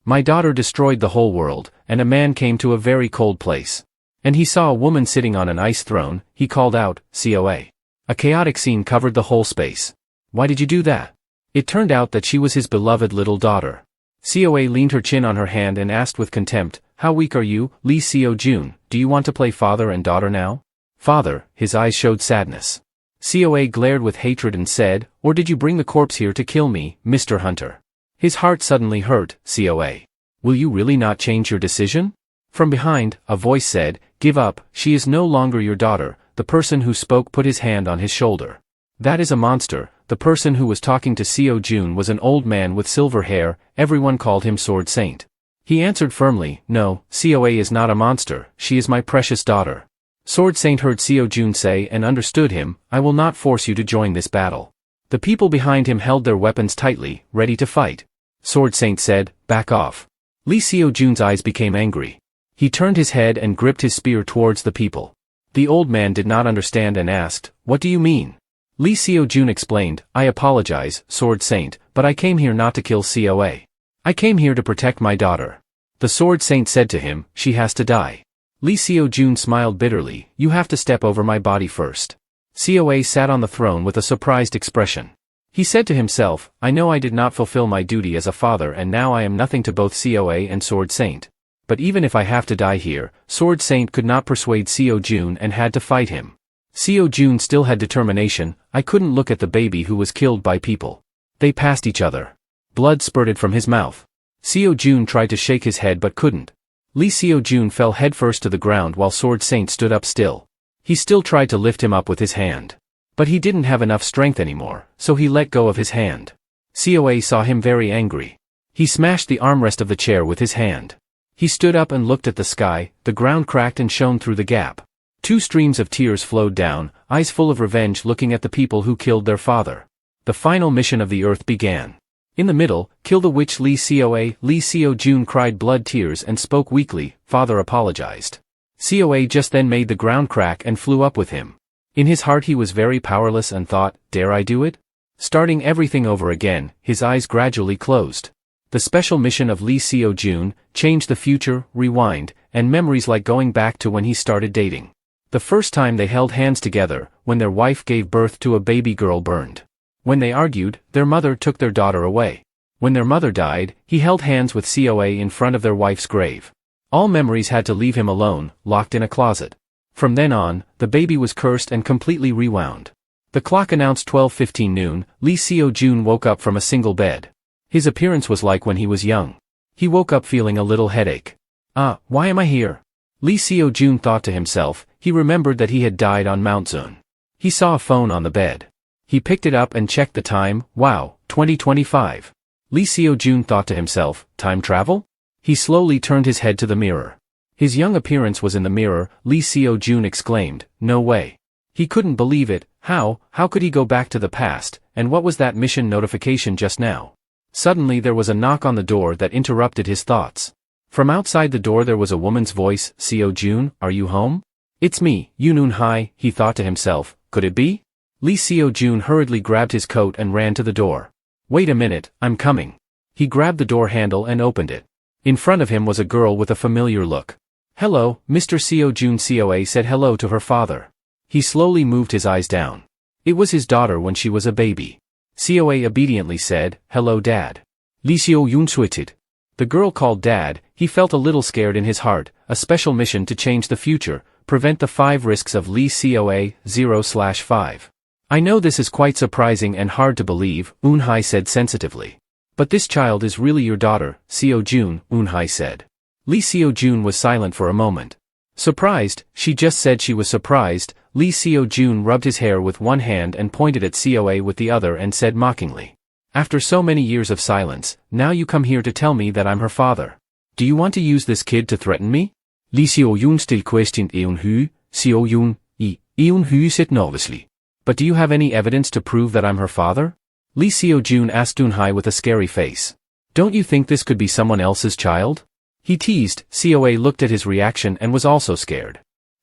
My daughter destroyed the whole world, and a man came to a very cold place. And he saw a woman sitting on an ice throne. He called out, COA. A chaotic scene covered the whole space. Why did you do that? It turned out that she was his beloved little daughter. COA leaned her chin on her hand and asked with contempt, how weak are you, Lee Seo-jun? Do you want to play father and daughter now? Father, his eyes showed sadness. COA glared with hatred and said, or did you bring the corpse here to kill me, Mr. Hunter? His heart suddenly hurt. COA. Will you really not change your decision? From behind, a voice said, give up, she is no longer your daughter. The person who spoke put his hand on his shoulder. That is a monster. The person who was talking to Seo-jun was an old man with silver hair. Everyone called him Sword Saint. He answered firmly, no, COA is not a monster, she is my precious daughter. Sword Saint heard Seo-jun say and understood him, I will not force you to join this battle. The people behind him held their weapons tightly, ready to fight. Sword Saint said, back off. Lee Seo-jun's eyes became angry. He turned his head and gripped his spear towards the people. The old man did not understand and asked, what do you mean? Lee Seo-jun explained, I apologize, Sword Saint, but I came here not to kill COA. I came here to protect my daughter. The Sword Saint said to him, she has to die. Lee Seo-jun smiled bitterly, you have to step over my body first. COA sat on the throne with a surprised expression. He said to himself, I know I did not fulfill my duty as a father and now I am nothing to both COA and Sword Saint. But even if I have to die here, Sword Saint could not persuade Seo-jun and had to fight him. Seo-jun still had determination. I couldn't look at the baby who was killed by people. They passed each other. Blood spurted from his mouth. Seo-jun tried to shake his head but couldn't. Lee Seo-jun fell headfirst to the ground while Sword Saint stood up still. He still tried to lift him up with his hand. But he didn't have enough strength anymore, so he let go of his hand. COA saw him very angry. He smashed the armrest of the chair with his hand. He stood up and looked at the sky. The ground cracked and shone through the gap. 2 streams of tears flowed down, eyes full of revenge looking at the people who killed their father. The final mission of the earth began. In the middle, kill the witch Lee COA. Lee Seo-jun cried blood tears and spoke weakly. Father apologized. COA just then made the ground crack and flew up with him. In his heart he was very powerless and thought, dare I do it? Starting everything over again, his eyes gradually closed. The special mission of Lee Seo-jun, change the future, rewind, and memories like going back to when he started dating. The first time they held hands together, when their wife gave birth to a baby girl burned. When they argued, their mother took their daughter away. When their mother died, he held hands with COA in front of their wife's grave. All memories had to leave him alone, locked in a closet. From then on, the baby was cursed and completely rewound. The clock announced 12:15 noon. Lee Seo-jun woke up from a single bed. His appearance was like when he was young. He woke up feeling a little headache. Why am I here? Lee Seo-jun thought to himself. He remembered that he had died on Mount Zun. He saw a phone on the bed. He picked it up and checked the time. Wow, 2025. Lee Seo-jun thought to himself, time travel? He slowly turned his head to the mirror. His young appearance was in the mirror. Lee Seo-jun exclaimed, no way. He couldn't believe it. How could he go back to the past, and what was that mission notification just now? Suddenly there was a knock on the door that interrupted his thoughts. From outside the door there was a woman's voice, Seo-jun, are you home? It's me, Yoon Hai, he thought to himself, could it be? Lee Seo-jun hurriedly grabbed his coat and ran to the door. Wait a minute, I'm coming. He grabbed the door handle and opened it. In front of him was a girl with a familiar look. Hello, Mr. Seo-jun. COA said hello to her father. He slowly moved his eyes down. It was his daughter when she was a baby. COA obediently said, hello Dad. Lee Seo-jun switted. The girl called Dad. He felt a little scared in his heart. A special mission to change the future, prevent the 5 risks of Lee COA 0/5. I know this is quite surprising and hard to believe, Eun-hai said sensitively. But this child is really your daughter, Seo-jun, Eun-hai said. Lee Seo-jun was silent for a moment. Surprised, she just said she was surprised. Lee Seo-jun rubbed his hair with one hand and pointed at COA with the other and said mockingly. After so many years of silence, now you come here to tell me that I'm her father. Do you want to use this kid to threaten me? Lee Seo-jun still questioned Eun-hu. Seo-jun, Eun-hu said nervously. But do you have any evidence to prove that I'm her father? Lee Seo-jun asked Eun-hai with a scary face. Don't you think this could be someone else's child? He teased. COA looked at his reaction and was also scared.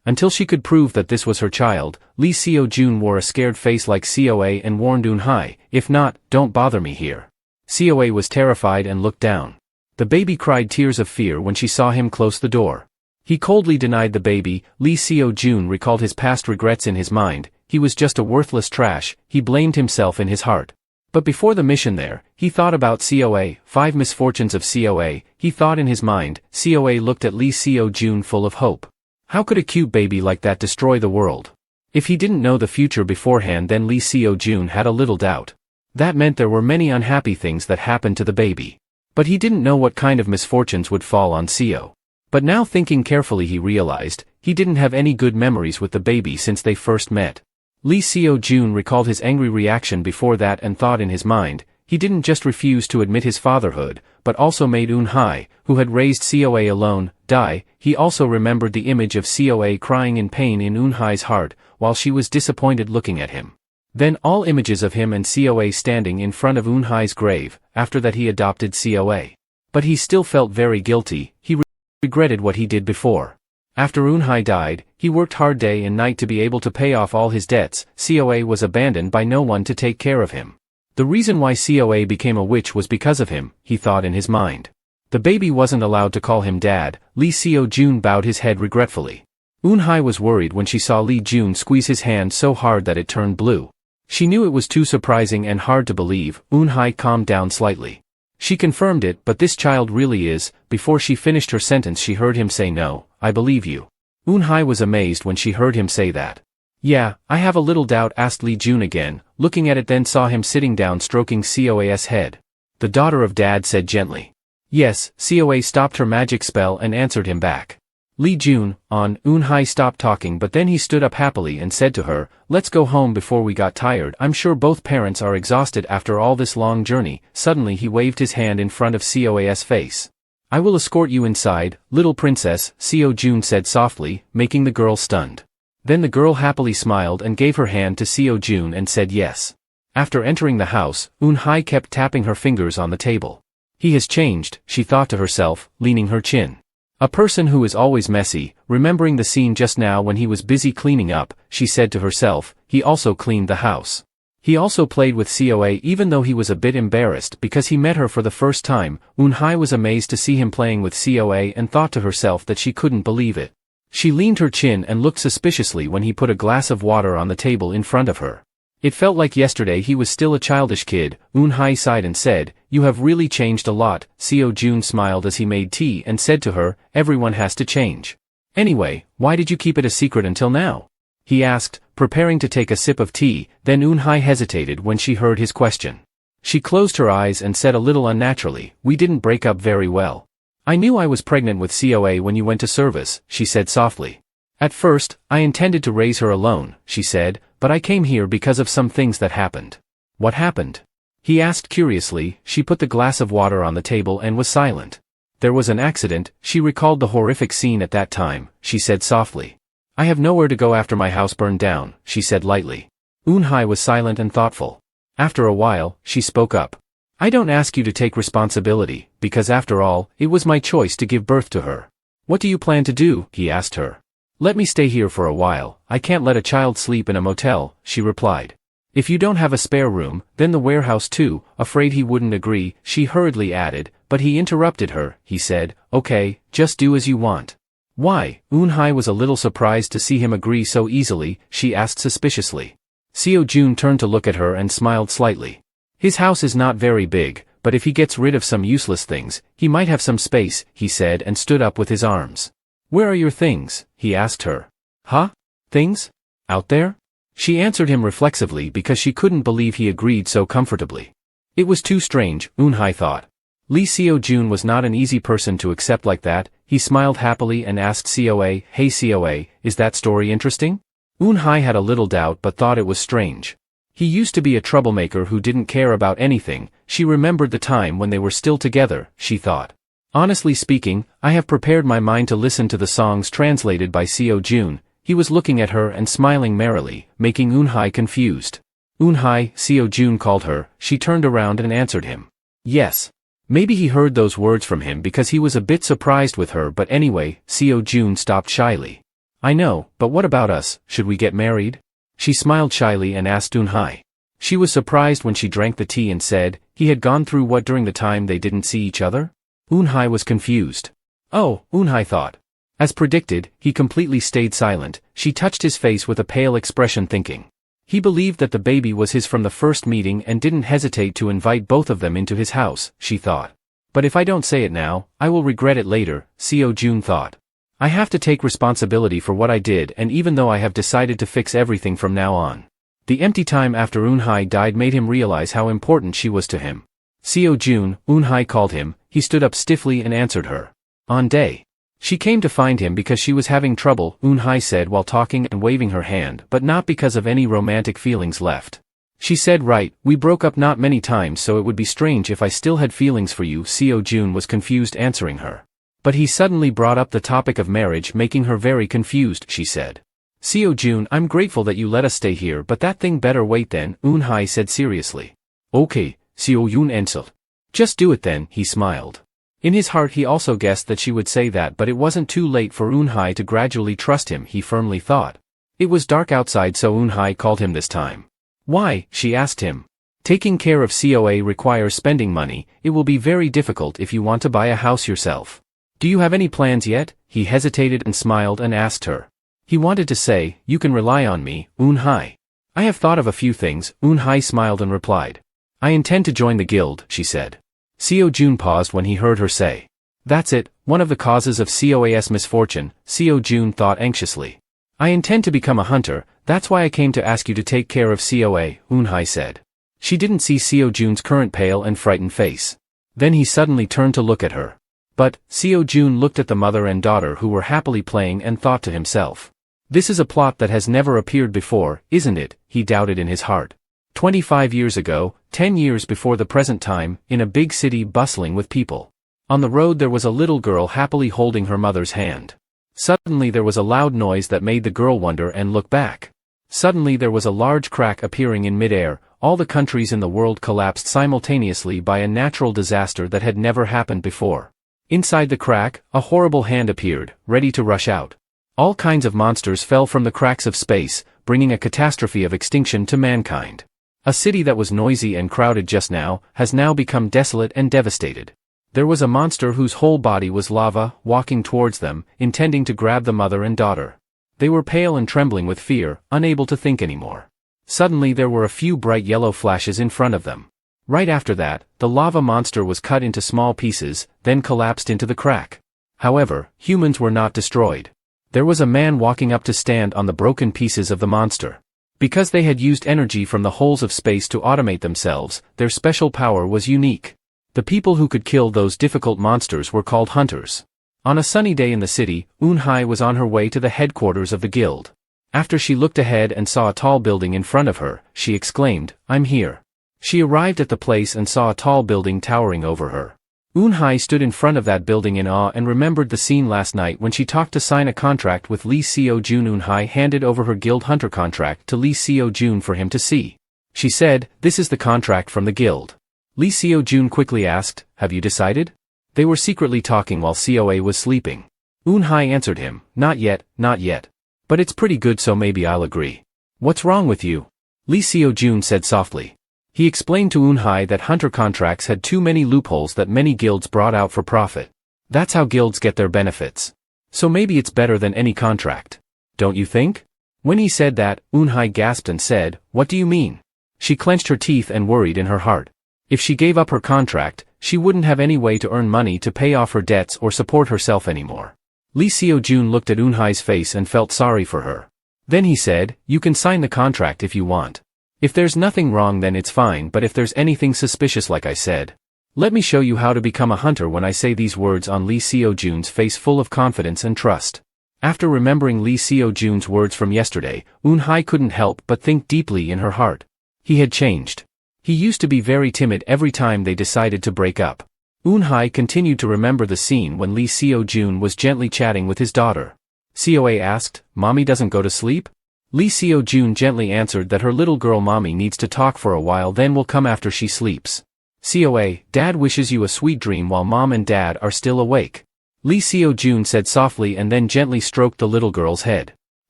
Until she could prove that this was her child, Lee Seo-jun wore a scared face like COA and warned Eun-hai, if not, don't bother me here. COA was terrified and looked down. The baby cried tears of fear when she saw him close the door. He coldly denied the baby. Lee Seo-jun recalled his past regrets in his mind. He was just a worthless trash. He blamed himself in his heart. But before the mission there, he thought about COA, 5 misfortunes of COA, he thought in his mind. COA looked at Lee Seo-jun full of hope. How could a cute baby like that destroy the world? If he didn't know the future beforehand, then Lee Seo-jun had a little doubt. That meant there were many unhappy things that happened to the baby. But he didn't know what kind of misfortunes would fall on Seo. But now thinking carefully he realized, he didn't have any good memories with the baby since they first met. Lee Seo-jun recalled his angry reaction before that and thought in his mind, he didn't just refuse to admit his fatherhood, but also made Eun-hye, who had raised COA alone, die. He also remembered the image of COA crying in pain in Eun-hye's heart, while she was disappointed looking at him. Then all images of him and COA standing in front of Eun-hye's grave. After that he adopted COA. But he still felt very guilty. He regretted what he did before. After Eun-hye died, he worked hard day and night to be able to pay off all his debts. COA was abandoned by no one to take care of him. The reason why COA became a witch was because of him, he thought in his mind. The baby wasn't allowed to call him dad. Lee Seo-jun bowed his head regretfully. Eun-hye was worried when she saw Lee Jun squeeze his hand so hard that it turned blue. She knew it was too surprising and hard to believe. Eun-hye calmed down slightly. She confirmed it, but this child really is. Before she finished her sentence she heard him say, no, I believe you. Eun-hye was amazed when she heard him say that. Yeah, I have a little doubt, asked Lee Jun again, looking at it, then saw him sitting down stroking COA's head. The daughter of dad said gently. Yes. COA stopped her magic spell and answered him back. Lee Jun, Eun-hye stopped talking, but then he stood up happily and said to her, let's go home before we got tired. I'm sure both parents are exhausted after all this long journey. Suddenly he waved his hand in front of COA's face. I will escort you inside, little princess, Seo-jun said softly, making the girl stunned. Then the girl happily smiled and gave her hand to Seo-jun and said yes. After entering the house, Eun-hye kept tapping her fingers on the table. He has changed, she thought to herself, leaning her chin. A person who is always messy. Remembering the scene just now when he was busy cleaning up, she said to herself, he also cleaned the house. He also played with COA even though he was a bit embarrassed because he met her for the first time. Eun-hye was amazed to see him playing with COA and thought to herself that she couldn't believe it. She leaned her chin and looked suspiciously when he put a glass of water on the table in front of her. It felt like yesterday he was still a childish kid. Eun-hye sighed and said, you have really changed a lot. Seo-jun smiled as he made tea and said to her, everyone has to change. Anyway, why did you keep it a secret until now? He asked, preparing to take a sip of tea. Then Eun-hye hesitated when she heard his question. She closed her eyes and said a little unnaturally, we didn't break up very well. I knew I was pregnant with COA when you went to service, she said softly. At first, I intended to raise her alone, she said, but I came here because of some things that happened. What happened? He asked curiously. She put the glass of water on the table and was silent. There was an accident. She recalled the horrific scene at that time. She said softly. I have nowhere to go after my house burned down, she said lightly. Eun-hye was silent and thoughtful. After a while, she spoke up. I don't ask you to take responsibility, because after all, it was my choice to give birth to her. What do you plan to do? He asked her. Let me stay here for a while. I can't let a child sleep in a motel, she replied. If you don't have a spare room, then the warehouse too. Afraid he wouldn't agree, she hurriedly added, but he interrupted her. He said, okay, just do as you want. Why? Eun-hye was a little surprised to see him agree so easily. She asked suspiciously. Seo-jun turned to look at her and smiled slightly. His house is not very big, but if he gets rid of some useless things, he might have some space, he said and stood up with his arms. Where are your things? He asked her. Huh? Things? Out there? She answered him reflexively because she couldn't believe he agreed so comfortably. It was too strange, Eun-hye thought. Lee Seo-jun was not an easy person to accept like that. He smiled happily and asked COA, hey COA, is that story interesting? Eun-hye had a little doubt but thought it was strange. He used to be a troublemaker who didn't care about anything. She remembered the time when they were still together, she thought. Honestly speaking, I have prepared my mind to listen to the songs translated by Seo-jun. He was looking at her and smiling merrily, making Eun-hye confused. Eun-hye, Seo-jun called her. She turned around and answered him. Yes. Maybe he heard those words from him because he was a bit surprised with her, but anyway, Seo-jun stopped shyly. I know, but what about us? Should we get married? She smiled shyly and asked Eun-hye. She was surprised when she drank the tea and said, he had gone through what during the time they didn't see each other? Eun-hye was confused. Oh, Eun-hye thought. As predicted, he completely stayed silent. She touched his face with a pale expression thinking. He believed that the baby was his from the first meeting and didn't hesitate to invite both of them into his house, she thought. But if I don't say it now, I will regret it later, Seo-jun thought. I have to take responsibility for what I did, and even though I have decided to fix everything from now on. The empty time after Eun-hye died made him realize how important she was to him. Seo-jun, Eun-hye called him. He stood up stiffly and answered her. On day. She came to find him because she was having trouble, Eun-hye said while talking and waving her hand, but not because of any romantic feelings left. She said, right, we broke up not many times, so it would be strange if I still had feelings for you. Seo-jun was confused answering her. But he suddenly brought up the topic of marriage, making her very confused, she said. Seo-jun, I'm grateful that you let us stay here, but that thing better wait then, Eun-hye said seriously. Okay, Seo-jun answered. Just do it then, he smiled. In his heart he also guessed that she would say that, but it wasn't too late for Eun-hye to gradually trust him, he firmly thought. It was dark outside, so Eun-hye called him this time. Why? She asked him. Taking care of COA requires spending money. It will be very difficult if you want to buy a house yourself. Do you have any plans yet? He hesitated and smiled and asked her. He wanted to say, you can rely on me, Eun-hye. I have thought of a few things, Eun-hye smiled and replied. I intend to join the guild, she said. Seo-jun paused when he heard her say. That's it, one of the causes of COA's misfortune, Seo-jun thought anxiously. I intend to become a hunter, that's why I came to ask you to take care of COA, Eun-hye said. She didn't see Seo-jun's current pale and frightened face. Then he suddenly turned to look at her. But, Seo-jun looked at the mother and daughter who were happily playing and thought to himself. This is a plot that has never appeared before, isn't it? He doubted in his heart. 25 years ago, 10 years before the present time, in a big city bustling with people. On the road there was a little girl happily holding her mother's hand. Suddenly there was a loud noise that made the girl wonder and look back. Suddenly there was a large crack appearing in midair. All the countries in the world collapsed simultaneously by a natural disaster that had never happened before. Inside the crack, a horrible hand appeared, ready to rush out. All kinds of monsters fell from the cracks of space, bringing a catastrophe of extinction to mankind. A city that was noisy and crowded just now, has now become desolate and devastated. There was a monster whose whole body was lava, walking towards them, intending to grab the mother and daughter. They were pale and trembling with fear, unable to think anymore. Suddenly there were a few bright yellow flashes in front of them. Right after that, the lava monster was cut into small pieces, then collapsed into the crack. However, humans were not destroyed. There was a man walking up to stand on the broken pieces of the monster. Because they had used energy from the holes of space to automate themselves, their special power was unique. The people who could kill those difficult monsters were called hunters. On a sunny day in the city, Eun-hye was on her way to the headquarters of the guild. After she looked ahead and saw a tall building in front of her, she exclaimed, I'm here. She arrived at the place and saw a tall building towering over her. Eun-hye stood in front of that building in awe and remembered the scene last night when she talked to sign a contract with Lee Seo-jun. Eun-hye handed over her guild hunter contract to Lee Seo-jun for him to see. She said, this is the contract from the guild. Lee Seo-jun quickly asked, have you decided? They were secretly talking while COA was sleeping. Eun-hye answered him, not yet, not yet. But it's pretty good, so maybe I'll agree. What's wrong with you? Lee Seo-jun said softly. He explained to Eun-hye that hunter contracts had too many loopholes that many guilds brought out for profit. That's how guilds get their benefits. So maybe it's better than any contract. Don't you think? When he said that, Eun-hye gasped and said, what do you mean? She clenched her teeth and worried in her heart. If she gave up her contract, she wouldn't have any way to earn money to pay off her debts or support herself anymore. Lee Seo-jun looked at Eun-hye's face and felt sorry for her. Then he said, you can sign the contract if you want. If there's nothing wrong then it's fine, but if there's anything suspicious like I said, let me show you how to become a hunter. When I say these words on Lee Seo-jun's face full of confidence and trust. After remembering Lee Seo-jun's words from yesterday, Eun-hye couldn't help but think deeply in her heart. He had changed. He used to be very timid every time they decided to break up. Eun-hye continued to remember the scene when Lee Seo-jun was gently chatting with his daughter. COA asked, Mommy doesn't go to sleep? Lee Seo-jun gently answered that her little girl Mommy needs to talk for a while, then will come after she sleeps. COA, Dad wishes you a sweet dream while Mom and Dad are still awake. Lee Seo-jun said softly and then gently stroked the little girl's head.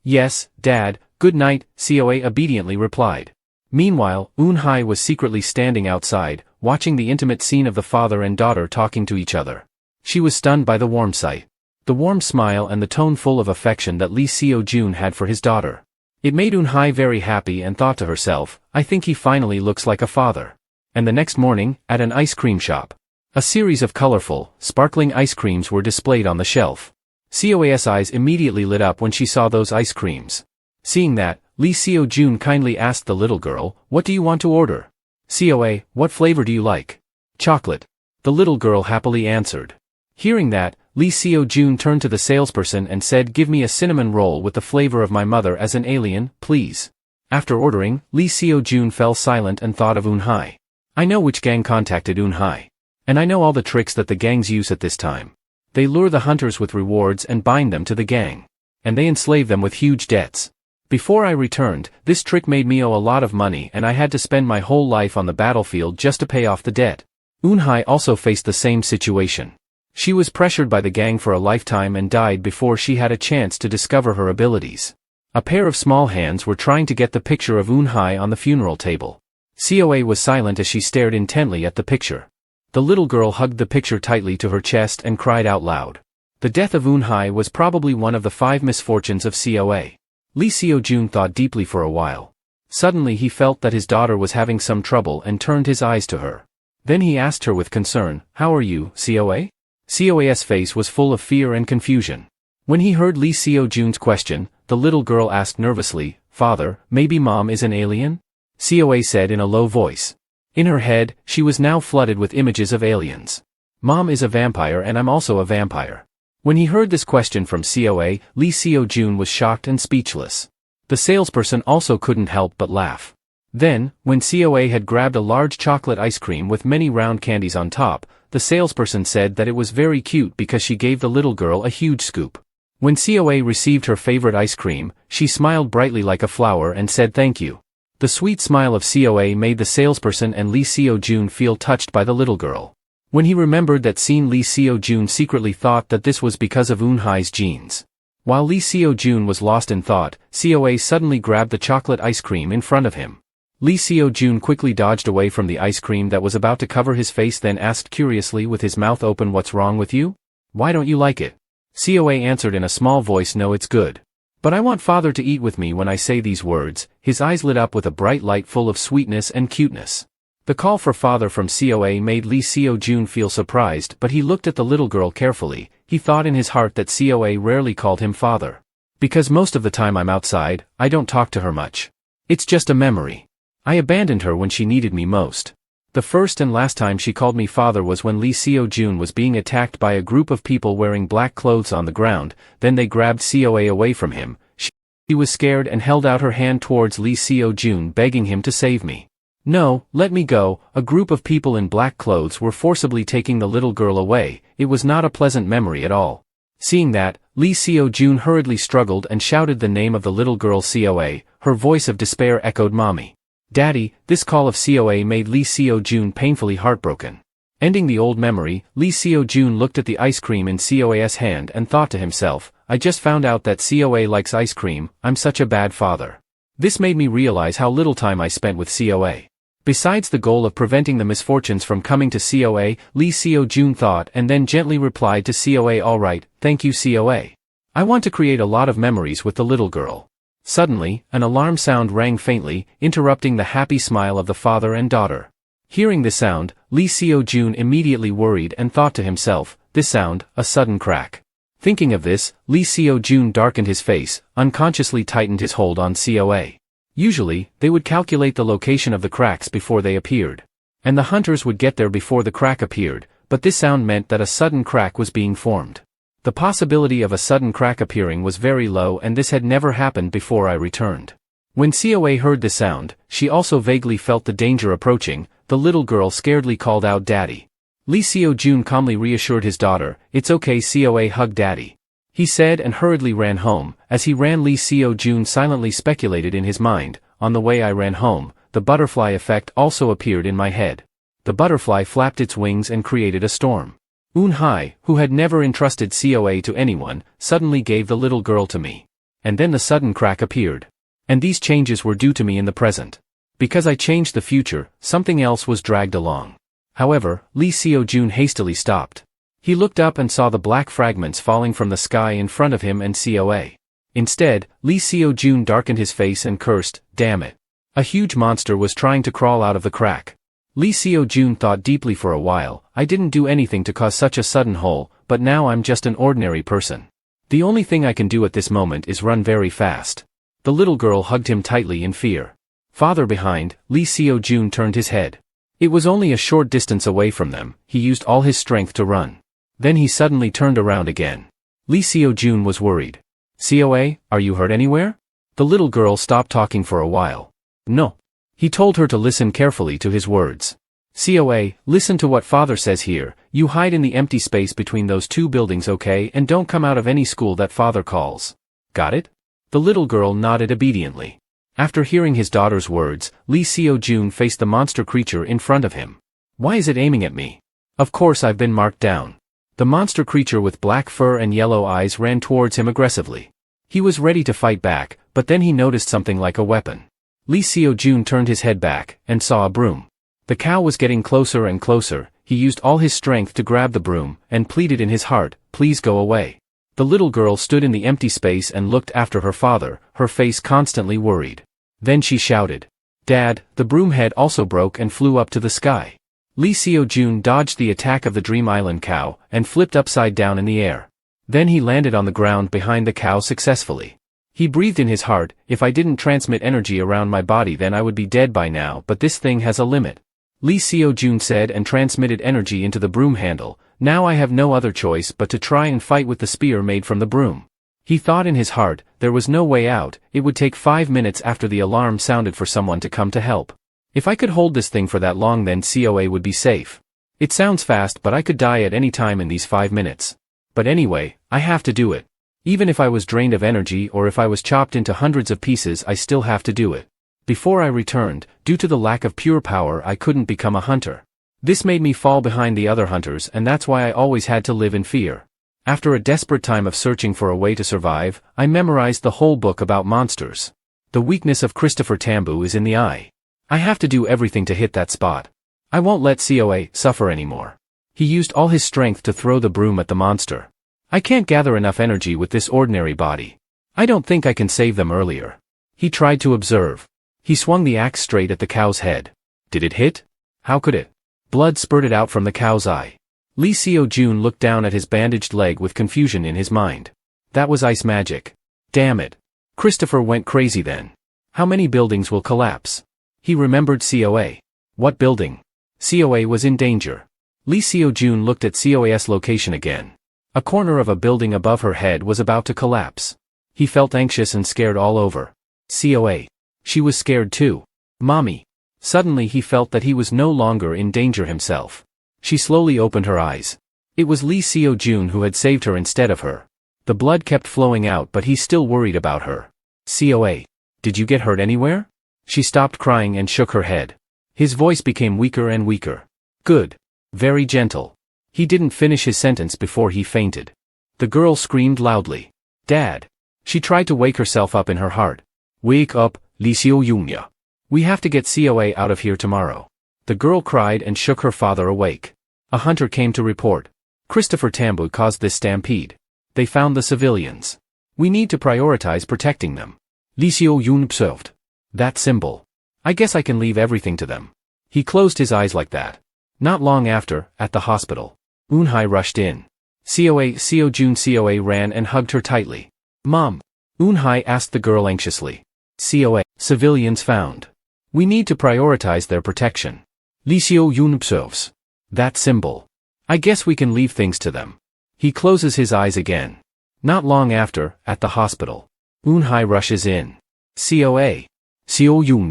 Yes, Dad, good night, COA obediently replied. Meanwhile, Eun-hye was secretly standing outside, watching the intimate scene of the father and daughter talking to each other. She was stunned by the warm sight. The warm smile and the tone full of affection that Lee Seo-jun had for his daughter. It made Eun-hye very happy and thought to herself, I think he finally looks like a father. And the next morning, at an ice cream shop, a series of colorful, sparkling ice creams were displayed on the shelf. Coa's eyes immediately lit up when she saw those ice creams. Seeing that, Lee Seo-jun kindly asked the little girl, what do you want to order? Coa, what flavor do you like? Chocolate. The little girl happily answered. Hearing that, Lee Seo-jun turned to the salesperson and said, give me a cinnamon roll with the flavor of my mother as an alien, please. After ordering, Lee Seo-jun fell silent and thought of Eun-hye. I know which gang contacted Eun-hye. And I know all the tricks that the gangs use at this time. They lure the hunters with rewards and bind them to the gang. And they enslave them with huge debts. Before I returned, this trick made me owe a lot of money and I had to spend my whole life on the battlefield just to pay off the debt. Eun-hye also faced the same situation. She was pressured by the gang for a lifetime and died before she had a chance to discover her abilities. A pair of small hands were trying to get the picture of Eun-hye on the funeral table. Coa was silent as she stared intently at the picture. The little girl hugged the picture tightly to her chest and cried out loud. The death of Eun-hye was probably one of the 5 misfortunes of Coa. Lee Seo-jun thought deeply for a while. Suddenly he felt that his daughter was having some trouble and turned his eyes to her. Then he asked her with concern, how are you, Coa? Coa's face was full of fear and confusion. When he heard Lee Seo-jun's question, the little girl asked nervously, Father, maybe Mom is an alien? Coa said in a low voice. In her head, she was now flooded with images of aliens. Mom is a vampire and I'm also a vampire. When he heard this question from Coa, Lee Seo-jun was shocked and speechless. The salesperson also couldn't help but laugh. Then, when Coa had grabbed a large chocolate ice cream with many round candies on top, the salesperson said that it was very cute because she gave the little girl a huge scoop. When Coa received her favorite ice cream, she smiled brightly like a flower and said thank you. The sweet smile of Coa made the salesperson and Lee Seo-jun feel touched by the little girl. When he remembered that scene, Lee Seo-jun secretly thought that this was because of Eun-hye's genes. While Lee Seo-jun was lost in thought, Coa suddenly grabbed the chocolate ice cream in front of him. Lee Seo-jun quickly dodged away from the ice cream that was about to cover his face, then asked curiously with his mouth open, what's wrong with you? Why don't you like it? Coa answered in a small voice, no, it's good. But I want Father to eat with me. When I say these words, his eyes lit up with a bright light full of sweetness and cuteness. The call for Father from Coa made Lee Seo-jun feel surprised, but he looked at the little girl carefully. He thought in his heart that Coa rarely called him Father. Because most of the time I'm outside, I don't talk to her much. It's just a memory. I abandoned her when she needed me most. The first and last time she called me Father was when Lee Seo-jun was being attacked by a group of people wearing black clothes on the ground. Then they grabbed Coa away from him. She was scared and held out her hand towards Lee Seo-jun, begging him to save me. No, let me go. A group of people in black clothes were forcibly taking the little girl away. It was not a pleasant memory at all. Seeing that, Lee Seo-jun hurriedly struggled and shouted the name of the little girl Coa. Her voice of despair echoed, Mommy. Daddy. This call of Coa made Lee Seo-jun painfully heartbroken. Ending the old memory, Lee Seo-jun looked at the ice cream in Coa's hand and thought to himself, I just found out that Coa likes ice cream. I'm such a bad father. This made me realize how little time I spent with Coa. Besides the goal of preventing the misfortunes from coming to Coa, Lee Seo-jun thought and then gently replied to Coa, all right, thank you Coa. I want to create a lot of memories with the little girl. Suddenly, an alarm sound rang faintly, interrupting the happy smile of the father and daughter. Hearing the sound, Lee Seo-jun immediately worried and thought to himself, this sound, a sudden crack. Thinking of this, Lee Seo-jun darkened his face, unconsciously tightened his hold on Coa. Usually, they would calculate the location of the cracks before they appeared. And the hunters would get there before the crack appeared, but this sound meant that a sudden crack was being formed. The possibility of a sudden crack appearing was very low, and this had never happened before I returned. When Coa heard the sound, she also vaguely felt the danger approaching. The little girl scaredly called out, Daddy. Lee Seo-jun calmly reassured his daughter, it's okay Coa, hug Daddy. He said and hurriedly ran home. As he ran, Lee Seo-jun silently speculated in his mind, on the way I ran home, the butterfly effect also appeared in my head. The butterfly flapped its wings and created a storm. Eun-hye, who had never entrusted Coa to anyone, suddenly gave the little girl to me. And then the sudden crack appeared. And these changes were due to me in the present. Because I changed the future, something else was dragged along. However, Lee Seo-jun hastily stopped. He looked up and saw the black fragments falling from the sky in front of him and Coa. Instead, Lee Seo-jun darkened his face and cursed, "Damn it." A huge monster was trying to crawl out of the crack. Lee Seo-jun thought deeply for a while. I didn't do anything to cause such a sudden hole, but now I'm just an ordinary person. The only thing I can do at this moment is run very fast. The little girl hugged him tightly in fear. Farther behind, Lee Seo-jun turned his head. It was only a short distance away from them. He used all his strength to run. Then he suddenly turned around again. Lee Seo-jun was worried. "Coa, are you hurt anywhere?" The little girl stopped talking for a while. "No." He told her to listen carefully to his words. "Coa, listen to what father says here. You hide in the empty space between those two buildings, okay, and don't come out of any school that father calls. Got it?" The little girl nodded obediently. After hearing his daughter's words, Lee Seo-jun faced the monster creature in front of him. "Why is it aiming at me? Of course I've been marked down." The monster creature with black fur and yellow eyes ran towards him aggressively. He was ready to fight back, but then he noticed something like a weapon. Lee Seo-jun turned his head back, and saw a broom. The cow was getting closer and closer. He used all his strength to grab the broom, and pleaded in his heart, "Please go away." The little girl stood in the empty space and looked after her father, her face constantly worried. Then she shouted, "Dad!" The broom head also broke and flew up to the sky. Lee Seo-jun dodged the attack of the Dream Island cow, and flipped upside down in the air. Then he landed on the ground behind the cow successfully. He breathed in his heart, "If I didn't transmit energy around my body then I would be dead by now, but this thing has a limit." Lee Seo-jun said and transmitted energy into the broom handle. "Now I have no other choice but to try and fight with the spear made from the broom." He thought in his heart, there was no way out. It would take 5 minutes after the alarm sounded for someone to come to help. If I could hold this thing for that long then Coa would be safe. It sounds fast but I could die at any time in these 5 minutes. But anyway, I have to do it. Even if I was drained of energy or if I was chopped into hundreds of pieces I still have to do it. Before I returned, due to the lack of pure power I couldn't become a hunter. This made me fall behind the other hunters and that's why I always had to live in fear. After a desperate time of searching for a way to survive, I memorized the whole book about monsters. The weakness of Christopher Tambu is in the eye. I have to do everything to hit that spot. I won't let Coa suffer anymore. He used all his strength to throw the broom at the monster. I can't gather enough energy with this ordinary body. I don't think I can save them earlier. He tried to observe. He swung the axe straight at the cow's head. Did it hit? How could it? Blood spurted out from the cow's eye. Lee Seo-jun looked down at his bandaged leg with confusion in his mind. That was ice magic. Damn it. Christopher went crazy then. How many buildings will collapse? He remembered Coa. What building? Coa was in danger. Lee Seo-jun looked at Coa's location again. A corner of a building above her head was about to collapse. He felt anxious and scared all over. Coa. She was scared too. Mommy. Suddenly he felt that he was no longer in danger himself. She slowly opened her eyes. It was Lee Seo-jun who had saved her instead of her. The blood kept flowing out but he still worried about her. Coa. Did you get hurt anywhere? She stopped crying and shook her head. His voice became weaker and weaker. Good. Very gentle. He didn't finish his sentence before he fainted. The girl screamed loudly. Dad. She tried to wake herself up in her heart. Wake up, Lee Seo-jun. We have to get Coa out of here tomorrow. The girl cried and shook her father awake. A hunter came to report. Christopher Tambu caused this stampede. They found the civilians. We need to prioritize protecting them. Lee Seo-jun observed. That symbol. I guess I can leave everything to them. He closed his eyes like that. Not long after, at the hospital, Eun-hye rushed in. Coa. Seo-jun ran and hugged her tightly. Mom. Eun-hye asked the girl anxiously. Coa. Civilians found. We need to prioritize their protection. Lee Seo-jun observes. That symbol. I guess we can leave things to them. He closes his eyes again. Not long after, at the hospital, Eun-hye rushes in. Coa. Seo-jun.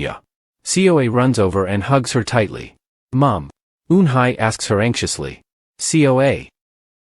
Coa runs over and hugs her tightly. Mom. Eun-hye asks her anxiously. Coa.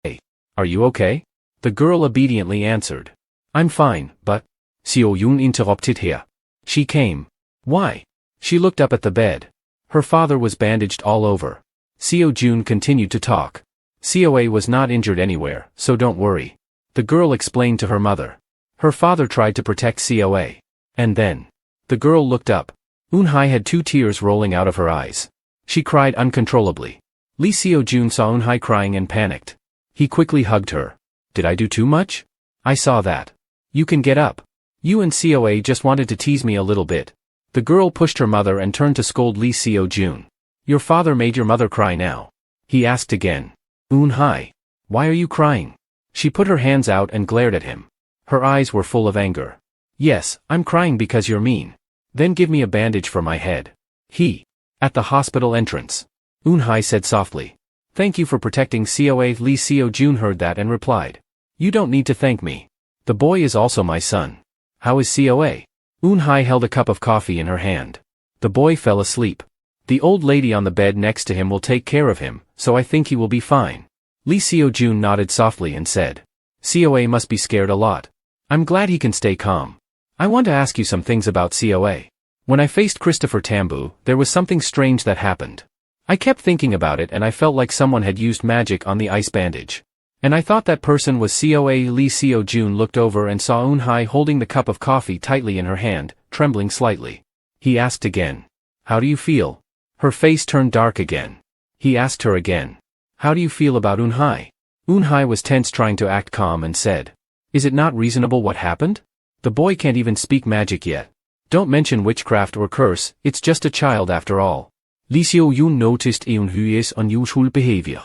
Hey. Are you okay? The girl obediently answered. I'm fine, but... Seo-jun interrupted here. She came. Why? She looked up at the bed. Her father was bandaged all over. Seo-jun continued to talk. Coa was not injured anywhere, so don't worry. The girl explained to her mother. Her father tried to protect Coa. And then. The girl looked up. Eun-hye had 2 tears rolling out of her eyes. She cried uncontrollably. Lee Seo-jun saw Eun-hye crying and panicked. He quickly hugged her. Did I do too much? I saw that. You can get up. You and COA just wanted to tease me a little bit. The girl pushed her mother and turned to scold Lee Seo-jun. Your father made your mother cry now. He asked again. Eun-hye. Why are you crying? She put her hands out and glared at him. Her eyes were full of anger. Yes, I'm crying because you're mean. Then give me a bandage for my head. At the hospital entrance. Eun-hye said softly. Thank you for protecting COA. Lee Seo-jun heard that and replied. You don't need to thank me. The boy is also my son. How is COA? Eun-hye held a cup of coffee in her hand. The boy fell asleep. The old lady on the bed next to him will take care of him, so I think he will be fine. Lee Seo-jun nodded softly and said. COA must be scared a lot. I'm glad he can stay calm. I want to ask you some things about COA. When I faced Christopher Tambu, there was something strange that happened. I kept thinking about it and I felt like someone had used magic on the ice bandage. And I thought that person was COA. Lee Seo-jun looked over and saw Eun-hye holding the cup of coffee tightly in her hand, trembling slightly. He asked again. How do you feel? Her face turned dark again. He asked her again. How do you feel about Eun-hye? Eun-hye was tense, trying to act calm, and said. Is it not reasonable what happened? The boy can't even speak magic yet. Don't mention witchcraft or curse, it's just a child after all. Lee Seo-jun noticed Eun-hye's unusual behavior.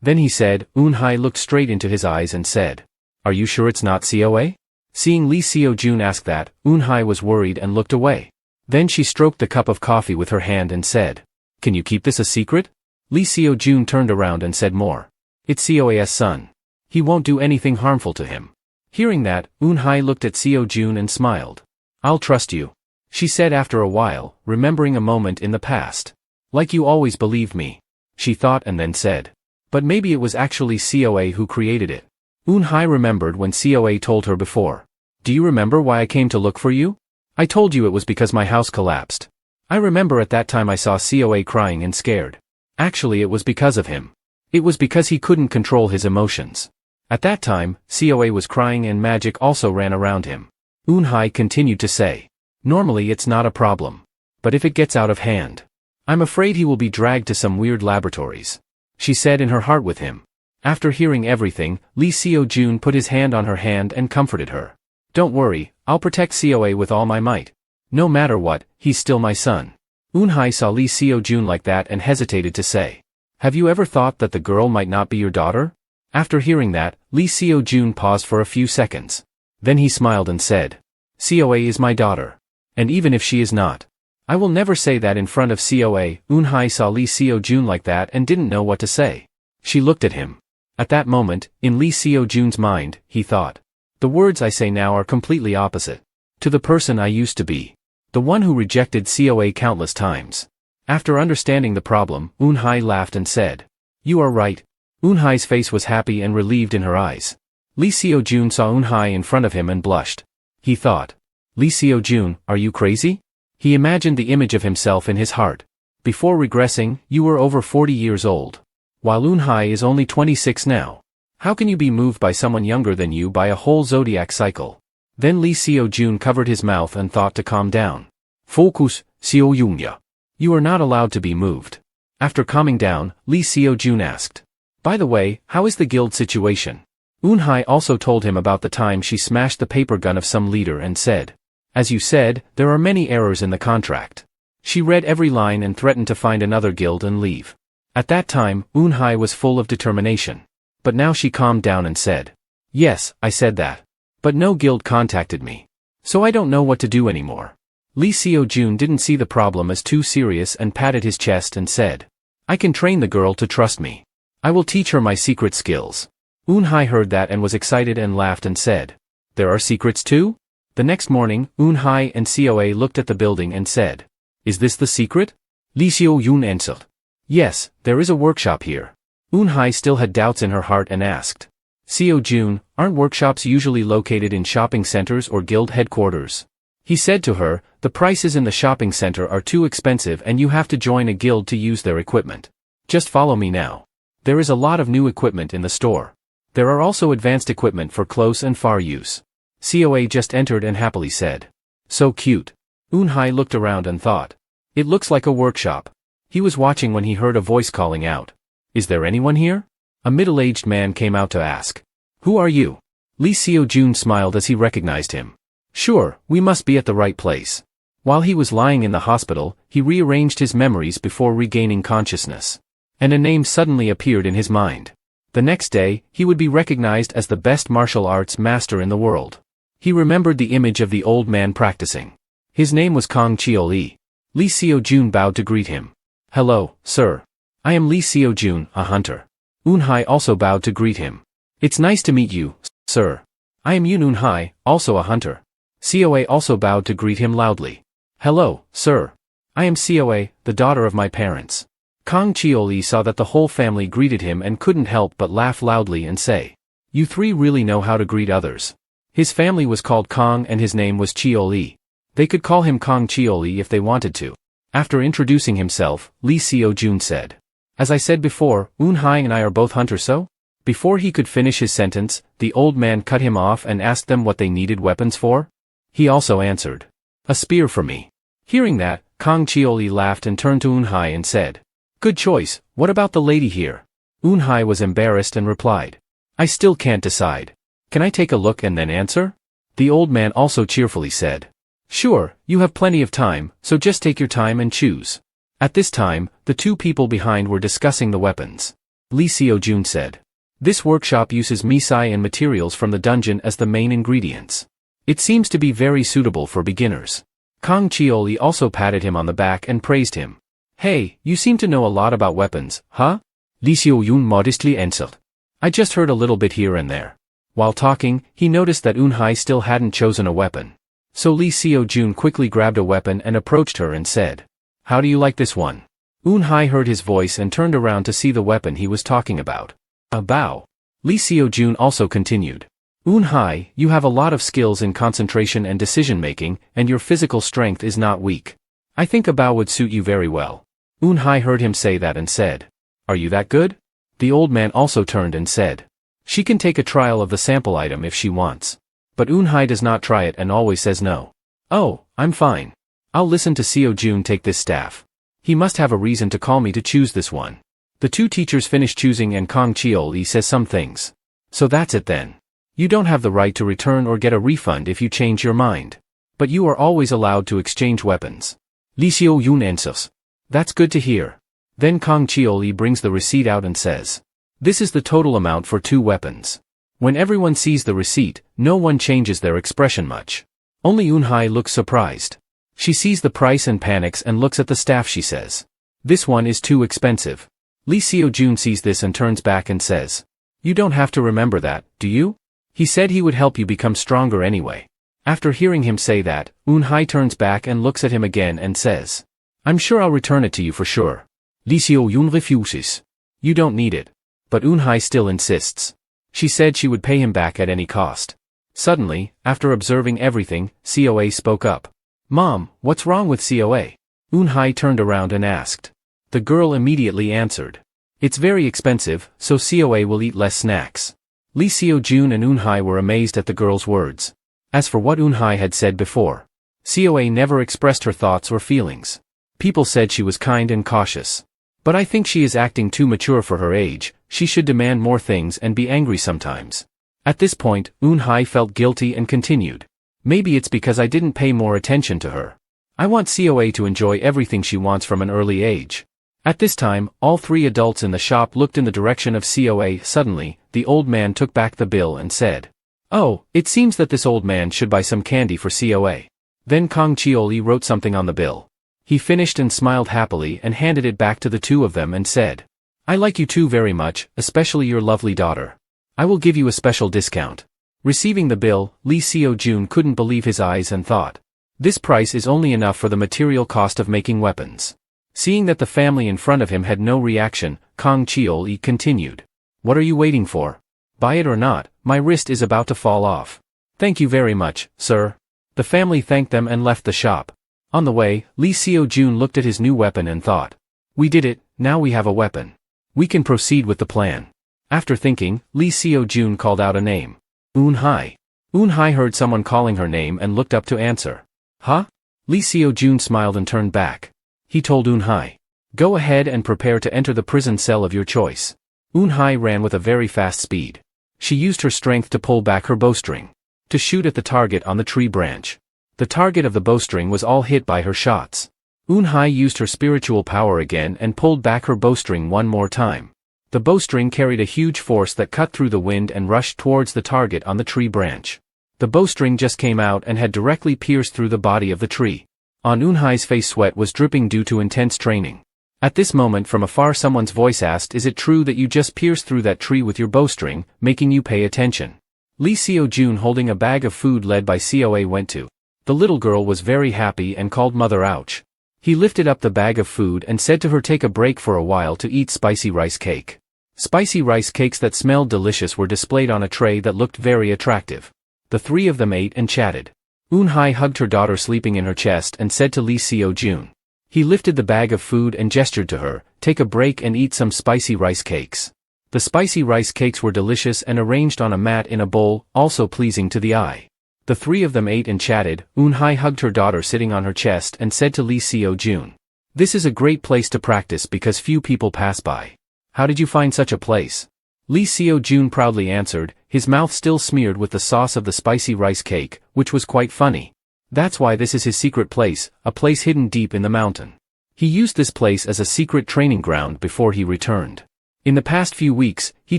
Then he said. Eun-hye looked straight into his eyes and said. Are you sure it's not COA? Seeing Lee Seo-jun ask that, Eun-hye was worried and looked away. Then she stroked the cup of coffee with her hand and said. Can you keep this a secret? Lee Seo-jun turned around and said more. It's COA's son. He won't do anything harmful to him. Hearing that, Eun-hye looked at Seo-jun and smiled. I'll trust you, she said after a while, remembering a moment in the past. Like you always believed me, she thought, and then said. But maybe it was actually COA who created it. Eun-hye remembered when COA told her before. Do you remember why I came to look for you? I told you it was because my house collapsed. I remember at that time I saw COA crying and scared. Actually it was because of him. It was because he couldn't control his emotions. At that time, COA was crying and magic also ran around him. Eun-hye continued to say. Normally it's not a problem. But if it gets out of hand, I'm afraid he will be dragged to some weird laboratories, she said in her heart with him. After hearing everything, Lee Seo-jun put his hand on her hand and comforted her. Don't worry, I'll protect COA with all my might. No matter what, he's still my son. Eun-hye saw Lee Seo-jun like that and hesitated to say. Have you ever thought that the girl might not be your daughter? After hearing that, Lee Seo-jun paused for a few seconds. Then he smiled and said. COA is my daughter. And even if she is not, I will never say that in front of COA. Eun-hye saw Lee Seo-jun like that and didn't know what to say. She looked at him. At that moment, in Lee Seo-jun's mind, he thought. The words I say now are completely opposite to the person I used to be. The one who rejected COA countless times. After understanding the problem, Eun-hye laughed and said. You are right. Eun-hye's face was happy and relieved in her eyes. Lee Seo-jun saw Eun-hye in front of him and blushed. He thought. Lee Seo-jun, are you crazy? He imagined the image of himself in his heart. Before regressing, you were over 40 years old. While Eun-hye is only 26 now. How can you be moved by someone younger than you by a whole zodiac cycle? Then Lee Seo-jun covered his mouth and thought to calm down. Focus, Seo-jun-ya. You are not allowed to be moved. After calming down, Lee Seo-jun asked. By the way, how is the guild situation? Eun-hye also told him about the time she smashed the paper gun of some leader and said. As you said, there are many errors in the contract. She read every line and threatened to find another guild and leave. At that time, Eun-hye was full of determination. But now she calmed down and said. Yes, I said that. But no guild contacted me. So I don't know what to do anymore. Lee Seo-jun didn't see the problem as too serious and patted his chest and said. I can train the girl to trust me. I will teach her my secret skills. Eun-hye heard that and was excited and laughed and said. There are secrets too? The next morning, Eun-hye and COA looked at the building and said. Is this the secret? Lee Seo-jun answered. Yes, there is a workshop here. Eun-hye still had doubts in her heart and asked. Seo-jun, aren't workshops usually located in shopping centers or guild headquarters? He said to her, the prices in the shopping center are too expensive and you have to join a guild to use their equipment. Just follow me now. There is a lot of new equipment in the store. There are also advanced equipment for close and far use. COA just entered and happily said. So cute. Eun-hye looked around and thought. It looks like a workshop. He was watching when he heard a voice calling out. Is there anyone here? A middle-aged man came out to ask, "Who are you?" Lee Seo-jun smiled as he recognized him. "Sure, we must be at the right place." While he was lying in the hospital, he rearranged his memories before regaining consciousness. And a name suddenly appeared in his mind. The next day, he would be recognized as the best martial arts master in the world. He remembered the image of the old man practicing. His name was Kang Cheol-lee. Lee Seo-jun bowed to greet him. "Hello, sir. I am Lee Seo-jun, a hunter." Eun-hye also bowed to greet him. "It's nice to meet you, sir. I am Yoon Eun-hye, also a hunter." Coa also bowed to greet him loudly. "Hello, sir. I am Coa, the daughter of my parents." Kang Cheol-lee saw that the whole family greeted him and couldn't help but laugh loudly and say, "You three really know how to greet others." His family was called Kang and his name was Cheol-lee. They could call him Kang Cheol-lee if they wanted to. After introducing himself, Lee Seo-jun said, "As I said before, Eun-hye and I are both hunters, so?" Before he could finish his sentence, the old man cut him off and asked them what they needed weapons for. He also answered, "A spear for me." Hearing that, Kang Cheol-lee laughed and turned to Eun-hye and said, "Good choice, what about the lady here?" Eun-hye was embarrassed and replied, "I still can't decide. Can I take a look and then answer?" The old man also cheerfully said, "Sure, you have plenty of time, so just take your time and choose." At this time, the two people behind were discussing the weapons. Lee Seo-jun said, "This workshop uses misai and materials from the dungeon as the main ingredients. It seems to be very suitable for beginners." Kang Cheol-lee also patted him on the back and praised him. "Hey, you seem to know a lot about weapons, huh?" Lee Seo-jun modestly answered, "I just heard a little bit here and there." While talking, he noticed that Eun-hye still hadn't chosen a weapon. So Lee Seo-jun quickly grabbed a weapon and approached her and said, "How do you like this one?" Eun-hye heard his voice and turned around to see the weapon he was talking about. A bow. Lee Seo-jun also continued, "Eun-hye, you have a lot of skills in concentration and decision-making, and your physical strength is not weak. I think a bow would suit you very well." Eun-hye heard him say that and said, "Are you that good?" The old man also turned and said, "She can take a trial of the sample item if she wants." But Eun-hye does not try it and always says no. "Oh, I'm fine. I'll listen to Seo-jun take this staff. He must have a reason to call me to choose this one." The two teachers finish choosing and Kang Cheol-lee says some things. "So that's it then. You don't have the right to return or get a refund if you change your mind. But you are always allowed to exchange weapons." Lee Seo-jun answers, "That's good to hear." Then Kang Cheol-lee brings the receipt out and says, "This is the total amount for 2 weapons." When everyone sees the receipt, no one changes their expression much. Only Eun-hye looks surprised. She sees the price and panics and looks at the staff. She says, "This one is too expensive." Lee Seo-jun sees this and turns back and says, "You don't have to remember that, do you? He said he would help you become stronger anyway." After hearing him say that, Eun-hye turns back and looks at him again and says, "I'm sure I'll return it to you for sure." Lee Seo-jun refuses. "You don't need it." But Eun-hye still insists. She said she would pay him back at any cost. Suddenly, after observing everything, Coa spoke up. "Mom, what's wrong with Coa?" Eun-hye turned around and asked. The girl immediately answered, "It's very expensive, so Coa will eat less snacks." Lee Seo-jun and Eun-hye were amazed at the girl's words. As for what Eun-hye had said before, Coa never expressed her thoughts or feelings. People said she was kind and cautious. But I think she is acting too mature for her age. She should demand more things and be angry sometimes. At this point, Eun-hye felt guilty and continued, "Maybe it's because I didn't pay more attention to her. I want Coa to enjoy everything she wants from an early age." At this time, all 3 adults in the shop looked in the direction of Coa. Suddenly, the old man took back the bill and said, "Oh, it seems that this old man should buy some candy for Coa." Then Kang Cheol-lee wrote something on the bill. He finished and smiled happily and handed it back to the 2 of them and said, "I like you 2 very much, especially your lovely daughter. I will give you a special discount." Receiving the bill, Lee Seo-jun couldn't believe his eyes and thought, "This price is only enough for the material cost of making weapons." Seeing that the family in front of him had no reaction, Kang Cheol-lee continued, "What are you waiting for? Buy it or not, my wrist is about to fall off." "Thank you very much, sir." The family thanked them and left the shop. On the way, Lee Seo-jun looked at his new weapon and thought, "We did it, now we have a weapon. We can proceed with the plan." After thinking, Lee Seo-jun called out a name. Eun-hye. Eun-hye heard someone calling her name and looked up to answer. "Huh?" Lee Seo-jun smiled and turned back. He told Eun-hye, "Go ahead and prepare to enter the prison cell of your choice." Eun-hye ran with a very fast speed. She used her strength to pull back her bowstring to shoot at the target on the tree branch. The target of the bowstring was all hit by her shots. Eun-hye used her spiritual power again and pulled back her bowstring one more time. The bowstring carried a huge force that cut through the wind and rushed towards the target on the tree branch. The bowstring just came out and had directly pierced through the body of the tree. On Eun-hye's face, sweat was dripping due to intense training. At this moment from afar someone's voice asked, "Is it true that you just pierced through that tree with your bowstring, making you pay attention?" Lee Seo-jun, holding a bag of food led by Coa, went to. The little girl was very happy and called mother ouch. He lifted up the bag of food and said to her, "Take a break for a while to eat spicy rice cake." Spicy rice cakes that smelled delicious were displayed on a tray that looked very attractive. The three of them ate and chatted. Eun-hye hugged her daughter sleeping in her chest and said to Lee Seo-jun. He lifted the bag of food and gestured to her, "Take a break and eat some spicy rice cakes." The spicy rice cakes were delicious and arranged on a mat in a bowl, also pleasing to the eye. The three of them ate and chatted. Eun-hye hugged her daughter sitting on her chest and said to Lee Seo-jun. "This is a great place to practice because few people pass by. How did you find such a place?" Lee Seo-jun proudly answered, his mouth still smeared with the sauce of the spicy rice cake, which was quite funny. "That's why this is his secret place, a place hidden deep in the mountain. He used this place as a secret training ground before he returned. In the past few weeks, he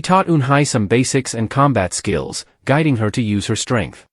taught Eun-hye some basics and combat skills, guiding her to use her strength.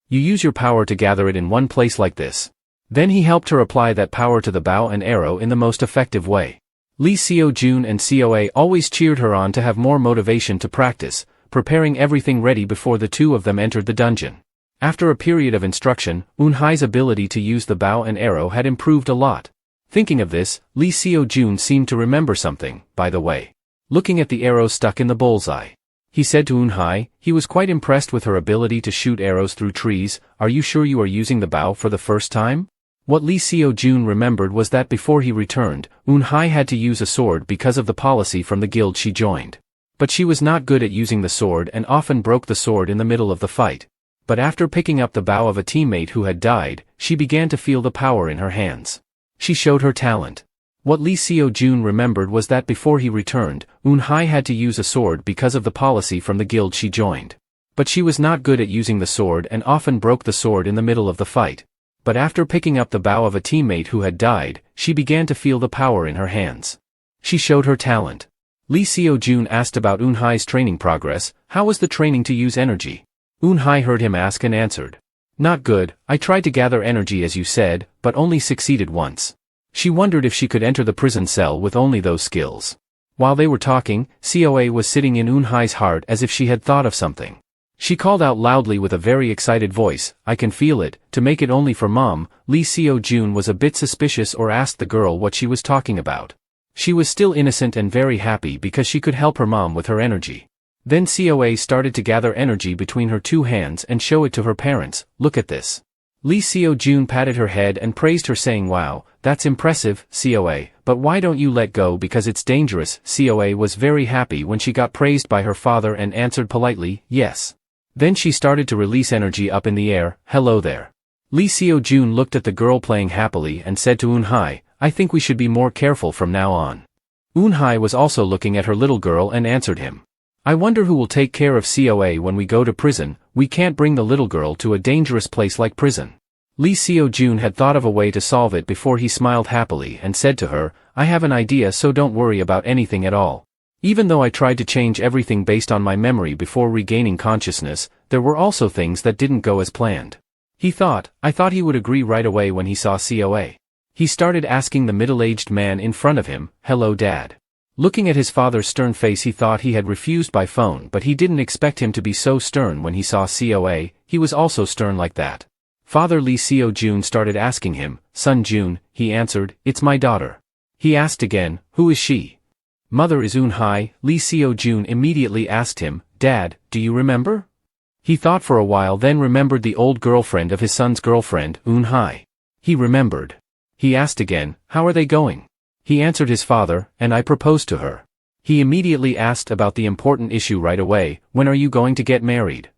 You use your power to gather it in one place like this." Then he helped her apply that power to the bow and arrow in the most effective way. Lee Seo-jun and Coa always cheered her on to have more motivation to practice, preparing everything ready before the two of them entered the dungeon. After a period of instruction, Eun-hye's ability to use the bow and arrow had improved a lot. Thinking of this, Lee Seo-jun seemed to remember something, by the way. Looking at the arrow stuck in the bullseye, he said to Eun-hye, he was quite impressed with her ability to shoot arrows through trees. "Are you sure you are using the bow for the first time?" What Lee Seo-jun remembered was that before he returned, Eun-hye had to use a sword because of the policy from the guild she joined. But she was not good at using the sword and often broke the sword in the middle of the fight. But after picking up the bow of a teammate who had died, she began to feel the power in her hands. She showed her talent. What Lee Seo-jun remembered was that before he returned, Eun-hye had to use a sword because of the policy from the guild she joined. But she was not good at using the sword and often broke the sword in the middle of the fight. But after picking up the bow of a teammate who had died, she began to feel the power in her hands. She showed her talent. Lee Seo-jun asked about Eun-hye's training progress. How was the training to use energy? Eun-hye heard him ask and answered. "Not good. I tried to gather energy as you said, but only succeeded once." She wondered if she could enter the prison cell with only those skills. While they were talking, Coa was sitting in Eun-hye's heart as if she had thought of something. She called out loudly with a very excited voice, "I can feel it," to make it only for Mom. Lee Seo-jun was a bit suspicious or asked the girl what she was talking about. She was still innocent and very happy because she could help her mom with her energy. Then Coa started to gather energy between her two hands and show it to her parents. "Look at this." Lee Seo-jun patted her head and praised her saying, "Wow, that's impressive, Coa, but why don't you let go because it's dangerous?" Coa was very happy when she got praised by her father and answered politely, "Yes." Then she started to release energy up in the air. "Hello there." Lee Seo-jun looked at the girl playing happily and said to Eun-hye, "I think we should be more careful from now on." Eun-hye was also looking at her little girl and answered him. "I wonder who will take care of Coa when we go to prison. We can't bring the little girl to a dangerous place like prison." Lee Seo-jun had thought of a way to solve it before he smiled happily and said to her, "I have an idea, so don't worry about anything at all." Even though I tried to change everything based on my memory before regaining consciousness, there were also things that didn't go as planned. I thought he would agree right away when he saw Coa. He started asking the middle-aged man in front of him, "Hello, Dad." Looking at his father's stern face, he thought he had refused by phone, but he didn't expect him to be so stern when he saw Coa. He was also stern like that. Father Lee Seo-jun started asking him, "Son Jun," he answered, "It's my daughter." He asked again, "Who is she?" "Mother is Eun-hye." Lee Seo-jun immediately asked him, "Dad, do you remember?" He thought for a while, then remembered the old girlfriend of his son's girlfriend, Eun-hye. He remembered. He asked again, "How are they going?" He answered his father, "And I proposed to her." He immediately asked about the important issue right away, "When are you going to get married?"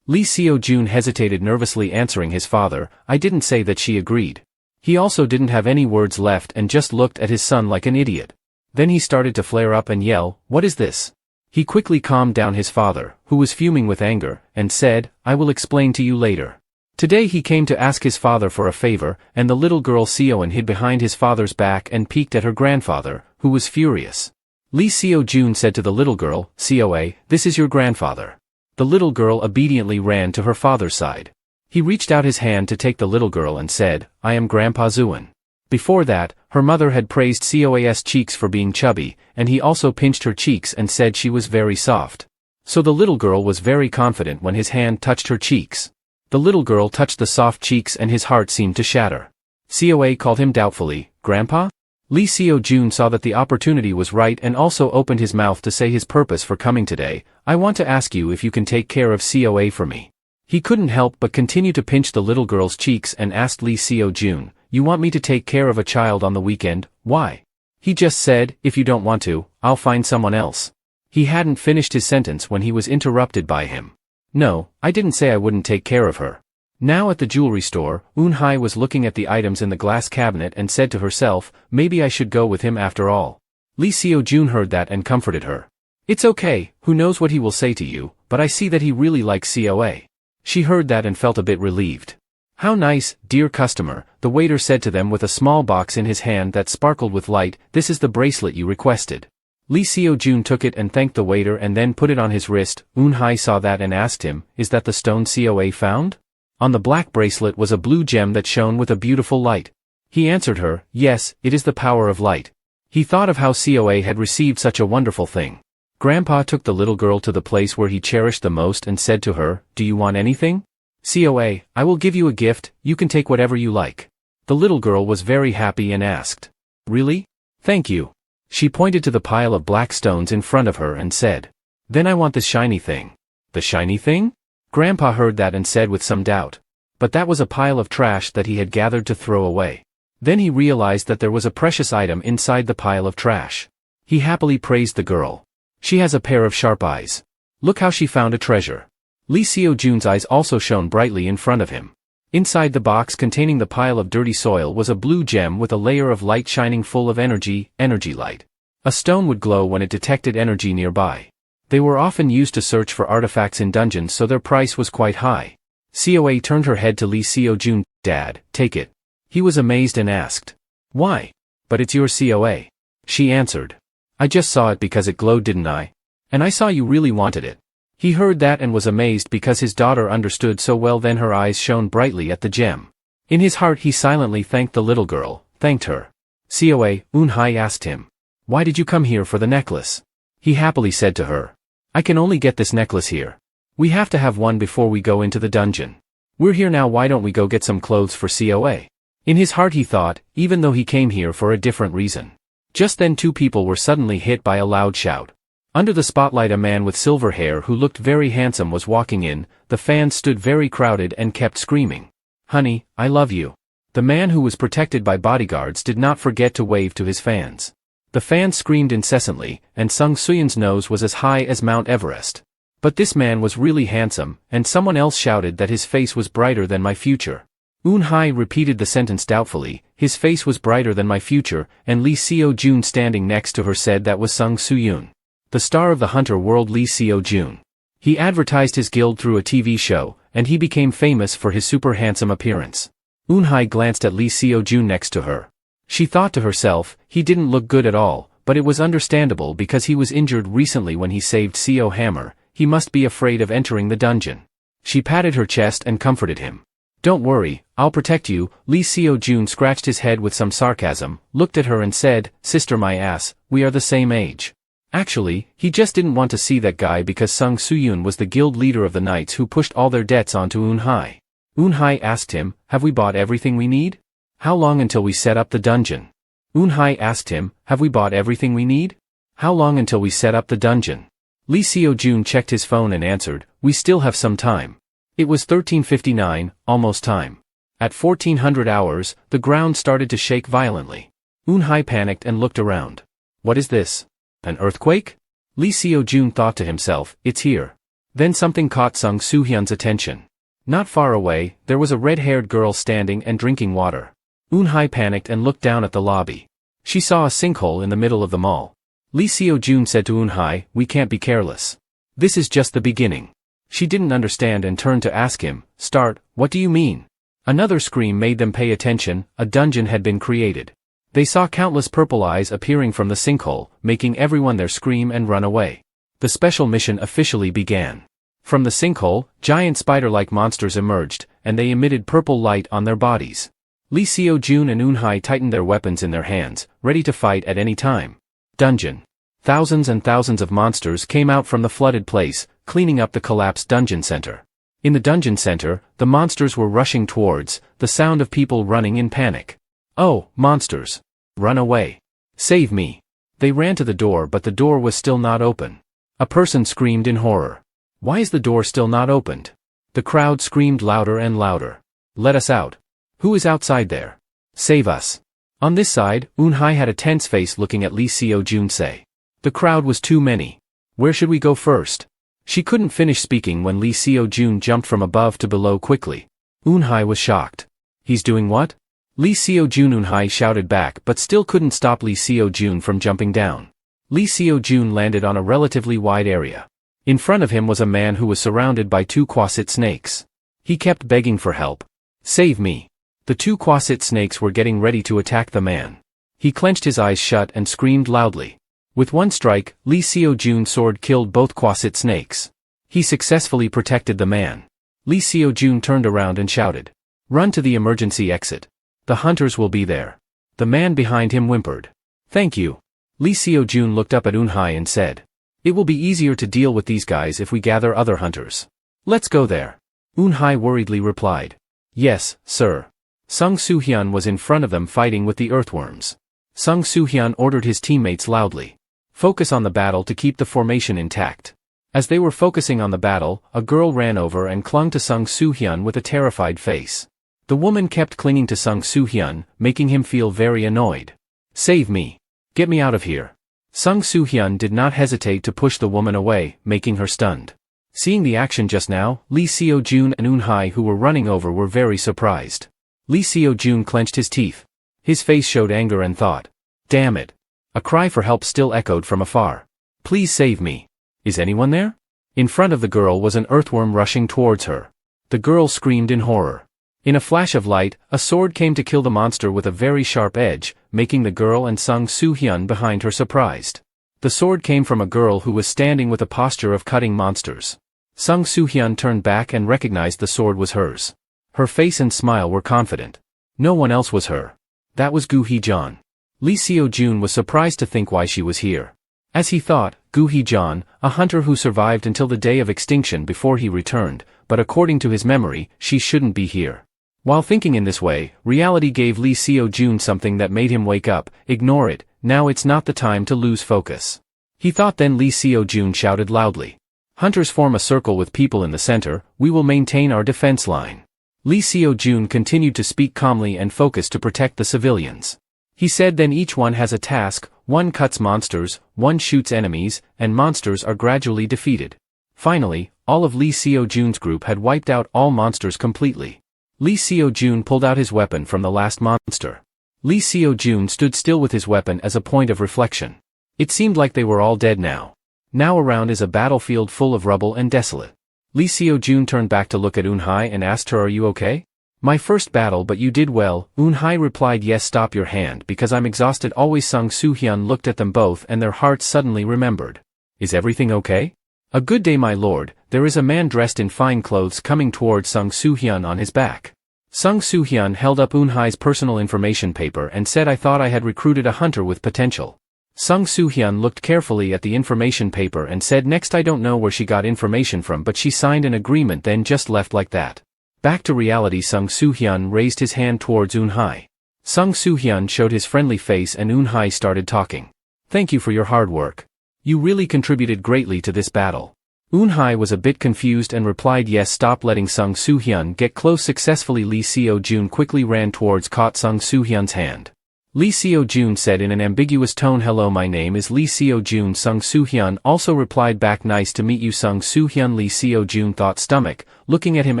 Lee Seo-jun hesitated, nervously answering his father, "I didn't say that." She agreed. He also didn't have any words left and just looked at his son like an idiot. Then he started to flare up and yell, "What is this? He quickly calmed down his father, who was fuming with anger, and said, I will explain to you later. Today he came to ask his father for a favor, and the little girl Seoan hid behind his father's back and peeked at her grandfather, who was furious. Lee Seo-jun said to the little girl, Seoa, this is your grandfather. The little girl obediently ran to her father's side. He reached out his hand to take the little girl and said, I am Grandpa Zuan. Before that, her mother had praised Seoa's cheeks for being chubby, and he also pinched her cheeks and said she was very soft. So the little girl was very confident when his hand touched her cheeks. The little girl touched the soft cheeks and his heart seemed to shatter. Seoa called him doubtfully, Grandpa? Lee Seo-jun saw that the opportunity was right and also opened his mouth to say his purpose for coming today. I want to ask you if you can take care of Seoa for me. He couldn't help but continue to pinch the little girl's cheeks and asked Lee Seo-jun, you want me to take care of a child on the weekend, why? He just said, if you don't want to, I'll find someone else. He hadn't finished his sentence when he was interrupted by him. No, I didn't say I wouldn't take care of her. Now at the jewelry store, Eun-hye was looking at the items in the glass cabinet and said to herself, maybe I should go with him after all. Lee Seo-jun heard that and comforted her. It's okay, who knows what he will say to you, but I see that he really likes Seoa. She heard that and felt a bit relieved. How nice, dear customer, the waiter said to them with a small box in his hand that sparkled with light, this is the bracelet you requested. Lee Seo-jun took it and thanked the waiter and then put it on his wrist. Eun-hye saw that and asked him, is that the stone Seoa found? On the black bracelet was a blue gem that shone with a beautiful light. He answered her, yes, it is the power of light. He thought of how Seoa had received such a wonderful thing. Grandpa took the little girl to the place where he cherished the most and said to her, do you want anything? Seoa, I will give you a gift, you can take whatever you like. The little girl was very happy and asked, really? Thank you. She pointed to the pile of black stones in front of her and said, then I want this shiny thing. The shiny thing? Grandpa heard that and said with some doubt. But that was a pile of trash that he had gathered to throw away. Then he realized that there was a precious item inside the pile of trash. He happily praised the girl. She has a pair of sharp eyes. Look how she found a treasure. Lee Seo-jun's eyes also shone brightly in front of him. Inside the box containing the pile of dirty soil was a blue gem with a layer of light shining full of energy light. A stone would glow when it detected energy nearby. They were often used to search for artifacts in dungeons, so their price was quite high. Seoa turned her head to Lee Seo-jun, Dad, take it. He was amazed and asked, why? But it's yours, Seoa. She answered, I just saw it because it glowed, didn't I? And I saw you really wanted it. He heard that and was amazed because his daughter understood so well. Then her eyes shone brightly at the gem. In his heart he silently thanked the little girl, thanked her. Seoa, Eun-hye asked him, why did you come here for the necklace? He happily said to her, I can only get this necklace here. We have to have one before we go into the dungeon. We're here now, why don't we go get some clothes for Seoa? In his heart he thought, even though he came here for a different reason. Just then two people were suddenly hit by a loud shout. Under the spotlight a man with silver hair who looked very handsome was walking in. The fans stood very crowded and kept screaming, honey, I love you. The man who was protected by bodyguards did not forget to wave to his fans. The fans screamed incessantly, and Sung Suyan's nose was as high as Mount Everest. But this man was really handsome, and someone else shouted that his face was brighter than my future. Eun-hye repeated the sentence doubtfully, his face was brighter than my future, and Lee Seo-jun standing next to her said that was Sung Suyun. The star of the Hunter World, Lee Seo-jun. He advertised his guild through a TV show, and he became famous for his super handsome appearance. Eun-hye glanced at Lee Seo-jun next to her. She thought to herself, he didn't look good at all, but it was understandable because he was injured recently when he saved Seo Hammer. He must be afraid of entering the dungeon. She patted her chest and comforted him. Don't worry, I'll protect you. Lee Seo-jun scratched his head with some sarcasm, looked at her and said, sister my ass, we are the same age. Actually, he just didn't want to see that guy because Sung Suyun was the guild leader of the knights who pushed all their debts onto Eun-hye. Eun-hye asked him, have we bought everything we need? How long until we set up the dungeon? Eun-hye asked him, have we bought everything we need? How long until we set up the dungeon? Lee Seo-jun checked his phone and answered, we still have some time. It was 13:59, almost time. At 1400 hours, the ground started to shake violently. Eun-hye panicked and looked around. What is this? An earthquake? Lee Seo-jun thought to himself, it's here. Then something caught Sung Soo-hyun's attention. Not far away, there was a red-haired girl standing and drinking water. Eun-hye panicked and looked down at the lobby. She saw a sinkhole in the middle of the mall. Lee Seo-jun said to Eun-hye, we can't be careless. This is just the beginning. She didn't understand and turned to ask him, start, what do you mean? Another scream made them pay attention, a dungeon had been created. They saw countless purple eyes appearing from the sinkhole, making everyone there scream and run away. The special mission officially began. From the sinkhole, giant spider-like monsters emerged, and they emitted purple light on their bodies. Lee Seo-jun and Eun-hye tightened their weapons in their hands, ready to fight at any time. Dungeon. Thousands and thousands of monsters came out from the flooded place, cleaning up the collapsed dungeon center. In the dungeon center, the monsters were rushing towards, the sound of people running in panic. Oh, monsters! Run away! Save me! They ran to the door, but the door was still not open. A person screamed in horror. Why is the door still not opened? The crowd screamed louder and louder. Let us out! Who is outside there? Save us! On this side, Eun-hye had a tense face looking at Lee Seo-jun say. The crowd was too many. Where should we go first? She couldn't finish speaking when Lee Seo-jun jumped from above to below quickly. Eun-hye was shocked. He's doing what? Lee Seo-jun Eun-hye shouted back but still couldn't stop Lee Seo-jun from jumping down. Lee Seo-jun landed on a relatively wide area. In front of him was a man who was surrounded by two quasit snakes. He kept begging for help. Save me. The two quasit snakes were getting ready to attack the man. He clenched his eyes shut and screamed loudly. With one strike, Lee Seo-jun's sword killed both quasit snakes. He successfully protected the man. Lee Seo-jun turned around and shouted. Run to the emergency exit. The hunters will be there. The man behind him whimpered. Thank you. Lee Seo-jun looked up at Eun-hye and said. It will be easier to deal with these guys if we gather other hunters. Let's go there. Eun-hye worriedly replied. Yes, sir. Sung Soo-hyun was in front of them fighting with the earthworms. Sung Soo-hyun ordered his teammates loudly. Focus on the battle to keep the formation intact. As they were focusing on the battle, a girl ran over and clung to Sung Soo-hyun with a terrified face. The woman kept clinging to Sung Soo-hyun, making him feel very annoyed. Save me. Get me out of here. Sung Soo-hyun did not hesitate to push the woman away, making her stunned. Seeing the action just now, Lee Seo-jun and Eun-hye who were running over were very surprised. Lee Seo-jun clenched his teeth. His face showed anger and thought. Damn it. A cry for help still echoed from afar. Please save me. Is anyone there? In front of the girl was an earthworm rushing towards her. The girl screamed in horror. In a flash of light, a sword came to kill the monster with a very sharp edge, making the girl and Sung Soo-hyun behind her surprised. The sword came from a girl who was standing with a posture of cutting monsters. Sung Soo-hyun turned back and recognized the sword was hers. Her face and smile were confident. No one else was her. That was Gu Hee-jeon. Lee Seo-jun was surprised to think why she was here. As he thought, Gu Hee-jeon, a hunter who survived until the day of extinction before he returned, but according to his memory, she shouldn't be here. While thinking in this way, reality gave Lee Seo-jun something that made him wake up. Ignore it, now it's not the time to lose focus. He thought. Then Lee Seo-jun shouted loudly. Hunters form a circle with people in the center, we will maintain our defense line. Lee Seo-jun continued to speak calmly and focus to protect the civilians. He said then each one has a task, one cuts monsters, one shoots enemies, and monsters are gradually defeated. Finally, all of Lee Seo-jun's group had wiped out all monsters completely. Lee Seo-jun pulled out his weapon from the last monster. Lee Seo-jun stood still with his weapon as a point of reflection. It seemed like they were all dead now. Now around is a battlefield full of rubble and desolate. Lee Seo-jun turned back to look at Eun-hye and asked her, are you okay? My first battle, but you did well. Eun-hye replied, yes. Stop your hand because I'm exhausted always. Sung Soo-hyun looked at them both and their hearts suddenly remembered. Is everything okay? A good day, my lord. There is a man dressed in fine clothes coming towards Sung Soo-hyun on his back. Sung Soo-hyun held up Eun-hye's personal information paper and said, I thought I had recruited a hunter with potential. Sung Soo-hyun looked carefully at the information paper and said, next, I don't know where she got information from, but she signed an agreement then just left like that. Back to reality. Sung Soo-hyun raised his hand towards Eun-hye. Sung Soo-hyun showed his friendly face and Eun-hye started talking. Thank you for your hard work. You really contributed greatly to this battle. Eun-hye was a bit confused and replied, yes. Stop letting Sung Soo-hyun get close successfully. Lee Seo-jun quickly ran towards, caught Sung Soo-hyun's hand. Lee Seo-jun said in an ambiguous tone, hello, my name is Lee Seo-jun. Sung Soo-hyun also replied back, nice to meet you. Sung Soo-hyun. Lee Seo-jun thought stomach, looking at him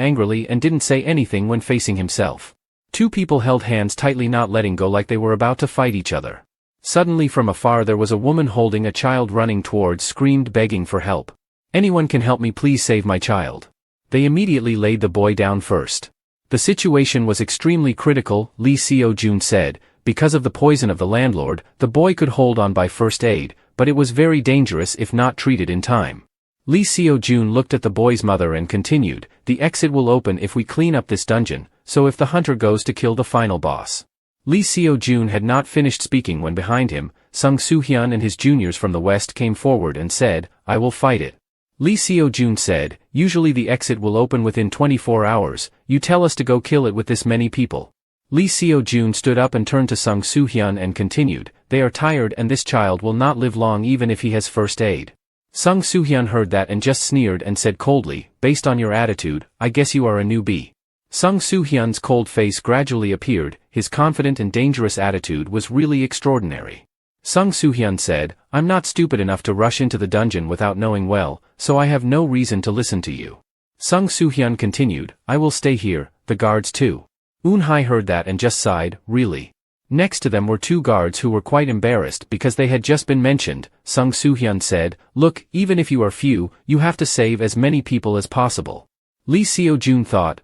angrily and didn't say anything when facing himself. Two people held hands tightly, not letting go, like they were about to fight each other. Suddenly from afar there was a woman holding a child running towards, screamed begging for help. Anyone can help me, please save my child. They immediately laid the boy down first. The situation was extremely critical, Lee Seo-jun said. Because of the poison of the landlord, the boy could hold on by first aid, but it was very dangerous if not treated in time. Lee Seo-jun looked at the boy's mother and continued, the exit will open if we clean up this dungeon, so if the hunter goes to kill the final boss. Lee Seo-jun had not finished speaking when behind him, Sung Soo-hyun and his juniors from the west came forward and said, I will fight it. Lee Seo-jun said, usually the exit will open within 24 hours, you tell us to go kill it with this many people. Lee Seo-jun stood up and turned to Sung Soo-hyun and continued, they are tired and this child will not live long even if he has first aid. Sung Soo-hyun heard that and just sneered and said coldly, based on your attitude, I guess you are a newbie. Sung Soo-hyun's cold face gradually appeared, his confident and dangerous attitude was really extraordinary. Sung Soo-hyun said, I'm not stupid enough to rush into the dungeon without knowing well, so I have no reason to listen to you. Sung Soo-hyun continued, I will stay here, the guards too. Eun-hye heard that and just sighed, really. Next to them were two guards who were quite embarrassed because they had just been mentioned. Sung Soo-hyun said, look, even if you are few, you have to save as many people as possible. Lee Seo-jun thought,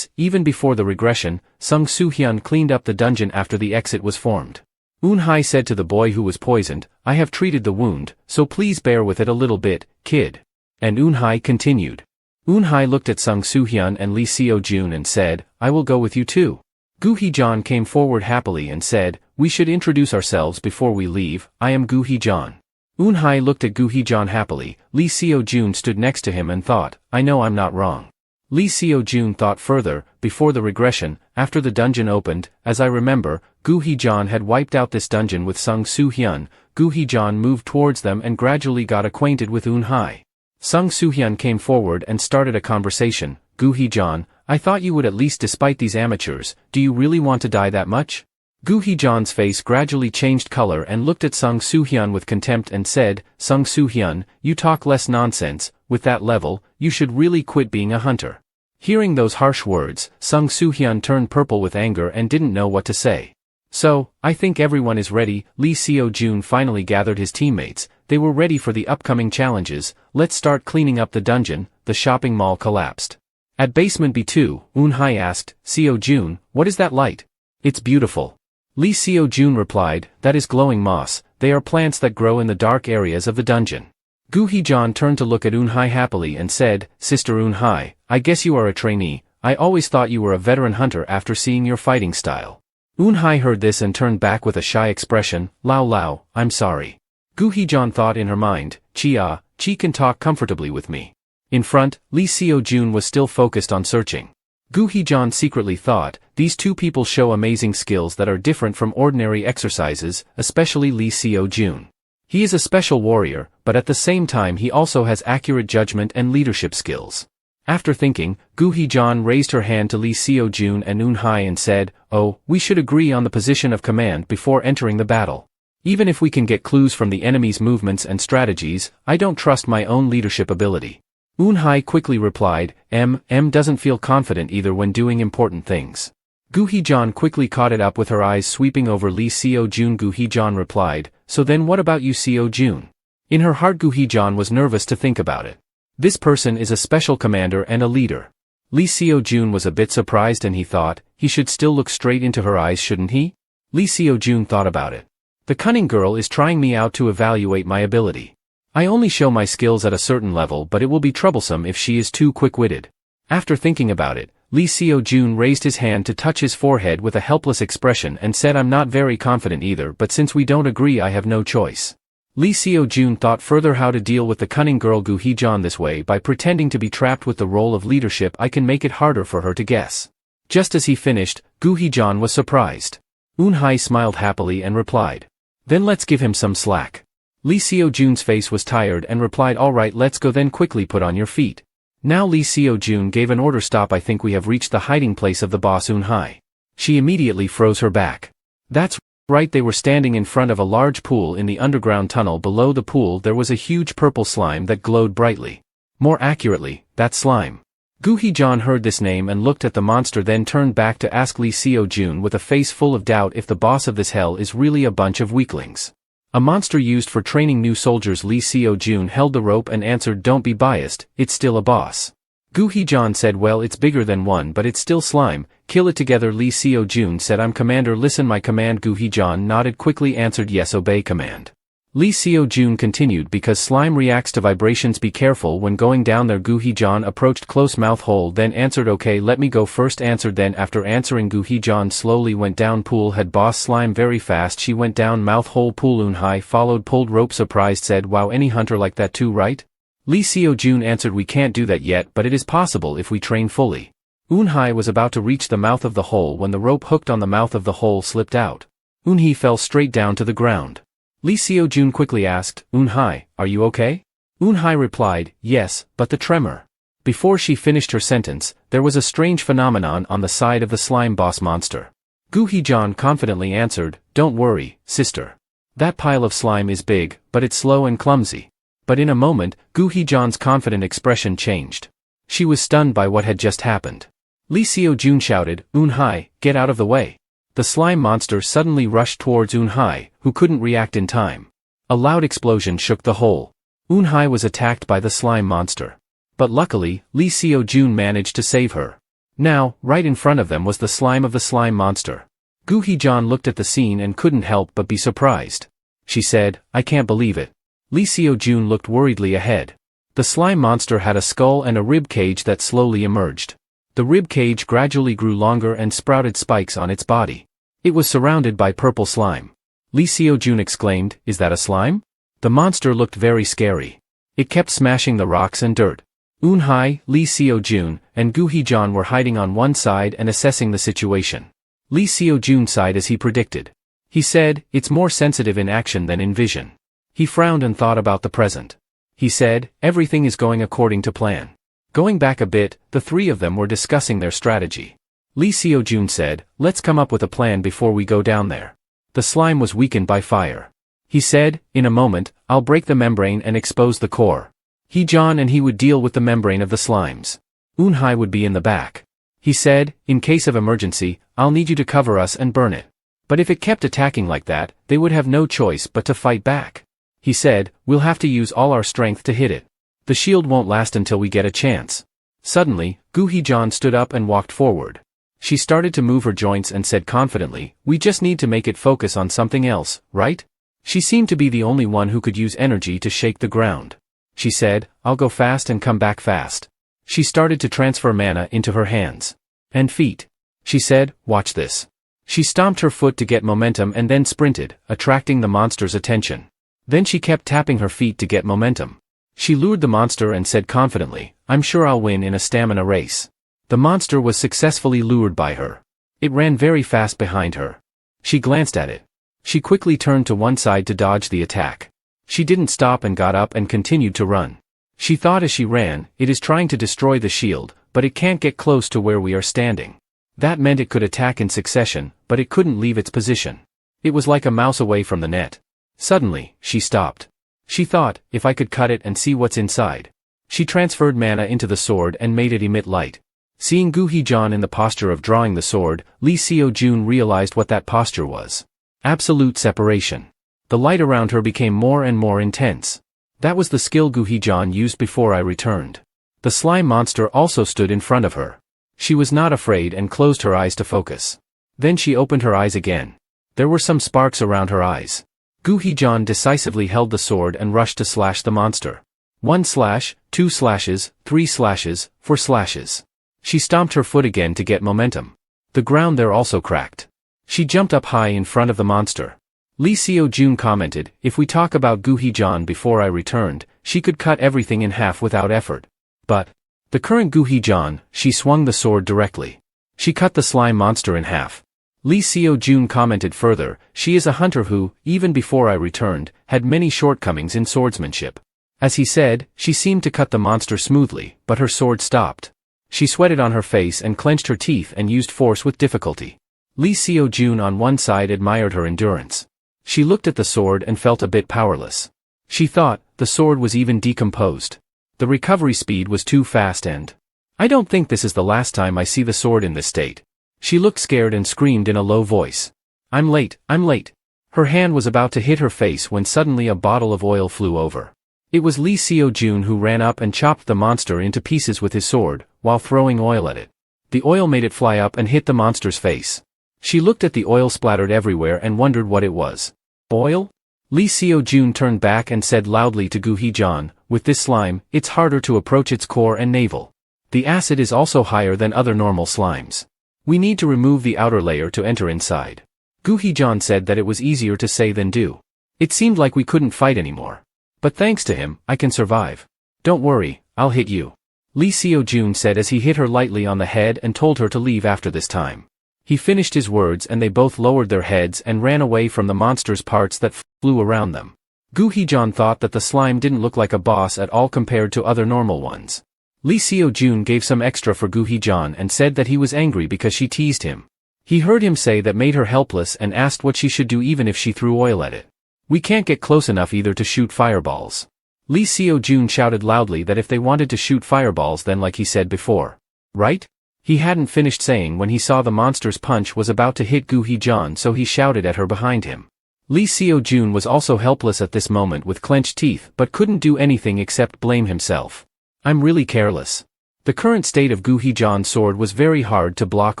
even before the regression, Sung Soo-hyun cleaned up the dungeon after the exit was formed. Eun-hye said to the boy who was poisoned, I have treated the wound, so please bear with it a little bit, kid. And Eun-hye continued. Eun-hye looked at Sung Soo-hyun and Lee Seo-jun and said, I will go with you too. Gu Hee-jeon came forward happily and said, we should introduce ourselves before we leave, I am Gu Hee-jeon. Eun-hye looked at Gu Hee-jeon happily. Lee Seo-jun stood next to him and thought, I know I'm not wrong. Lee Seo-jun thought further, before the regression, after the dungeon opened, as I remember, Gu Hee-jeon had wiped out this dungeon with Sung Soo-hyun. Gu Hee-jeon moved towards them and gradually got acquainted with Eun-hye. Sung Soo-hyun came forward and started a conversation. Gu Hee-jeon, I thought you would at least despite these amateurs, do you really want to die that much? Gu Hee-jeon's face gradually changed color and looked at Sung Soo-hyun with contempt and said, Sung Soo-hyun, you talk less nonsense, with that level, you should really quit being a hunter. Hearing those harsh words, Sung Soo-hyun turned purple with anger and didn't know what to say. So, I think everyone is ready. Lee Seo-jun finally gathered his teammates, they were ready for the upcoming challenges, let's start cleaning up the dungeon. The shopping mall collapsed. At basement B2, Eun-hye asked, Seo-jun, what is that light? It's beautiful. Lee Seo-jun replied, that is glowing moss, they are plants that grow in the dark areas of the dungeon. Gu Hee-jeon turned to look at Eun-hye happily and said, Sister Eun-hye, I guess you are a trainee, I always thought you were a veteran hunter after seeing your fighting style. Eun-hye heard this and turned back with a shy expression, Lao, I'm sorry. Gu Hee-jeon thought in her mind, Chi can talk comfortably with me. In front, Lee Seo-jun was still focused on searching. Gu Hee-jeon secretly thought, these two people show amazing skills that are different from ordinary exercises, especially Lee Seo-jun. He is a special warrior, but at the same time he also has accurate judgment and leadership skills. After thinking, Gu Hee-jeon raised her hand to Lee Seo-jun and Eun-hye and said, oh, we should agree on the position of command before entering the battle. Even if we can get clues from the enemy's movements and strategies, I don't trust my own leadership ability. Eun-hye quickly replied, M doesn't feel confident either when doing important things. Gu Hee-jeon quickly caught it up with her eyes sweeping over Lee Seo-jun. Gu Hee-jeon replied, so then what about you, Seo-jun? In her heart Gu Hee-jeon was nervous to think about it. This person is a special commander and a leader. Lee Seo-jun was a bit surprised and he thought, he should still look straight into her eyes, shouldn't he? Lee Seo-jun thought about it. The cunning girl is trying me out to evaluate my ability. I only show my skills at a certain level, but it will be troublesome if she is too quick-witted. After thinking about it, Lee Seo-jun raised his hand to touch his forehead with a helpless expression and said, I'm not very confident either, but since we don't agree I have no choice. Lee Seo-jun thought further how to deal with the cunning girl Gu Hee-jeon this way. By pretending to be trapped with the role of leadership I can make it harder for her to guess. Just as he finished, Gu Hee-jeon was surprised. Eun-hye smiled happily and replied, then let's give him some slack. Lee Seo-jun's face was tired and replied, alright, let's go then, quickly put on your feet. Now Lee Seo-jun gave an order, stop, I think we have reached the hiding place of the boss Eun-hye. She immediately froze her back. That's right, they were standing in front of a large pool in the underground tunnel. Below the pool there was a huge purple slime that glowed brightly. More accurately, that slime Gu Heejun heard this name and looked at the monster, then turned back to ask Lee Seo-jun with a face full of doubt if the boss of this hell is really a bunch of weaklings. A monster used for training new soldiers. Lee Seo-jun held the rope and answered, don't be biased, it's still a boss. Gu Heejun said, well, it's bigger than one, but it's still slime, kill it together. Lee Seo-jun said, I'm commander, listen my command. Gu Heejun nodded quickly, answered, yes, obey command. Lee Seo-jun continued, because slime reacts to vibrations, be careful when going down there. Gu Heejun approached close mouth hole, then answered, okay, let me go first. Answered. Then after answering, Gu Heejun slowly went down pool head. Boss slime very fast, she went down mouth hole pool. Eun-hye followed, pulled rope, surprised, said, wow, any hunter like that too, right? Lee Seo-jun answered, we can't do that yet, but it is possible if we train fully. Eun-hye was about to reach the mouth of the hole when the rope hooked on the mouth of the hole slipped out. Eun-hye fell straight down to the ground. Lee Seo-jun quickly asked, Eun-hye, are you okay? Eun-hye replied, yes, but the tremor. Before she finished her sentence, there was a strange phenomenon on the side of the slime boss monster. Gu Heejun confidently answered, don't worry, sister. That pile of slime is big, but it's slow and clumsy. But in a moment, Gu Heejun's confident expression changed. She was stunned by what had just happened. Lee Seo-jun shouted, Eun-hye, get out of the way. The slime monster suddenly rushed towards Eun-hye, who couldn't react in time. A loud explosion shook the hole. Eun-hye was attacked by the slime monster. But luckily, Lee Seo-jun managed to save her. Now, right in front of them was the slime of the slime monster. Gu Heejun looked at the scene and couldn't help but be surprised. She said, I can't believe it. Lee Seo-jun looked worriedly ahead. The slime monster had a skull and a rib cage that slowly emerged. The rib cage gradually grew longer and sprouted spikes on its body. It was surrounded by purple slime. Lee Seo-jun exclaimed, is that a slime? The monster looked very scary. It kept smashing the rocks and dirt. Eun-hye, Lee Seo-jun, and Gu Heejun were hiding on one side and assessing the situation. Lee Seo-jun sighed as he predicted. He said, it's more sensitive in action than in vision. He frowned and thought about the present. He said, everything is going according to plan. Going back a bit, the three of them were discussing their strategy. Lee Seo-jun said, let's come up with a plan before we go down there. The slime was weakened by fire. He said, in a moment, I'll break the membrane and expose the core. Heejun and he would deal with the membrane of the slimes. Eun-hye would be in the back. He said, in case of emergency, I'll need you to cover us and burn it. But if it kept attacking like that, they would have no choice but to fight back. He said, we'll have to use all our strength to hit it. The shield won't last until we get a chance. Suddenly, Gu Heejun stood up and walked forward. She started to move her joints and said confidently, we just need to make it focus on something else, right? She seemed to be the only one who could use energy to shake the ground. She said, I'll go fast and come back fast. She started to transfer mana into her hands and feet. She said, watch this. She stomped her foot to get momentum and then sprinted, attracting the monster's attention. Then she kept tapping her feet to get momentum. She lured the monster and said confidently, I'm sure I'll win in a stamina race. The monster was successfully lured by her. It ran very fast behind her. She glanced at it. She quickly turned to one side to dodge the attack. She didn't stop and got up and continued to run. She thought as she ran, it is trying to destroy the shield, but it can't get close to where we are standing. That meant it could attack in succession, but it couldn't leave its position. It was like a mouse away from the net. Suddenly, she stopped. She thought, if I could cut it and see what's inside. She transferred mana into the sword and made it emit light. Seeing Gu Heejun in the posture of drawing the sword, Lee Seo-jun realized what that posture was. Absolute separation. The light around her became more and more intense. That was the skill Gu Heejun used before I returned. The slime monster also stood in front of her. She was not afraid and closed her eyes to focus. Then she opened her eyes again. There were some sparks around her eyes. Gu Heejun decisively held the sword and rushed to slash the monster. 1 slash, 2 slashes, 3 slashes, 4 slashes. She stomped her foot again to get momentum. The ground there also cracked. She jumped up high in front of the monster. Lee Seo-jun commented, if we talk about Gu Heejun before I returned, she could cut everything in half without effort. But the current Gu Heejun, she swung the sword directly. She cut the slime monster in half. Lee Seo-jun commented further, she is a hunter who, even before I returned, had many shortcomings in swordsmanship. As he said, she seemed to cut the monster smoothly, but her sword stopped. She sweated on her face and clenched her teeth and used force with difficulty. Lee Seo-jun on one side admired her endurance. She looked at the sword and felt a bit powerless. She thought, the sword was even decomposed. The recovery speed was too fast and I don't think this is the last time I see the sword in this state. She looked scared and screamed in a low voice. I'm late, I'm late. Her hand was about to hit her face when suddenly a bottle of oil flew over. It was Lee Seo-jun who ran up and chopped the monster into pieces with his sword, while throwing oil at it. The oil made it fly up and hit the monster's face. She looked at the oil splattered everywhere and wondered what it was. Oil? Lee Seo-jun turned back and said loudly to Gu Hee-jan, with this slime, it's harder to approach its core and navel. The acid is also higher than other normal slimes. We need to remove the outer layer to enter inside. Gu Hee-jan said that it was easier to say than do. It seemed like we couldn't fight anymore. But thanks to him, I can survive. Don't worry, I'll hit you. Lee Seo-jun said as he hit her lightly on the head and told her to leave after this time. He finished his words and they both lowered their heads and ran away from the monster's parts that flew around them. Gu Hee-jan thought that the slime didn't look like a boss at all compared to other normal ones. Lee Seo-jun gave some extra for Gu Hee-jan and said that he was angry because she teased him. He heard him say that made her helpless and asked what she should do even if she threw oil at it. We can't get close enough either to shoot fireballs. Lee Seo-jun shouted loudly that if they wanted to shoot fireballs then like he said before. Right? He hadn't finished saying when he saw the monster's punch was about to hit Gu Hee-jan, so he shouted at her behind him. Lee Seo-jun was also helpless at this moment with clenched teeth but couldn't do anything except blame himself. I'm really careless. The current state of Gu Hee-jan's sword was very hard to block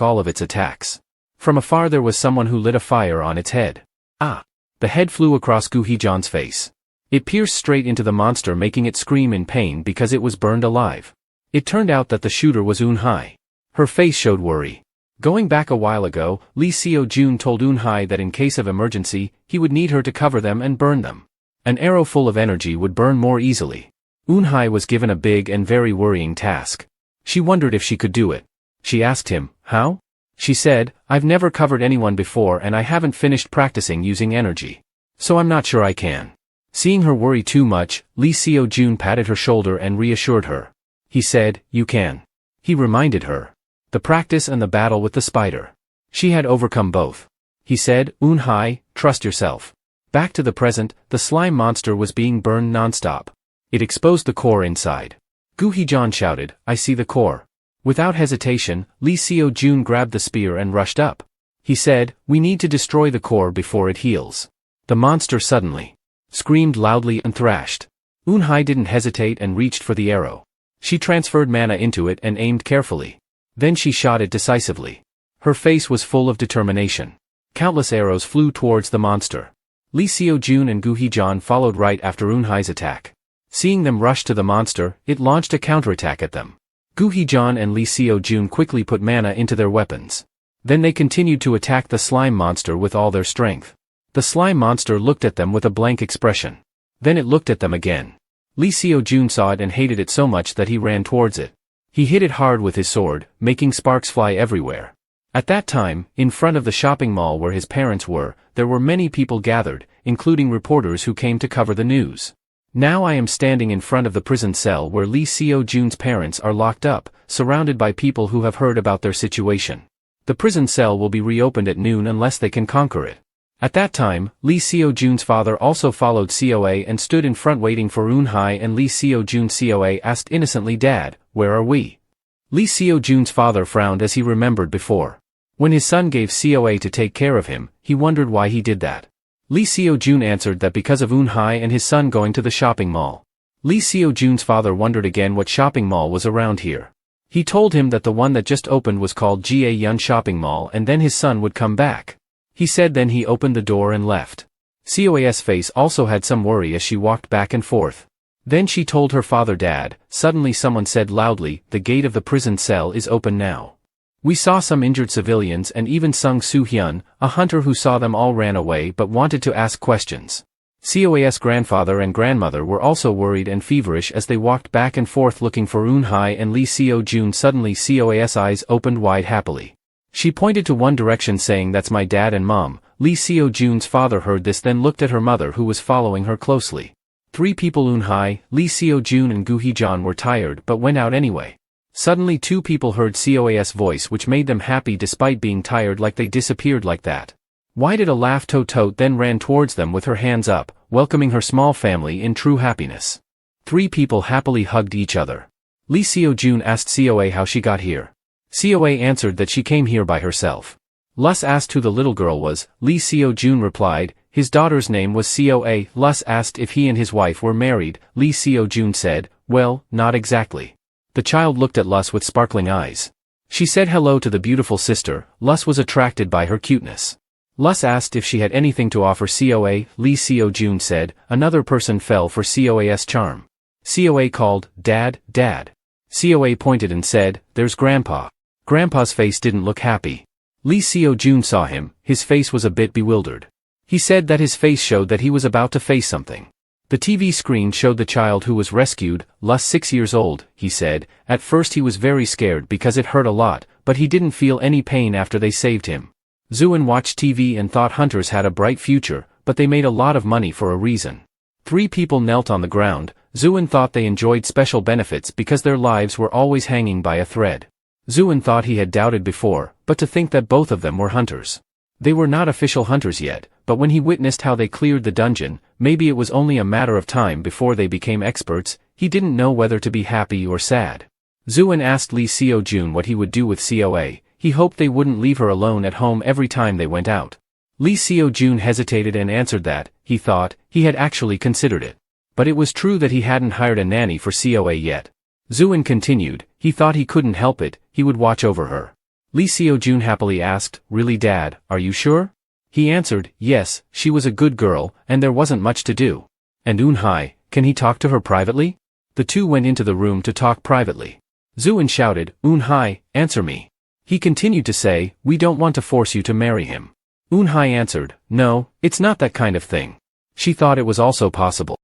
all of its attacks. From afar there was someone who lit a fire on its head. Ah! The head flew across Gu Hee-jan's face. It pierced straight into the monster, making it scream in pain because it was burned alive. It turned out that the shooter was Eun-hye. Her face showed worry. Going back a while ago, Lee Seo-jun told Eun-hye that in case of emergency, he would need her to cover them and burn them. An arrow full of energy would burn more easily. Eun-hye was given a big and very worrying task. She wondered if she could do it. She asked him, how? She said, I've never covered anyone before and I haven't finished practicing using energy. So I'm not sure I can. Seeing her worry too much, Lee Seo-jun patted her shoulder and reassured her. He said, you can. He reminded her. The practice and the battle with the spider. She had overcome both. He said, Eun-hye, trust yourself. Back to the present, the slime monster was being burned non-stop. It exposed the core inside. Gu Hee-jan shouted, I see the core. Without hesitation, Lee Seo-jun grabbed the spear and rushed up. He said, we need to destroy the core before it heals. The monster suddenly screamed loudly and thrashed. Eun-hye didn't hesitate and reached for the arrow. She transferred mana into it and aimed carefully. Then she shot it decisively. Her face was full of determination. Countless arrows flew towards the monster. Lee Seo-jun and Gu Hee-jan followed right after Eun-hye's attack. Seeing them rush to the monster, it launched a counterattack at them. Gu Hee-jan and Lee Seo-jun quickly put mana into their weapons. Then they continued to attack the slime monster with all their strength. The slime monster looked at them with a blank expression. Then it looked at them again. Lee Seo-jun saw it and hated it so much that he ran towards it. He hit it hard with his sword, making sparks fly everywhere. At that time, in front of the shopping mall where his parents were, there were many people gathered, including reporters who came to cover the news. Now I am standing in front of the prison cell where Lee Seo-jun's parents are locked up, surrounded by people who have heard about their situation. The prison cell will be reopened at noon unless they can conquer it. At that time, Lee Seo-jun's father also followed COA and stood in front waiting for Eun-hye, and Lee Seo-jun's COA asked innocently, Dad, where are we? Lee Seo-jun's father frowned as he remembered before. When his son gave COA to take care of him, he wondered why he did that. Lee Seo-jun answered that because of Eun-hye and his son going to the shopping mall. Lee Seo-jun's father wondered again what shopping mall was around here. He told him that the one that just opened was called Ga-yeon Shopping Mall and then his son would come back. He said then he opened the door and left. COA's face also had some worry as she walked back and forth. Then she told her father, Dad, suddenly someone said loudly, the gate of the prison cell is open now. We saw some injured civilians and even Sung Soo-hyun, a hunter who saw them all ran away but wanted to ask questions. COA's grandfather and grandmother were also worried and feverish as they walked back and forth looking for Eun-hye and Lee Seo-jun. Suddenly COA's eyes opened wide happily. She pointed to one direction saying, that's my dad and mom. Lee Seo-jun's father heard this, then looked at her mother who was following her closely. Three people, Eun-hye, Lee Seo-jun and Gu Hee-jan, were tired but went out anyway. Suddenly two people heard COA's voice which made them happy despite being tired, like they disappeared like that. Why did a laugh Tote then ran towards them with her hands up, welcoming her small family in true happiness. Three people happily hugged each other. Lee Seo-jun asked COA how she got here. COA answered that she came here by herself. Lus asked who the little girl was. Lee Seo-jun replied, his daughter's name was COA. Lus asked if he and his wife were married. Lee Seo-jun said, well, not exactly. The child looked at Lus with sparkling eyes. She said hello to the beautiful sister. Lus was attracted by her cuteness. Lus asked if she had anything to offer COA. Lee Seo-jun said, another person fell for COA's charm. COA called, Dad, Dad. COA pointed and said, there's Grandpa. Grandpa's face didn't look happy. Lee Seo-jun saw him, his face was a bit bewildered. He said that his face showed that he was about to face something. The TV screen showed the child who was rescued, Lus 6 years old, he said. At first he was very scared because it hurt a lot, but he didn't feel any pain after they saved him. Suan watched TV and thought hunters had a bright future, but they made a lot of money for a reason. 3 people knelt on the ground. Suan thought they enjoyed special benefits because their lives were always hanging by a thread. Suan thought he had doubted before, but to think that both of them were hunters. They were not official hunters yet, but when he witnessed how they cleared the dungeon, maybe it was only a matter of time before they became experts, he didn't know whether to be happy or sad. Suan asked Lee Seo-jun what he would do with COA. He hoped they wouldn't leave her alone at home every time they went out. Lee Seo-jun hesitated and answered that, he thought, he had actually considered it. But it was true that he hadn't hired a nanny for COA yet. Suan continued, he thought he couldn't help it, he would watch over her. Lee Seo-jun happily asked, really Dad, are you sure? He answered, yes, she was a good girl, and there wasn't much to do. And Eun-hye, can he talk to her privately? The two went into the room to talk privately. Suan shouted, Eun-hye, answer me. He continued to say, we don't want to force you to marry him. Eun-hye answered, no, it's not that kind of thing. She thought it was also possible.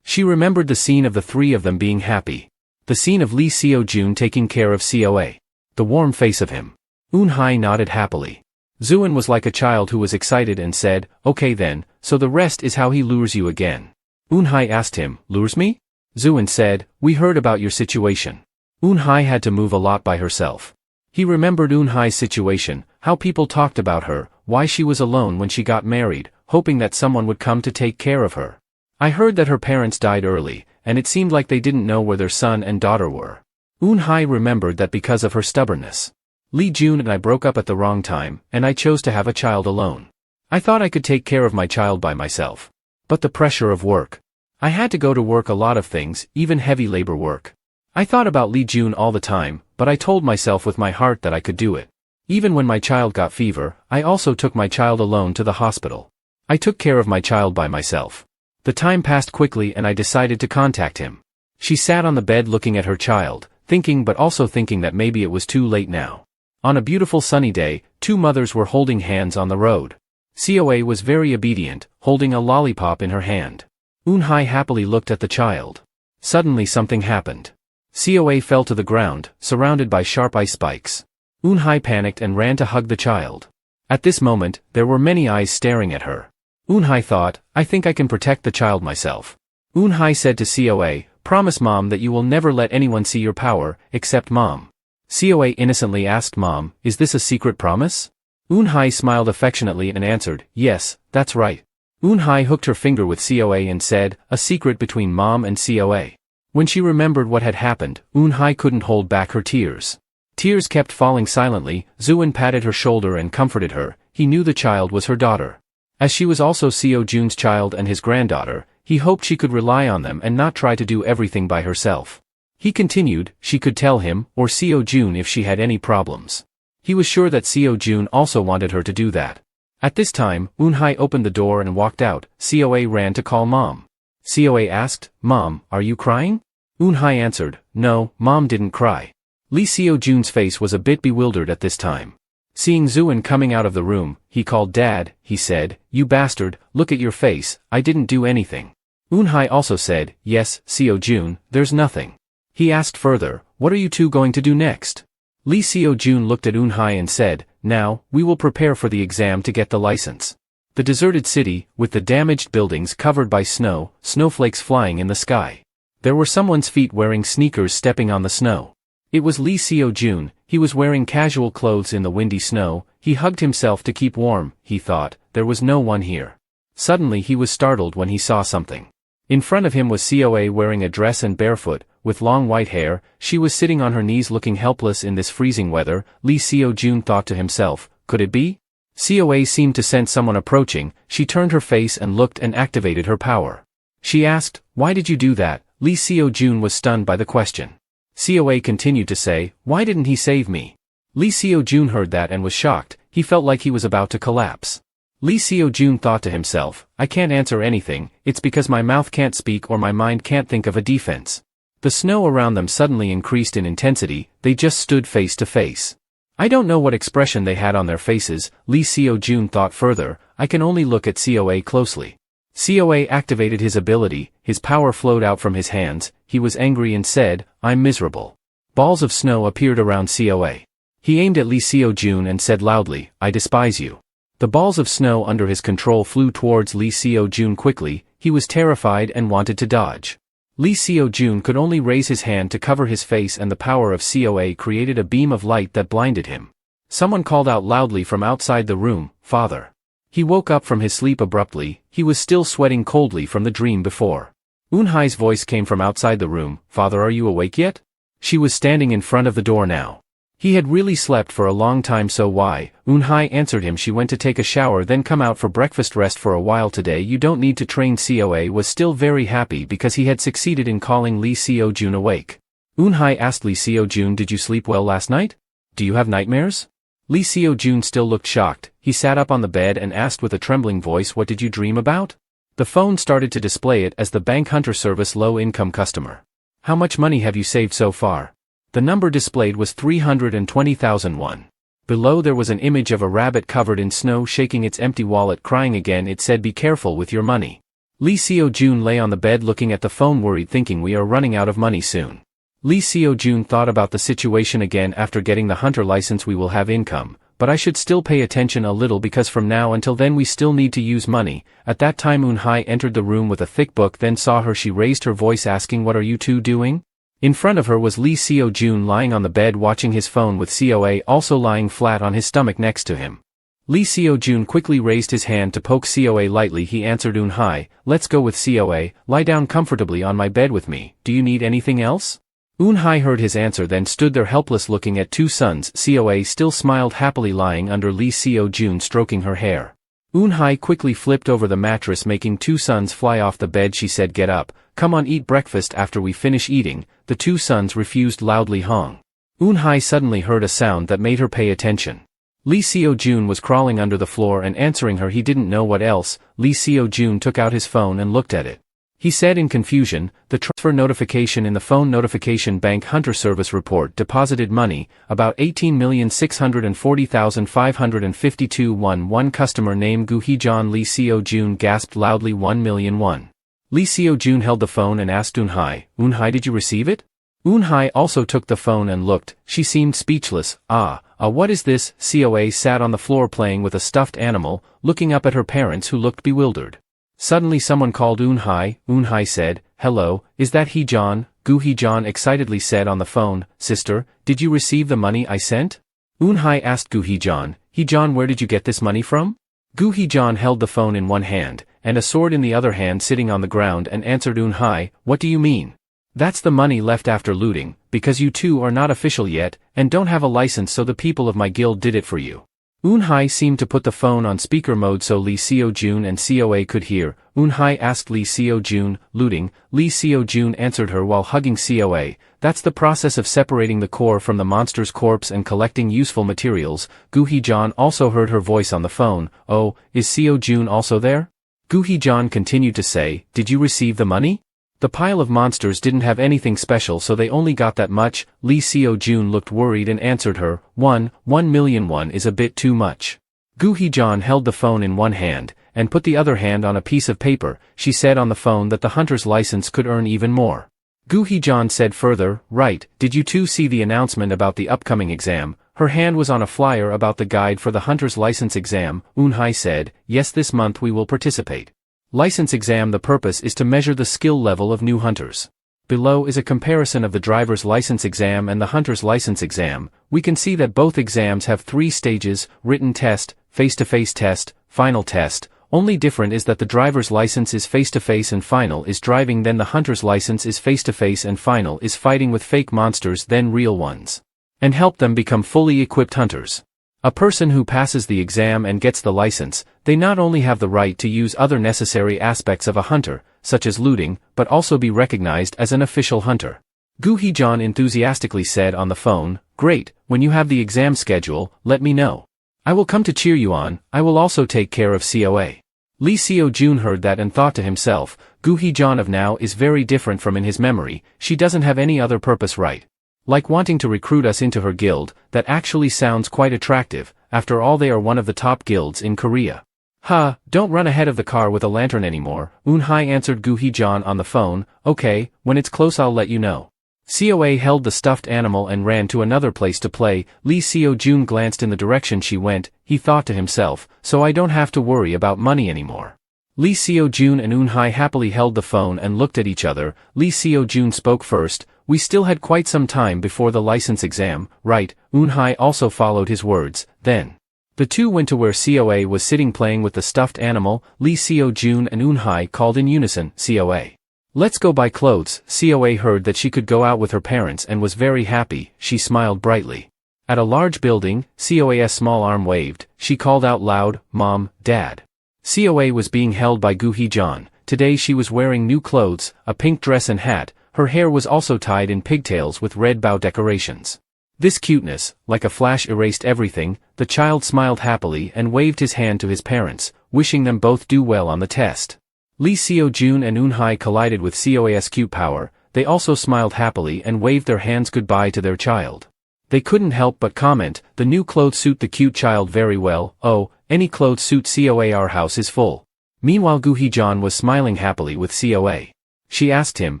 She remembered the scene of the 3 of them being happy. The scene of Lee Seo-jun taking care of COA. The warm face of him. Eun-hye nodded happily. Suan was like a child who was excited and said, okay then, so the rest is how he lures you again. Eun-hye asked him, lures me? Suan said, we heard about your situation. Eun-hye had to move a lot by herself. He remembered Eun-hye's situation, how people talked about her, why she was alone when she got married, hoping that someone would come to take care of her. I heard that her parents died early, and it seemed like they didn't know where their son and daughter were. Eun-hye remembered that because of her stubbornness. Lee Jun and I broke up at the wrong time, and I chose to have a child alone. I thought I could take care of my child by myself. But the pressure of work. I had to go to work a lot of things, even heavy labor work. I thought about Lee Jun all the time, but I told myself with my heart that I could do it. Even when my child got fever, I also took my child alone to the hospital. I took care of my child by myself. The time passed quickly and I decided to contact him. She sat on the bed looking at her child, thinking but also thinking that maybe it was too late now. On a beautiful sunny day, 2 mothers were holding hands on the road. COA was very obedient, holding a lollipop in her hand. Eun-hye happily looked at the child. Suddenly something happened. COA fell to the ground, surrounded by sharp ice spikes. Eun-hye panicked and ran to hug the child. At this moment, there were many eyes staring at her. Eun-hye thought, I think I can protect the child myself. Eun-hye said to COA, promise Mom that you will never let anyone see your power, except Mom. COA innocently asked Mom, is this a secret promise? Eun-hye smiled affectionately and answered, yes, that's right. Eun-hye hooked her finger with COA and said, a secret between Mom and COA. When she remembered what had happened, Eun-hye couldn't hold back her tears. Tears kept falling silently. Suan patted her shoulder and comforted her. He knew the child was her daughter. As she was also Seo-jun's child and his granddaughter, he hoped she could rely on them and not try to do everything by herself. He continued, she could tell him, or Seo-jun if she had any problems. He was sure that Seo-jun also wanted her to do that. At this time, Eun-hye opened the door and walked out. COA ran to call Mom. COA asked, Mom, are you crying? Eun-hye answered, no, Mom didn't cry. Lee Seo-jun's face was a bit bewildered at this time. Seeing Suan coming out of the room, he called Dad. He said, you bastard, look at your face, I didn't do anything. Eun-hye also said, yes, Seo-jun, there's nothing. He asked further, what are you two going to do next? Lee Seo-jun looked at Eun-hye and said, now, we will prepare for the exam to get the license. The deserted city, with the damaged buildings covered by snow, snowflakes flying in the sky. There were someone's feet wearing sneakers stepping on the snow. It was Lee Seo-jun. He was wearing casual clothes in the windy snow. He hugged himself to keep warm. He thought, there was no one here. Suddenly he was startled when he saw something. In front of him was COA wearing a dress and barefoot, with long white hair. She was sitting on her knees looking helpless in this freezing weather. Lee Seo-jun thought to himself, could it be? Coa seemed to sense someone approaching. She turned her face and looked and activated her power. She asked, why did you do that? Lee Seo-jun was stunned by the question. Coa continued to say, why didn't he save me? Lee Seo-jun heard that and was shocked. He felt like he was about to collapse. Lee Seo-jun thought to himself, I can't answer anything, it's because my mouth can't speak or my mind can't think of a defense. The snow around them suddenly increased in intensity. They just stood face to face. I don't know what expression they had on their faces. Lee Seo-jun thought further, I can only look at Coa closely. Coa activated his ability, his power flowed out from his hands. He was angry and said, I'm miserable. Balls of snow appeared around Coa. He aimed at Lee Seo-jun and said loudly, I despise you. The balls of snow under his control flew towards Lee Seo-jun quickly. He was terrified and wanted to dodge. Lee Seo-jun could only raise his hand to cover his face, and the power of Coa created a beam of light that blinded him. Someone called out loudly from outside the room, Father. He woke up from his sleep abruptly. He was still sweating coldly from the dream before. Eun-hai's voice came from outside the room, Father, are you awake yet? She was standing in front of the door now. He had really slept for a long time, so why? Eun-hai answered him. She went to take a shower then come out for breakfast. Rest for a while today, you don't need to train. Coa was still very happy because he had succeeded in calling Lee Seo-jun awake. Eun-hai asked Lee Seo-jun, did you sleep well last night? Do you have nightmares? Lee Seo-jun still looked shocked. He sat up on the bed and asked with a trembling voice, what did you dream about? The phone started to display it as the bank hunter service low-income customer. How much money have you saved so far? The number displayed was 320,000 won. Below there was an image of a rabbit covered in snow shaking its empty wallet, crying again. It said, be careful with your money. Lee Seo-jun lay on the bed looking at the phone, worried, thinking we are running out of money soon. Lee Seo-jun thought about the situation again. After getting the hunter license we will have income, but I should still pay attention a little because from now until then we still need to use money. At that time Eun-hai entered the room with a thick book, then saw her. She raised her voice asking, what are you two doing? In front of her was Lee Seo-jun lying on the bed watching his phone with Coa also lying flat on his stomach next to him. Lee Seo-jun quickly raised his hand to poke Coa lightly. He answered, Eun-hai, let's go with Coa, lie down comfortably on my bed with me. Do you need anything else? Eun-hai heard his answer, then stood there helpless looking at two sons. Coa still smiled happily lying under Lee Seo-jun stroking her hair. Eun-hai quickly flipped over the mattress making two sons fly off the bed. She said, get up, come on, eat breakfast after we finish eating. The two sons refused loudly. Hong. Eun-hai suddenly heard a sound that made her pay attention. Lee Seo-jun was crawling under the floor and answering her. He didn't know what else. Lee Seo-jun took out his phone and looked at it. He said in confusion, the transfer notification in the phone notification, bank hunter service report deposited money, about 18,640,552 won. One customer name Gu Hee-jon. Lee Seo-jun gasped loudly, 1 million won. Lee Seo-jun held the phone and asked Eun-hai, Eun-hai, did you receive it? Eun-hai also took the phone and looked. She seemed speechless. What is this? Coa sat on the floor playing with a stuffed animal, looking up at her parents who looked bewildered. Suddenly someone called Eun-hai. Eun-hai said, hello, is that Hee-jon? Gu Hee-jon excitedly said on the phone, sister, did you receive the money I sent? Eun-hai asked Gu Hee-jon, Hee-jon, where did you get this money from? Gu Hee-jon held the phone in one hand, and a sword in the other hand sitting on the ground, and answered Eun-hai, what do you mean? That's the money left after looting, because you two are not official yet, and don't have a license, so the people of my guild did it for you. Eun-hai seemed to put the phone on speaker mode so Lee Seo-jun and Coa could hear. Eun-hai asked Lee Seo-jun, looting? Lee Seo-jun answered her while hugging Coa, that's the process of separating the core from the monster's corpse and collecting useful materials. Gu Hee-jon also heard her voice on the phone, oh, is Seo-jun also there? Gu Hee-jon continued to say, did you receive the money? The pile of monsters didn't have anything special, so they only got that much. Lee Seo-jun looked worried and answered her, 1 million won is a bit too much. Gu Hee-jon held the phone in one hand, and put the other hand on a piece of paper. She said on the phone that the hunter's license could earn even more. Gu Hee-jon said further, right, did you two see the announcement about the upcoming exam? Her hand was on a flyer about the guide for the hunter's license exam. Eun-hai said, yes, this month we will participate. License exam. The purpose is to measure the skill level of new hunters. Below is a comparison of the driver's license exam and the hunter's license exam. We can see that both exams have 3 stages: written test, face-to-face test, final test. Only different is that the driver's license is face-to-face and final is driving, then the hunter's license is face-to-face and final is fighting with fake monsters then real ones. And help them become fully equipped hunters. A person who passes the exam and gets the license, they not only have the right to use other necessary aspects of a hunter, such as looting, but also be recognized as an official hunter. Gu Heejun enthusiastically said on the phone, "Great, when you have the exam schedule, let me know. I will come to cheer you on. I will also take care of COA." Lee Seo-jun heard that and thought to himself, Gu Heejun of now is very different from in his memory, she doesn't have any other purpose, right? Like wanting to recruit us into her guild, that actually sounds quite attractive, after all they are one of the top guilds in Korea. Don't run ahead of the car with a lantern anymore, Eun-hye answered Gu Heejun on the phone, okay, when it's close I'll let you know. COA held the stuffed animal and ran to another place to play. Lee Seo-jun glanced in the direction she went, he thought to himself, so I don't have to worry about money anymore. Lee Seo-jun and Eun-hye happily held the phone and looked at each other. Lee Seo-jun spoke first, "We still had quite some time before the license exam, right?" Eun-hye also followed his words, then. The two went to where COA was sitting playing with the stuffed animal. Lee Seo-jun and Eun-hye called in unison, "COA. Let's go buy clothes." COA heard that she could go out with her parents and was very happy, she smiled brightly. At a large building, COA's small arm waved, she called out loud, "Mom, Dad." COA was being held by Gu Heejun. Today she was wearing new clothes, a pink dress and hat, her hair was also tied in pigtails with red bow decorations. This cuteness, like a flash, erased everything. The child smiled happily and waved his hand to his parents, wishing them both do well on the test. Lee Seo-jun and Eun-hye collided with COA's cute power, they also smiled happily and waved their hands goodbye to their child. They couldn't help but comment, "The new clothes suit the cute child very well, oh, any clothes suit COA, our house is full." Meanwhile Gu Heejun was smiling happily with COA. She asked him,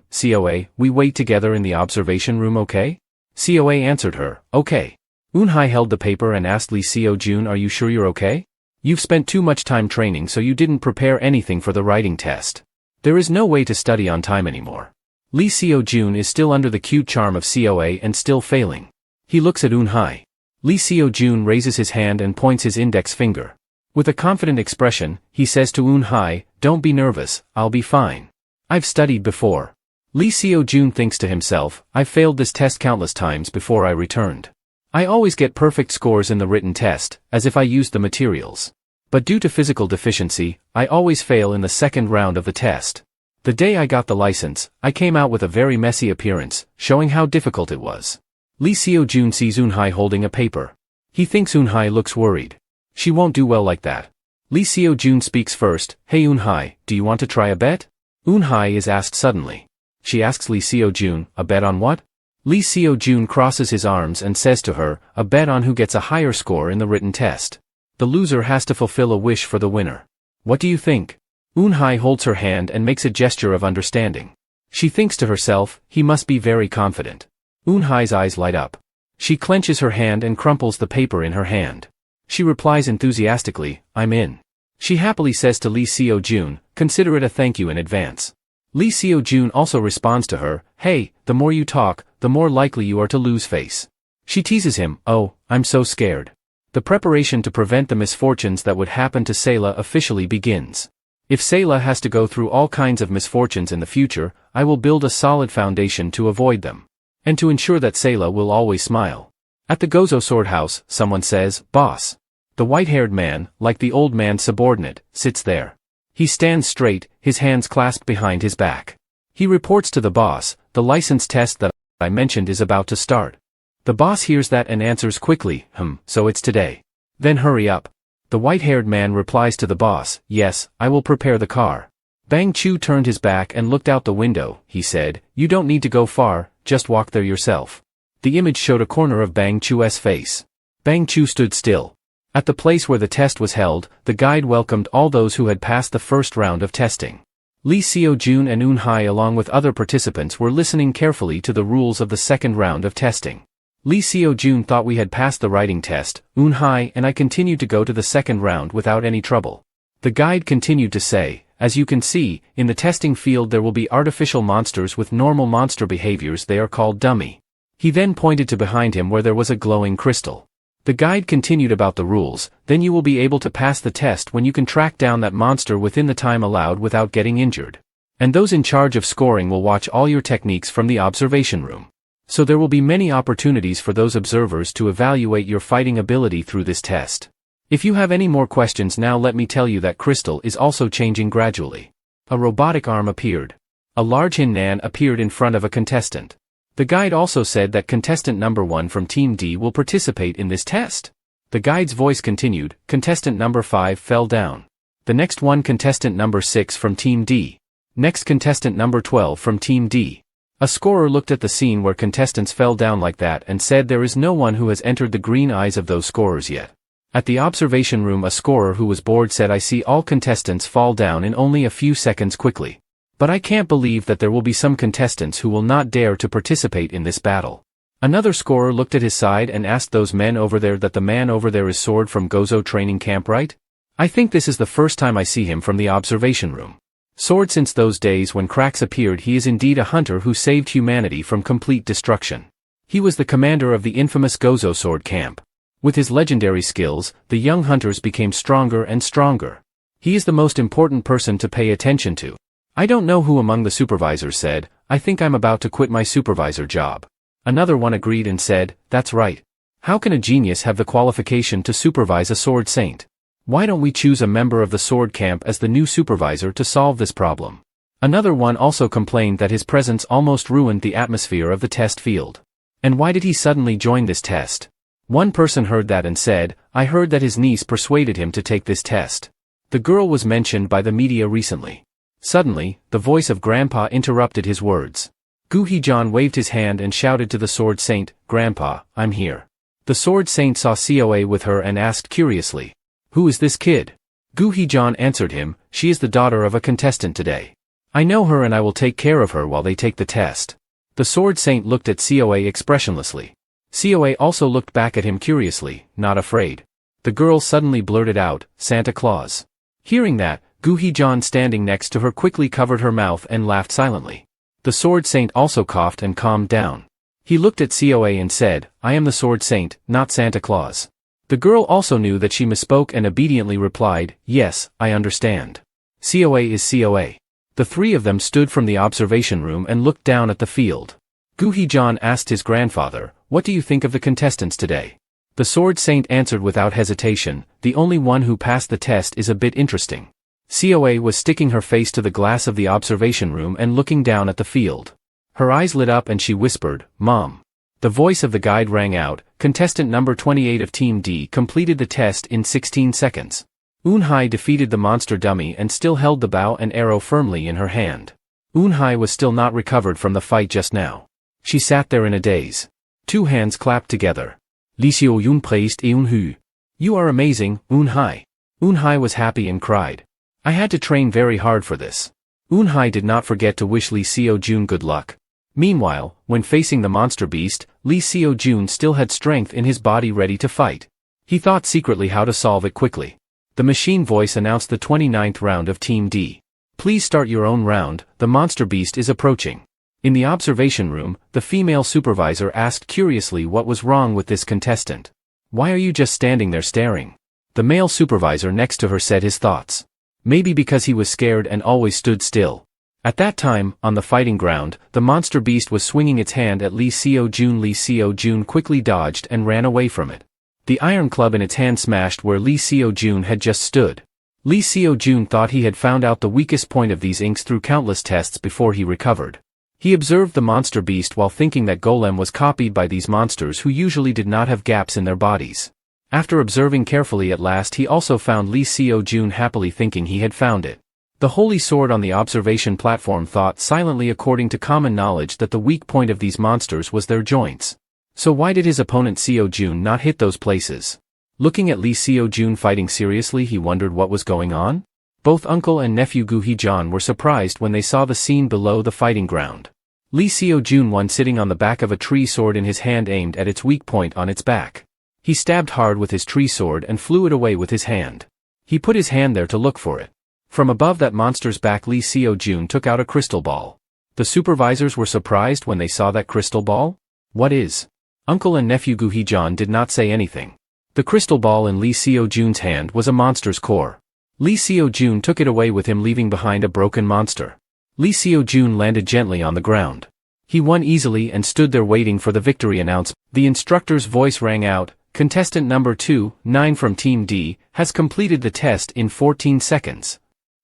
"COA, we wait together in the observation room, okay?" COA answered her, "Okay." Eun-hye held the paper and asked Lee Seo-jun, "Are you sure you're okay? You've spent too much time training so you didn't prepare anything for the writing test. There is no way to study on time anymore." Lee Seo-jun is still under the cute charm of COA and still failing. He looks at Eun-hye. Lee Seo-jun raises his hand and points his index finger. With a confident expression, he says to Eun-hye, "Don't be nervous, I'll be fine. I've studied before." Lee Seo-jun thinks to himself, "I've failed this test countless times before I returned. I always get perfect scores in the written test, as if I used the materials. But due to physical deficiency, I always fail in the second round of the test. The day I got the license, I came out with a very messy appearance, showing how difficult it was." Lee Seo-jun sees Eun-hye holding a paper. He thinks Eun-hye looks worried. She won't do well like that. Lee Seo-jun speaks first, "Hey Eun-hye, do you want to try a bet?" Eun-hye is asked suddenly. She asks Lee Seo-jun, "A bet on what?" Lee Seo-jun crosses his arms and says to her, "A bet on who gets a higher score in the written test. The loser has to fulfill a wish for the winner. What do you think?" Eun-hye holds her hand and makes a gesture of understanding. She thinks to herself, he must be very confident. Eun-hye's eyes light up. She clenches her hand and crumples the paper in her hand. She replies enthusiastically, "I'm in." She happily says to Lee Seo-jun, "Consider it a thank you in advance." Lee Seo-jun also responds to her, "Hey, the more you talk, the more likely you are to lose face." She teases him, "Oh, I'm so scared." The preparation to prevent the misfortunes that would happen to Sayla officially begins. If Sayla has to go through all kinds of misfortunes in the future, I will build a solid foundation to avoid them. And to ensure that Sayla will always smile. At the Gozo Sword House, someone says, "Boss." The white-haired man, like the old man's subordinate, sits there. He stands straight, his hands clasped behind his back. He reports to the boss, "The license test that I mentioned is about to start." The boss hears that and answers quickly, "So it's today. Then hurry up." The white-haired man replies to the boss, "Yes, I will prepare the car." Bang Chu turned his back and looked out the window. He said, "You don't need to go far, just walk there yourself." The image showed a corner of Bang Chu's face. Bang Chu stood still. At the place where the test was held, the guide welcomed all those who had passed the first round of testing. Lee Seo-jun and Eun-hye along with other participants were listening carefully to the rules of the second round of testing. Lee Seo-jun thought we had passed the writing test, Eun-hye and I continued to go to the second round without any trouble. The guide continued to say, "As you can see, in the testing field there will be artificial monsters with normal monster behaviors, they are called dummy." He then pointed to behind him where there was a glowing crystal. The guide continued about the rules. Then you will be able to pass the test when you can track down that monster within the time allowed without getting injured. And those in charge of scoring will watch all your techniques from the observation room. So there will be many opportunities for those observers to evaluate your fighting ability through this test. If you have any more questions now, let me tell you that crystal is also changing gradually. A robotic arm appeared. A large Hinnan appeared in front of a contestant. The guide also said that contestant number 1 from Team D will participate in this test. The guide's voice continued. Contestant number 5 fell down. The next one, contestant number 6 from Team D. Next, contestant number 12 from Team D. A scorer looked at the scene where contestants fell down like that and said there is no one who has entered the green eyes of those scorers yet. At the observation room, a scorer who was bored said, I see all contestants fall down in only a few seconds quickly. But I can't believe that there will be some contestants who will not dare to participate in this battle. Another scorer looked at his side and asked those men over there that the man over there is Sword from Gozo training camp, right? I think this is the first time I see him from the observation room. Sword, since those days when cracks appeared, he is indeed a hunter who saved humanity from complete destruction. He was the commander of the infamous Gozo Sword camp. With his legendary skills, the young hunters became stronger and stronger. He is the most important person to pay attention to. I don't know who among the supervisors said, I think I'm about to quit my supervisor job. Another one agreed and said, that's right. How can a genius have the qualification to supervise a sword saint? Why don't we choose a member of the sword camp as the new supervisor to solve this problem? Another one also complained that his presence almost ruined the atmosphere of the test field. And why did he suddenly join this test? One person heard that and said, I heard that his niece persuaded him to take this test. The girl was mentioned by the media recently. Suddenly, the voice of Grandpa interrupted his words. Gu Heejun waved his hand and shouted to the Sword Saint, Grandpa, I'm here. The Sword Saint saw Coa with her and asked curiously, who is this kid? Gu Heejun answered him, she is the daughter of a contestant today. I know her and I will take care of her while they take the test. The Sword Saint looked at Coa expressionlessly. Coa also looked back at him curiously, not afraid. The girl suddenly blurted out, Santa Claus. Hearing that, Gu Heejun standing next to her quickly covered her mouth and laughed silently. The Sword Saint also coughed and calmed down. He looked at Coa and said, I am the Sword Saint, not Santa Claus. The girl also knew that she misspoke and obediently replied, yes, I understand. Coa is Coa. The three of them stood from the observation room and looked down at the field. Gu Heejun asked his grandfather, what do you think of the contestants today? The Sword Saint answered without hesitation, the only one who passed the test is a bit interesting. Coa was sticking her face to the glass of the observation room and looking down at the field. Her eyes lit up and she whispered, Mom. The voice of the guide rang out, contestant number 28 of Team D completed the test in 16 seconds. Eun-hye defeated the monster dummy and still held the bow and arrow firmly in her hand. Eun-hye was still not recovered from the fight just now. She sat there in a daze. Two hands clapped together. Lee Seo-yoon praised Eun-hye. You are amazing, Eun-hye. Eun-hye was happy and cried. I had to train very hard for this. Eun-hye did not forget to wish Lee Seo-jun good luck. Meanwhile, when facing the monster beast, Lee Seo-jun still had strength in his body ready to fight. He thought secretly how to solve it quickly. The machine voice announced the 29th round of Team D. Please start your own round, the monster beast is approaching. In the observation room, the female supervisor asked curiously what was wrong with this contestant. Why are you just standing there staring? The male supervisor next to her said his thoughts. Maybe because he was scared and always stood still. At that time, on the fighting ground, the monster beast was swinging its hand at Lee Seo-jun. Lee Seo-jun quickly dodged and ran away from it. The iron club in its hand smashed where Lee Seo-jun had just stood. Lee Seo-jun thought he had found out the weakest point of these inks through countless tests before he recovered. He observed the monster beast while thinking that Golem was copied by these monsters who usually did not have gaps in their bodies. After observing carefully at last he also found Lee Seo-jun happily thinking he had found it. The holy sword on the observation platform thought silently according to common knowledge that the weak point of these monsters was their joints. So why did his opponent Seo-jun not hit those places? Looking at Lee Seo-jun fighting seriously he wondered what was going on. Both uncle and nephew Gu Heejun were surprised when they saw the scene below the fighting ground. Lee Seo-jun one sitting on the back of a tree sword in his hand aimed at its weak point on its back. He stabbed hard with his tree sword and flew it away with his hand. He put his hand there to look for it. From above that monster's back Lee Seo-jun took out a crystal ball. The supervisors were surprised when they saw that crystal ball. What is? Uncle and nephew Gu Heejun did not say anything. The crystal ball in Lee Seo-jun's hand was a monster's core. Lee Seo-jun took it away with him, leaving behind a broken monster. Lee Seo-jun landed gently on the ground. He won easily and stood there waiting for the victory announcement. The instructor's voice rang out, "Contestant number 2, 9 from Team D, has completed the test in 14 seconds.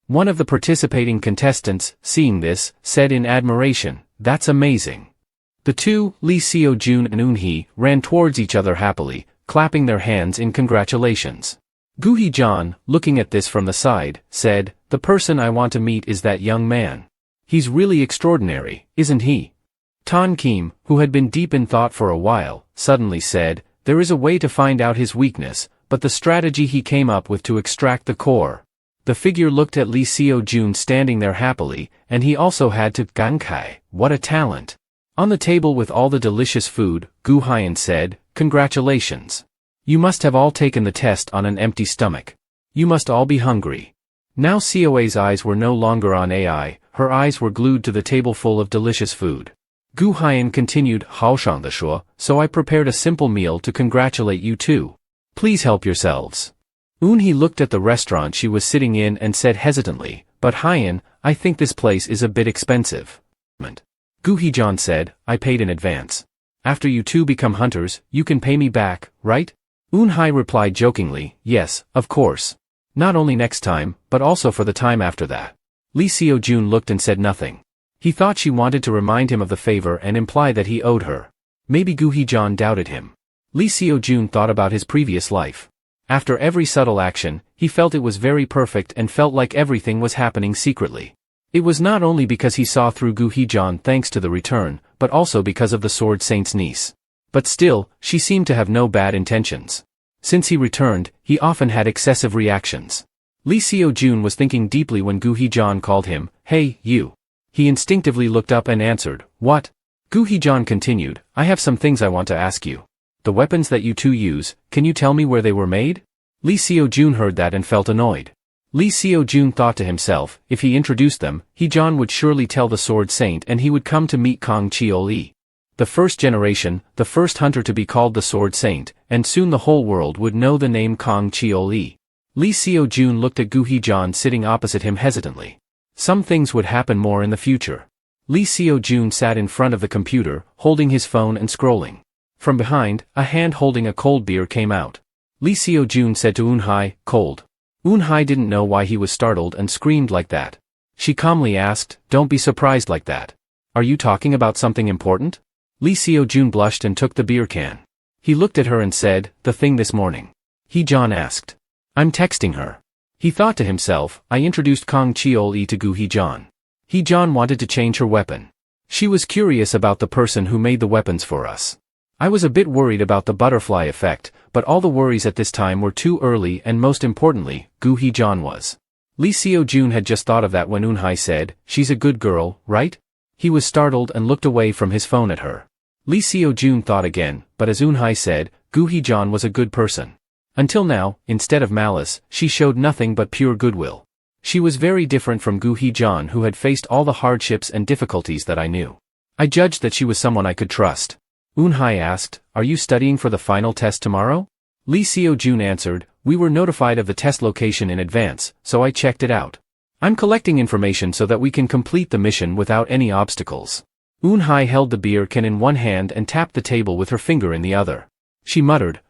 One of the participating contestants, seeing this, said in admiration, "That's amazing." The two, Lee Seo-jun and Eun-hee, ran towards each other happily, clapping their hands in congratulations. Gu Hee-jan, looking at this from the side, said, "The person I want to meet is that young man. He's really extraordinary, isn't he?" Tan Kim, who had been deep in thought for a while, suddenly said, "There is a way to find out his weakness, but the strategy he came up with to extract the core." The figure looked at Lee Seo-jun standing there happily, and he also had to gankai, "What a talent." On the table with all the delicious food, Gu Hyan said, "Congratulations. You must have all taken the test on an empty stomach. You must all be hungry." Now Seoa's eyes were no longer on AI, her eyes were glued to the table full of delicious food. Gu Hyan continued, "Haoshang de shuo, so I prepared a simple meal to congratulate you too. Please help yourselves." Eun-hee looked at the restaurant she was sitting in and said hesitantly, "But Hyan, I think this place is a bit expensive." Gu Hee-jan said, "I paid in advance. After you two become hunters, you can pay me back, right?" Eun-hee replied jokingly, "Yes, of course. Not only next time, but also for the time after that." Lee Seo-jun looked and said nothing. He thought she wanted to remind him of the favor and imply that he owed her. Maybe Gu Hee-jan doubted him. Lee Seo-jun thought about his previous life. After every subtle action, he felt it was very perfect and felt like everything was happening secretly. It was not only because he saw through Gu Hee-jan thanks to the return, but also because of the Sword Saint's niece. But still, she seemed to have no bad intentions. Since he returned, he often had excessive reactions. Lee Seo-jun was thinking deeply when Gu Hee-jan called him, "Hey, you." He instinctively looked up and answered, "What?" Gu Hee-jan continued, "I have some things I want to ask you. The weapons that you two use, can you tell me where they were made?" Lee Seo-jun heard that and felt annoyed. Lee Seo-jun thought to himself, if he introduced them, Hee-jan would surely tell the Sword Saint and he would come to meet Kang Cheol-lee. The first generation, the first hunter to be called the Sword Saint, and soon the whole world would know the name Kang Cheol-lee. Lee Seo-jun looked at Gu Hee-jan sitting opposite him hesitantly. Some things would happen more in the future. Lee Seo-jun sat in front of the computer, holding his phone and scrolling. From behind, a hand holding a cold beer came out. Lee Seo-jun said to Eun-hee, "Cold." Eun-hee didn't know why he was startled and screamed like that. She calmly asked, "Don't be surprised like that. Are you talking about something important?" Lee Seo-jun blushed and took the beer can. He looked at her and said, "The thing this morning." Hee-jan asked. "I'm texting her." He thought to himself, I introduced Kang Cheol-lee to Gu Hee-jan. Hee-jan wanted to change her weapon. She was curious about the person who made the weapons for us. I was a bit worried about the butterfly effect, but all the worries at this time were too early and most importantly, Gu Hee-jan was. Lee Seo-jun had just thought of that when Eun-hee said, "She's a good girl, right?" He was startled and looked away from his phone at her. Lee Seo-jun thought again, but as Eun-hee said, Gu Hee-jan was a good person. Until now, instead of malice, she showed nothing but pure goodwill. She was very different from Gu Hee-jan who had faced all the hardships and difficulties that I knew. I judged that she was someone I could trust. Eun-hee asked, "Are you studying for the final test tomorrow?" Lee Seo-jun answered, "We were notified of the test location in advance, so I checked it out. I'm collecting information so that we can complete the mission without any obstacles." Eun-hee held the beer can in one hand and tapped the table with her finger in the other. She muttered,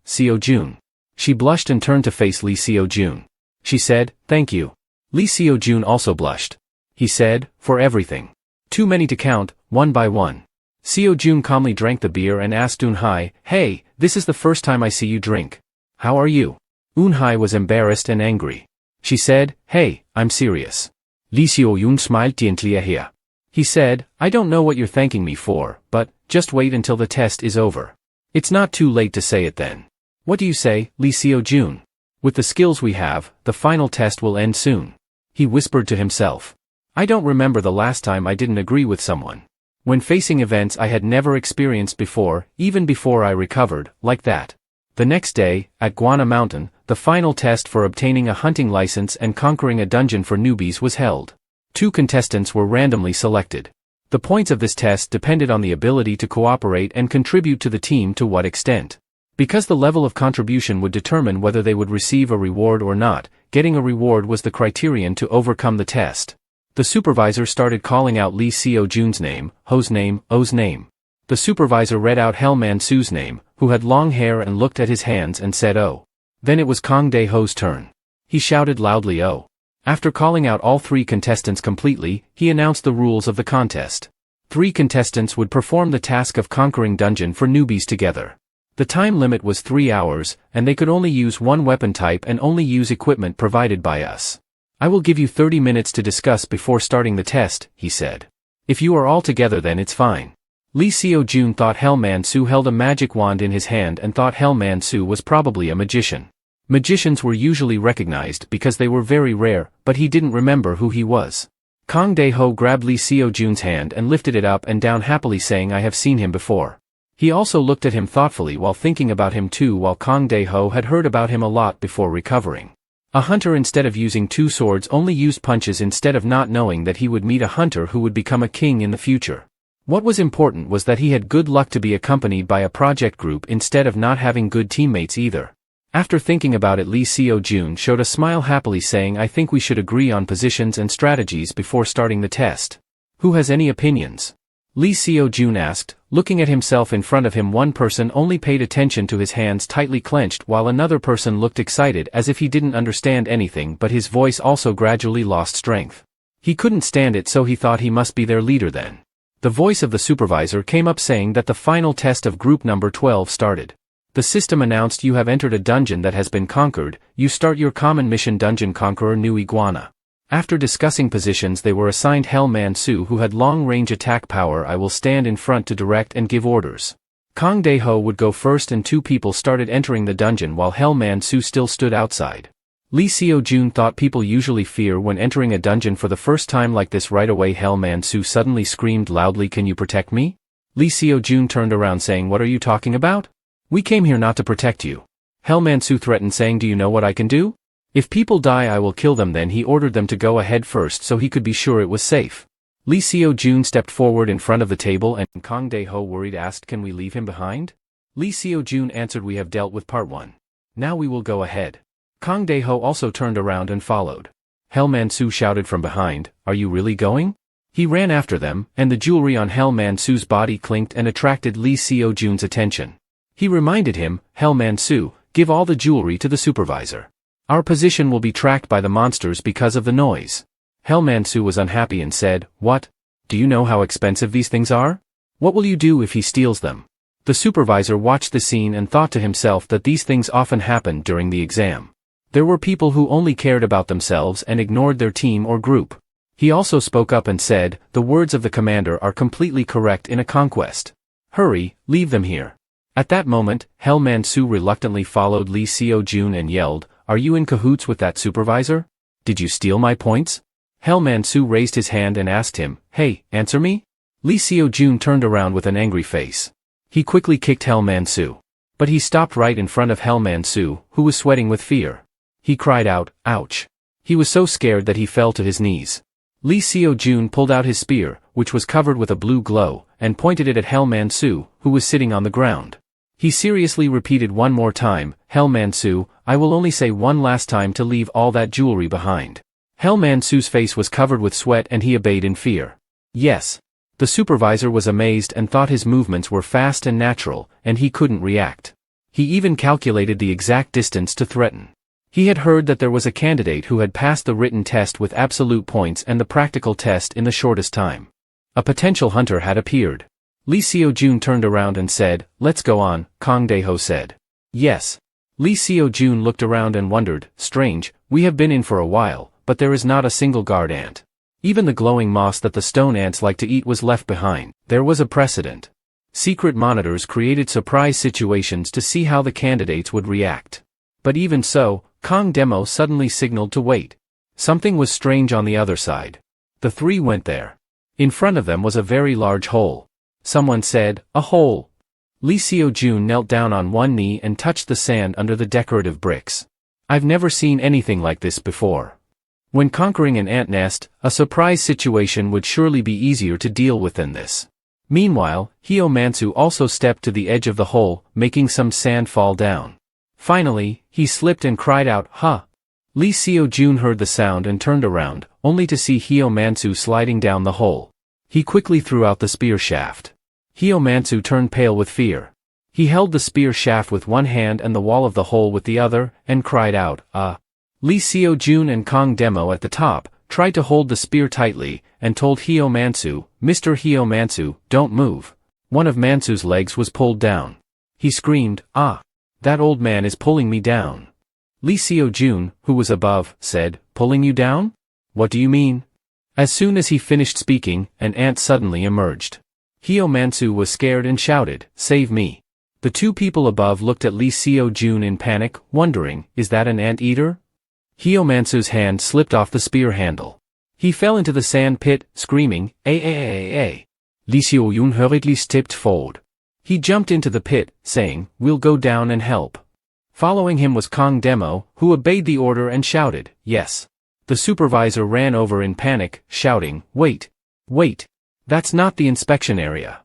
Seo-jun." She blushed and turned to face Lee Seo-jun. She said, "Thank you." Lee Seo-jun also blushed. He said, "For everything. Too many to count, one by one." Seo-jun calmly drank the beer and asked Eun-hee, "Hey, this is the first time I see you drink. How are you?" Eun-hee was embarrassed and angry. She said, "Hey, I'm serious." Lee Seo-jun smiled gently here. He said, "I don't know what you're thanking me for, but, just wait until the test is over. It's not too late to say it then. What do you say, Lee Seo-jun? With the skills we have, the final test will end soon." He whispered to himself. I don't remember the last time I didn't agree with someone. When facing events I had never experienced before, even before I recovered, like that. The next day, at Guana Mountain, the final test for obtaining a hunting license and conquering a dungeon for newbies was held. 2 contestants were randomly selected. The points of this test depended on the ability to cooperate and contribute to the team to what extent. Because the level of contribution would determine whether they would receive a reward or not, getting a reward was the criterion to overcome the test. The supervisor started calling out Lee Seo-jun's name, Ho's name, O's name. The supervisor read out Hellman-su's name, who had long hair and looked at his hands and said Oh. Then it was Kang Dae-ho's turn. He shouted loudly Oh. After calling out all 3 contestants completely, he announced the rules of the contest. 3 contestants would perform the task of conquering dungeon for newbies together. The time limit was 3 hours, and they could only use one weapon type and only use equipment provided by us. I will give you 30 minutes to discuss before starting the test, he said. If you are all together then it's fine. Lee Seo-jun thought Hellman-su held a magic wand in his hand and thought Hellman-su was probably a magician. Magicians were usually recognized because they were very rare, but he didn't remember who he was. Kang Dae-ho grabbed Lee Seo-jun's hand and lifted it up and down happily saying I have seen him before. He also looked at him thoughtfully while thinking about him too while Kang Dae-ho had heard about him a lot before recovering. A hunter instead of using 2 swords only used punches instead of not knowing that he would meet a hunter who would become a king in the future. What was important was that he had good luck to be accompanied by a project group instead of not having good teammates either. After thinking about it Lee Seo-jun showed a smile happily saying I think we should agree on positions and strategies before starting the test. Who has any opinions? Lee Seo-jun asked, looking at himself in front of him. One person only paid attention to his hands tightly clenched while another person looked excited as if he didn't understand anything but his voice also gradually lost strength. He couldn't stand it so he thought he must be their leader then. The voice of the supervisor came up saying that the final test of group number 12 started. The system announced you have entered a dungeon that has been conquered, you start your common mission Dungeon Conqueror New Iguana. After discussing positions they were assigned Hellman-su who had long-range attack power. I will stand in front to direct and give orders. Kang Dae-ho would go first and 2 people started entering the dungeon while Hellman-su still stood outside. Lee Seo-jun thought people usually fear when entering a dungeon for the first time like this. Right away Hellman-su suddenly screamed loudly can you protect me? Lee Seo-jun turned around saying what are you talking about? We came here not to protect you. Hellman-su threatened saying do you know what I can do? If people die I will kill them. Then he ordered them to go ahead first so he could be sure it was safe. Lee Seo-jun stepped forward in front of the table and Kang Dae-ho worried asked can we leave him behind? Lee Seo-jun answered we have dealt with part 1. Now we will go ahead. Kang Dae-ho also turned around and followed. Hellman-su shouted from behind, are you really going? He ran after them, and the jewelry on Hellman-su's body clinked and attracted Lee Seo-jun's attention. He reminded him, Hellman-su, give all the jewelry to the supervisor. Our position will be tracked by the monsters because of the noise. Hellman-su was unhappy and said, what? Do you know how expensive these things are? What will you do if he steals them? The supervisor watched the scene and thought to himself that these things often happened during the exam. There were people who only cared about themselves and ignored their team or group. He also spoke up and said, the words of the commander are completely correct in a conquest. Hurry, leave them here. At that moment, Hellman-su reluctantly followed Lee Seo-jun and yelled, are you in cahoots with that supervisor? Did you steal my points? Hellman-su raised his hand and asked him, hey, answer me? Lee Seo-jun turned around with an angry face. He quickly kicked Hellman-su. But he stopped right in front of Hellman-su, who was sweating with fear. He cried out, ouch. He was so scared that he fell to his knees. Lee Seo-jun pulled out his spear, which was covered with a blue glow, and pointed it at Hellman-su, who was sitting on the ground. He seriously repeated one more time, Hellman-su, I will only say one last time to leave all that jewelry behind. Hellman-su's face was covered with sweat and he obeyed in fear. Yes. The supervisor was amazed and thought his movements were fast and natural, and he couldn't react. He even calculated the exact distance to threaten. He had heard that there was a candidate who had passed the written test with absolute points and the practical test in the shortest time. A potential hunter had appeared. Lee Seo-jun turned around and said, let's go on, Kang Dae-ho said. Yes. Lee Seo-jun looked around and wondered, strange, we have been in for a while, but there is not a single guard ant. Even the glowing moss that the stone ants like to eat was left behind. There was a precedent. Secret monitors created surprise situations to see how the candidates would react. But even so, Kang Demo suddenly signaled to wait. Something was strange on the other side. The 3 went there. In front of them was a very large hole. Someone said, a hole. Lee Seo-jun knelt down on one knee and touched the sand under the decorative bricks. I've never seen anything like this before. When conquering an ant nest, a surprise situation would surely be easier to deal with than this. Meanwhile, Hiomansu also stepped to the edge of the hole, making some sand fall down. Finally, he slipped and cried out, "Ha!" Lee Seo-jun heard the sound and turned around, only to see Hiomansu sliding down the hole. He quickly threw out the spear shaft. Hiomansu turned pale with fear. He held the spear shaft with one hand and the wall of the hole with the other, and cried out, "Ah!" Lee Seo-jun and Kong Demo at the top tried to hold the spear tightly, and told Hiomansu, "Mr. Hiomansu, don't move." One of Mansu's legs was pulled down. He screamed, "Ah! That old man is pulling me down." Lee Seo-jun, who was above, said, "Pulling you down? What do you mean?" As soon as he finished speaking, an ant suddenly emerged. Hiomansu was scared and shouted, "Save me." The two people above looked at Lee Seo-jun in panic, wondering, is that an ant-eater? Hiomansu's hand slipped off the spear handle. He fell into the sand pit, screaming, "Ay." Lee Seo-jun hurriedly stepped forward. He jumped into the pit, saying, "We'll go down and help." Following him was Kong Demo, who obeyed the order and shouted, "Yes." The supervisor ran over in panic, shouting, "Wait! That's not the inspection area."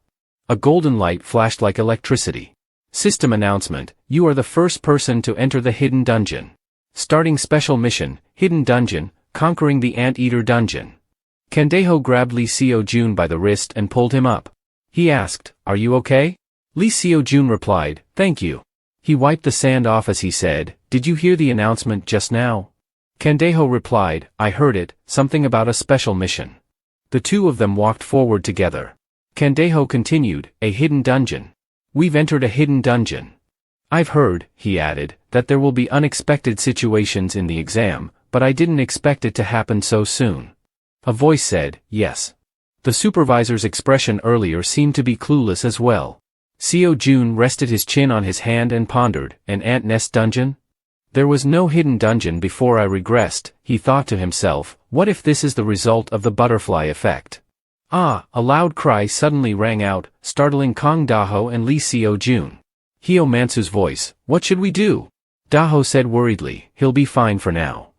A golden light flashed like electricity. System announcement, "You are the first person to enter the hidden dungeon. Starting special mission, Hidden Dungeon, Conquering the Ant-Eater Dungeon." Kandeho grabbed Lee Seo-jun by the wrist and pulled him up. He asked, "Are you okay?" Lee Seo-jun replied, "Thank you." He wiped the sand off as he said, "Did you hear the announcement just now?" Kandeho replied, "I heard it, something about a special mission." The two of them walked forward together. Kandeho continued, "A hidden dungeon. We've entered a hidden dungeon. I've heard," he added, "that there will be unexpected situations in the exam, but I didn't expect it to happen so soon." A voice said, "Yes." The supervisor's expression earlier seemed to be clueless as well. Seo-jun rested his chin on his hand and pondered, "An ant nest dungeon? There was no hidden dungeon before I regressed," he thought to himself. "What if this is the result of the butterfly effect?" Ah! A loud cry suddenly rang out, startling Kong Daho and Lee Seo-jun. Hiomansu's voice, "What should we do?" Daho said worriedly, "He'll be fine for now."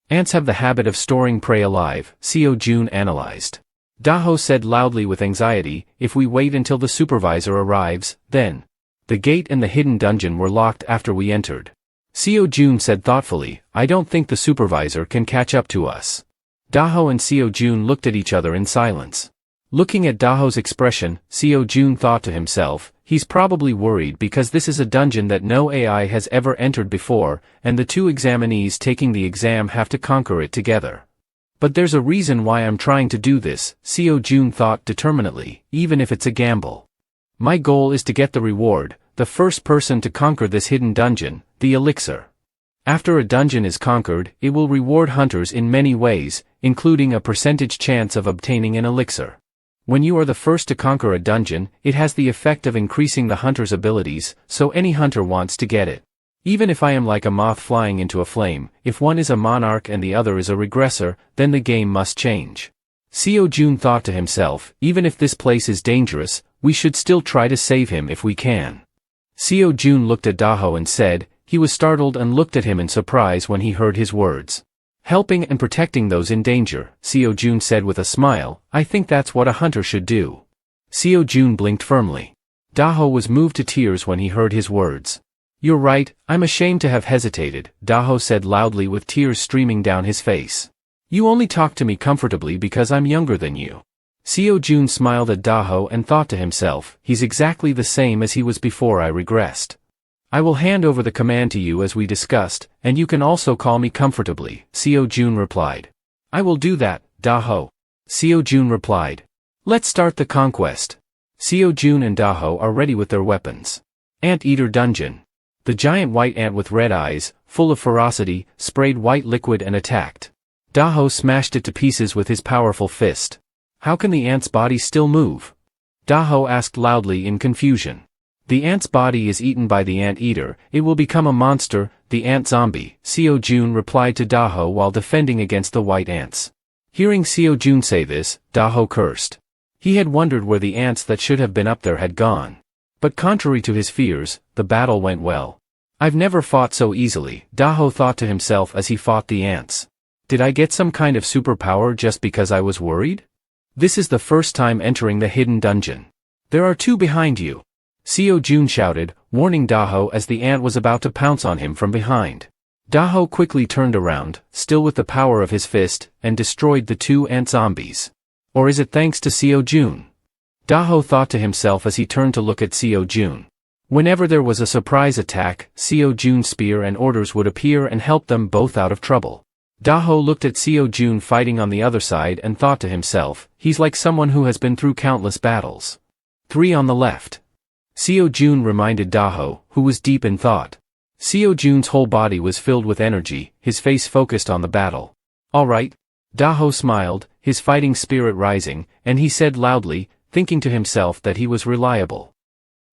Ants have the habit of storing prey alive, Seo-jun analyzed. Daho said loudly with anxiety, "If we wait until the supervisor arrives, then." The gate and the hidden dungeon were locked after we entered. Seo-jun said thoughtfully, "I don't think the supervisor can catch up to us." Daho and Seo-jun looked at each other in silence. Looking at Daho's expression, Seo-jun thought to himself, he's probably worried because this is a dungeon that no AI has ever entered before, and the two examinees taking the exam have to conquer it together. But there's a reason why I'm trying to do this, Seo-jun thought determinedly, even if it's a gamble. My goal is to get the reward, the first person to conquer this hidden dungeon, the elixir. After a dungeon is conquered, it will reward hunters in many ways, including a percentage chance of obtaining an elixir. When you are the first to conquer a dungeon, it has the effect of increasing the hunter's abilities, so any hunter wants to get it. Even if I am like a moth flying into a flame, if one is a monarch and the other is a regressor, then the game must change. Seo-jun thought to himself, even if this place is dangerous, we should still try to save him if we can. Seo-jun looked at Daho and said, he was startled and looked at him in surprise when he heard his words. "Helping and protecting those in danger," Seo-jun said with a smile, "I think that's what a hunter should do." Seo-jun blinked firmly. Daho was moved to tears when he heard his words. "You're right, I'm ashamed to have hesitated," Daho said loudly with tears streaming down his face. "You only talk to me comfortably because I'm younger than you." Seo-jun smiled at Daho and thought to himself, he's exactly the same as he was before I regressed. "I will hand over the command to you as we discussed, and you can also call me comfortably," Seo-jun replied. "I will do that, Daho." Seo-jun replied. "Let's start the conquest." Seo-jun and Daho are ready with their weapons. Ant-eater dungeon. The giant white ant with red eyes, full of ferocity, sprayed white liquid and attacked. Daho smashed it to pieces with his powerful fist. "How can the ant's body still move?" Daho asked loudly in confusion. "The ant's body is eaten by the ant-eater, it will become a monster, the ant zombie," Seo-jun replied to Daho while defending against the white ants. Hearing Seo-jun say this, Daho cursed. He had wondered where the ants that should have been up there had gone. But contrary to his fears, the battle went well. "I've never fought so easily," Daho thought to himself as he fought the ants. "Did I get some kind of superpower just because I was worried? This is the first time entering the hidden dungeon. There are two behind you. Seo Jun shouted, warning Daho as the ant was about to pounce on him from behind. Daho quickly turned around, still with the power of his fist, and destroyed the two ant zombies. Or is it thanks to Seo Jun? Daho thought to himself as he turned to look at Seo Jun. Whenever there was a surprise attack, Seo Jun's spear and orders would appear and help them both out of trouble. Daho looked at Seo Jun fighting on the other side and thought to himself, he's like someone who has been through countless battles. 3 on the left. Seo Jun reminded Daho, who was deep in thought. Seo Jun's whole body was filled with energy, his face focused on the battle. All right. Daho smiled, his fighting spirit rising, and he said loudly, thinking to himself that he was reliable.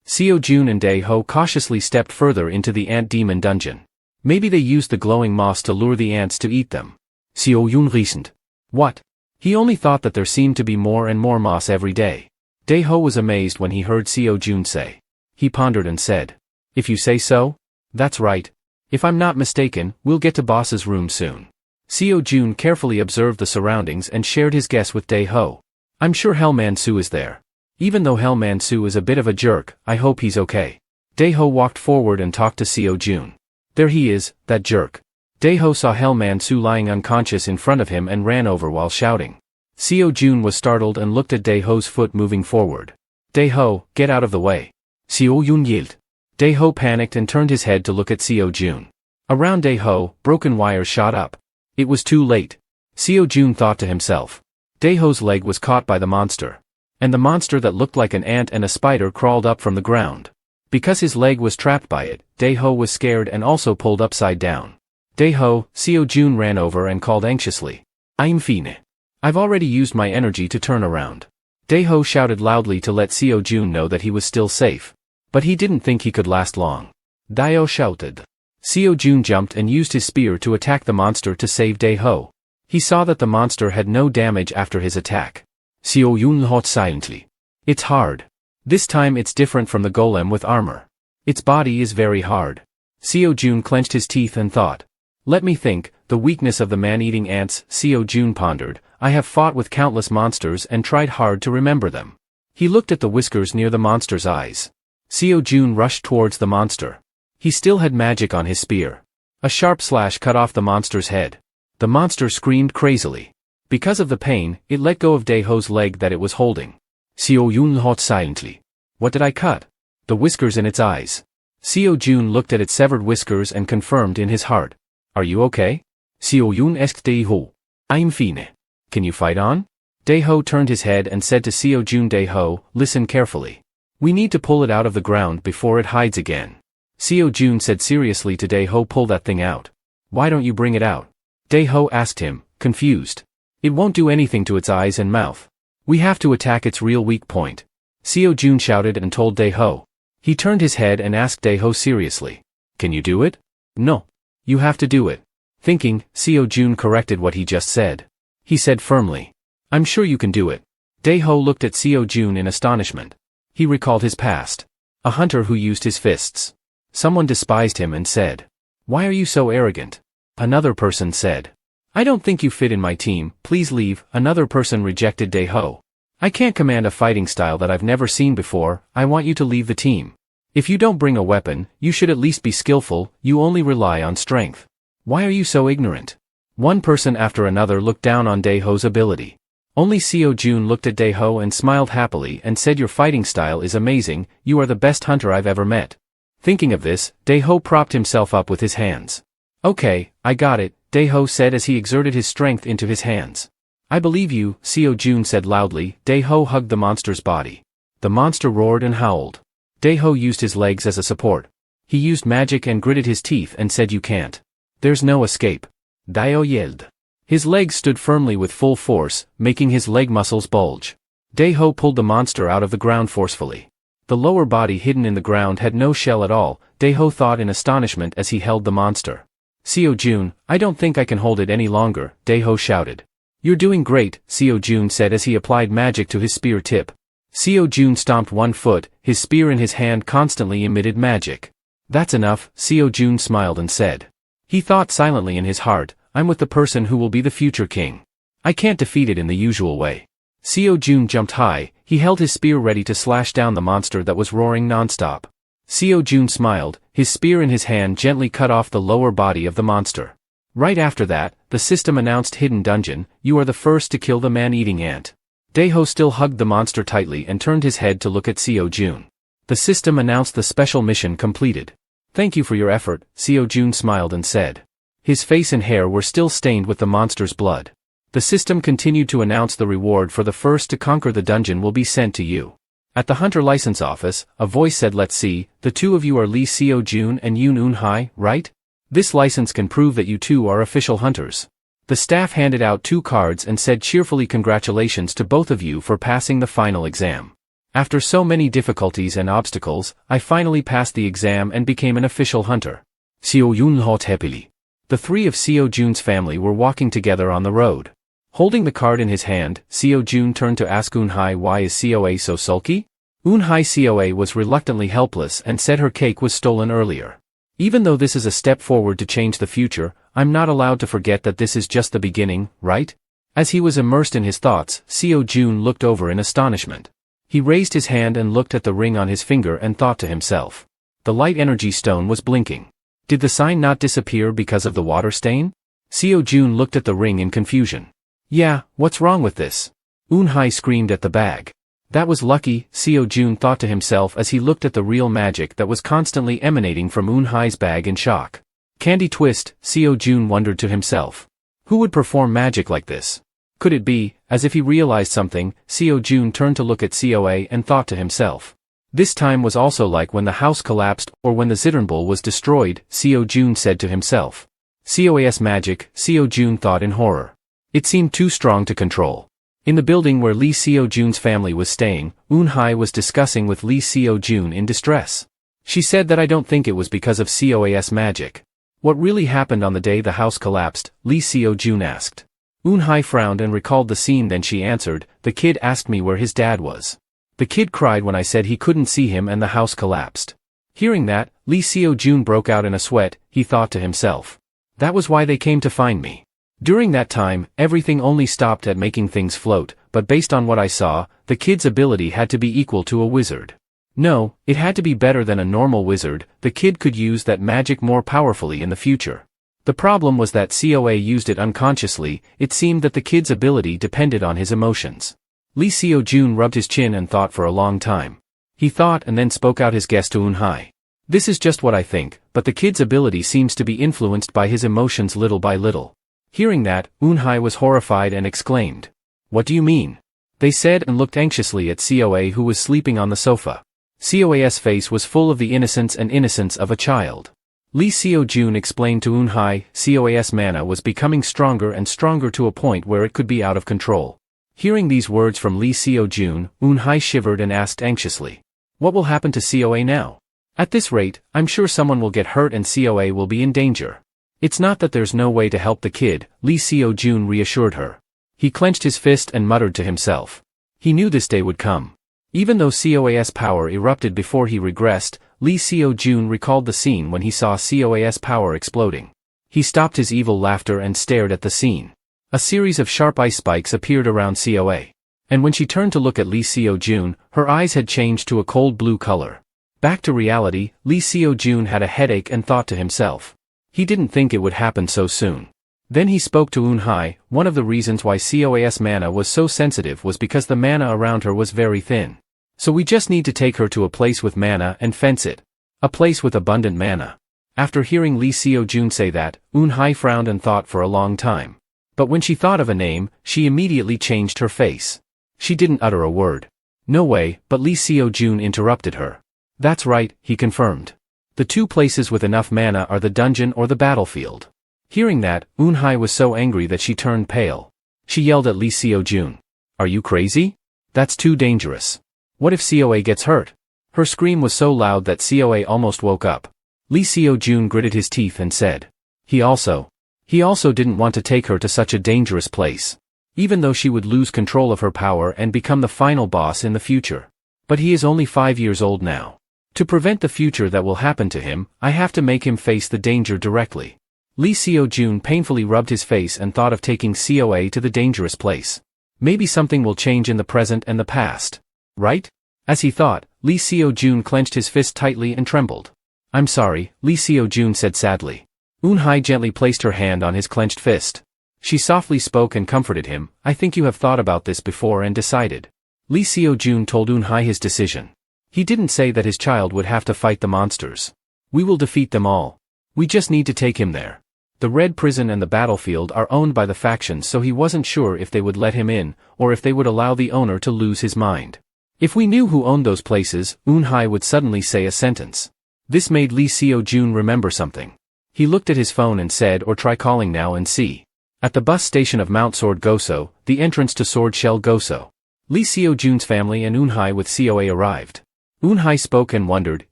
Seo Jun and Daho cautiously stepped further into the ant demon dungeon. Maybe they used the glowing moss to lure the ants to eat them. Seo Jun reasoned. What? He only thought that there seemed to be more and more moss every day. Daho was amazed when he heard Seo Jun say. He pondered and said. If you say so? That's right. If I'm not mistaken, we'll get to boss's room soon. Seo Jun carefully observed the surroundings and shared his guess with Daho. I'm sure Hellman Su is there. Even though Hellman Su is a bit of a jerk, I hope he's okay. Daho walked forward and talked to Seo Jun. There he is, that jerk. Daho saw Hellman Su lying unconscious in front of him and ran over while shouting. Seo Jun was startled and looked at Daho's foot moving forward. Daho, get out of the way. Seo Jun yelled. Daho panicked and turned his head to look at Seo Jun. Around Daho, broken wires shot up. It was too late. Seo Jun thought to himself. Daho's leg was caught by the monster. And the monster that looked like an ant and a spider crawled up from the ground. Because his leg was trapped by it, Daho was scared and also pulled upside down. Daho, Seo Jun ran over and called anxiously. I'm fine. I've already used my energy to turn around. Daho shouted loudly to let Seo Jun know that he was still safe. But he didn't think he could last long. Daho shouted. Seo Jun jumped and used his spear to attack the monster to save Daho. He saw that the monster had no damage after his attack. Seo Jun thought silently. It's hard. This time it's different from the golem with armor. Its body is very hard. Seo Jun clenched his teeth and thought. Let me think, the weakness of the man-eating ants, Seo Jun pondered. I have fought with countless monsters and tried hard to remember them. He looked at the whiskers near the monster's eyes. Seo Jun rushed towards the monster. He still had magic on his spear. A sharp slash cut off the monster's head. The monster screamed crazily. Because of the pain, it let go of Daho's leg that it was holding. Seo Jun thought silently. What did I cut? The whiskers in its eyes. Seo Jun looked at its severed whiskers and confirmed in his heart. Are you okay? Seo Jun asked Daho. I'm fine. Can you fight on? Daho turned his head and said to Seo Jun, Daho, listen carefully. We need to pull it out of the ground before it hides again. Seo Jun said seriously to Daho, pull that thing out. Why don't you bring it out? Daho asked him, confused. It won't do anything to its eyes and mouth. We have to attack its real weak point. Seo Jun shouted and told Daho. He turned his head and asked Daho seriously. Can you do it? No. You have to do it. Thinking, Seo Jun corrected what he just said. He said firmly. I'm sure you can do it. Daho looked at Seo Jun in astonishment. He recalled his past. A hunter who used his fists. Someone despised him and said. Why are you so arrogant? Another person said. I don't think you fit in my team, please leave. Another person rejected Daho. I can't command a fighting style that I've never seen before, I want you to leave the team. If you don't bring a weapon, you should at least be skillful, you only rely on strength. Why are you so ignorant? One person after another looked down on Daho's ability. Only Seo Jun looked at Daho and smiled happily and said, your fighting style is amazing, you are the best hunter I've ever met. Thinking of this, Daho propped himself up with his hands. Okay, I got it, Daho said as he exerted his strength into his hands. I believe you, Seo Jun said loudly. Daho hugged the monster's body. The monster roared and howled. Daho used his legs as a support. He used magic and gritted his teeth and said, you can't. There's no escape. Daho yelled. His legs stood firmly with full force, making his leg muscles bulge. Daho pulled the monster out of the ground forcefully. The lower body hidden in the ground had no shell at all, Daho thought in astonishment as he held the monster. Seo Jun, I don't think I can hold it any longer, Daho shouted. You're doing great, Seo Jun said as he applied magic to his spear tip. Seo Jun stomped one foot, his spear in his hand constantly emitted magic. That's enough, Seo Jun smiled and said. He thought silently in his heart, I'm with the person who will be the future king. I can't defeat it in the usual way. Seo Jun jumped high, He held his spear ready to slash down the monster that was roaring nonstop. Seo Jun smiled, his spear in his hand gently cut off the lower body of the monster. Right after that, the system announced Hidden Dungeon, you are the first to kill the man-eating ant. Daeho still hugged the monster tightly and turned his head to look at Seo Jun. The system announced the special mission completed. Thank you for your effort, Seo Jun smiled and said. His face and hair were still stained with the monster's blood. The system continued to announce the reward for the first to conquer the dungeon will be sent to you. At the hunter license office, a voice said, let's see, the two of you are Lee Seo Jun and Yoon Eun Hai, right? This license can prove that you two are official hunters. The staff handed out 2 cards and said cheerfully congratulations to both of you for passing the final exam. After so many difficulties and obstacles, I finally passed the exam and became an official hunter. Seo Yoon Ho happily. The 3 of Seo Jun's family were walking together on the road. Holding the card in his hand, Seo Jun turned to ask Eun Hai why is Seoa so sulky? Eun Hai Seoa was reluctantly helpless and said her cake was stolen earlier. Even though this is a step forward to change the future, I'm not allowed to forget that this is just the beginning, right? As he was immersed in his thoughts, Seo Jun looked over in astonishment. He raised his hand and looked at the ring on his finger and thought to himself. The light energy stone was blinking. Did the sign not disappear because of the water stain? Seo Jun looked at the ring in confusion. Yeah, what's wrong with this? Eun Hai screamed at the bag. That was lucky, Seo Jun thought to himself as he looked at the real magic that was constantly emanating from Eun Hai's bag in shock. Candy twist, Seo Jun wondered to himself. Who would perform magic like this? Could it be, as if he realized something, Seo Jun turned to look at Seoa and thought to himself. This time was also like when the house collapsed or when the Zitternbull was destroyed, Seo Jun said to himself. Seoa's magic, Seo Jun thought in horror. It seemed too strong to control. In the building where Lee Seo Jun's family was staying, Eun Hai was discussing with Lee Seo Jun in distress. She said that I don't think it was because of Seoa's magic. What really happened on the day the house collapsed? Lee Seo Jun asked. Eun Hai frowned and recalled the scene, then she answered, the kid asked me where his dad was. The kid cried when I said he couldn't see him and the house collapsed. Hearing that, Lee Seo Jun broke out in a sweat, he thought to himself. That was why they came to find me. During that time, everything only stopped at making things float, but based on what I saw, the kid's ability had to be equal to a wizard. No, it had to be better than a normal wizard, the kid could use that magic more powerfully in the future. The problem was that Seoa used it unconsciously, it seemed that the kid's ability depended on his emotions. Lee Seo Jun rubbed his chin and thought for a long time. He thought and then spoke out his guess to Eun Hai. This is just what I think, but the kid's ability seems to be influenced by his emotions little by little. Hearing that, Eun Hai was horrified and exclaimed. What do you mean? They said and looked anxiously at Seoa who was sleeping on the sofa. Seoa's face was full of the innocence of a child. Lee Seo Jun explained to Eun Hai, Seoa's mana was becoming stronger and stronger to a point where it could be out of control. Hearing these words from Lee Seo Jun, Eun Hai shivered and asked anxiously. What will happen to Seoa now? At this rate, I'm sure someone will get hurt and Seoa will be in danger. It's not that there's no way to help the kid, Lee Seo Jun reassured her. He clenched his fist and muttered to himself. He knew this day would come. Even though Seoa's power erupted before he regressed, Lee Seo Jun recalled the scene when he saw Seoa's power exploding. He stopped his evil laughter and stared at the scene. A series of sharp ice spikes appeared around Seoa. And when she turned to look at Lee Seo Jun, her eyes had changed to a cold blue color. Back to reality, Lee Seo Jun had a headache and thought to himself. He didn't think it would happen so soon. Then he spoke to Eun Hai, one of the reasons why Seoa's mana was so sensitive was because the mana around her was very thin. So we just need to take her to a place with mana and fence it. A place with abundant mana. After hearing Lee Seo Jun say that, Eun Hai frowned and thought for a long time. But when she thought of a name, she immediately changed her face. She didn't utter a word. No way, but Lee Seo Jun interrupted her. That's right, he confirmed. The two places with enough mana are the dungeon or the battlefield. Hearing that, Eun Hai was so angry that she turned pale. She yelled at Lee Seo Jun. Are you crazy? That's too dangerous. What if Seoa gets hurt? Her scream was so loud that Seoa almost woke up. Lee Seo Jun gritted his teeth and said. He also didn't want to take her to such a dangerous place. Even though she would lose control of her power and become the final boss in the future. But he is only 5 years old now. To prevent the future that will happen to him, I have to make him face the danger directly. Lee Seo Jun painfully rubbed his face and thought of taking Seoa to the dangerous place. Maybe something will change in the present and the past. right? As he thought, Lee Seo-jun clenched his fist tightly and trembled. I'm sorry, Lee Seo-jun said sadly. Eun-hye gently placed her hand on his clenched fist. She softly spoke and comforted him. I think you have thought about this before and decided. Lee Seo-jun told Eun-hye his decision. He didn't say that his child would have to fight the monsters. We will defeat them all. We just need to take him there. The Red Prison and the battlefield are owned by the factions, so he wasn't sure if they would let him in, or if they would allow the owner to lose his mind. If we knew who owned those places, Eun-hye would suddenly say a sentence. This made Lee Seo-jun remember something. He looked at his phone and said, or try calling now and see. At the bus station of Mount Sword Goso, the entrance to Sword Shell Goso. Lee Seo-jun's family and Eun-hye with COA arrived. Eun-hye spoke and wondered,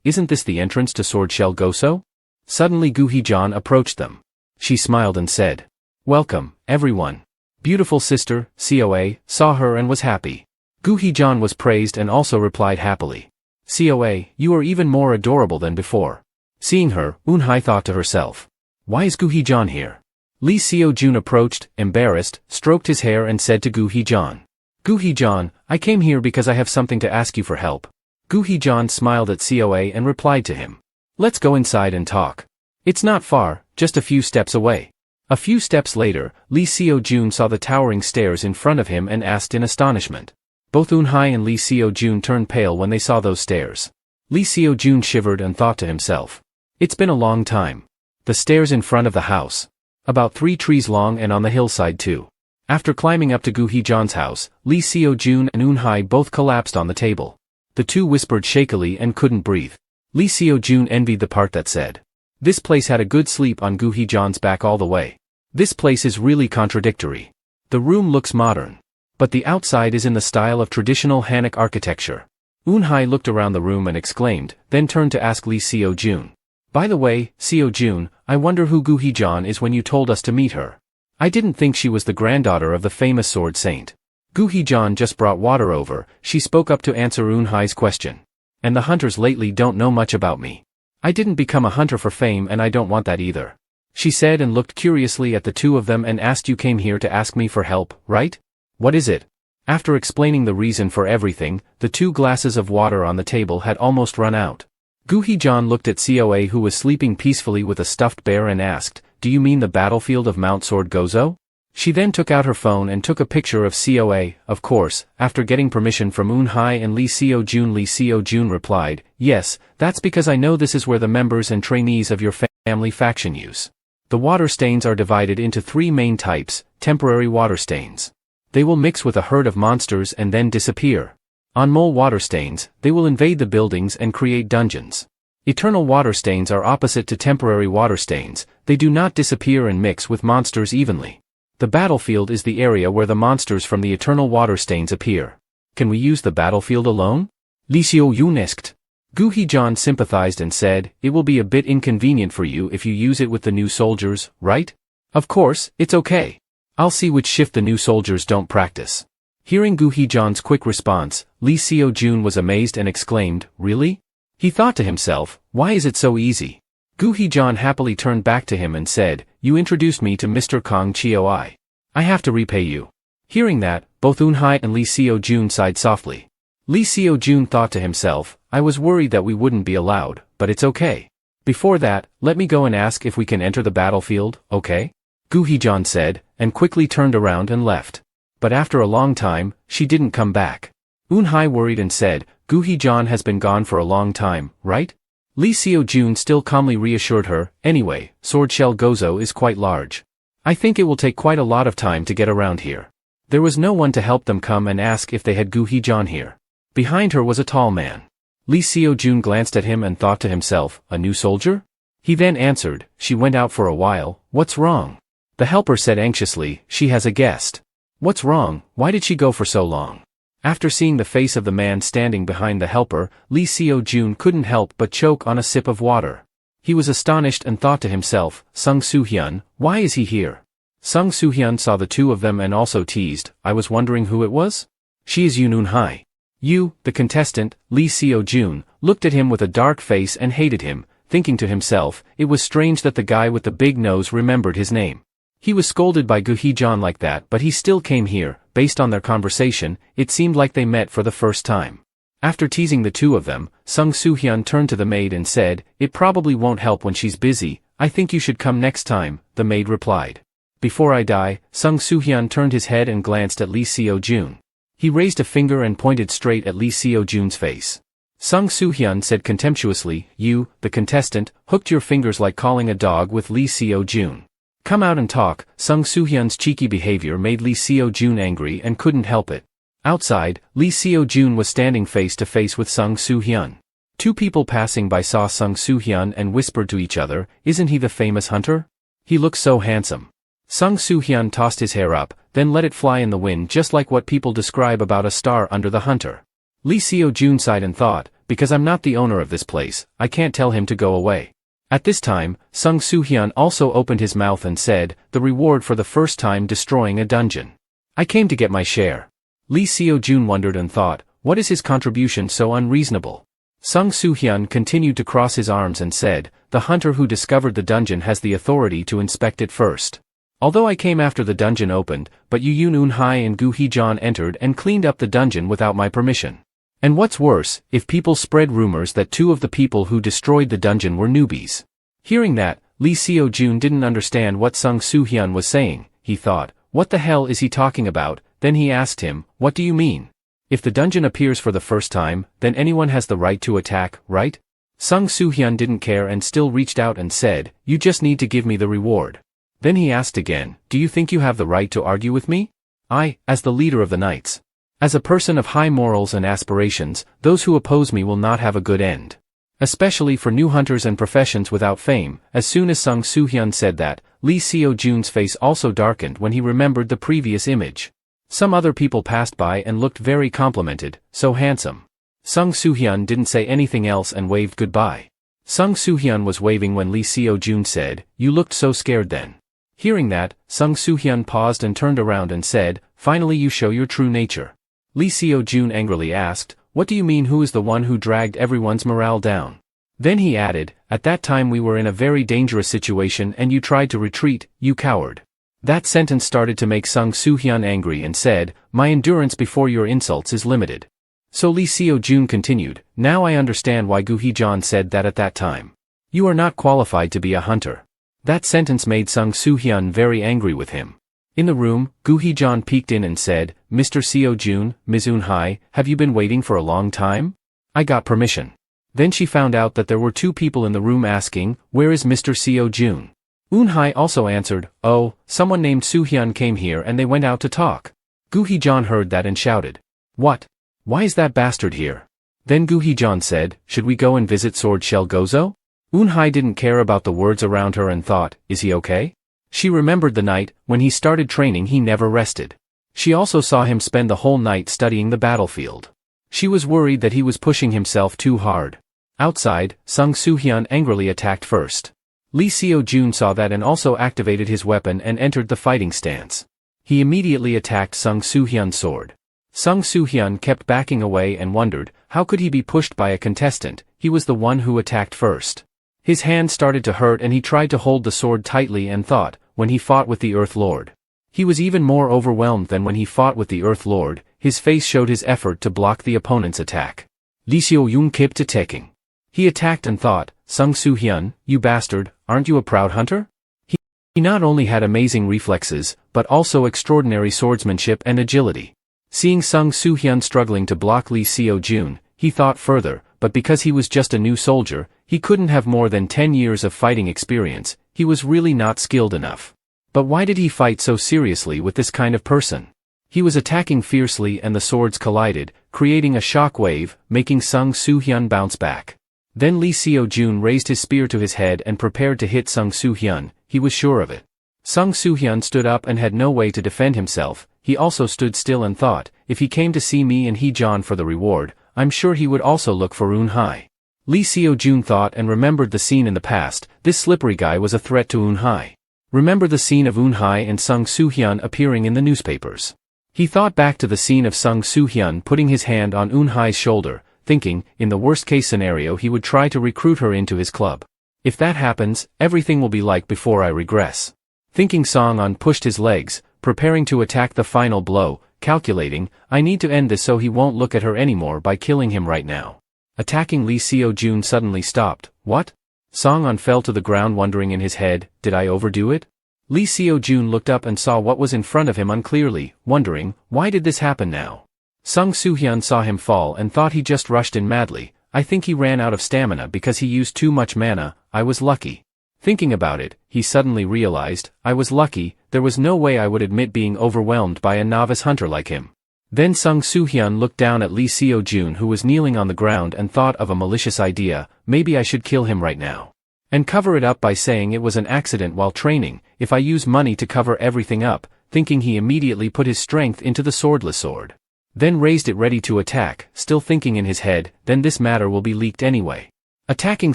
isn't this the entrance to Sword Shell Goso? Suddenly Gu Hee-jan approached them. She smiled and said, Welcome, everyone. Beautiful sister, COA, saw her and was happy. Gu Hee-jan was praised and also replied happily. COA, you are even more adorable than before. Seeing her, Eun-hye thought to herself. Why is Gu Hee-jan here? Lee Seo-jun approached, embarrassed, stroked his hair and said to Gu Hee-jan. Gu Hee-jan, I came here because I have something to ask you for help. Gu Hee-jan smiled at COA and replied to him. Let's go inside and talk. It's not far, just a few steps away. A few steps later, Lee Seo-jun saw the towering stairs in front of him and asked in astonishment. Both Eun-hye and Lee Seo-jun turned pale when they saw those stairs. Lee Seo-jun shivered and thought to himself. It's been a long time. The stairs in front of the house. About 3 trees long and on the hillside too. After climbing up to Gu Hee-jan's house, Lee Seo-jun and Eun-hye both collapsed on the table. The two whispered shakily and couldn't breathe. Lee Seo-jun envied the part that said. This place had a good sleep on Gu Hee-jan's back all the way. This place is really contradictory. The room looks modern. But the outside is in the style of traditional Hanok architecture. Eun-hye looked around the room and exclaimed, then turned to ask Lee Seo-jun. By the way, Seo-jun, I wonder who Gu Hee-jan is when you told us to meet her. I didn't think she was the granddaughter of the famous sword saint. Gu Hee-jan just brought water over, she spoke up to answer Eun-hye's question. And the hunters lately don't know much about me. I didn't become a hunter for fame and I don't want that either. She said and looked curiously at the two of them and asked, you came here to ask me for help, right? What is it? After explaining the reason for everything, the 2 glasses of water on the table had almost run out. Gu Hee-jan looked at COA who was sleeping peacefully with a stuffed bear and asked, do you mean the battlefield of Mount Sword Gozo? She then took out her phone and took a picture of COA, of course, after getting permission from Eun-hye and Lee Seo-jun. Lee Seo-jun replied, yes, that's because I know this is where the members and trainees of your family faction use. The water stains are divided into 3 main types, temporary water stains. They will mix with a herd of monsters and then disappear. On mole water stains, they will invade the buildings and create dungeons. Eternal water stains are opposite to temporary water stains, they do not disappear and mix with monsters evenly. The battlefield is the area where the monsters from the eternal water stains appear. Can we use the battlefield alone? Lee Seo-jun asked. Gu Hee-jan sympathized and said, it will be a bit inconvenient for you if you use it with the new soldiers, right? Of course, it's okay. I'll see which shift the new soldiers don't practice. Hearing Gu Hee-jan's quick response, Lee Seo-jun was amazed and exclaimed, really? He thought to himself, why is it so easy? Gu Hee-jan happily turned back to him and said, you introduced me to Mr. Kong Choi. I have to repay you. Hearing that, both Eun-hye and Lee Seo-jun sighed softly. Lee Seo-jun thought to himself, I was worried that we wouldn't be allowed, but it's okay. Before that, let me go and ask if we can enter the battlefield, okay? Gu Hee-jan said, and quickly turned around and left. But after a long time, she didn't come back. Eun-hye worried and said, Gu Hee-jan has been gone for a long time, right? Lee Seo-jun still calmly reassured her, anyway, Sword Shell Gozo is quite large. I think it will take quite a lot of time to get around here. There was no one to help them come and ask if they had Gu Hee-jan here. Behind her was a tall man. Lee Seo-jun glanced at him and thought to himself, a new soldier? He then answered, she went out for a while, what's wrong? The helper said anxiously, she has a guest. What's wrong, why did she go for so long? After seeing the face of the man standing behind the helper, Lee Seo-jun couldn't help but choke on a sip of water. He was astonished and thought to himself, Sung Soo-hyun, why is he here? Sung Soo-hyun saw the two of them and also teased, I was wondering who it was? She is Eun-hye. You, the contestant, Lee Seo-jun, looked at him with a dark face and hated him, thinking to himself, it was strange that the guy with the big nose remembered his name. He was scolded by Gu Hee-jan like that, but he still came here. Based on their conversation, it seemed like they met for the first time. After teasing the two of them, Sung Soo-hyun turned to the maid and said, "It probably won't help when she's busy, I think you should come next time," the maid replied. "Before I die," Sung Soo-hyun turned his head and glanced at Lee Seo-jun. He raised a finger and pointed straight at Lee Seo-jun's face. Sung Soo-hyun said contemptuously, "You, the contestant, hooked your fingers like calling a dog with Lee Seo-jun. Come out and talk." Sung Soo-hyun's cheeky behavior made Lee Seo-jun angry and couldn't help it. Outside, Lee Seo-jun was standing face to face with Sung Soo-hyun. Two people passing by saw Sung Soo-hyun and whispered to each other, "Isn't he the famous hunter? He looks so handsome." Sung Soo-hyun tossed his hair up, then let it fly in the wind just like what people describe about a star under the hunter. Lee Seo-jun sighed and thought, "Because I'm not the owner of this place, I can't tell him to go away." At this time, Sung Soo-hyun also opened his mouth and said, "The reward for the first time destroying a dungeon. I came to get my share." Lee Seo-jun wondered and thought, what is his contribution so unreasonable? Sung Soo-hyun continued to cross his arms and said, "The hunter who discovered the dungeon has the authority to inspect it first. Although I came after the dungeon opened, but Yoon Eun-hai and Gu Hee-jeon entered and cleaned up the dungeon without my permission. And what's worse, if people spread rumors that two of the people who destroyed the dungeon were newbies." Hearing that, Lee Seo-jun didn't understand what Sung Soo-hyun was saying. He thought, what the hell is he talking about? Then he asked him, "What do you mean? If the dungeon appears for the first time, then anyone has the right to attack, right?" Sung Soo-hyun didn't care and still reached out and said, "You just need to give me the reward." Then he asked again, "Do you think you have the right to argue with me? I, as the leader of the knights. As a person of high morals and aspirations, those who oppose me will not have a good end. Especially for new hunters and professions without fame." As soon as Sung Soo-hyun said that, Lee Seo-jun's face also darkened when he remembered the previous image. Some other people passed by and looked very complimented, "So handsome." Sung Soo-hyun didn't say anything else and waved goodbye. Sung Soo-hyun was waving when Lee Seo-jun said, "You looked so scared then." Hearing that, Sung Soo-hyun paused and turned around and said, "Finally you show your true nature." Lee Seo-jun angrily asked, "What do you mean, who is the one who dragged everyone's morale down?" Then he added, "At that time we were in a very dangerous situation and you tried to retreat, you coward." That sentence started to make Sung Soo-hyun angry and said, "My endurance before your insults is limited." So Lee Seo-jun continued, "Now I understand why Gu Hee-jeon said that at that time. You are not qualified to be a hunter." That sentence made Sung Soo-hyun very angry with him. In the room, Gu Hee-jeon peeked in and said, "Mr. Seo-jun, Ms. Eun-hai, have you been waiting for a long time? I got permission." Then she found out that there were two people in the room asking, "Where is Mr. Seo-jun?" Eun-hai also answered, "Oh, someone named Soo-hyun came here and they went out to talk." Gu Hee-jeon heard that and shouted, "What? Why is that bastard here?" Then Gu Hee-jeon said, "Should we go and visit Sword Shell Gozo?" Eun-hai didn't care about the words around her and thought, "Is he okay?" She remembered the night, when he started training he never rested. She also saw him spend the whole night studying the battlefield. She was worried that he was pushing himself too hard. Outside, Sung Soo-hyun angrily attacked first. Lee Seo-jun saw that and also activated his weapon and entered the fighting stance. He immediately attacked Sung Soo-hyun's sword. Sung Soo-hyun kept backing away and wondered, how could he be pushed by a contestant? He was the one who attacked first. His hand started to hurt and he tried to hold the sword tightly and thought, when he fought with the Earth Lord. He was even more overwhelmed than when he fought with the Earth Lord. His face showed his effort to block the opponent's attack. Lee Seo-jun kept attacking. He attacked and thought, "Sung Soo-hyun, you bastard, aren't you a proud hunter?" He not only had amazing reflexes, but also extraordinary swordsmanship and agility. Seeing Sung Soo-hyun struggling to block Lee Seo-jun, he thought further, but because he was just a new soldier, he couldn't have more than 10 years of fighting experience, he was really not skilled enough. But why did he fight so seriously with this kind of person? He was attacking fiercely and the swords collided, creating a shock wave, making Sung Soo-hyun bounce back. Then Lee Seo-jun raised his spear to his head and prepared to hit Sung Soo-hyun. He was sure of it. Sung Soo-hyun stood up and had no way to defend himself. He also stood still and thought, if he came to see me and Hee-jeon for the reward, I'm sure he would also look for Eun-hai. Lee Seo-jun thought and remembered the scene in the past. This slippery guy was a threat to Eun-hai. Remember the scene of Eun-hai and Sung Soo-hyun appearing in the newspapers. He thought back to the scene of Sung Soo-hyun putting his hand on Eun-hai's shoulder, thinking, in the worst-case scenario he would try to recruit her into his club. If that happens, everything will be like before I regress. Thinking Song-on pushed his legs, preparing to attack the final blow. calculating, I need to end this so he won't look at her anymore by killing him right now. Attacking Lee Seo-jun suddenly stopped. What? Song-an fell to the ground wondering in his head, did I overdo it? Lee Seo-jun looked up and saw what was in front of him unclearly, wondering, why did this happen now? Sung Soo-hyun saw him fall and thought he just rushed in madly. I think he ran out of stamina because he used too much mana. I was lucky. Thinking about it, he suddenly realized, I was lucky, there was no way I would admit being overwhelmed by a novice hunter like him. Then Sung Soo-hyun looked down at Lee Seo-jun who was kneeling on the ground and thought of a malicious idea, maybe I should kill him right now. And cover it up by saying it was an accident while training, if I use money to cover everything up, thinking he immediately put his strength into the swordless sword. Then raised it ready to attack, still thinking in his head, then this matter will be leaked anyway. Attacking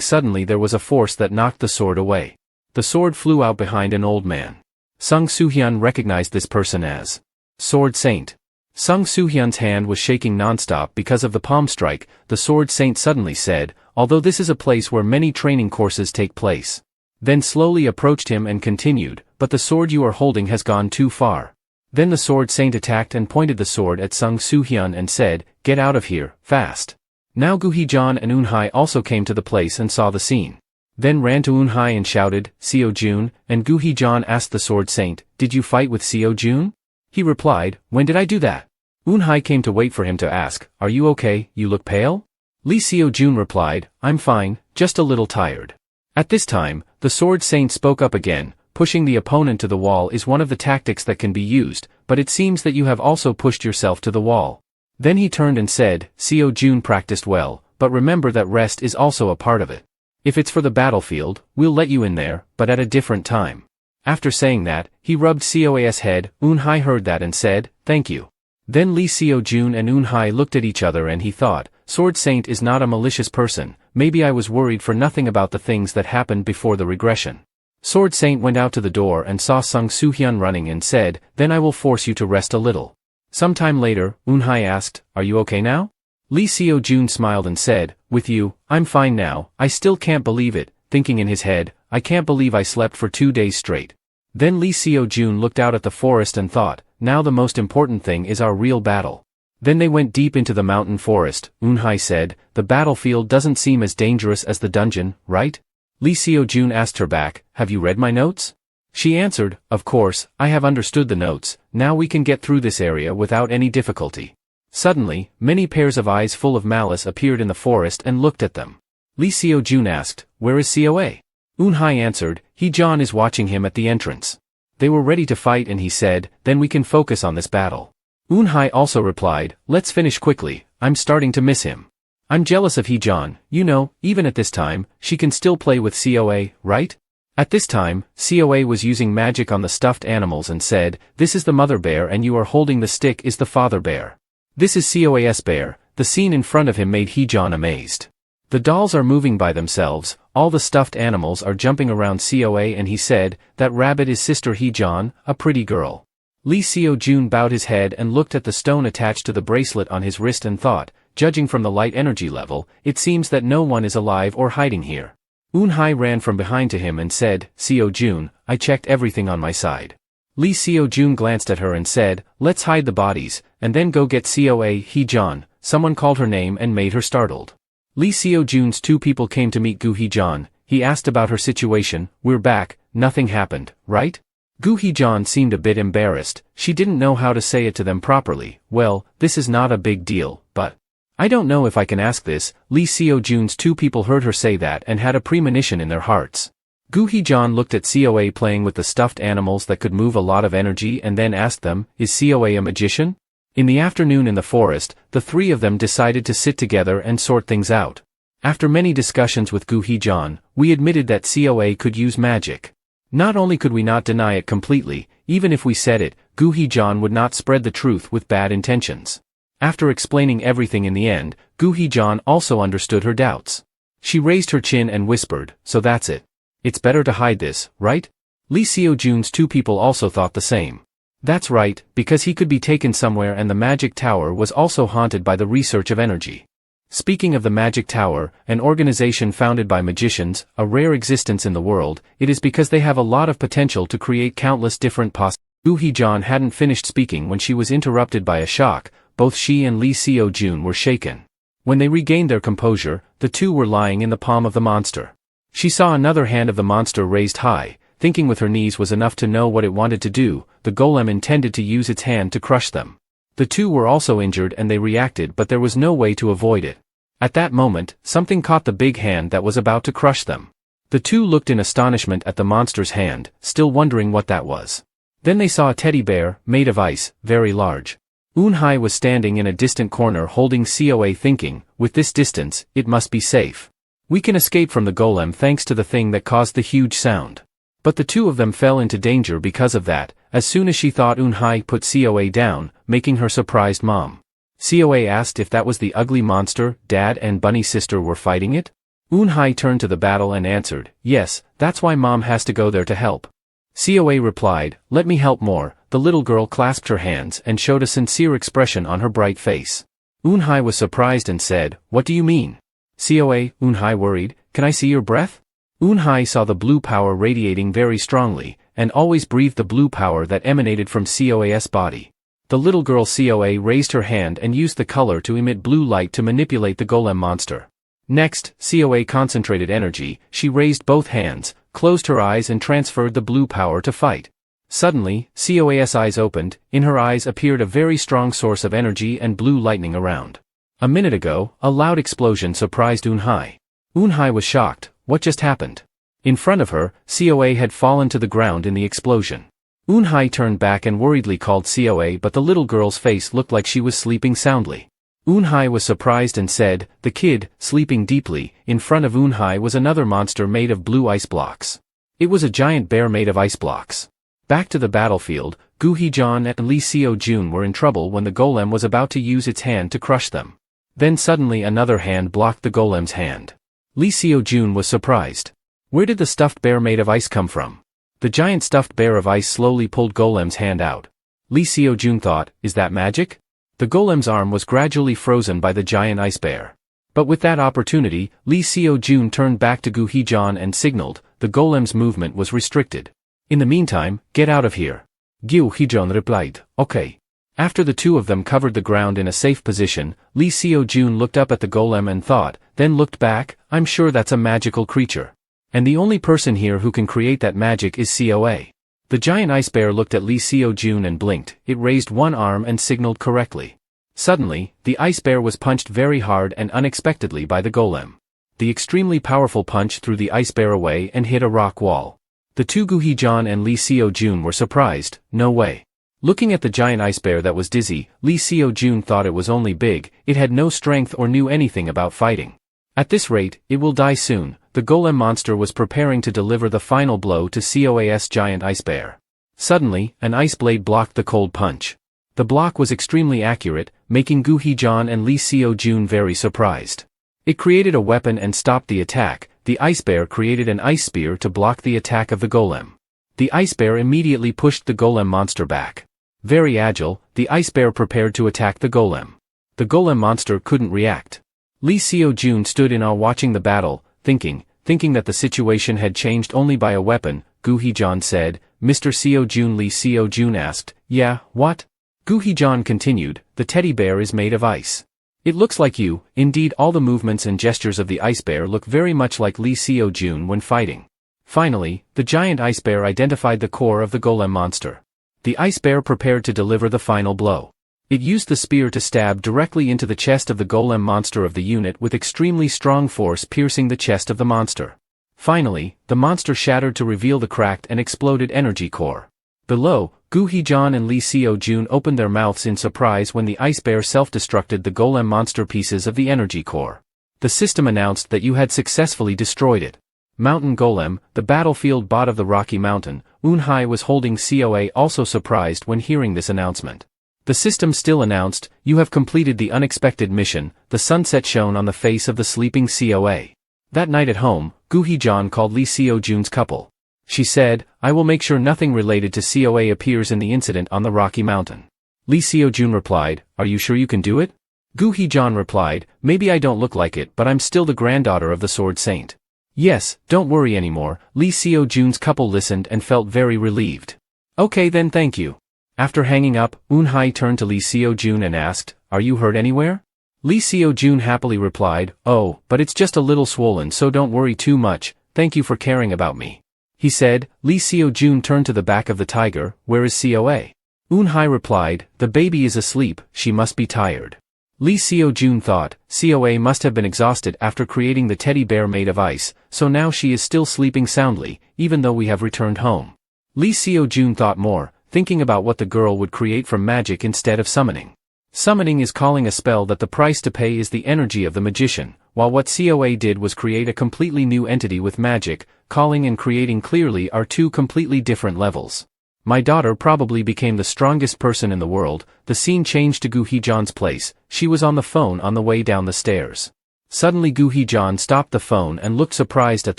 suddenly there was a force that knocked the sword away. The sword flew out behind an old man. Sung Soo-hyun recognized this person as Sword Saint. Sung Soo-hyun's hand was shaking nonstop because of the palm strike. The Sword Saint suddenly said, although this is a place where many training courses take place. Then slowly approached him and continued, but the sword you are holding has gone too far. Then the Sword Saint attacked and pointed the sword at Sung Soo-hyun and said, get out of here, fast. Now Gu Hee-jeon and Eun-hye also came to the place and saw the scene. Then ran to Eun-hye and shouted, Seo-jun, and Gu Hee-jeon asked the Sword Saint, did you fight with Seo-jun? He replied, when did I do that? Eun-hye came to wait for him to ask, are you okay, you look pale? Lee Seo-jun replied, I'm fine, just a little tired. At this time, the Sword Saint spoke up again, pushing the opponent to the wall is one of the tactics that can be used, but it seems that you have also pushed yourself to the wall. Then he turned and said, Seo-jun practiced well, but remember that rest is also a part of it. If it's for the battlefield, we'll let you in there, but at a different time. After saying that, he rubbed Seoa's head. Eun-hye heard that and said, thank you. Then Lee Seo-jun and Eun-hye looked at each other and he thought, Sword Saint is not a malicious person, maybe I was worried for nothing about the things that happened before the regression. Sword Saint went out to the door and saw Sung Soo-hyun running and said, then I will force you to rest a little. Sometime later, Eun-hye asked, are you okay now? Lee Seo-jun smiled and said, with you, I'm fine now, I still can't believe it, thinking in his head, I can't believe I slept for 2 days straight. Then Lee Seo-jun looked out at the forest and thought, now the most important thing is our real battle. Then they went deep into the mountain forest. Eun-hye said, the battlefield doesn't seem as dangerous as the dungeon, right? Lee Seo-jun asked her back, have you read my notes? She answered, of course, I have understood the notes, now we can get through this area without any difficulty. Suddenly, many pairs of eyes full of malice appeared in the forest and looked at them. Lee Seo-jun asked, where is Seoa? Eun-hye answered, Hee-jeon is watching him at the entrance. They were ready to fight and he said, then we can focus on this battle. Eun-hye also replied, let's finish quickly, I'm starting to miss him. I'm jealous of Hee-jeon, you know, even at this time, she can still play with Seoa, right? At this time, Seoa was using magic on the stuffed animals and said, this is the mother bear and you are holding the stick is the father bear. This is Seoa's bear. The scene in front of him made Hee-jeon amazed. The dolls are moving by themselves, all the stuffed animals are jumping around Seoa and he said, that rabbit is sister Hee-jeon, a pretty girl. Lee Seo-jun bowed his head and looked at the stone attached to the bracelet on his wrist and thought, judging from the light energy level, it seems that no one is alive or hiding here. Eun-hye ran from behind to him and said, Seo-jun, I checked everything on my side. Lee Seo-jun glanced at her and said, let's hide the bodies, and then go get Seoa. Hee-jeon. Someone called her name and made her startled. Lee Seo-jun's 2 people came to meet Gu Hee-jeon. He asked about her situation, we're back, nothing happened, right? Gu Hee-jeon seemed a bit embarrassed, she didn't know how to say it to them properly, well, this is not a big deal, but I don't know if I can ask this. Lee Seo-jun's 2 people heard her say that and had a premonition in their hearts. Gu Hee-jeon looked at Seoa playing with the stuffed animals that could move a lot of energy and then asked them, is Seoa a magician? In the afternoon in the forest, the 3 of them decided to sit together and sort things out. After many discussions with Gu Hee-jeon, we admitted that Seoa could use magic. Not only could we not deny it completely, even if we said it, Gu Hee-jeon would not spread the truth with bad intentions. After explaining everything in the end, Gu Hee-jeon also understood her doubts. She raised her chin and whispered, so that's it. It's better to hide this, right? Lee Seo-jun's 2 people also thought the same. That's right, because he could be taken somewhere and the magic tower was also haunted by the research of energy. Speaking of the magic tower, an organization founded by magicians, a rare existence in the world, it is because they have a lot of potential to create countless different possibilities. Gu Heejun hadn't finished speaking when she was interrupted by a shock. Both she and Lee Seo-jun were shaken. When they regained their composure, the two were lying in the palm of the monster. She saw another hand of the monster raised high. Thinking with her knees was enough to know what it wanted to do. The golem intended to use its hand to crush them. The two were also injured and they reacted, but there was no way to avoid it. At that moment, something caught the big hand that was about to crush them. The two looked in astonishment at the monster's hand, still wondering what that was. Then they saw a teddy bear, made of ice, very large. Eun-hye was standing in a distant corner holding Coa, thinking, with this distance, it must be safe. We can escape from the golem thanks to the thing that caused the huge sound. But the two of them fell into danger because of that. As soon as she thought, Eun-hye put Coa down, making her surprised mom. Coa asked if that was the ugly monster Dad and Bunny's sister were fighting it. Eun-hye turned to the battle and answered, yes, that's why Mom has to go there to help. Coa replied, let me help more. The little girl clasped her hands and showed a sincere expression on her bright face. Eun-hye was surprised and said, what do you mean? Coa, Eun-hye worried, can I see your breath? Eun-hye saw the blue power radiating very strongly, and always breathed the blue power that emanated from Coa's body. The little girl Coa raised her hand and used the color to emit blue light to manipulate the golem monster. Next, Coa concentrated energy. She raised both hands, closed her eyes and transferred the blue power to fight. Suddenly, Coa's eyes opened. In her eyes appeared a very strong source of energy and blue lightning around. A minute ago, a loud explosion surprised Eun-hye. Eun-hye was shocked. What just happened? In front of her, Coa had fallen to the ground in the explosion. Eun-hye turned back and worriedly called Coa, but the little girl's face looked like she was sleeping soundly. Eun-hye was surprised and said, the kid, sleeping deeply. In front of Eun-hye was another monster made of blue ice blocks. It was a giant bear made of ice blocks. Back to the battlefield, Gu Heejun and Lee Seo-jun were in trouble when the golem was about to use its hand to crush them. Then suddenly another hand blocked the golem's hand. Lee Seo-jun was surprised. Where did the stuffed bear made of ice come from? The giant stuffed bear of ice slowly pulled Golem's hand out. Lee Seo-jun thought, is that magic? The Golem's arm was gradually frozen by the giant ice bear. But with that opportunity, Lee Seo-jun turned back to Gu Heejun and signaled. The Golem's movement was restricted. In the meantime, get out of here. Gu Heejun replied, okay. After the two of them covered the ground in a safe position, Lee Seo-jun looked up at the golem and thought, then looked back, I'm sure that's a magical creature. And the only person here who can create that magic is Coa. The giant ice bear looked at Lee Seo-jun and blinked. It raised one arm and signaled correctly. Suddenly, the ice bear was punched very hard and unexpectedly by the golem. The extremely powerful punch threw the ice bear away and hit a rock wall. The two Gu Heejun and Lee Seo-jun were surprised. No way. Looking at the giant ice bear that was dizzy, Lee Seo-jun thought it was only big. It had no strength or knew anything about fighting. At this rate, it will die soon. The golem monster was preparing to deliver the final blow to Coa's giant ice bear. Suddenly, an ice blade blocked the cold punch. The block was extremely accurate, making Gu Heejun and Lee Seo-jun very surprised. It created a weapon and stopped the attack. The ice bear created an ice spear to block the attack of the golem. The ice bear immediately pushed the golem monster back. Very agile, the ice bear prepared to attack the golem. The golem monster couldn't react. Lee Seo-jun stood in awe watching the battle, thinking that the situation had changed only by a weapon. Gu Heejun said, Mr. Seo-jun. Lee Seo-jun asked, yeah, what? Gu Heejun continued, the teddy bear is made of ice. It looks like you. Indeed, all the movements and gestures of the ice bear look very much like Lee Seo-jun when fighting. Finally, the giant ice bear identified the core of the golem monster. The ice bear prepared to deliver the final blow. It used the spear to stab directly into the chest of the golem monster of the unit with extremely strong force, piercing the chest of the monster. Finally, the monster shattered to reveal the cracked and exploded energy core. Below, Gu Heejun and Lee Seo-jun opened their mouths in surprise when the ice bear self-destructed the golem monster pieces of the energy core. The system announced that you had successfully destroyed it. Mountain Golem, the battlefield bot of the Rocky Mountain. Eun-hye was holding Coa, also surprised when hearing this announcement. The system still announced, you have completed the unexpected mission. The sunset shone on the face of the sleeping Coa. That night at home, Gu Heejun called Lee Seo-jun's couple. She said, I will make sure nothing related to Coa appears in the incident on the Rocky Mountain. Lee Seo-jun replied, are you sure you can do it? Gu Heejun replied, maybe I don't look like it, but I'm still the granddaughter of the Sword Saint. Yes, don't worry anymore. Lee Seo-jun's couple listened and felt very relieved. Okay then, thank you. After hanging up, Eun-hai turned to Lee Seo-jun and asked, "Are you hurt anywhere?" Lee Seo-jun happily replied, "Oh, but it's just a little swollen, so don't worry too much, thank you for caring about me." He said. Lee Seo-jun turned to the back of the tiger, "Where is COA?" Eun-hai replied, "The baby is asleep, she must be tired." Lee Seo-jun thought, COA must have been exhausted after creating the teddy bear made of ice, so now she is still sleeping soundly, even though we have returned home. Lee Seo-jun thought more, thinking about what the girl would create from magic instead of summoning. Summoning is calling a spell that the price to pay is the energy of the magician, while what COA did was create a completely new entity with magic. Calling and creating clearly are two completely different levels. My daughter probably became the strongest person in the world. The scene changed to Gu Heejan's place. She was on the phone on the way down the stairs. Suddenly Gu Heejan stopped the phone and looked surprised at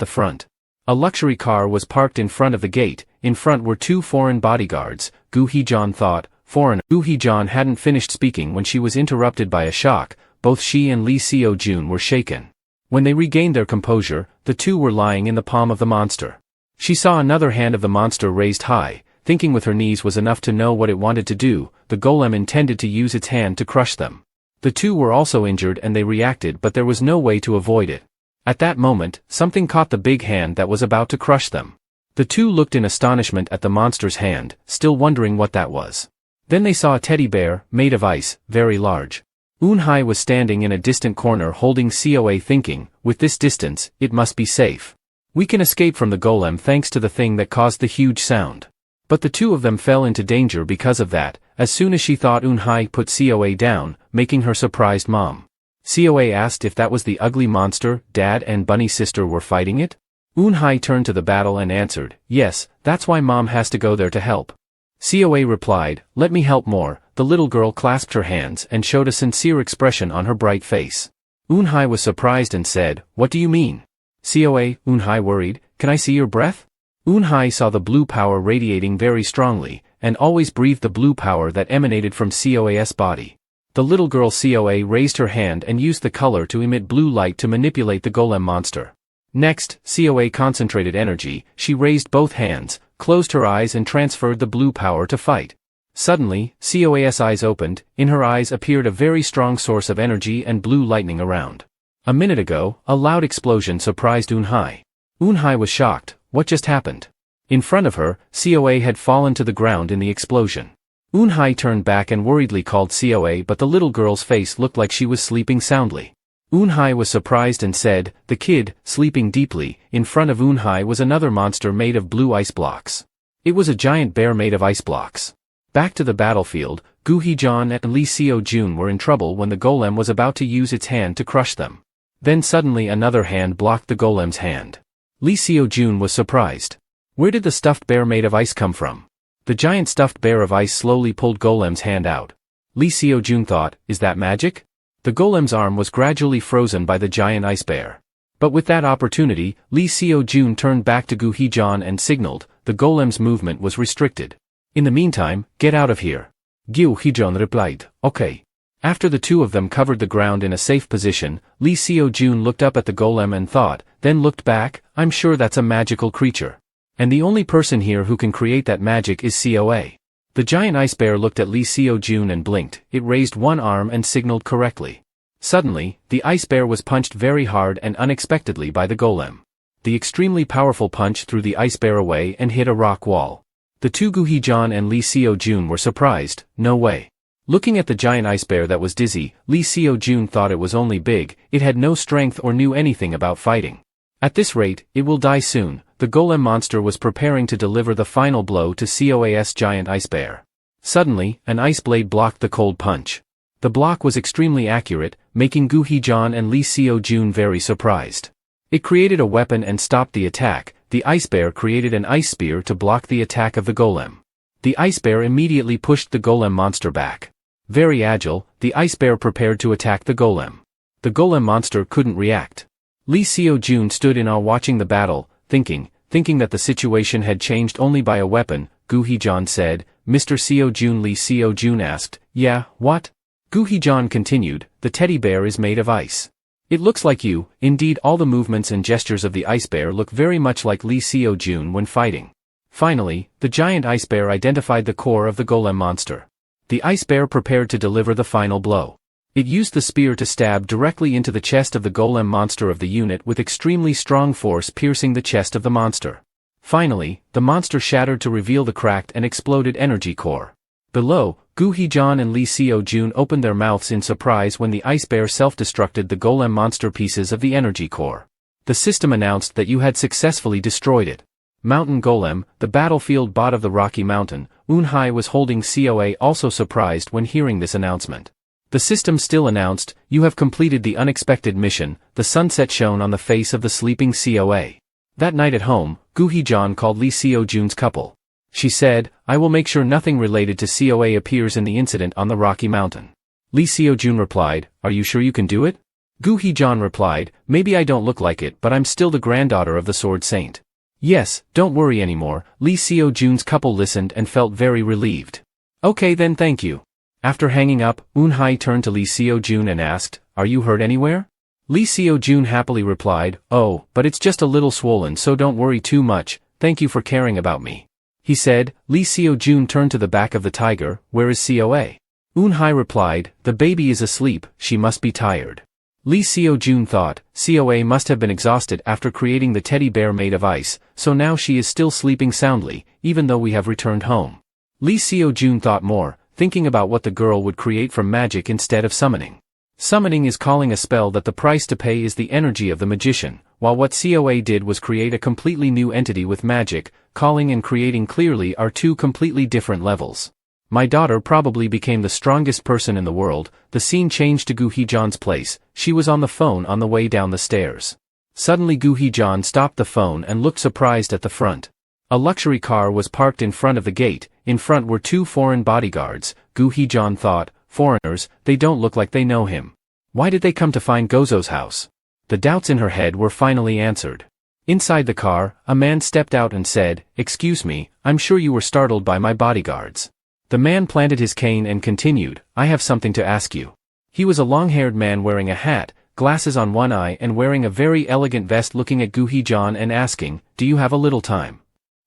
the front. A luxury car was parked in front of the gate. In front were two foreign bodyguards. Gu Heejan thought, foreign. Gu Heejan hadn't finished speaking when she was interrupted by a shock. Both she and Lee Seo-jun were shaken. When they regained their composure, the two were lying in the palm of the monster. She saw another hand of the monster raised high. Thinking with her knees was enough to know what it wanted to do. The golem intended to use its hand to crush them. The two were also injured and they reacted, but there was no way to avoid it. At that moment, something caught the big hand that was about to crush them. The two looked in astonishment at the monster's hand, still wondering what that was. Then they saw a teddy bear, made of ice, very large. Eun-hai was standing in a distant corner holding COA, thinking, with this distance, it must be safe. We can escape from the golem thanks to the thing that caused the huge sound. But the two of them fell into danger because of that. As soon as she thought, Eun-hai put COA down, making her surprised mom. COA asked if that was the ugly monster. Dad and Bunny's sister were fighting it? Eun-hai turned to the battle and answered, "Yes, that's why Mom has to go there to help." COA replied, "Let me help more." The little girl clasped her hands and showed a sincere expression on her bright face. Eun-hai was surprised and said, "What do you mean?" COA, Eun-hai worried, "Can I see your breath?" Eun-hai saw the blue power radiating very strongly, and always breathed the blue power that emanated from COA's body. The little girl COA raised her hand and used the color to emit blue light to manipulate the golem monster. Next, COA concentrated energy. She raised both hands, closed her eyes and transferred the blue power to fight. Suddenly, COA's eyes opened. In her eyes appeared a very strong source of energy and blue lightning around. A minute ago, a loud explosion surprised Eun-hai. Eun-hai was shocked. What just happened? In front of her, COA had fallen to the ground in the explosion. Eun-hai turned back and worriedly called COA, but the little girl's face looked like she was sleeping soundly. Eun-hai was surprised and said, "The kid, sleeping deeply." In front of Eun-hai was another monster made of blue ice blocks. It was a giant bear made of ice blocks. Back to the battlefield, Gu Heejan and Lee Seo-jun were in trouble when the golem was about to use its hand to crush them. Then suddenly another hand blocked the golem's hand. Lee Seo-jun was surprised. Where did the stuffed bear made of ice come from? The giant stuffed bear of ice slowly pulled Golem's hand out. Lee Seo-jun thought, is that magic? The Golem's arm was gradually frozen by the giant ice bear. But with that opportunity, Lee Seo-jun turned back to Gu Heejan and signaled. The Golem's movement was restricted. In the meantime, get out of here. Gu Heejan replied, okay. After the two of them covered the ground in a safe position, Lee Seo-jun looked up at the golem and thought, then looked back, I'm sure that's a magical creature. And the only person here who can create that magic is COA. The giant ice bear looked at Lee Seo-jun and blinked. It raised one arm and signaled correctly. Suddenly, the ice bear was punched very hard and unexpectedly by the golem. The extremely powerful punch threw the ice bear away and hit a rock wall. The two Gu Heejan and Lee Seo-jun were surprised. No way. Looking at the giant ice bear that was dizzy, Lee Seo-jun thought it was only big. It had no strength or knew anything about fighting. At this rate, it will die soon. The golem monster was preparing to deliver the final blow to COA's giant ice bear. Suddenly, an ice blade blocked the cold punch. The block was extremely accurate, making Gu Heejan and Lee Seo-jun very surprised. It created a weapon and stopped the attack. The ice bear created an ice spear to block the attack of the golem. The ice bear immediately pushed the golem monster back. Very agile, the ice bear prepared to attack the golem. The golem monster couldn't react. Lee Seo-jun stood in awe watching the battle, thinking that the situation had changed only by a weapon. Gu Heejan said, Mr. Seo-jun. Lee Seo-jun asked, yeah, what? Gu Heejan continued, the teddy bear is made of ice. It looks like you. Indeed, all the movements and gestures of the ice bear look very much like Lee Seo-jun when fighting. Finally, the giant ice bear identified the core of the golem monster. The ice bear prepared to deliver the final blow. It used the spear to stab directly into the chest of the golem monster of the unit with extremely strong force, piercing the chest of the monster. Finally, the monster shattered to reveal the cracked and exploded energy core. Below, Gu Heejun and Lee Seo-jun opened their mouths in surprise when the ice bear self-destructed the golem monster pieces of the energy core. The system announced that you had successfully destroyed it. Mountain Golem, the battlefield bot of the Rocky Mountain, Eun-hai was holding COA, also surprised when hearing this announcement. The system still announced, you have completed the unexpected mission. The sunset shone on the face of the sleeping COA. That night at home, Gu Heejun called Lee Seo-jun's couple. She said, I will make sure nothing related to COA appears in the incident on the Rocky Mountain. Lee Seo-jun replied, are you sure you can do it? Gu Heejun replied, maybe I don't look like it, but I'm still the granddaughter of the Sword Saint. Yes, don't worry anymore. Lee Seo-jun's couple listened and felt very relieved. Okay then, thank you. After hanging up, Eun-hai turned to Lee Seo-jun and asked, are you hurt anywhere? Lee Seo-jun happily replied, oh, but it's just a little swollen, so don't worry too much. Thank you for caring about me. He said. Lee Seo-jun turned to the back of the tiger. Where is COA? Eun-hai replied, the baby is asleep, she must be tired. Lee Seo-jun thought, COA must have been exhausted after creating the teddy bear made of ice, so now she is still sleeping soundly, even though we have returned home. Lee Seo-jun thought more, thinking about what the girl would create from magic instead of summoning. Summoning is calling a spell that the price to pay is the energy of the magician, while what COA did was create a completely new entity with magic. Calling and creating clearly are two completely different levels. My daughter probably became the strongest person in the world. The scene changed to Gu Heejun's place. She was on the phone on the way down the stairs. Suddenly Gu Heejun stopped the phone and looked surprised at the front. A luxury car was parked in front of the gate. In front were two foreign bodyguards. Gu Heejun thought, foreigners, they don't look like they know him. Why did they come to find Gozo's house? The doubts in her head were finally answered. Inside the car, a man stepped out and said, excuse me, I'm sure you were startled by my bodyguards. The man planted his cane and continued, I have something to ask you. He was a long-haired man wearing a hat, glasses on one eye and wearing a very elegant vest, looking at Gu Heejun and asking, do you have a little time?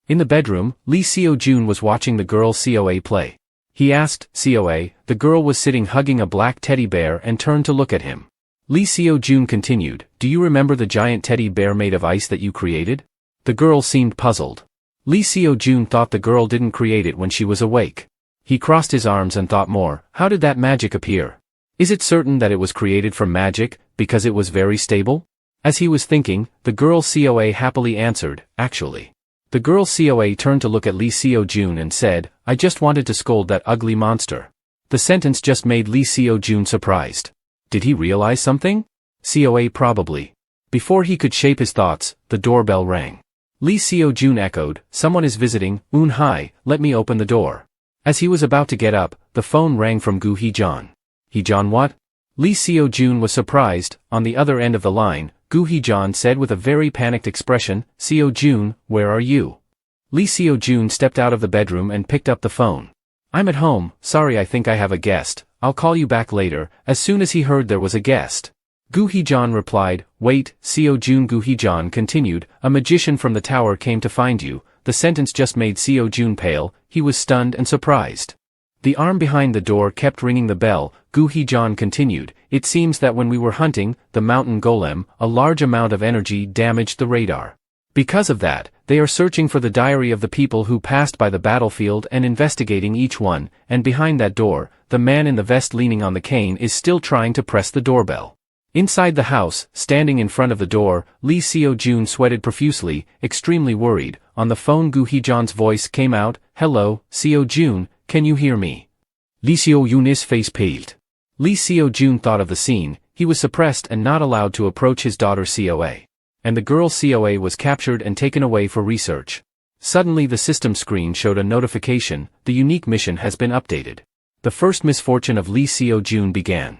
In the bedroom, Lee Seo-jun was watching the girl COA play. He asked, COA, the girl was sitting hugging a black teddy bear and turned to look at him. Lee Seo-jun continued, do you remember the giant teddy bear made of ice that you created? The girl seemed puzzled. Lee Seo-jun thought the girl didn't create it when she was awake. He crossed his arms and thought more, how did that magic appear? Is it certain that it was created from magic, because it was very stable? As he was thinking, the girl COA happily answered, actually. The girl COA turned to look at Lee Seo-jun and said, I just wanted to scold that ugly monster. The sentence just made Lee Seo-jun surprised. Did he realize something? COA probably. Before he could shape his thoughts, the doorbell rang. Lee Seo-jun echoed, someone is visiting. Eun-hai, let me open the door. As he was about to get up, the phone rang from Gu Heejun. Heejun what? Lee Seo-jun was surprised. On the other end of the line, Gu Heejun said with a very panicked expression, Seo-jun, where are you? Lee Seo-jun stepped out of the bedroom and picked up the phone. I'm at home, sorry, I think I have a guest. I'll call you back later. As soon as he heard there was a guest, Gu Heejun replied, wait. Seo-jun. Gu Heejun continued, a magician from the tower came to find you. The sentence just made Seo-jun pale. He was stunned and surprised. The arm behind the door kept ringing the bell. Gu Heejun continued, it seems that when we were hunting the mountain golem, a large amount of energy damaged the radar. Because of that, they are searching for the diary of the people who passed by the battlefield and investigating each one, and behind that door, the man in the vest leaning on the cane is still trying to press the doorbell. Inside the house, standing in front of the door, Lee Seo-jun sweated profusely, extremely worried. On the phone Gu Heejun's voice came out, hello, Seo-jun, can you hear me? Lee Seo-jun's face paled. Lee Seo-jun thought of the scene. He was suppressed and not allowed to approach his daughter COA. And the girl COA was captured and taken away for research. Suddenly the system screen showed a notification, the unique mission has been updated. The first misfortune of Lee Seo-jun began.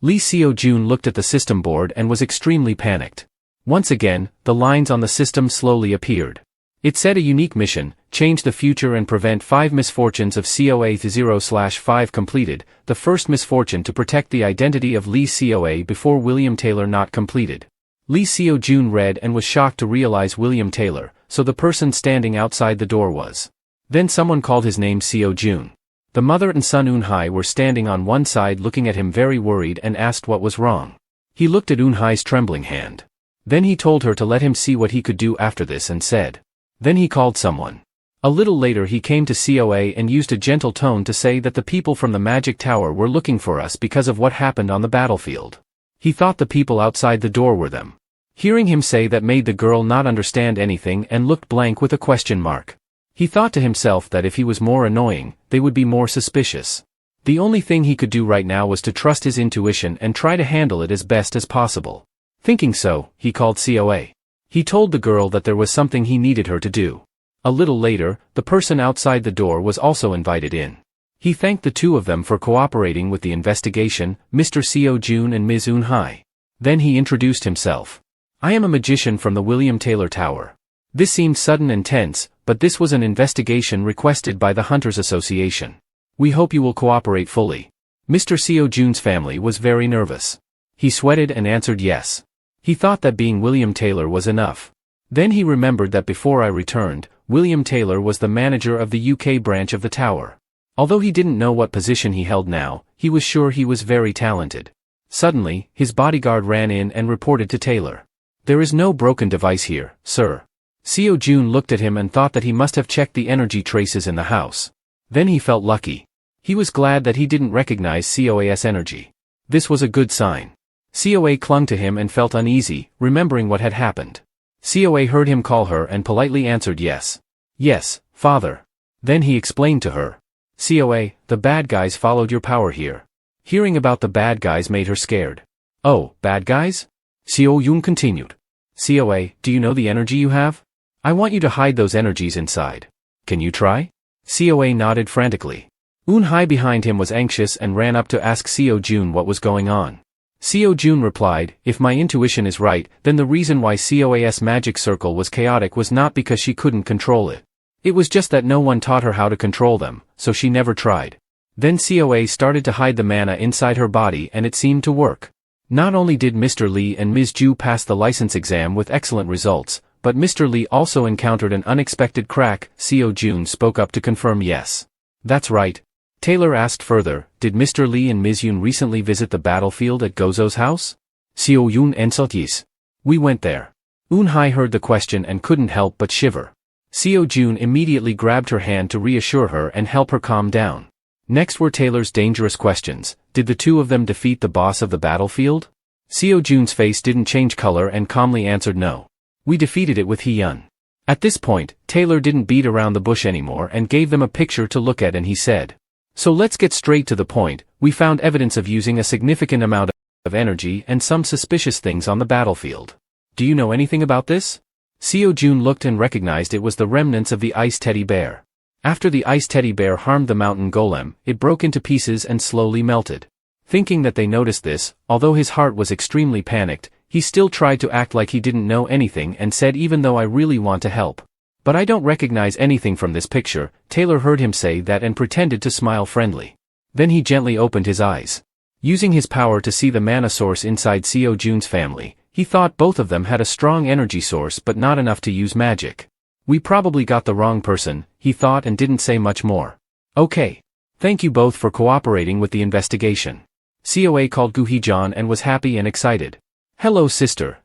Lee Seo-jun looked at the system board and was extremely panicked. Once again, the lines on the system slowly appeared. It said a unique mission, change the future and prevent 5 misfortunes of COA 0/5 completed, the first misfortune to protect the identity of Lee COA before William Taylor not completed. Lee Seo-jun read and was shocked to realize William Taylor, so the person standing outside the door was. Then someone called his name Seo Jun. The mother and son Eun-hai were standing on one side looking at him very worried and asked what was wrong. He looked at Eun-hai's trembling hand. Then he told her to let him see what he could do after this and said. Then he called someone. A little later he came to COA and used a gentle tone to say that the people from the magic tower were looking for us because of what happened on the battlefield. He thought the people outside the door were them. Hearing him say that made the girl not understand anything and looked blank with a question mark. He thought to himself that if he was more annoying, they would be more suspicious. The only thing he could do right now was to trust his intuition and try to handle it as best as possible. Thinking so, he called COA. He told the girl that there was something he needed her to do. A little later, the person outside the door was also invited in. He thanked the two of them for cooperating with the investigation, Mr. Seo Jun and Ms. Eun-hai. Then he introduced himself. I am a magician from the William Taylor Tower. This seemed sudden and tense, but this was an investigation requested by the Hunters Association. We hope you will cooperate fully. Mr. Seo Jun's family was very nervous. He sweated and answered yes. He thought that being William Taylor was enough. Then he remembered that before I returned, William Taylor was the manager of the UK branch of the tower. Although he didn't know what position he held now, he was sure he was very talented. Suddenly, his bodyguard ran in and reported to Taylor. There is no broken device here, sir. Seo Jun looked at him and thought that he must have checked the energy traces in the house. Then he felt lucky. He was glad that he didn't recognize COA's energy. This was a good sign. COA clung to him and felt uneasy, remembering what had happened. COA heard him call her and politely answered yes. Yes, father. Then he explained to her. COA, the bad guys followed your power here. Hearing about the bad guys made her scared. Oh, bad guys? Seo Jun continued. COA, do you know the energy you have? I want you to hide those energies inside. Can you try? COA nodded frantically. Eun-hai behind him was anxious and ran up to ask Seo Jun what was going on. Seo Jun replied, if my intuition is right, then the reason why COA's magic circle was chaotic was not because she couldn't control it. It was just that no one taught her how to control them, so she never tried. Then COA started to hide the mana inside her body and it seemed to work. Not only did Mr. Lee and Ms. Ju pass the license exam with excellent results, but Mr. Lee also encountered an unexpected crack. Seo Jun spoke up to confirm yes. That's right. Taylor asked further, did Mr. Lee and Ms. Yun recently visit the battlefield at Gozo's house? Seo Yun answered yes. We went there. Eun-hai heard the question and couldn't help but shiver. Seo Jun immediately grabbed her hand to reassure her and help her calm down. Next were Taylor's dangerous questions. Did the two of them defeat the boss of the battlefield? Seo Jun's face didn't change color and calmly answered no. We defeated it with Hee-yun. At this point, Taylor didn't beat around the bush anymore and gave them a picture to look at and he said. So let's get straight to the point. We found evidence of using a significant amount of energy and some suspicious things on the battlefield. Do you know anything about this? Seo Jun looked and recognized it was the remnants of the ice teddy bear. After the ice teddy bear harmed the mountain golem, it broke into pieces and slowly melted. Thinking that they noticed this, although his heart was extremely panicked, he still tried to act like he didn't know anything and said even though I really want to help. But I don't recognize anything from this picture. Taylor heard him say that and pretended to smile friendly. Then he gently opened his eyes. Using his power to see the mana source inside Seo Jun's family, he thought both of them had a strong energy source but not enough to use magic. We probably got the wrong person, he thought and didn't say much more. Okay. Thank you both for cooperating with the investigation. COA called Gu Hee-jan and was happy and excited. Hello sister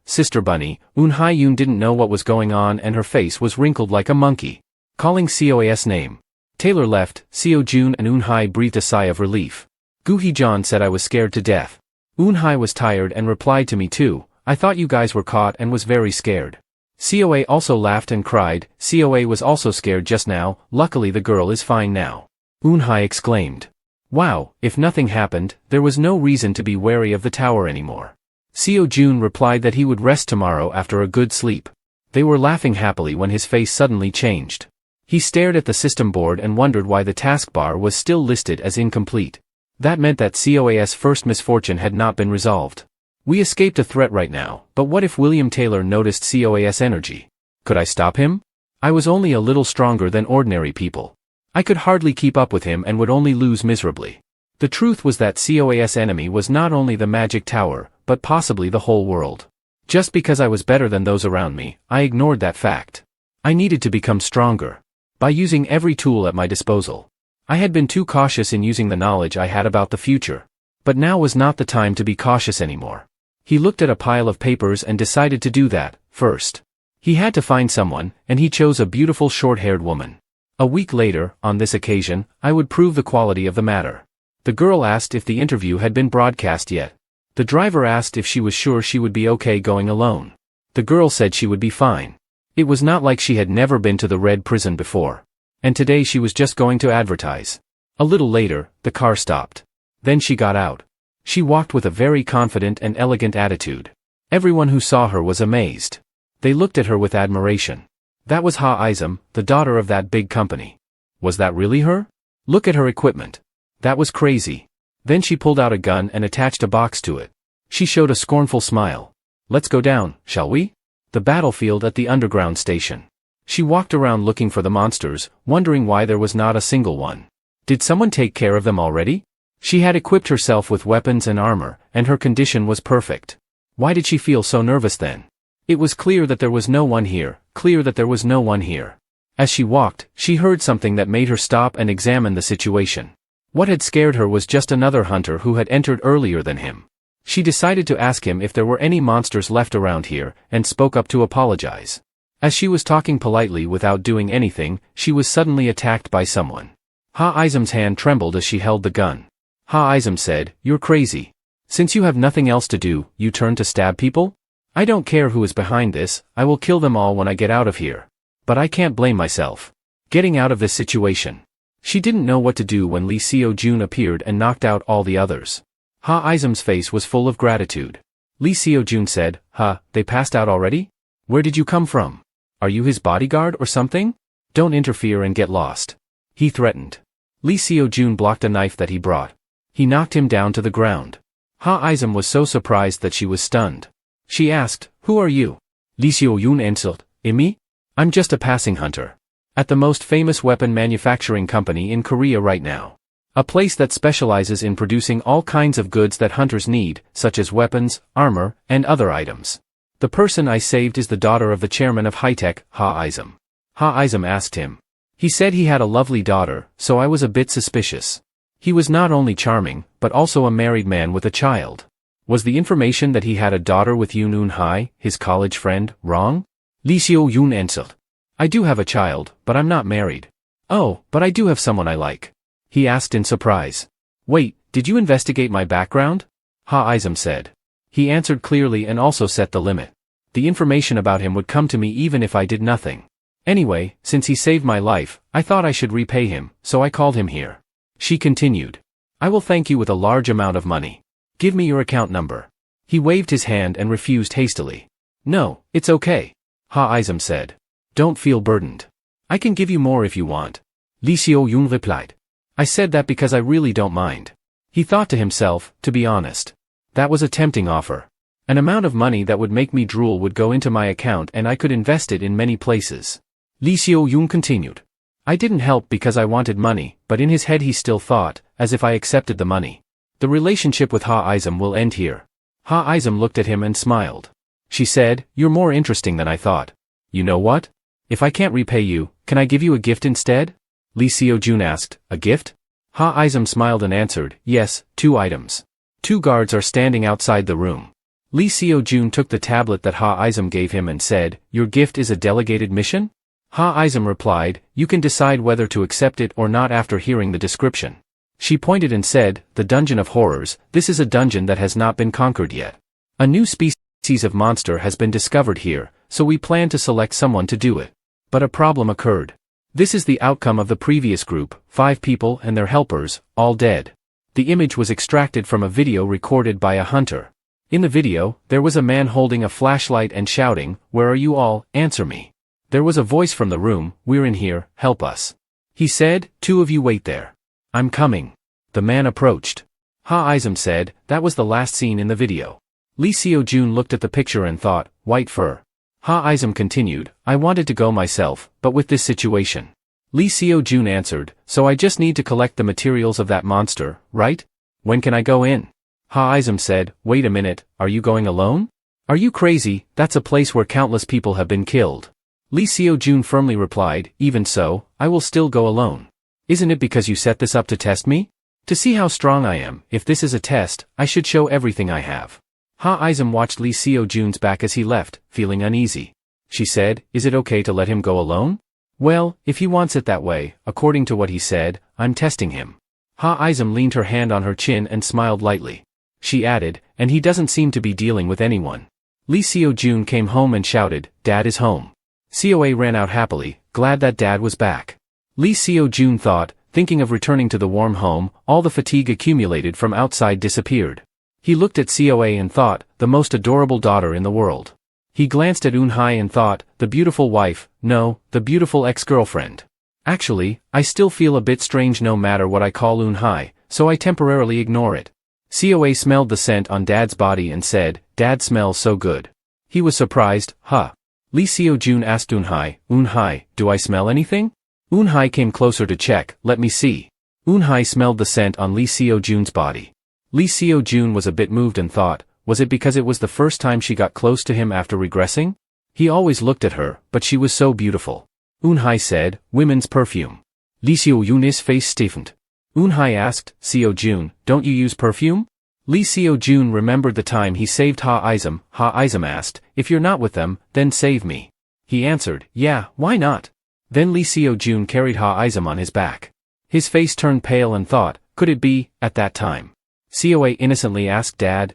bunny. Eun-hai Yun didn't know what was going on and her face was wrinkled like a monkey. Calling COA's name. Taylor left. Seo Jun and Eun-hai breathed a sigh of relief. Gu Hee-jan said I was scared to death. Eun-hai was tired and replied to me too. I thought you guys were caught and was very scared. COA also laughed and cried. COA was also scared just now. Luckily the girl is fine now. Eun-hai exclaimed. Wow, if nothing happened, there was no reason to be wary of the tower anymore. Seo Jun replied that he would rest tomorrow after a good sleep. They were laughing happily when his face suddenly changed. He stared at the system board and wondered why the taskbar was still listed as incomplete. That meant that COA's first misfortune had not been resolved. We escaped a threat right now, but what if William Taylor noticed COA's energy? Could I stop him? I was only a little stronger than ordinary people. I could hardly keep up with him and would only lose miserably. The truth was that COA's enemy was not only the magic tower, but possibly the whole world. Just because I was better than those around me, I ignored that fact. I needed to become stronger. By using every tool at my disposal. I had been too cautious in using the knowledge I had about the future. But now was not the time to be cautious anymore. He looked at a pile of papers and decided to do that, first. He had to find someone, and he chose a beautiful short-haired woman. A week later, on this occasion, I would prove the quality of the matter. The girl asked if the interview had been broadcast yet. The driver asked if she was sure she would be okay going alone. The girl said she would be fine. It was not like she had never been to the Red Prison before. And today she was just going to advertise. A little later, the car stopped. Then she got out. She walked with a very confident and elegant attitude. Everyone who saw her was amazed. They looked at her with admiration. That was Ha Izam, the daughter of that big company. Was that really her? Look at her equipment. That was crazy. Then she pulled out a gun and attached a box to it. She showed a scornful smile. Let's go down, shall we? The battlefield at the underground station. She walked around looking for the monsters, wondering why there was not a single one. Did someone take care of them already? She had equipped herself with weapons and armor, and her condition was perfect. Why did she feel so nervous then? It was clear that there was no one here, clear that there was no one here. As she walked, she heard something that made her stop and examine the situation. What had scared her was just another hunter who had entered earlier than him. She decided to ask him if there were any monsters left around here, and spoke up to apologize. As she was talking politely without doing anything, she was suddenly attacked by someone. Ha Izam's hand trembled as she held the gun. Ha Izam said, "You're crazy. Since you have nothing else to do, you turn to stab people? I don't care who is behind this, I will kill them all when I get out of here. But I can't blame myself. Getting out of this situation." She didn't know what to do when Lee Seo-jun appeared and knocked out all the others. Ha Izam's face was full of gratitude. Lee Seo-jun said, they passed out already? Where did you come from? Are you his bodyguard or something? Don't interfere and get lost. He threatened. Lee Seo-jun blocked a knife that he brought. He knocked him down to the ground. Ha Izam was so surprised that she was stunned. She asked, "Who are you?" Lee Seo-jun answered, "Me? I'm just a passing hunter. At the most famous weapon manufacturing company in Korea right now. A place that specializes in producing all kinds of goods that hunters need, such as weapons, armor, and other items. The person I saved is the daughter of the chairman of High-Tech, Ha Izam." Ha Izam asked him. He said he had a lovely daughter, so I was a bit suspicious. He was not only charming, but also a married man with a child. Was the information that he had a daughter with Yoon Eun-hye, his college friend, wrong? Lee Seo-jun answered. "I do have a child, but I'm not married." "Oh, but I do have someone I like," he asked in surprise. "Wait, did you investigate my background?" Ha Izam said. He answered clearly and also set the limit. The information about him would come to me even if I did nothing. Anyway, since he saved my life, I thought I should repay him, so I called him here. She continued. "I will thank you with a large amount of money. Give me your account number." He waved his hand and refused hastily. "No, it's okay," Ha Izam said. "Don't feel burdened. I can give you more if you want." Lee Seo-jun replied. "I said that because I really don't mind." He thought to himself, to be honest. That was a tempting offer. An amount of money that would make me drool would go into my account and I could invest it in many places. Lee Seo-jun continued. "I didn't help because I wanted money, but in his head he still thought, as if I accepted the money. The relationship with Ha Izam will end here." Ha Izam looked at him and smiled. She said, "You're more interesting than I thought. You know what? If I can't repay you, can I give you a gift instead?" Lee Seo-jun asked, "A gift?" Ha Izam smiled and answered, "Yes, 2 items. 2 guards are standing outside the room." Lee Seo-jun took the tablet that Ha Izam gave him and said, "Your gift is a delegated mission?" Ha Izam replied, "You can decide whether to accept it or not after hearing the description." She pointed and said, "The Dungeon of Horrors, this is a dungeon that has not been conquered yet. A new species of monster has been discovered here, so we plan to select someone to do it. But a problem occurred. This is the outcome of the previous group, 5 people and their helpers, all dead." The image was extracted from a video recorded by a hunter. In the video, there was a man holding a flashlight and shouting, "Where are you all, answer me." There was a voice from the room, "We're in here, help us." He said, "2 of you wait there. I'm coming." The man approached. Ha Izam said, "That was the last scene in the video." Lee Seo-jun looked at the picture and thought, "White fur." Ha Izam continued, "I wanted to go myself, but with this situation." Lee Seo-jun answered, "So I just need to collect the materials of that monster, right? When can I go in?" Ha Izam said, "Wait a minute, are you going alone? Are you crazy? That's a place where countless people have been killed. Lee Seo-jun firmly replied, even so, I will still go alone. Isn't it because you set this up to test me? To see how strong I am, if this is a test, I should show everything I have. Ha-izum watched Lee Seo-jun's back as he left, feeling uneasy. She said, is it okay to let him go alone? Well, if he wants it that way, according to what he said, I'm testing him. Ha-izum leaned her hand on her chin and smiled lightly. She added, and he doesn't seem to be dealing with anyone. Lee Seo-jun came home and shouted, Dad is home. Seoa ran out happily, glad that Dad was back. Lee Seo-jun thought, thinking of returning to the warm home, all the fatigue accumulated from outside disappeared. He looked at Seoa and thought, the most adorable daughter in the world. He glanced at Eun-hye and thought, the beautiful wife, no, the beautiful ex-girlfriend. Actually, I still feel a bit strange no matter what I call Eun-hye, so I temporarily ignore it. Seoa smelled the scent on Dad's body and said, Dad smells so good. He was surprised, huh? Lee Seo-jun asked Eun-hye, do I smell anything? Eun-hye came closer to check, let me see. Eun-hye smelled the scent on Lee Seo-jun's body. Lee Seo-jun was a bit moved and thought, was it because it was the first time she got close to him after regressing? He always looked at her, but she was so beautiful. Eun-hye said, women's perfume. Lee Seo-jun's face stiffened. Eun-hye asked, Seo-jun, don't you use perfume? Lee Seo-jun remembered the time he saved Ha-izum. Ha-izum asked, if you're not with them, then save me. He answered, yeah, why not? Then Lee Seo-jun carried Ha-izum on his back. His face turned pale and thought, could it be, at that time? Seoa innocently asked Dad,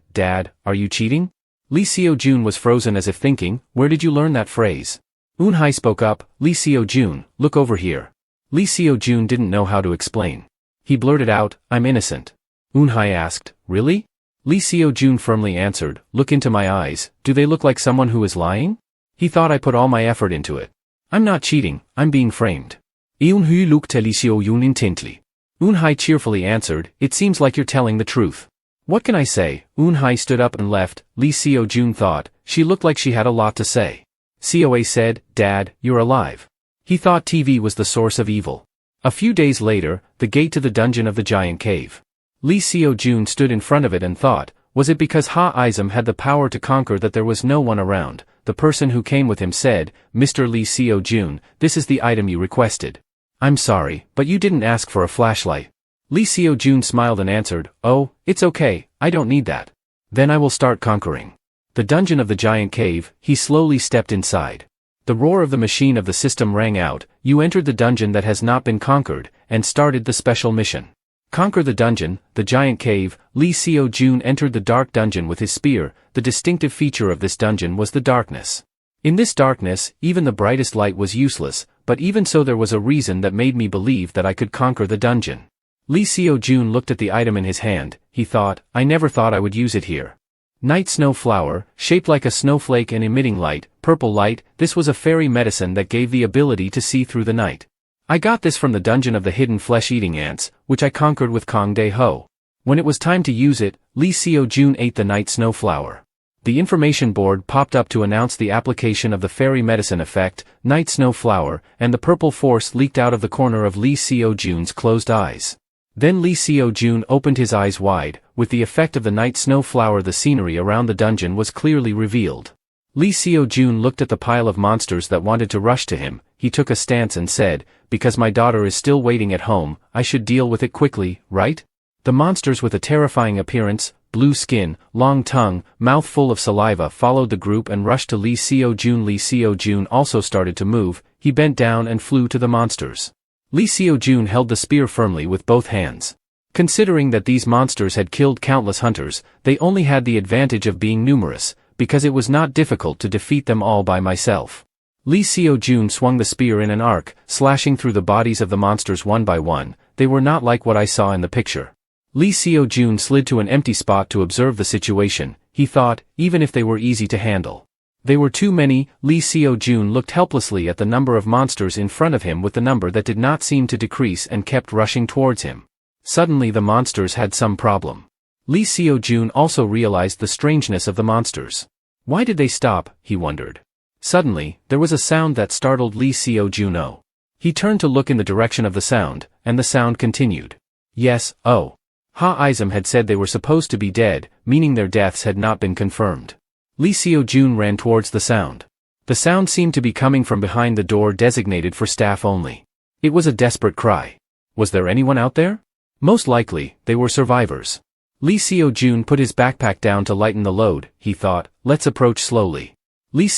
are you cheating? Lee Seo-jun was frozen as if thinking, where did you learn that phrase? Eun-hye spoke up, Lee Seo-jun, look over here. Lee Seo-jun didn't know how to explain. He blurted out, I'm innocent. Eun-hye asked, really? Lee Seo-jun firmly answered, look into my eyes, do they look like someone who is lying? He thought I put all my effort into it. I'm not cheating, I'm being framed. Eun-hye looked at Lee Seo-jun intently. Eun-hye cheerfully answered, it seems like you're telling the truth. What can I say? Eun-hye stood up and left. Lee Seo-jun thought, she looked like she had a lot to say. Seoa said, Dad, you're alive. He thought TV was the source of evil. A few days later, the gate to the dungeon of the giant cave. Lee Seo-jun stood in front of it and thought, was it because Ha-izum had the power to conquer that there was no one around? The person who came with him said, Mr. Lee Seo-jun, this is the item you requested. I'm sorry, but you didn't ask for a flashlight. Lee Seo-jun smiled and answered, oh, it's okay, I don't need that. Then I will start conquering. The dungeon of the giant cave, he slowly stepped inside. The roar of the machine of the system rang out, you entered the dungeon that has not been conquered, and started the special mission. Conquer the dungeon, the giant cave. Lee Seo-jun entered the dark dungeon with his spear. The distinctive feature of this dungeon was the darkness. In this darkness, even the brightest light was useless, but even so there was a reason that made me believe that I could conquer the dungeon. Lee Seo-jun looked at the item in his hand. He thought, I never thought I would use it here. Night snow flower, shaped like a snowflake and emitting light, purple light, this was a fairy medicine that gave the ability to see through the night. I got this from the dungeon of the hidden flesh-eating ants, which I conquered with Kong Dae-ho. When it was time to use it, Lee Seo-jun ate the night snow flower. The information board popped up to announce the application of the fairy medicine effect, night snow flower, and the purple force leaked out of the corner of Lee Seo-jun's closed eyes. Then Lee Seo-jun opened his eyes wide. With the effect of the night snow flower, the scenery around the dungeon was clearly revealed. Lee Seo-jun looked at the pile of monsters that wanted to rush to him. He took a stance and said, because my daughter is still waiting at home, I should deal with it quickly, right? The monsters with a terrifying appearance, blue skin, long tongue, mouth full of saliva followed the group and rushed to Lee Seo-jun. Lee Seo-jun also started to move. He bent down and flew to the monsters. Lee Seo-jun held the spear firmly with both hands. Considering that these monsters had killed countless hunters, they only had the advantage of being numerous, because it was not difficult to defeat them all by myself. Lee Seo-jun swung the spear in an arc, slashing through the bodies of the monsters one by one. They were not like what I saw in the picture. Lee Seo-jun slid to an empty spot to observe the situation. He thought, even if they were easy to handle. They were too many. Lee Seo-jun looked helplessly at the number of monsters in front of him with the number that did not seem to decrease and kept rushing towards him. Suddenly the monsters had some problem. Lee Seo-jun also realized the strangeness of the monsters. Why did they stop, he wondered. Suddenly, there was a sound that startled Lee Seo-jun. He turned to look in the direction of the sound, and the sound continued. Yes, oh. Ha-izum had said they were supposed to be dead, meaning their deaths had not been confirmed. Lee Seo-jun ran towards the sound. The sound seemed to be coming from behind the door designated for staff only. It was a desperate cry. Was there anyone out there? Most likely, they were survivors. Lee Seo-jun put his backpack down to lighten the load. He thought, let's approach slowly. Lee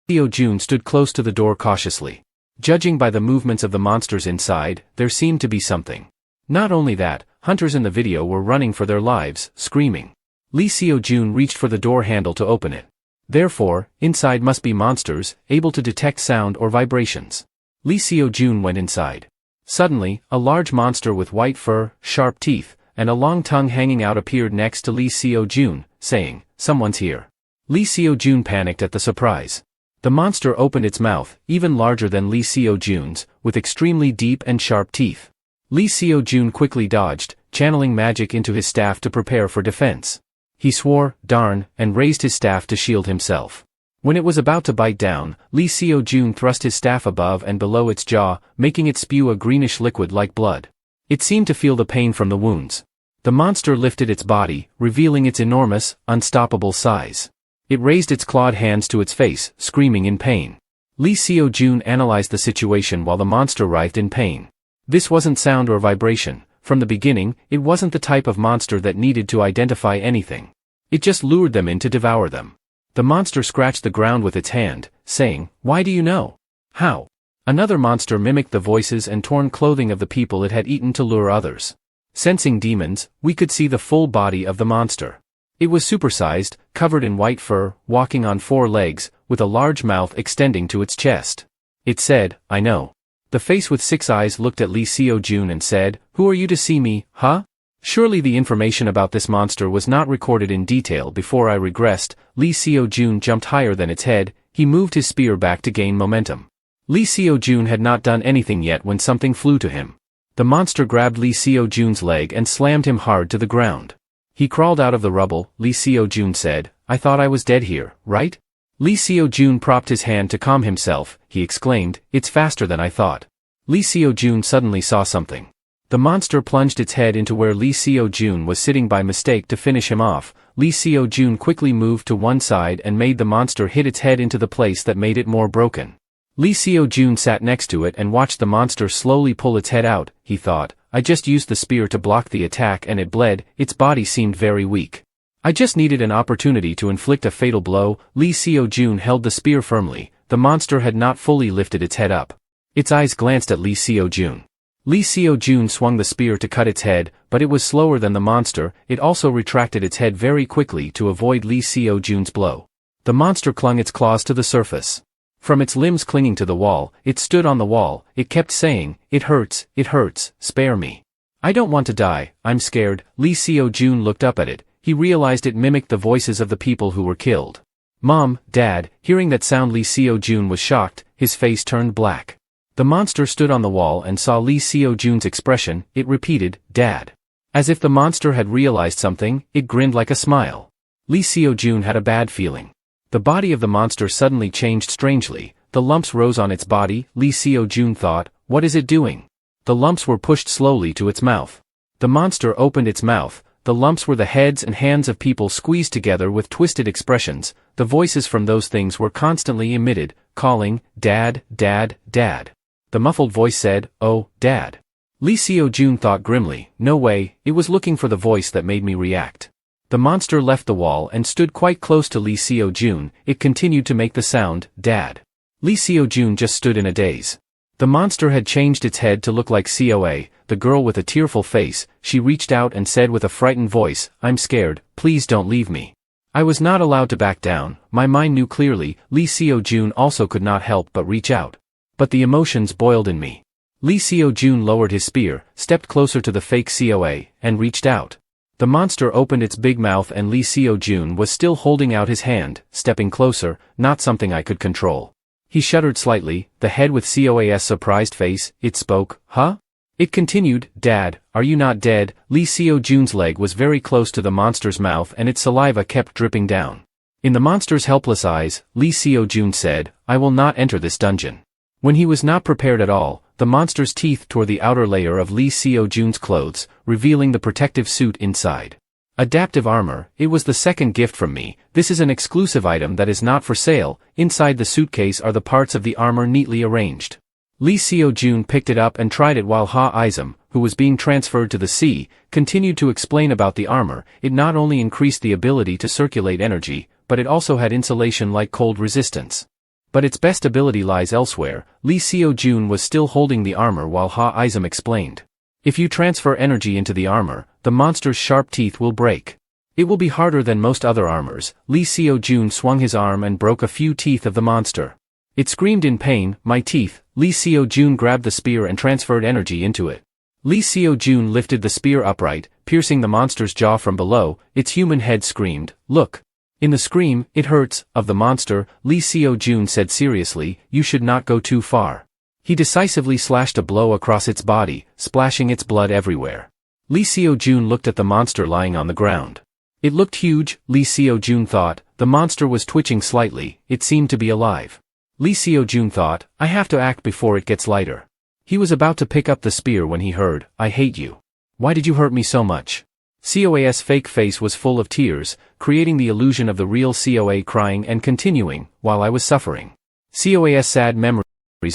Seo-jun stood close to the door cautiously. Judging by the movements of the monsters inside, there seemed to be something. Not only that, hunters in the video were running for their lives, screaming. Lee Seo-jun reached for the door handle to open it. Therefore, inside must be monsters, able to detect sound or vibrations. Lee Seo-jun went inside. Suddenly, a large monster with white fur, sharp teeth, and a long tongue hanging out appeared next to Lee Seo-jun, saying, "Someone's here." Lee Seo-jun panicked at the surprise. The monster opened its mouth, even larger than Lee Seo-jun's, with extremely deep and sharp teeth. Lee Seo-jun quickly dodged, channeling magic into his staff to prepare for defense. He swore, "Darn," and raised his staff to shield himself. When it was about to bite down, Lee Seo-jun thrust his staff above and below its jaw, making it spew a greenish liquid like blood. It seemed to feel the pain from the wounds. The monster lifted its body, revealing its enormous, unstoppable size. It raised its clawed hands to its face, screaming in pain. Lee Seo-jun analyzed the situation while the monster writhed in pain. This wasn't sound or vibration. From the beginning, it wasn't the type of monster that needed to identify anything. It just lured them in to devour them. The monster scratched the ground with its hand, saying, "Why do you know? How?" Another monster mimicked the voices and torn clothing of the people it had eaten to lure others. Sensing demons, we could see the full body of the monster. It was supersized, covered in white fur, walking on 4 legs, with a large mouth extending to its chest. It said, "I know." The face with 6 eyes looked at Lee Seo-jun and said, "Who are you to see me, huh?" Surely the information about this monster was not recorded in detail before I regressed. Lee Seo-jun jumped higher than its head. He moved his spear back to gain momentum. Lee Seo-jun had not done anything yet when something flew to him. The monster grabbed Lee Seo-jun's leg and slammed him hard to the ground. He crawled out of the rubble. Lee Seo-jun said, "I thought I was dead here, right?" Lee Seo-jun propped his hand to calm himself. He exclaimed, "It's faster than I thought." Lee Seo-jun suddenly saw something. The monster plunged its head into where Lee Seo-jun was sitting by mistake to finish him off. Lee Seo-jun quickly moved to one side and made the monster hit its head into the place that made it more broken. Lee Seo-jun sat next to it and watched the monster slowly pull its head out. He thought, "I just used the spear to block the attack and it bled." Its body seemed very weak. "I just needed an opportunity to inflict a fatal blow." Lee Seo-jun held the spear firmly. The monster had not fully lifted its head up. Its eyes glanced at Lee Seo-jun. Lee Seo-jun swung the spear to cut its head, but it was slower than the monster. It also retracted its head very quickly to avoid Lee Seo-jun's blow. The monster clung its claws to the surface. From its limbs clinging to the wall, it stood on the wall. It kept saying, it hurts, spare me. I don't want to die, I'm scared." Lee Seo-jun looked up at it. He realized it mimicked the voices of the people who were killed. "Mom, Dad." Hearing that sound, Lee Seo-jun was shocked. His face turned black. The monster stood on the wall and saw Lee Seo-jun's expression. It repeated, "Dad." As if the monster had realized something, it grinned like a smile. Lee Seo-jun had a bad feeling. The body of the monster suddenly changed strangely. The lumps rose on its body. Lee Seo-jun thought, "What is it doing?" The lumps were pushed slowly to its mouth. The monster opened its mouth. The lumps were the heads and hands of people squeezed together with twisted expressions. The voices from those things were constantly emitted, calling, "Dad, Dad, Dad." The muffled voice said, "Oh, Dad." Lee Seo-jun thought grimly, "No way, it was looking for the voice that made me react." The monster left the wall and stood quite close to Lee Seo-jun. It continued to make the sound, "Dad." Lee Seo-jun just stood in a daze. The monster had changed its head to look like Coa, the girl with a tearful face. She reached out and said with a frightened voice, "I'm scared, please don't leave me." I was not allowed to back down. My mind knew clearly. Lee Seo-jun also could not help but reach out. But the emotions boiled in me. Lee Seo-jun lowered his spear, stepped closer to the fake Coa, and reached out. The monster opened its big mouth and Lee Seo-jun was still holding out his hand, stepping closer, not something I could control. He shuddered slightly, the head with Coa's surprised face. It spoke, "Huh?" It continued, "Dad, are you not dead?" Lee Seo-jun's leg was very close to the monster's mouth and its saliva kept dripping down. In the monster's helpless eyes, Lee Seo-jun said, "I will not enter this dungeon." When he was not prepared at all, the monster's teeth tore the outer layer of Lee Seo-jun's clothes, revealing the protective suit inside. Adaptive armor, it was the second gift from me. This is an exclusive item that is not for sale. Inside the suitcase are the parts of the armor neatly arranged. Lee Seo-jun picked it up and tried it while Ha-izum, who was being transferred to the sea, continued to explain about the armor. It not only increased the ability to circulate energy, but it also had insulation like cold resistance. But its best ability lies elsewhere. Lee Seo-jun was still holding the armor while Ha-izum explained. If you transfer energy into the armor, the monster's sharp teeth will break. It will be harder than most other armors. Lee Seo-jun swung his arm and broke a few teeth of the monster. It screamed in pain, "My teeth!" Lee Seo-jun grabbed the spear and transferred energy into it. Lee Seo-jun lifted the spear upright, piercing the monster's jaw from below. Its human head screamed, "Look!" In the scream, "It hurts," of the monster, Lee Seo-jun said seriously, "You should not go too far." He decisively slashed a blow across its body, splashing its blood everywhere. Lee Seo-jun looked at the monster lying on the ground. It looked huge, Lee Seo-jun thought. The monster was twitching slightly. It seemed to be alive. Lee Seo-jun thought, "I have to act before it gets lighter." He was about to pick up the spear when he heard, "I hate you. Why did you hurt me so much?" COA's fake face was full of tears, creating the illusion of the real COA crying and continuing, "While I was suffering." COA's sad memories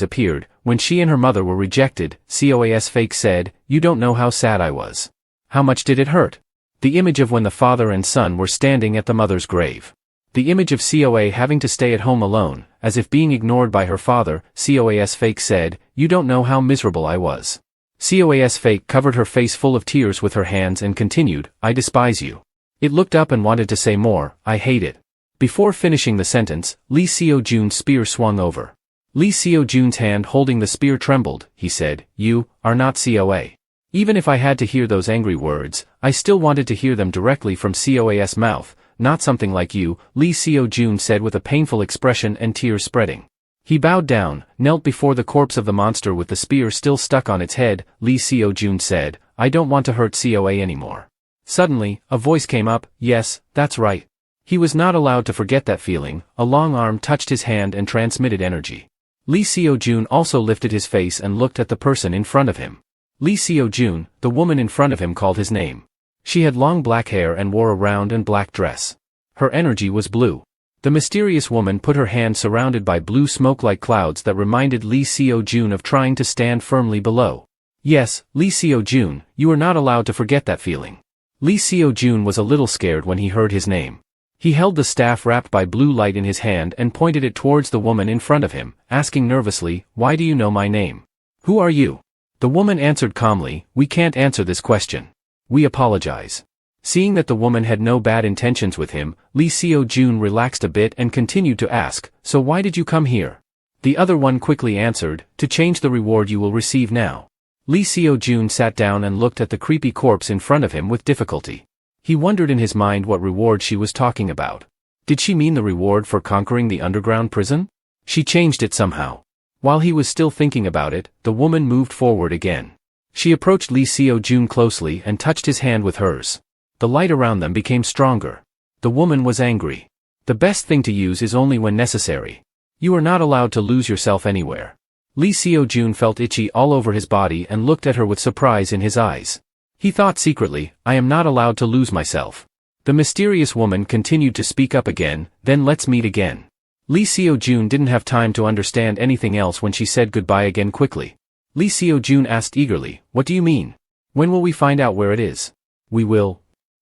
appeared. When she and her mother were rejected, COA's fake said, "You don't know how sad I was. How much did it hurt?" The image of when the father and son were standing at the mother's grave. The image of COA having to stay at home alone, as if being ignored by her father. COA's fake said, "You don't know how miserable I was." COA's fake covered her face full of tears with her hands and continued, "I despise you." It looked up and wanted to say more, "I hate it." Before finishing the sentence, Lee Seo-jun's spear swung over. Lee Seo-jun's hand holding the spear trembled. He said, "You are not COA." Even if I had to hear those angry words, I still wanted to hear them directly from COA's mouth. "Not something like you," Lee Seo-jun said with a painful expression and tears spreading. He bowed down, knelt before the corpse of the monster with the spear still stuck on its head. Lee Seo-jun said, "I don't want to hurt COA anymore." Suddenly, a voice came up, "Yes, that's right." He was not allowed to forget that feeling. A long arm touched his hand and transmitted energy. Lee Seo-jun also lifted his face and looked at the person in front of him. Lee Seo-jun, the woman in front of him, called his name. She had long black hair and wore a round and black dress. Her energy was blue. The mysterious woman put her hand surrounded by blue smoke like clouds that reminded Lee Seo-jun of trying to stand firmly below. "Yes, Lee Seo-jun, you are not allowed to forget that feeling." Lee Seo-jun was a little scared when he heard his name. He held the staff wrapped by blue light in his hand and pointed it towards the woman in front of him, asking nervously, "Why do you know my name? Who are you?" The woman answered calmly, "We can't answer this question. We apologize." Seeing that the woman had no bad intentions with him, Lee Seo-jun relaxed a bit and continued to ask, "So why did you come here?" The other one quickly answered, "To change the reward you will receive now." Lee Seo-jun sat down and looked at the creepy corpse in front of him with difficulty. He wondered in his mind what reward she was talking about. Did she mean the reward for conquering the underground prison? She changed it somehow. While he was still thinking about it, the woman moved forward again. She approached Lee Seo-jun closely and touched his hand with hers. The light around them became stronger. The woman was angry. "The best thing to use is only when necessary. You are not allowed to lose yourself anywhere." Lee Seo-jun felt itchy all over his body and looked at her with surprise in his eyes. He thought secretly, "I am not allowed to lose myself." The mysterious woman continued to speak up again, "Then let's meet again." Lee Seo-jun didn't have time to understand anything else when she said goodbye again quickly. Lee Seo-jun asked eagerly, "What do you mean? When will we find out where it is?" "We will."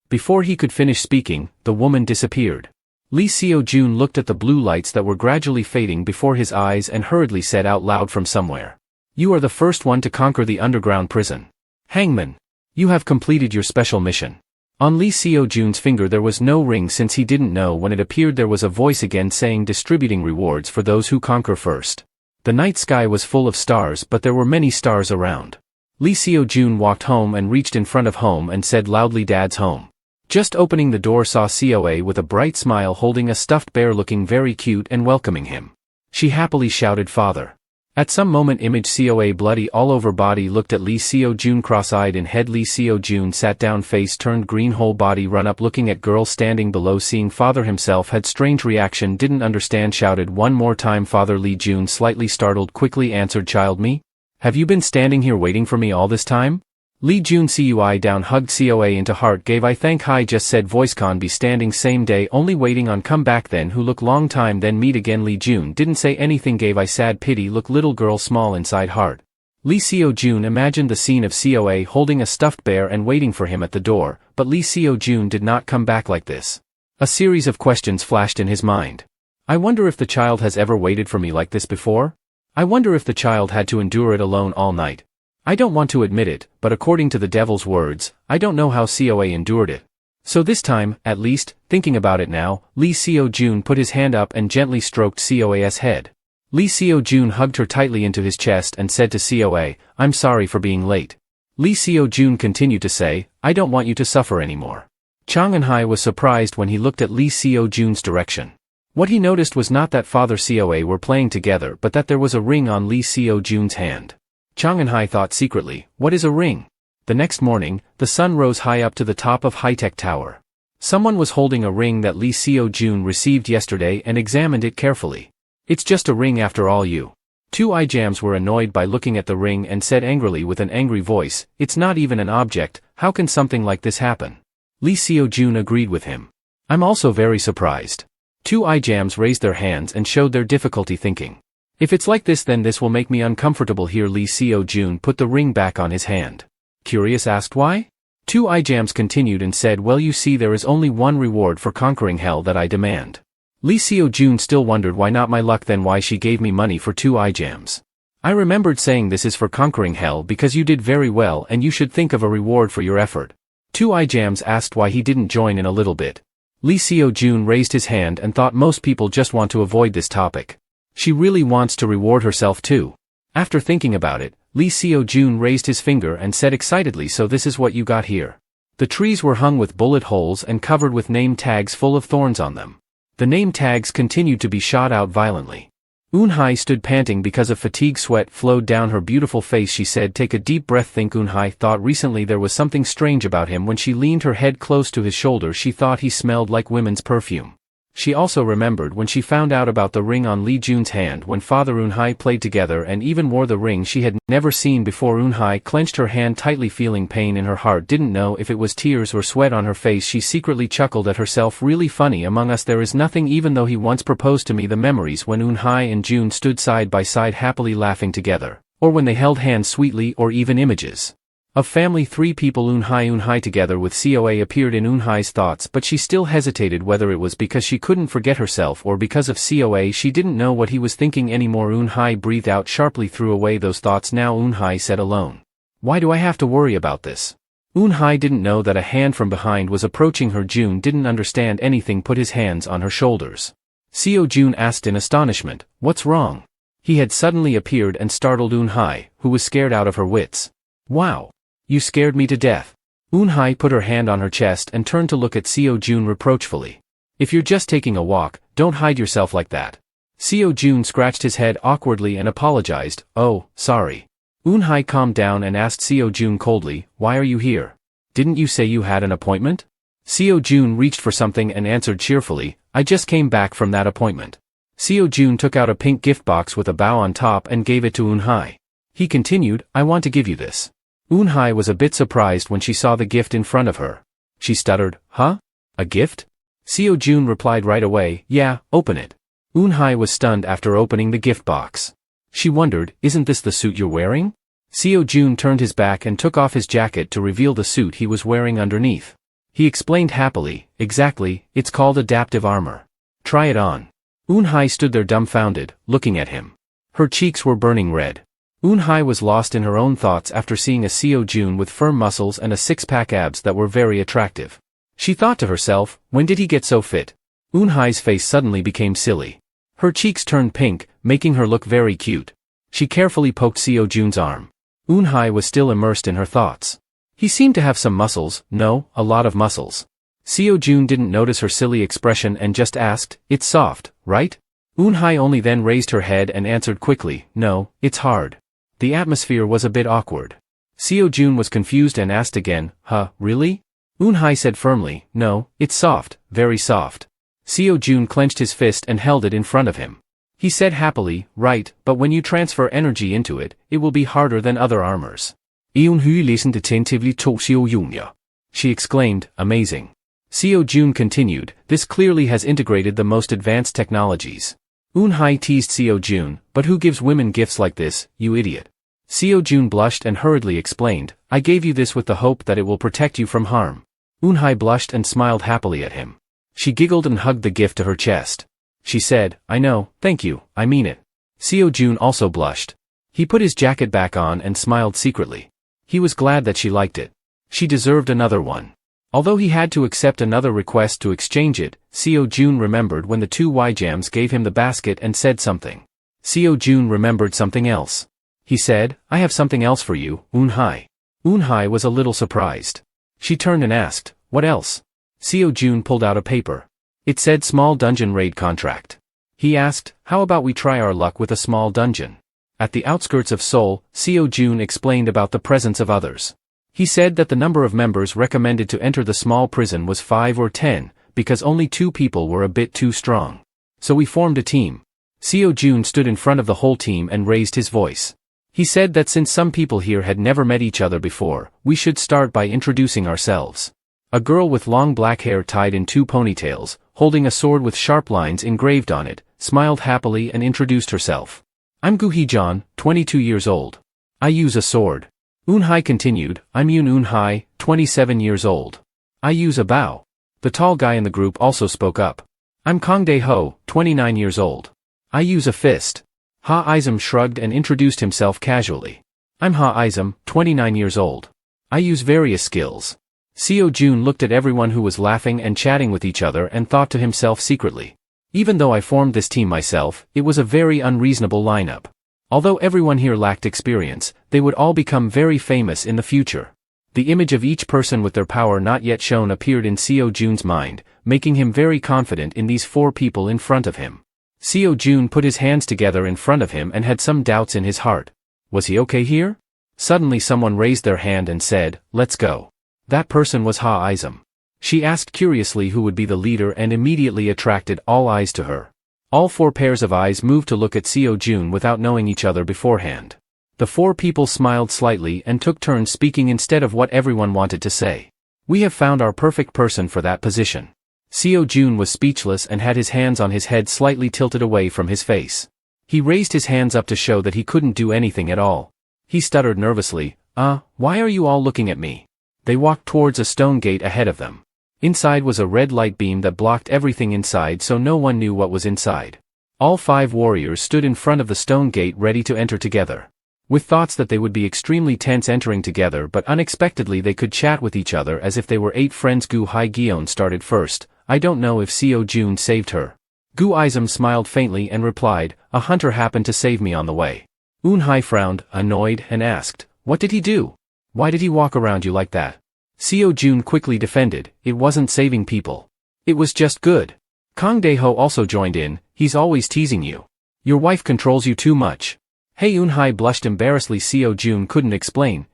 Before he could finish speaking, the woman disappeared. Lee Seo-jun looked at the blue lights that were gradually fading before his eyes and hurriedly said out loud from somewhere, "You are the first one to conquer the underground prison. Hangman, you have completed your special mission." On Lee Seo-jun's finger there was no ring since he didn't know when it appeared. There was a voice again saying distributing rewards for those who conquer first. The night sky was full of stars, but there were many stars around. Lee Seo-jun walked home and reached in front of home and said loudly, "Dad's home." Just opening the door saw COA with a bright smile holding a stuffed bear looking very cute and welcoming him. She happily shouted, "Father." At some moment image COA bloody all over body looked at Lee Seo-jun cross-eyed in head. Lee Seo-jun sat down, face turned green, whole body run up, looking at girl standing below, seeing father himself had strange reaction, didn't understand, shouted one more time, "Father." Lee Jun slightly startled quickly answered, "Child, me? Have you been standing here waiting for me all this time?" Lee Jun Cui down hugged Coa into heart gave I thank hi just said voice con be standing same day only waiting on come back then who look long time then meet again Lee Jun didn't say anything gave I sad pity look little girl small inside heart. Lee Seo Jun imagined the scene of Coa holding a stuffed bear and waiting for him at the door, but Lee Seo Jun did not come back like this. A series of questions flashed in his mind. I wonder if the child has ever waited for me like this before? I wonder if the child had to endure it alone all night. I don't want to admit it, but according to the devil's words, I don't know how Coa endured it. So this time, at least, thinking about it now, Lee Seo Jun put his hand up and gently stroked Coa's head. Lee Seo Jun hugged her tightly into his chest and said to Coa, I'm sorry for being late. Lee Seo Jun continued to say, I don't want you to suffer anymore. Chang Eun-hai was surprised when he looked at Lee Seo Jun's direction. What he noticed was not that Father Coa were playing together but that there was a ring on Lee Seo Jun's hand. Chang Eun-hai thought secretly, what is a ring? The next morning, the sun rose high up to the top of high-tech tower. Someone was holding a ring that Lee Seo Jun received yesterday and examined it carefully. It's just a ring after all you. Two ijams were annoyed by looking at the ring and said angrily with an angry voice, it's not even an object, how can something like this happen? Lee Seo Jun agreed with him. I'm also very surprised. Two ijams raised their hands and showed their difficulty thinking. If it's like this then this will make me uncomfortable here Lee Seo Jun put the ring back on his hand. Curious asked why? Two ijams continued and said well you see there is only one reward for conquering hell that I demand. Lee Seo Jun still wondered why not my luck then why she gave me money for two ijams. I remembered saying this is for conquering hell because you did very well and you should think of a reward for your effort. Two ijams asked why he didn't join in a little bit. Lee Seo Jun raised his hand and thought most people just want to avoid this topic. She really wants to reward herself too. After thinking about it, Lee Seo Jun raised his finger and said excitedly so this is what you got here. The trees were hung with bullet holes and covered with name tags full of thorns on them. The name tags continued to be shot out violently. Eun-hai stood panting because of fatigue sweat flowed down her beautiful face she said take a deep breath think Eun-hai thought recently there was something strange about him when she leaned her head close to his shoulder she thought he smelled like women's perfume. She also remembered when she found out about the ring on Lee Jun's hand when Father Eun-hai played together and even wore the ring she had never seen before. Eun-hai clenched her hand tightly feeling pain in her heart didn't know if it was tears or sweat on her face she secretly chuckled at herself really funny among us there is nothing even though he once proposed to me the memories when Eun-hai and Jun stood side by side happily laughing together, or when they held hands sweetly or even images. Of family three people Eun-hai together with Coa appeared in Eun-hai's thoughts but she still hesitated whether it was because she couldn't forget herself or because of Coa she didn't know what he was thinking anymore. Eun-hai breathed out sharply threw away those thoughts now Eun-hai said alone. Why do I have to worry about this? Eun-hai didn't know that a hand from behind was approaching her. Jun didn't understand anything put his hands on her shoulders. Seo Jun asked in astonishment, what's wrong? He had suddenly appeared and startled Eun-hai, who was scared out of her wits. Wow! You scared me to death. Eun-hai put her hand on her chest and turned to look at Seo Jun reproachfully. If you're just taking a walk, don't hide yourself like that. Seo Jun scratched his head awkwardly and apologized, oh, sorry. Eun-hai calmed down and asked Seo Jun coldly, why are you here? Didn't you say you had an appointment? Seo Jun reached for something and answered cheerfully, I just came back from that appointment. Seo Jun took out a pink gift box with a bow on top and gave it to Eun-hai. He continued, I want to give you this. Eun-hai was a bit surprised when she saw the gift in front of her. She stuttered, huh? A gift? Seo Jun replied right away, yeah, open it. Eun-hai was stunned after opening the gift box. She wondered, isn't this the suit you're wearing? Seo Jun turned his back and took off his jacket to reveal the suit he was wearing underneath. He explained happily, exactly, it's called adaptive armor. Try it on. Eun-hai stood there dumbfounded, looking at him. Her cheeks were burning red. Eun-hai was lost in her own thoughts after seeing a Seo Jun with firm muscles and a six-pack abs that were very attractive. She thought to herself, when did he get so fit? Eun-hai's face suddenly became silly. Her cheeks turned pink, making her look very cute. She carefully poked Seo Jun's arm. Eun-hai was still immersed in her thoughts. He seemed to have some muscles, no, a lot of muscles. Seo Jun didn't notice her silly expression and just asked, it's soft, right? Eun-hai only then raised her head and answered quickly, no, it's hard. The atmosphere was a bit awkward. Seo Jun was confused and asked again, huh, really? Eun-hai said firmly, no, it's soft, very soft. Seo Jun clenched his fist and held it in front of him. He said happily, right, but when you transfer energy into it, it will be harder than other armors. Eun Hui listened attentively to Seo Jun. She exclaimed, amazing. Seo Jun continued, this clearly has integrated the most advanced technologies. Eun Hai teased Seo Jun, but who gives women gifts like this, you idiot? Seo Jun blushed and hurriedly explained, I gave you this with the hope that it will protect you from harm. Eun Hai blushed and smiled happily at him. She giggled and hugged the gift to her chest. She said, I know, thank you, I mean it. Seo Jun also blushed. He put his jacket back on and smiled secretly. He was glad that she liked it. She deserved another one. Although he had to accept another request to exchange it, Seo Jun remembered when the two Wijams gave him the basket and said something. Seo Jun remembered something else. He said, I have something else for you, Eun Hai. Eun Hai was a little surprised. She turned and asked, what else? Seo Jun pulled out a paper. It said small dungeon raid contract. He asked, how about we try our luck with a small dungeon? At the outskirts of Seoul, Seo Jun explained about the presence of others. He said that the number of members recommended to enter the small prison was 5 or 10, because only 2 people were a bit too strong. So we formed a team. Seo Jun stood in front of the whole team and raised his voice. He said that since some people here had never met each other before, we should start by introducing ourselves. A girl with long black hair tied in 2 ponytails, holding a sword with sharp lines engraved on it, smiled happily and introduced herself. I'm Gu Hee-jeon, 22 years old. I use a sword. Eun Hai continued, I'm Eun Hai, 27 years old. I use a bow. The tall guy in the group also spoke up. I'm Kang Dae-ho, 29 years old. I use a fist. Ha Izum shrugged and introduced himself casually. I'm Ha Izum, 29 years old. I use various skills. Seo Jun looked at everyone who was laughing and chatting with each other and thought to himself secretly. Even though I formed this team myself, it was a very unreasonable lineup. Although everyone here lacked experience, they would all become very famous in the future. The image of each person with their power not yet shown appeared in Seo Jun's mind, making him very confident in these 4 people in front of him. Seo Jun put his hands together in front of him and had some doubts in his heart. Was he okay here? Suddenly someone raised their hand and said, let's go. That person was Ha Izum. She asked curiously who would be the leader and immediately attracted all eyes to her. All 4 pairs of eyes moved to look at Seo Jun without knowing each other beforehand. The 4 people smiled slightly and took turns speaking instead of what everyone wanted to say. We have found our perfect person for that position. Seo Jun was speechless and had his hands on his head slightly tilted away from his face. He raised his hands up to show that he couldn't do anything at all. He stuttered nervously, why are you all looking at me? They walked towards a stone gate ahead of them. Inside was a red light beam that blocked everything inside so no one knew what was inside. All 5 warriors stood in front of the stone gate ready to enter together. With thoughts that they would be extremely tense entering together but unexpectedly they could chat with each other as if they were 8 friends. Gu Hai-geon started first. I don't know if Seo Jun saved her. Gu Izum smiled faintly and replied, a hunter happened to save me on the way. Eun Hai frowned, annoyed, and asked, what did he do? Why did he walk around you like that? Seo Jun quickly defended, it wasn't saving people. It was just good. Kang Dae-ho also joined in, he's always teasing you. Your wife controls you too much. Hey, Eun Hai blushed embarrassedly. Seo Jun couldn't explain.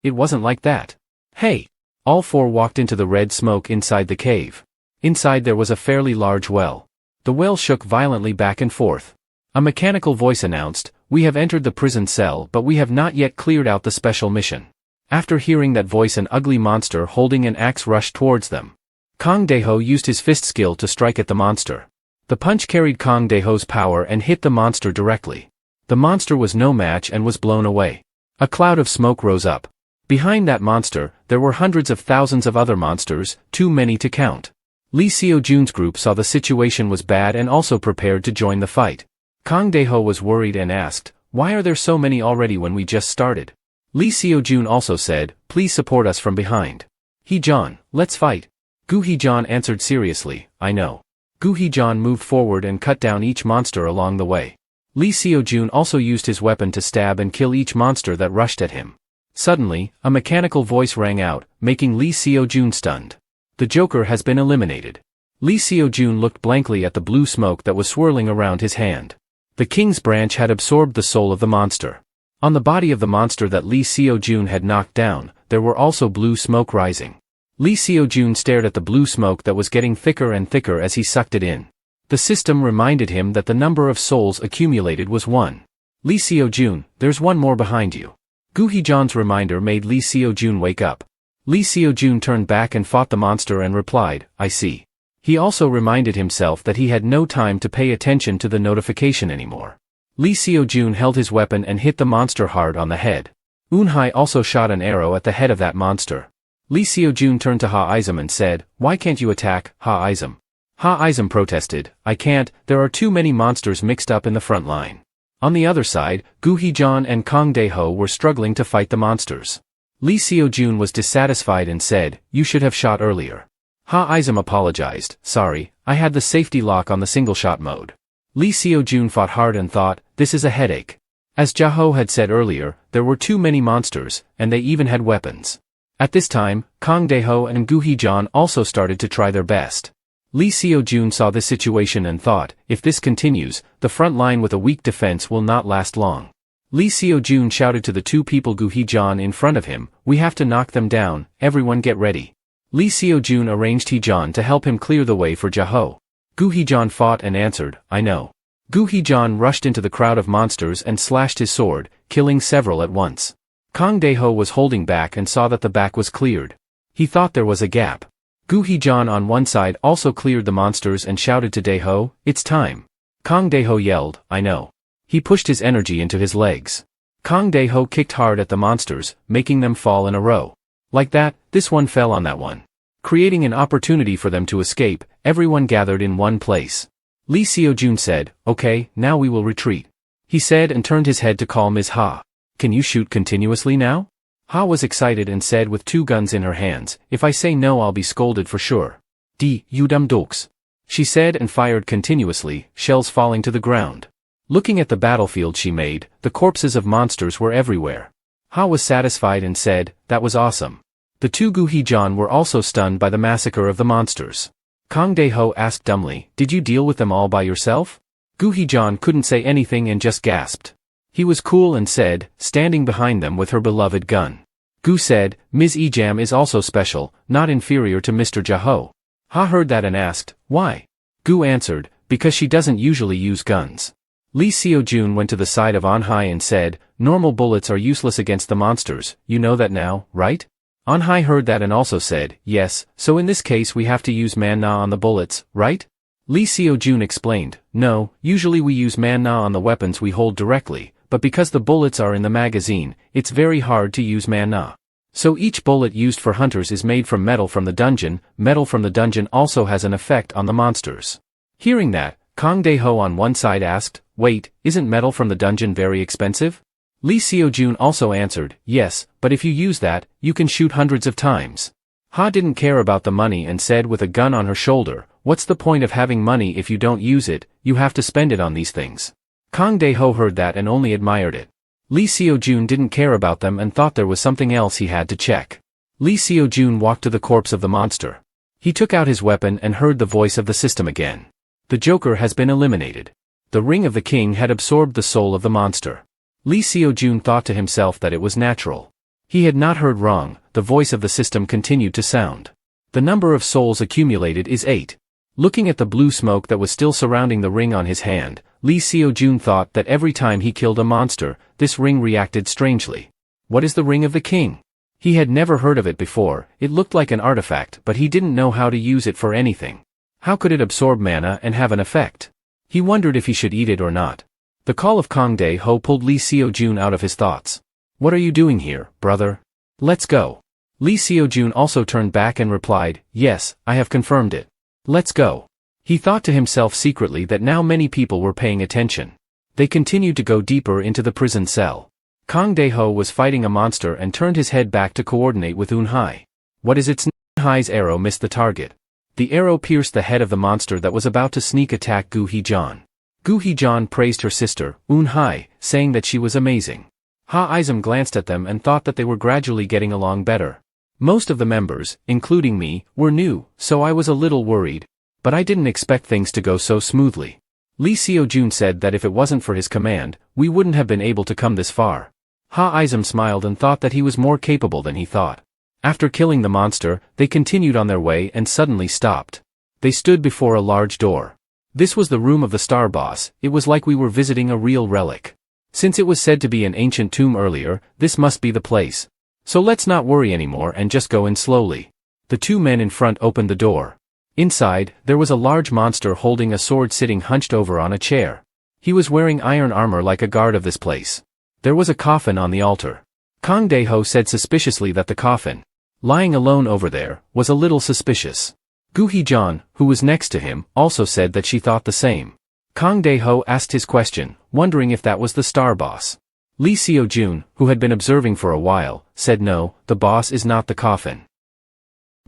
It wasn't like that. Hey. All 4 walked into the red smoke inside the cave. Inside there was a fairly large well. The well shook violently back and forth. A mechanical voice announced, we have entered the prison cell but we have not yet cleared out the special mission. After hearing that voice, an ugly monster holding an axe rushed towards them. Kang Dae-ho used his fist skill to strike at the monster. The punch carried Kang Dae-ho's power and hit the monster directly. The monster was no match and was blown away. A cloud of smoke rose up. Behind that monster, there were hundreds of thousands of other monsters, too many to count. Lee Seo Jun's group saw the situation was bad and also prepared to join the fight. Kang Dae-ho was worried and asked, why are there so many already when we just started? Lee Seo Jun also said, please support us from behind. Hee-jeon, let's fight. Gu Hee-jeon answered seriously, I know. Gu Hee-jeon moved forward and cut down each monster along the way. Lee Seo Jun also used his weapon to stab and kill each monster that rushed at him. Suddenly, a mechanical voice rang out, making Lee Seo Jun stunned. The Joker has been eliminated. Lee Seo Jun looked blankly at the blue smoke that was swirling around his hand. The King's branch had absorbed the soul of the monster. On the body of the monster that Lee Seo Jun had knocked down, there were also blue smoke rising. Lee Seo Jun stared at the blue smoke that was getting thicker and thicker as he sucked it in. The system reminded him that the number of souls accumulated was 1. Lee Seo-jun, there's one more behind you. Gu Heejan's reminder made Lee Seo-jun wake up. Lee Seo-jun turned back and fought the monster and replied, I see. He also reminded himself that he had no time to pay attention to the notification anymore. Lee Seo-jun held his weapon and hit the monster hard on the head. Eun-hye also shot an arrow at the head of that monster. Lee Seo-jun turned to Ha-izum and said, why can't you attack, Ha-izum? Ha-izum protested, I can't, there are too many monsters mixed up in the front line. On the other side, Gu Heejan and Kang Dae-ho were struggling to fight the monsters. Lee Seo-jun was dissatisfied and said, you should have shot earlier. Ha-izum apologized, sorry, I had the safety lock on the single-shot mode. Lee Seo-jun fought hard and thought, this is a headache. As Ja-ho had said earlier, there were too many monsters, and they even had weapons. At this time, Kang Dae-ho and Gu Heejan also started to try their best. Lee Seo-jun saw this situation and thought, if this continues, the front line with a weak defense will not last long. Lee Seo-jun shouted to the two people Gu Heejan in front of him, we have to knock them down, everyone get ready. Lee Seo-jun arranged Heejan to help him clear the way for Ja-ho. Gu Heejan fought and answered, I know. Gu Heejan rushed into the crowd of monsters and slashed his sword, killing several at once. Kang Dae-ho was holding back and saw that the back was cleared. He thought there was a gap. Gu Heejan on one side also cleared the monsters and shouted to Dae-ho, it's time. Kang Dae-ho yelled, I know. He pushed his energy into his legs. Kang Dae-ho kicked hard at the monsters, making them fall in a row. Like that, this one fell on that one. Creating an opportunity for them to escape, everyone gathered in one place. Lee Seo-jun said, okay, now we will retreat. He said and turned his head to call Ms. Ha. Can you shoot continuously now? Ha was excited and said with two guns in her hands, if I say no I'll be scolded for sure. You dumb dokes. She said and fired continuously, shells falling to the ground. Looking at the battlefield she made, the corpses of monsters were everywhere. Ha was satisfied and said, that was awesome. The two Gu Heejan were also stunned by the massacre of the monsters. Kang Dae-ho asked dumbly, did you deal with them all by yourself? Gu Heejan couldn't say anything and just gasped. He was cool and said, standing behind them with her beloved gun. Gu said, Ms. Ejam is also special, not inferior to Mr. Ja-ho. Ha heard that and asked, why? Gu answered, because she doesn't usually use guns. Lee Seo-jun went to the side of Eun-hye and said, normal bullets are useless against the monsters, you know that now, right? Eun-hye heard that and also said, yes, so in this case we have to use Man-na on the bullets, right? Lee Seo-jun explained, no, usually we use Man-na on the weapons we hold directly, but because the bullets are in the magazine, it's very hard to use Man-na. So each bullet used for hunters is made from metal from the dungeon also has an effect on the monsters. Hearing that, Kang Dae-ho on one side asked, wait, isn't metal from the dungeon very expensive? Lee Seo-jun also answered, yes, but if you use that, you can shoot hundreds of times. Ha didn't care about the money and said with a gun on her shoulder, what's the point of having money if you don't use it, you have to spend it on these things. Kang Dae-ho heard that and only admired it. Lee Seo-jun didn't care about them and thought there was something else he had to check. Lee Seo-jun walked to the corpse of the monster. He took out his weapon and heard the voice of the system again. The Joker has been eliminated. The Ring of the King had absorbed the soul of the monster. Lee Seo-jun thought to himself that it was natural. He had not heard wrong, the voice of the system continued to sound. The number of souls accumulated is 8. Looking at the blue smoke that was still surrounding the ring on his hand, Lee Seo-jun thought that every time he killed a monster, this ring reacted strangely. What is the Ring of the King? He had never heard of it before, it looked like an artifact but he didn't know how to use it for anything. How could it absorb mana and have an effect? He wondered if he should eat it or not. The call of Kang Dae-ho pulled Lee Seo-jun out of his thoughts. What are you doing here, brother? Let's go. Lee Seo-jun also turned back and replied, yes, I have confirmed it. Let's go. He thought to himself secretly that now many people were paying attention. They continued to go deeper into the prison cell. Kang Dae-ho was fighting a monster and turned his head back to coordinate with Eun-hye. What is its Eun-hye's arrow missed the target. The arrow pierced the head of the monster that was about to sneak attack Gu Heejan. Gu Heejan praised her sister, Eun-hye, saying that she was amazing. Ha-izum glanced at them and thought that they were gradually getting along better. Most of the members, including me, were new, so I was a little worried. But I didn't expect things to go so smoothly. Lee Seo-jun said that if it wasn't for his command, we wouldn't have been able to come this far. Ha-izum smiled and thought that he was more capable than he thought. After killing the monster, they continued on their way and suddenly stopped. They stood before a large door. This was the room of the Star Boss. It was like we were visiting a real relic. Since it was said to be an ancient tomb earlier, this must be the place. So let's not worry anymore and just go in slowly. The two men in front opened the door. Inside, there was a large monster holding a sword sitting hunched over on a chair. He was wearing iron armor like a guard of this place. There was a coffin on the altar. Kang Dae-ho said suspiciously that the coffin, lying alone over there, was a little suspicious. Gu Hee-jeon, who was next to him, also said that she thought the same. Kang Dae-ho asked his question, wondering if that was the star boss. Lee Seo-jun, who had been observing for a while, said no, the boss is not the coffin.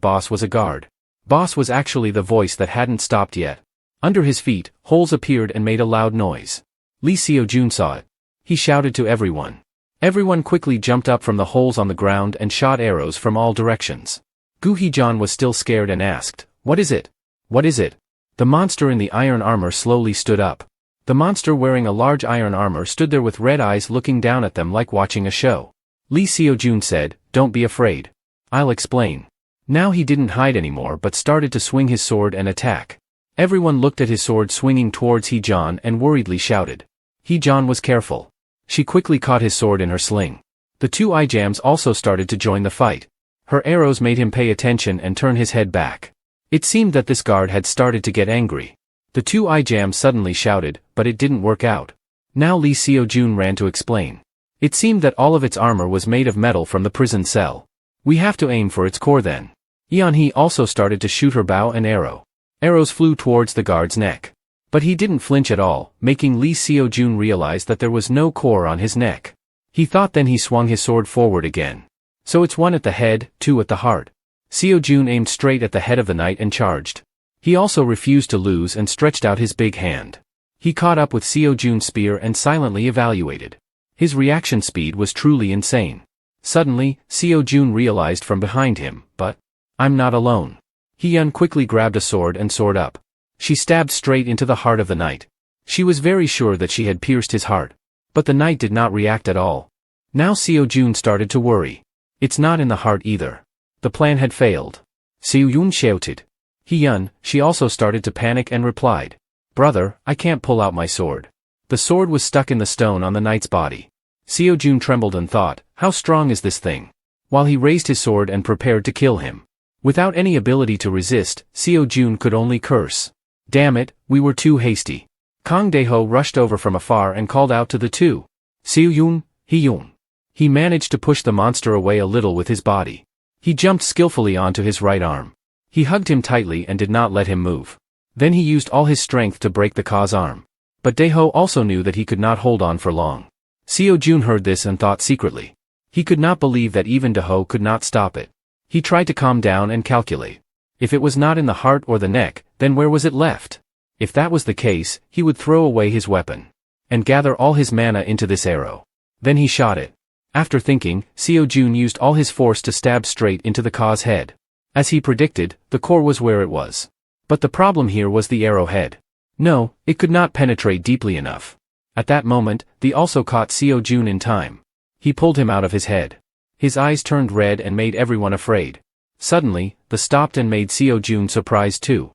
Boss was a guard. Boss was actually the voice that hadn't stopped yet. Under his feet, holes appeared and made a loud noise. Lee Seo-jun saw it. He shouted to everyone. Everyone quickly jumped up from the holes on the ground and shot arrows from all directions. Gu Hee-jeon was still scared and asked, "What is it? What is it?" The monster in the iron armor slowly stood up. The monster wearing a large iron armor stood there with red eyes looking down at them like watching a show. Lee Seo-jun said, "Don't be afraid. I'll explain." Now he didn't hide anymore but started to swing his sword and attack. Everyone looked at his sword swinging towards Hee-jeon and worriedly shouted. Hee-jeon was careful. She quickly caught his sword in her sling. The two eye-jams also started to join the fight. Her arrows made him pay attention and turn his head back. It seemed that this guard had started to get angry. The two eye-jams suddenly shouted, but it didn't work out. Now Lee Seo-jun ran to explain. It seemed that all of its armor was made of metal from the prison cell. We have to aim for its core then. Yeon-hee also started to shoot her bow and arrow. Arrows flew towards the guard's neck. But he didn't flinch at all, making Lee Seo-jun realize that there was no core on his neck. He thought, then he swung his sword forward again. So it's 1 at the head, 2 at the heart. Seo-jun aimed straight at the head of the knight and charged. He also refused to lose and stretched out his big hand. He caught up with Seo-jun's spear and silently evaluated. His reaction speed was truly insane. Suddenly, Seo-jun realized from behind him, but I'm not alone. Hee-yeon quickly grabbed a sword and soared up. She stabbed straight into the heart of the knight. She was very sure that she had pierced his heart. But the knight did not react at all. Now Seo-jun started to worry. It's not in the heart either. The plan had failed. Seo-jun shouted. Hee-yeon, she also started to panic and replied. Brother, I can't pull out my sword. The sword was stuck in the stone on the knight's body. Seo-jun trembled and thought, how strong is this thing? While he raised his sword and prepared to kill him. Without any ability to resist, Seo-jun could only curse. Damn it, we were too hasty. Kang Dae-ho rushed over from afar and called out to the two. Seo-jun, Hee-yeon. He managed to push the monster away a little with his body. He jumped skillfully onto his right arm. He hugged him tightly and did not let him move. Then he used all his strength to break the Ka's arm. But Dae-ho also knew that he could not hold on for long. Seo-jun heard this and thought secretly. He could not believe that even Dae-ho could not stop it. He tried to calm down and calculate. If it was not in the heart or the neck, then where was it left? If that was the case, he would throw away his weapon. And gather all his mana into this arrow. Then he shot it. After thinking, Seo-jun used all his force to stab straight into the Ka's head. As he predicted, the core was where it was. But the problem here was the arrowhead. No, it could not penetrate deeply enough. At that moment, the also caught Seo-jun in time. He pulled him out of his head. His eyes turned red and made everyone afraid. Suddenly, the stopped and made Seo-jun surprised too.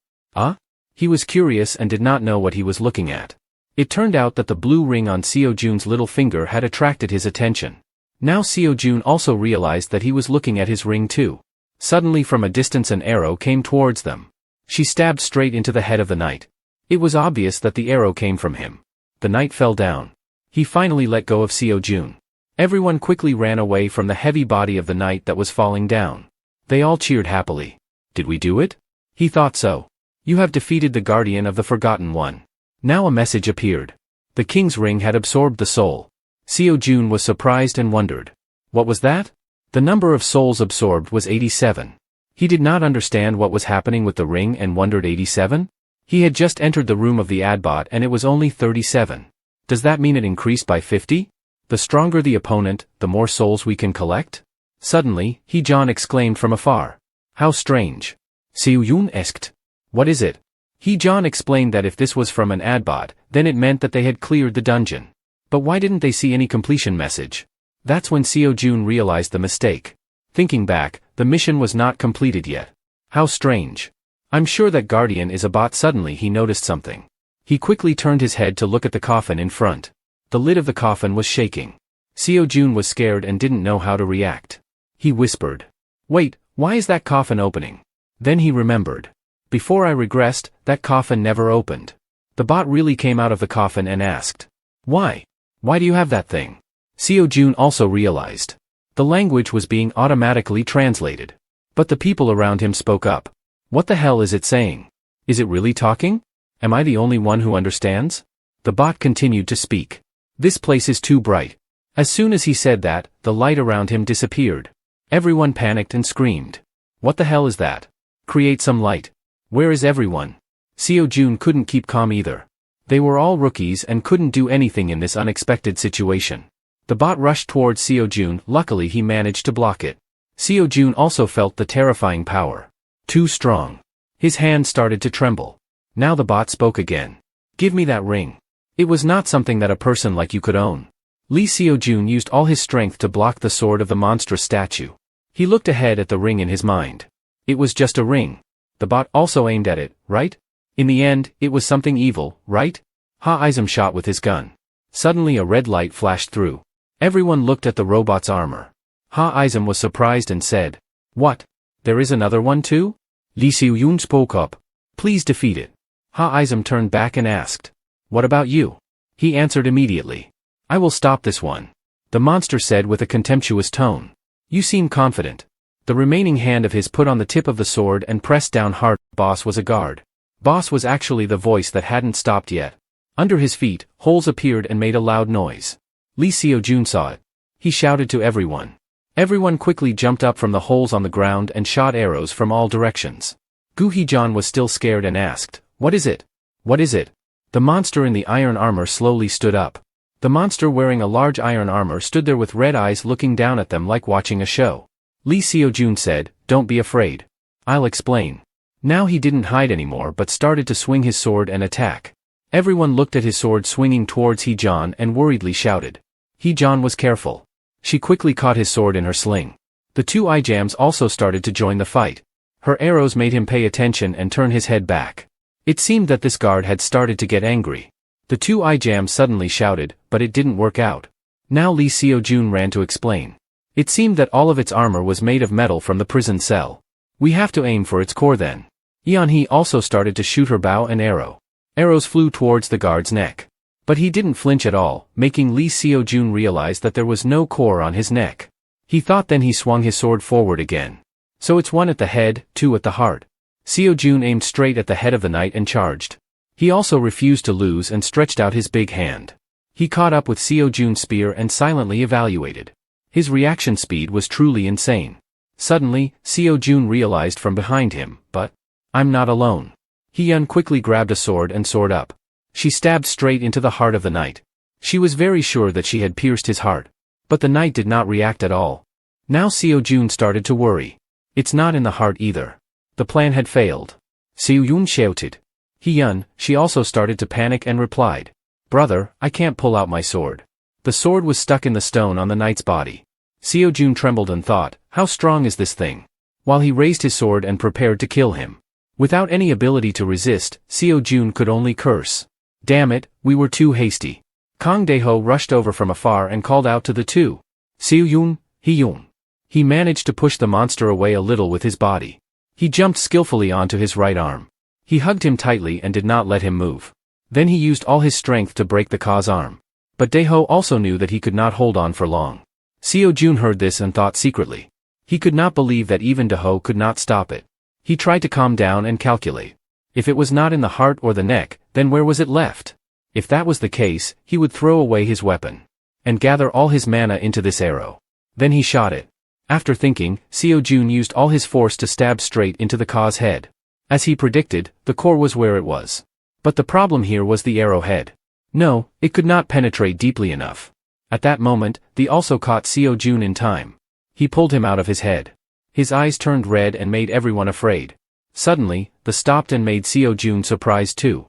He was curious and did not know what he was looking at. It turned out that the blue ring on Seo-jun's little finger had attracted his attention. Now Seo-jun also realized that he was looking at his ring too. Suddenly from a distance an arrow came towards them. She stabbed straight into the head of the knight. It was obvious that the arrow came from him. The knight fell down. He finally let go of Seo-jun. Everyone quickly ran away from the heavy body of the knight that was falling down. They all cheered happily. Did we do it? He thought so. You have defeated the guardian of the Forgotten One. Now a message appeared. The king's ring had absorbed the soul. Seo-jun was surprised and wondered. What was that? The number of souls absorbed was 87. He did not understand what was happening with the ring and wondered 87? He had just entered the room of the Adbot and it was only 37. Does that mean it increased by 50? The stronger the opponent, the more souls we can collect? Suddenly, Hee-jeon exclaimed from afar. How strange. Seo-jun asked. What is it? Hee-jeon explained that if this was from an Adbot, then it meant that they had cleared the dungeon. But why didn't they see any completion message? That's when Seo-jun realized the mistake. Thinking back, the mission was not completed yet. How strange. I'm sure that Guardian is a bot. Suddenly he noticed something. He quickly turned his head to look at the coffin in front. The lid of the coffin was shaking. Seo Jun was scared and didn't know how to react. He whispered, "Wait, why is that coffin opening?" Then he remembered. Before I regressed, that coffin never opened. The bot really came out of the coffin and asked, "Why? Why do you have that thing?" Seo Jun also realized. The language was being automatically translated. But the people around him spoke up. "What the hell is it saying? Is it really talking? Am I the only one who understands?" The bot continued to speak. "This place is too bright." As soon as he said that, the light around him disappeared. Everyone panicked and screamed. "What the hell is that? Create some light. Where is everyone?" Seo Jun couldn't keep calm either. They were all rookies and couldn't do anything in this unexpected situation. The bot rushed towards Seo Jun, luckily he managed to block it. Seo Jun also felt the terrifying power. Too strong. His hand started to tremble. Now the bot spoke again. "Give me that ring." It was not something that a person like you could own. Lee Seo Jun used all his strength to block the sword of the monstrous statue. He looked ahead at the ring in his mind. It was just a ring. The bot also aimed at it, right? In the end, it was something evil, right? Ha-Izum shot with his gun. Suddenly a red light flashed through. Everyone looked at the robot's armor. Ha-Izum was surprised and said, "What? There is another one too?" Lee Seo Jun spoke up. "Please defeat it." Ha-Izum turned back and asked, "What about you?" He answered immediately. "I will stop this one." The monster said with a contemptuous tone. "You seem confident." The remaining hand of his put on the tip of the sword and pressed down hard. Boss was a guard. Boss was actually the voice that hadn't stopped yet. Under his feet, holes appeared and made a loud noise. Lee Seo Jun saw it. He shouted to everyone. Everyone quickly jumped up from the holes on the ground and shot arrows from all directions. Gu Heejun was still scared and asked, "What is it? What is it?" The monster in the iron armor slowly stood up. The monster wearing a large iron armor stood there with red eyes looking down at them like watching a show. Lee Seo Jun said, "Don't be afraid. I'll explain." Now he didn't hide anymore but started to swing his sword and attack. Everyone looked at his sword swinging towards Heejun and worriedly shouted. Heejun was careful. She quickly caught his sword in her sling. The two ijams also started to join the fight. Her arrows made him pay attention and turn his head back. It seemed that this guard had started to get angry. The two ijams suddenly shouted, but it didn't work out. Now Lee Seo Jun ran to explain. It seemed that all of its armor was made of metal from the prison cell. "We have to aim for its core then." Yeonhee also started to shoot her bow and arrow. Arrows flew towards the guard's neck. But he didn't flinch at all, making Lee Seo Jun realize that there was no core on his neck. He thought, then he swung his sword forward again. "So it's 1 at the head, 2 at the heart." Seo Jun aimed straight at the head of the knight and charged. He also refused to lose and stretched out his big hand. He caught up with Seo Jun's spear and silently evaluated. His reaction speed was truly insane. Suddenly, Seo Jun realized from behind him, "But I'm not alone." Heeyun quickly grabbed a sword and soared up. She stabbed straight into the heart of the knight. She was very sure that she had pierced his heart. But the knight did not react at all. Now Seo Jun started to worry. It's not in the heart either. The plan had failed. Seo Jun shouted. Heeyun, she also started to panic and replied, "Brother, I can't pull out my sword." The sword was stuck in the stone on the knight's body. Seo Jun trembled and thought, how strong is this thing? While he raised his sword and prepared to kill him. Without any ability to resist, Seo Jun could only curse. "Damn it, we were too hasty." Kang Dae-ho rushed over from afar and called out to the two. "Seo Jun, Heeyun." He managed to push the monster away a little with his body. He jumped skillfully onto his right arm. He hugged him tightly and did not let him move. Then he used all his strength to break the Ka's arm. But Dae-ho also knew that he could not hold on for long. Seo Jun heard this and thought secretly. He could not believe that even Dae-ho could not stop it. He tried to calm down and calculate. If it was not in the heart or the neck, then where was it left? If that was the case, he would throw away his weapon. And gather all his mana into this arrow. Then he shot it. After thinking, Seo Jun used all his force to stab straight into the Ka's head. As he predicted, the core was where it was. But the problem here was the arrowhead. No, it could not penetrate deeply enough. At that moment, the also caught Seo Jun in time. He pulled him out of his head. His eyes turned red and made everyone afraid. Suddenly, the stopped and made Seo Jun surprised too.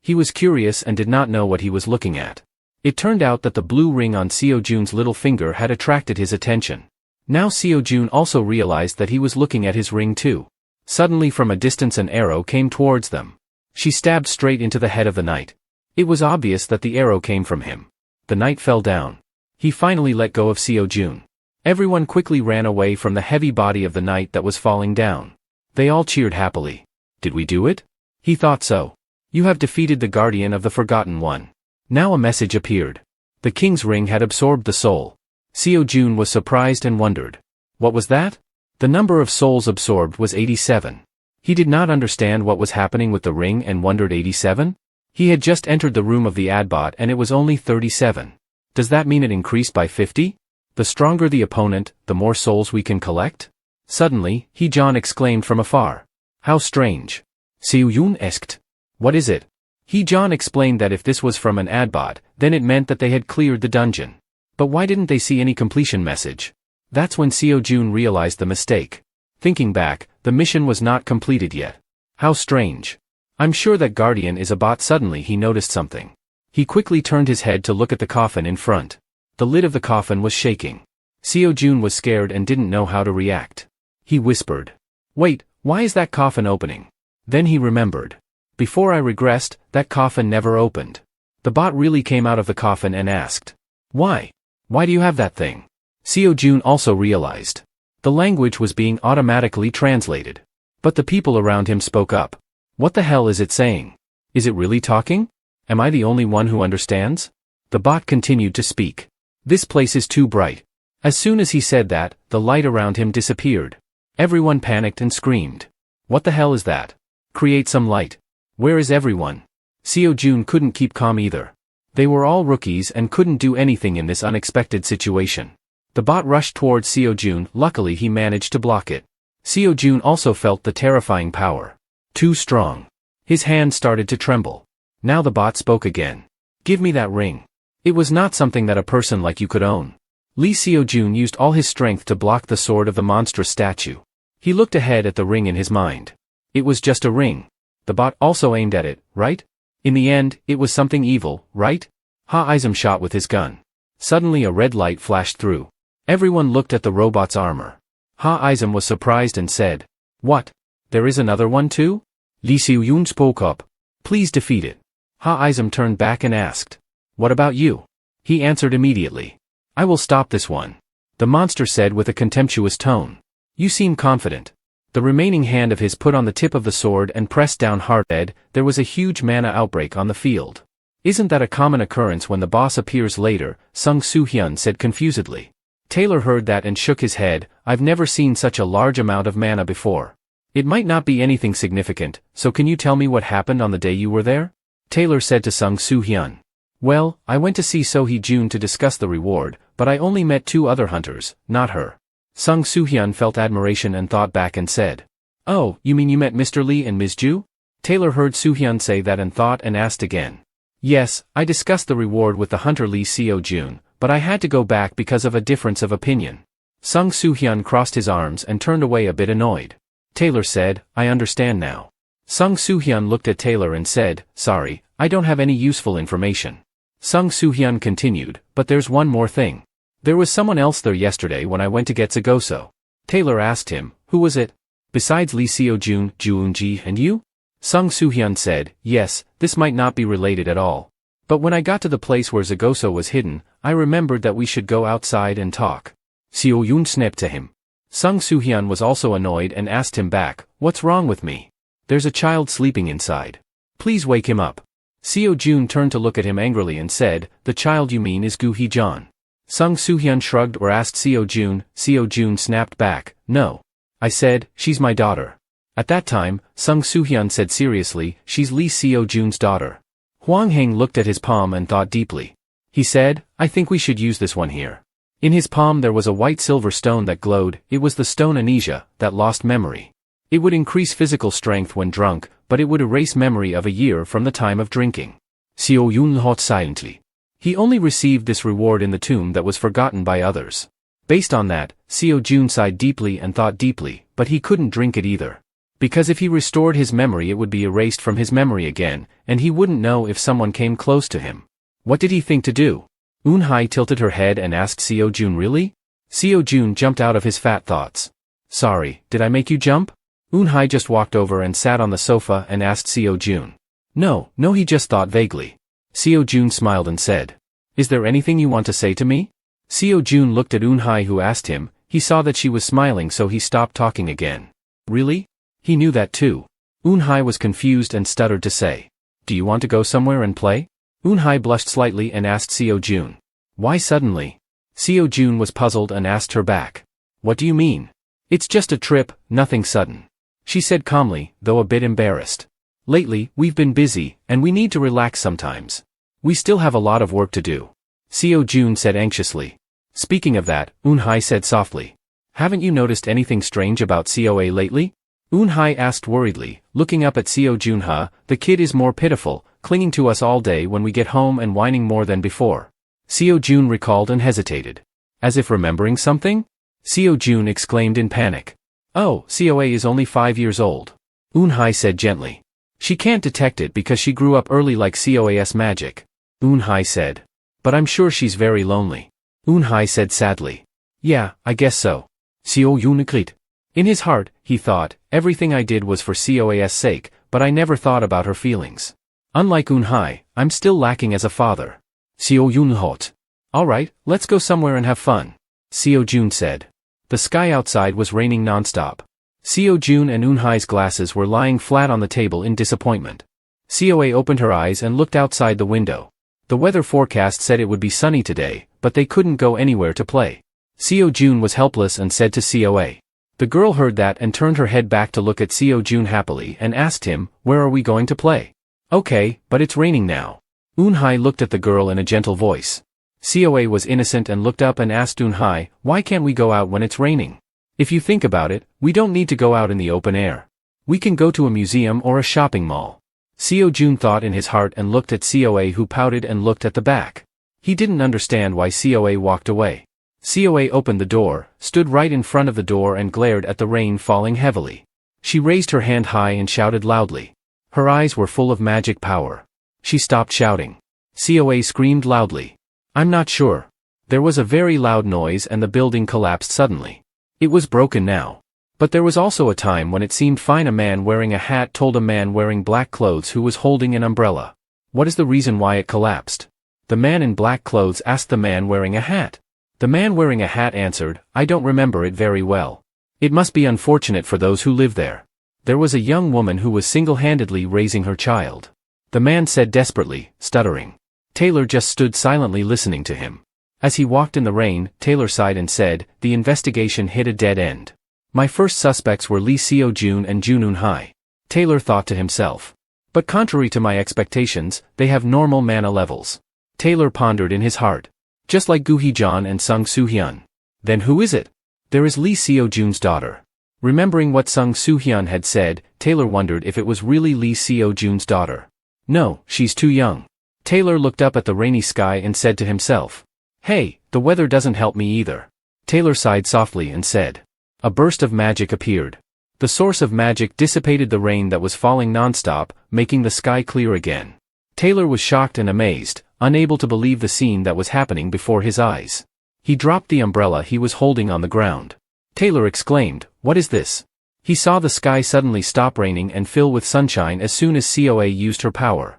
He was curious and did not know what he was looking at. It turned out that the blue ring on Seo Jun's little finger had attracted his attention. Now Seo Jun also realized that he was looking at his ring too. Suddenly from a distance an arrow came towards them. She stabbed straight into the head of the knight. It was obvious that the arrow came from him. The night fell down. He finally let go of Seo Jun. Everyone quickly ran away from the heavy body of the night that was falling down. They all cheered happily. Did we do it? He thought so. You have defeated the guardian of the Forgotten One. Now a message appeared. The king's ring had absorbed the soul. Seo Jun was surprised and wondered. What was that? The number of souls absorbed was 87. He did not understand what was happening with the ring and wondered 87? He had just entered the room of the Adbot and it was only 37. Does that mean it increased by 50? The stronger the opponent, the more souls we can collect? Suddenly, He-Jon exclaimed from afar. How strange. Seo Jun asked. What is it? He-Jon explained that if this was from an Adbot, then it meant that they had cleared the dungeon. But why didn't they see any completion message? That's when Seo Jun realized the mistake. Thinking back, the mission was not completed yet. How strange. I'm sure that Guardian is a bot. Suddenly he noticed something. He quickly turned his head to look at the coffin in front. The lid of the coffin was shaking. Seo Jun was scared and didn't know how to react. He whispered. Wait, why is that coffin opening? Then he remembered. Before I regressed, that coffin never opened. The bot really came out of the coffin and asked. Why? Why do you have that thing? Seo Jun also realized. The language was being automatically translated. But the people around him spoke up. What the hell is it saying? Is it really talking? Am I the only one who understands? The bot continued to speak. This place is too bright. As soon as he said that, the light around him disappeared. Everyone panicked and screamed. What the hell is that? Create some light. Where is everyone? Seo Jun couldn't keep calm either. They were all rookies and couldn't do anything in this unexpected situation. The bot rushed towards Seo Jun. Luckily he managed to block it. Seo Jun also felt the terrifying power. Too strong. His hand started to tremble. Now the bot spoke again. Give me that ring. It was not something that a person like you could own. Seo Jun used all his strength to block the sword of the monstrous statue. He looked ahead at the ring in his mind. It was just a ring. The bot also aimed at it, right? In the end, it was something evil, right? Ha-Izum shot with his gun. Suddenly a red light flashed through. Everyone looked at the robot's armor. Ha-Izum was surprised and said, What? There is another one too? Seo Jun spoke up. Please defeat it. Ha-Izum turned back and asked. What about you? He answered immediately. I will stop this one. The monster said with a contemptuous tone. You seem confident. The remaining hand of his put on the tip of the sword and pressed down hard. There was a huge mana outbreak on the field. Isn't that a common occurrence when the boss appears later? Sung Soo-hyun said confusedly. Taylor heard that and shook his head. I've never seen such a large amount of mana before. It might not be anything significant, so can you tell me what happened on the day you were there? Taylor said to Sung Soo-hyun. Well, I went to see So Hee-jun to discuss the reward, but I only met 2 other hunters, not her. Sung Soo-hyun felt admiration and thought back and said. Oh, you mean you met Mr. Lee and Ms. Ju? Taylor heard Soo-hyun say that and thought and asked again. Yes, I discussed the reward with the hunter Lee Seo Jun, but I had to go back because of a difference of opinion. Sung Soo-hyun crossed his arms and turned away a bit annoyed. Taylor said, I understand now. Sung Soo-hyun looked at Taylor and said, Sorry, I don't have any useful information. Sung Soo-hyun continued, but there's one more thing. There was someone else there yesterday when I went to get Zagoso. Taylor asked him, who was it? Besides Lee Seo Jun, Ju Eun-ji and you? Sung Soo-hyun said, yes, this might not be related at all. But when I got to the place where Zagoso was hidden, I remembered that we should go outside and talk. Seo Yun snapped to him. Sung Soo-hyun was also annoyed and asked him back, what's wrong with me? There's a child sleeping inside. Please wake him up. Seo Jun turned to look at him angrily and said, the child you mean is Gu Hee-jon. Sung Soo-hyun shrugged or asked Seo Jun. Seo Jun snapped back, no. I said, she's my daughter. At that time, Sung Soo-hyun said seriously, she's Lee Seo Jun's daughter. Hwang Heng looked at his palm and thought deeply. He said, I think we should use this one here. In his palm there was a white silver stone that glowed. It was the stone amnesia, that lost memory. It would increase physical strength when drunk, but it would erase memory of a year from the time of drinking. Seo Yun thought silently. He only received this reward in the tomb that was forgotten by others. Based on that, Seo Jun sighed deeply and thought deeply, but he couldn't drink it either. Because if he restored his memory it would be erased from his memory again, and he wouldn't know if someone came close to him. What did he think to do? Eun-hye tilted her head and asked Seo Jun really? Seo Jun jumped out of his fat thoughts. Sorry, did I make you jump? Eun-hye just walked over and sat on the sofa and asked Seo Jun. No, he just thought vaguely. Seo Jun smiled and said. Is there anything you want to say to me? Seo Jun looked at Eun-hye who asked him. He saw that she was smiling, so he stopped talking again. Really? He knew that too. Eun-hye was confused and stuttered to say. Do you want to go somewhere and play? Eun-hye blushed slightly and asked Seo Jun. Why suddenly? Seo Jun was puzzled and asked her back. What do you mean? It's just a trip, nothing sudden. She said calmly, though a bit embarrassed. Lately, we've been busy, and we need to relax sometimes. We still have a lot of work to do. Seo Jun said anxiously. Speaking of that, Eun-hye said softly. Haven't you noticed anything strange about Seoa lately? Eun-hye asked worriedly, looking up at Seo Jun-ha. The kid is more pitiful, clinging to us all day when we get home and whining more than before. Seo Jun recalled and hesitated. As if remembering something? Seo Jun exclaimed in panic. Oh, Seoa is only 5 years old. Eun-hye said gently. She can't detect it because she grew up early like Seoa's magic. Eun-hye said. But I'm sure she's very lonely. Eun-hye said sadly. Yeah, I guess so. Seo Jun agreed. In his heart, he thought, everything I did was for Seoa's sake, but I never thought about her feelings. Unlike Eun-hye, I'm still lacking as a father. Seo Jun hot. Alright, let's go somewhere and have fun. Seo Jun said. The sky outside was raining nonstop. Seo Jun and Eun-hye's glasses were lying flat on the table in disappointment. Seoa opened her eyes and looked outside the window. The weather forecast said it would be sunny today, but they couldn't go anywhere to play. Seo Jun was helpless and said to Seoa. The girl heard that and turned her head back to look at Seo Jun happily and asked him, where are we going to play? Okay, but it's raining now. Eun-hye looked at the girl in a gentle voice. Seoa was innocent and looked up and asked Eun-hye, why can't we go out when it's raining? If you think about it, we don't need to go out in the open air. We can go to a museum or a shopping mall. Seo Jun thought in his heart and looked at Seoa who pouted and looked at the back. He didn't understand why Seoa walked away. Seoa opened the door, stood right in front of the door and glared at the rain falling heavily. She raised her hand high and shouted loudly. Her eyes were full of magic power. She stopped shouting. Seoa screamed loudly. I'm not sure. There was a very loud noise and the building collapsed suddenly. It was broken now. But there was also a time when it seemed fine. A man wearing a hat told a man wearing black clothes who was holding an umbrella. What is the reason why it collapsed? The man in black clothes asked the man wearing a hat. The man wearing a hat answered, I don't remember it very well. It must be unfortunate for those who live there. There was a young woman who was single-handedly raising her child. The man said desperately, stuttering. Taylor just stood silently listening to him. As he walked in the rain, Taylor sighed and said, the investigation hit a dead end. My first suspects were Lee Seo Jun and Jun Eun-hye. Taylor thought to himself. But contrary to my expectations, they have normal mana levels. Taylor pondered in his heart. Just like Gu Hee-jeon and Sung Soo-hyun. Then who is it? There is Lee Seo Jun's daughter. Remembering what Sung Soo-hyun had said, Taylor wondered if it was really Lee Seo Jun's daughter. No, she's too young. Taylor looked up at the rainy sky and said to himself. Hey, the weather doesn't help me either. Taylor sighed softly and said. A burst of magic appeared. The source of magic dissipated the rain that was falling nonstop, making the sky clear again. Taylor was shocked and amazed, unable to believe the scene that was happening before his eyes. He dropped the umbrella he was holding on the ground. Taylor exclaimed, what is this? He saw the sky suddenly stop raining and fill with sunshine as soon as Seoa used her power.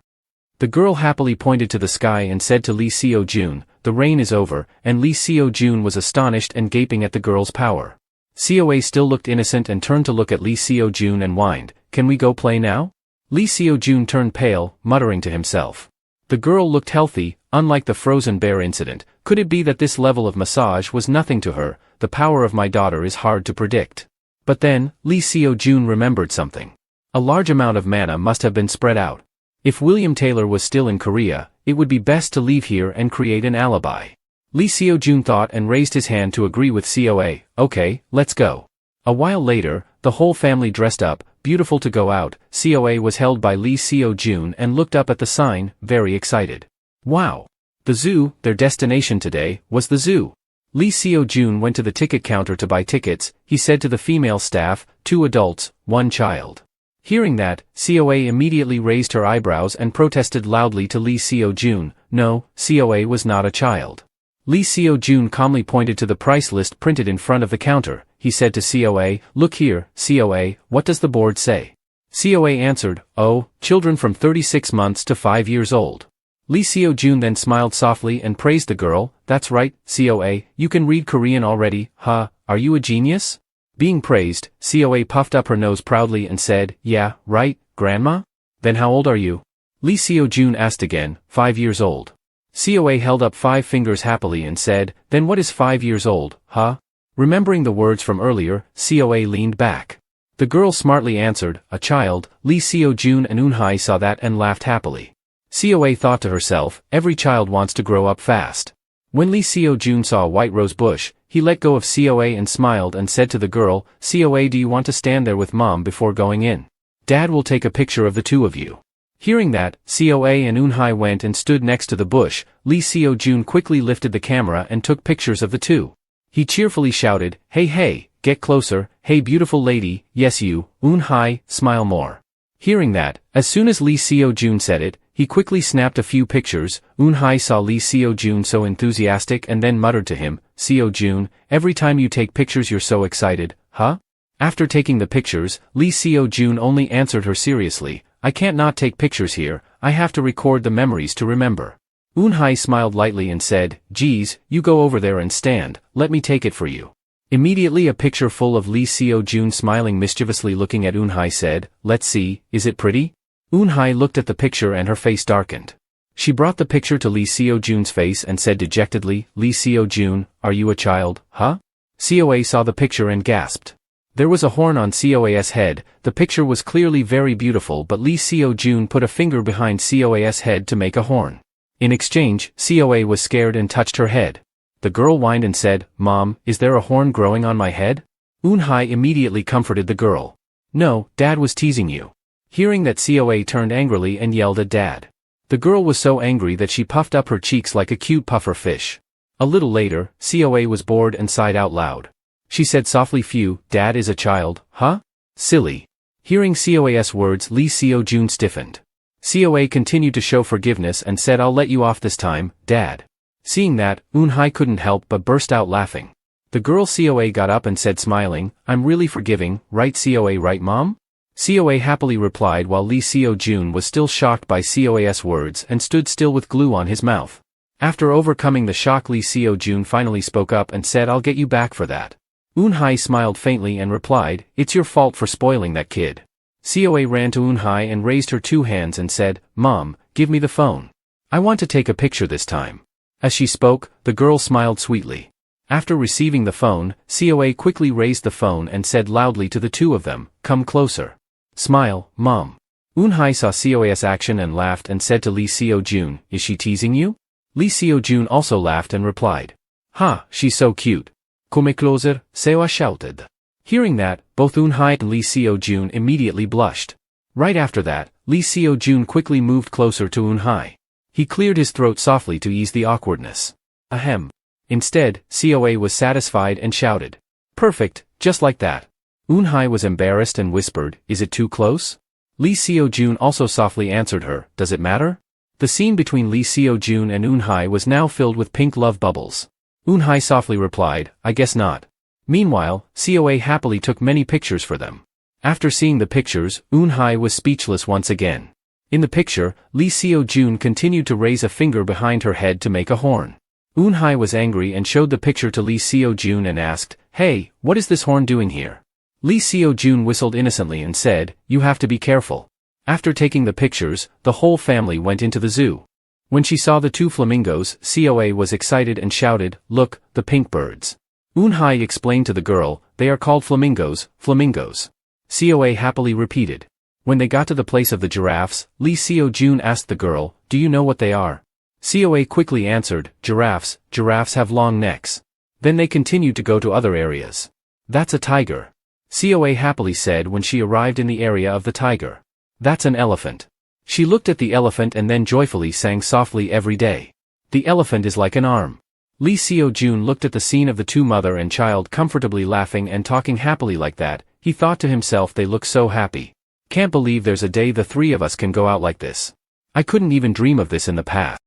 The girl happily pointed to the sky and said to Lee Seo Jun, the rain is over, and Lee Seo Jun was astonished and gaping at the girl's power. Seoa still looked innocent and turned to look at Lee Seo Jun and whined, can we go play now? Lee Seo Jun turned pale, muttering to himself. The girl looked healthy, unlike the frozen bear incident. Could it be that this level of massage was nothing to her? The power of my daughter is hard to predict. But then, Lee Seo Jun remembered something. A large amount of mana must have been spread out. If William Taylor was still in Korea, it would be best to leave here and create an alibi. Lee Seo Jun thought and raised his hand to agree with Seoa. Okay, let's go. A while later, the whole family dressed up, beautiful to go out. Seoa was held by Lee Seo Jun and looked up at the sign, very excited. Wow! The zoo, their destination today, was the zoo. Lee Seo Jun went to the ticket counter to buy tickets. He said to the female staff, 2 adults, 1 child. Hearing that, Seoa immediately raised her eyebrows and protested loudly to Lee Seo Jun. No, Seoa was not a child. Lee Seo Jun calmly pointed to the price list printed in front of the counter. He said to Seoa, look here, Seoa, what does the board say? Seoa answered, oh, children from 36 months to 5 years old. Lee Seo-jun then smiled softly and praised the girl. That's right, COA, you can read Korean already, huh, are you a genius? Being praised, COA puffed up her nose proudly and said, yeah, right, Grandma? Then how old are you? Lee Seo-jun asked again, 5 years old. COA held up 5 fingers happily and said, then what is 5 years old, huh? Remembering the words from earlier, COA leaned back. The girl smartly answered, a child. Lee Seo-jun and Eun-hye saw that and laughed happily. COA thought to herself, every child wants to grow up fast. When Lee Seo-jun saw a white rose bush, he let go of COA and smiled and said to the girl, COA, do you want to stand there with Mom before going in? Dad will take a picture of the two of you. Hearing that, COA and Eun-hye went and stood next to the bush. Lee Seo-jun quickly lifted the camera and took pictures of the two. He cheerfully shouted, hey hey, get closer, hey beautiful lady, yes you, Eun-hye, smile more. Hearing that, as soon as Lee Seo-jun said it, he quickly snapped a few pictures. Eun-hye saw Lee Seo-jun so enthusiastic and then muttered to him, Seo-jun, every time you take pictures you're so excited, huh? After taking the pictures, Lee Seo-jun only answered her seriously, I can't not take pictures here, I have to record the memories to remember. Eun-hye smiled lightly and said, geez, you go over there and stand, let me take it for you. Immediately a picture full of Lee Seo-jun smiling mischievously looking at Eun-hye said, let's see, is it pretty? Eun-hye looked at the picture and her face darkened. She brought the picture to Lee Seo-jun's face and said dejectedly, Lee Seo-jun, are you a child, huh? COA saw the picture and gasped. There was a horn on COA's head. The picture was clearly very beautiful, but Lee Seo-jun put a finger behind COA's head to make a horn. In exchange, COA was scared and touched her head. The girl whined and said, Mom, is there a horn growing on my head? Eun-hye immediately comforted the girl. No, Dad was teasing you. Hearing that, COA turned angrily and yelled at Dad. The girl was so angry that she puffed up her cheeks like a cute puffer fish. A little later, COA was bored and sighed out loud. She said softly, phew, Dad is a child, huh? Silly. Hearing COA's words, Lee Seo-jun stiffened. COA continued to show forgiveness and said, I'll let you off this time, Dad. Seeing that, Eun-hye couldn't help but burst out laughing. The girl COA got up and said smiling, I'm really forgiving, right COA, right Mom? COA happily replied while Lee Seo-jun was still shocked by COA's words and stood still with glue on his mouth. After overcoming the shock, Lee Seo-jun finally spoke up and said, I'll get you back for that. Eun-hye smiled faintly and replied, it's your fault for spoiling that kid. COA ran to Eun-hye and raised her 2 hands and said, Mom, give me the phone. I want to take a picture this time. As she spoke, the girl smiled sweetly. After receiving the phone, COA quickly raised the phone and said loudly to the two of them, come closer. Smile, Mom. Eun-hye saw COA's action and laughed and said to Lee Seo-jun, is she teasing you? Lee Seo-jun also laughed and replied, ha, she's so cute. Come closer, Seo shouted. Hearing that, both Eun-hye and Lee Seo-jun immediately blushed. Right after that, Lee Seo-jun quickly moved closer to Eun-hye. He cleared his throat softly to ease the awkwardness. Ahem. Instead, COA was satisfied and shouted, perfect, just like that. Eun-hye was embarrassed and whispered, is it too close? Lee Seo-jun also softly answered her, does it matter? The scene between Lee Seo-jun and Eun-hye was now filled with pink love bubbles. Eun-hye softly replied, I guess not. Meanwhile, COA happily took many pictures for them. After seeing the pictures, Eun-hye was speechless once again. In the picture, Lee Seo-jun continued to raise a finger behind her head to make a horn. Eun-hye was angry and showed the picture to Lee Seo-jun and asked, hey, what is this horn doing here? Lee Seo-jun whistled innocently and said, you have to be careful. After taking the pictures, the whole family went into the zoo. When she saw the 2 flamingos, COA was excited and shouted, look, the pink birds. Eun-hye explained to the girl, they are called flamingos, flamingos. COA happily repeated. When they got to the place of the giraffes, Lee Seo-jun asked the girl, do you know what they are? COA quickly answered, giraffes, giraffes have long necks. Then they continued to go to other areas. That's a tiger. COA happily said when she arrived in the area of the tiger. That's an elephant. She looked at the elephant and then joyfully sang softly every day. The elephant is like an arm. Lee Seo-jun looked at the scene of the 2 mother and child comfortably laughing and talking happily like that. He thought to himself, they look so happy. Can't believe there's a day the 3 of us can go out like this. I couldn't even dream of this in the past.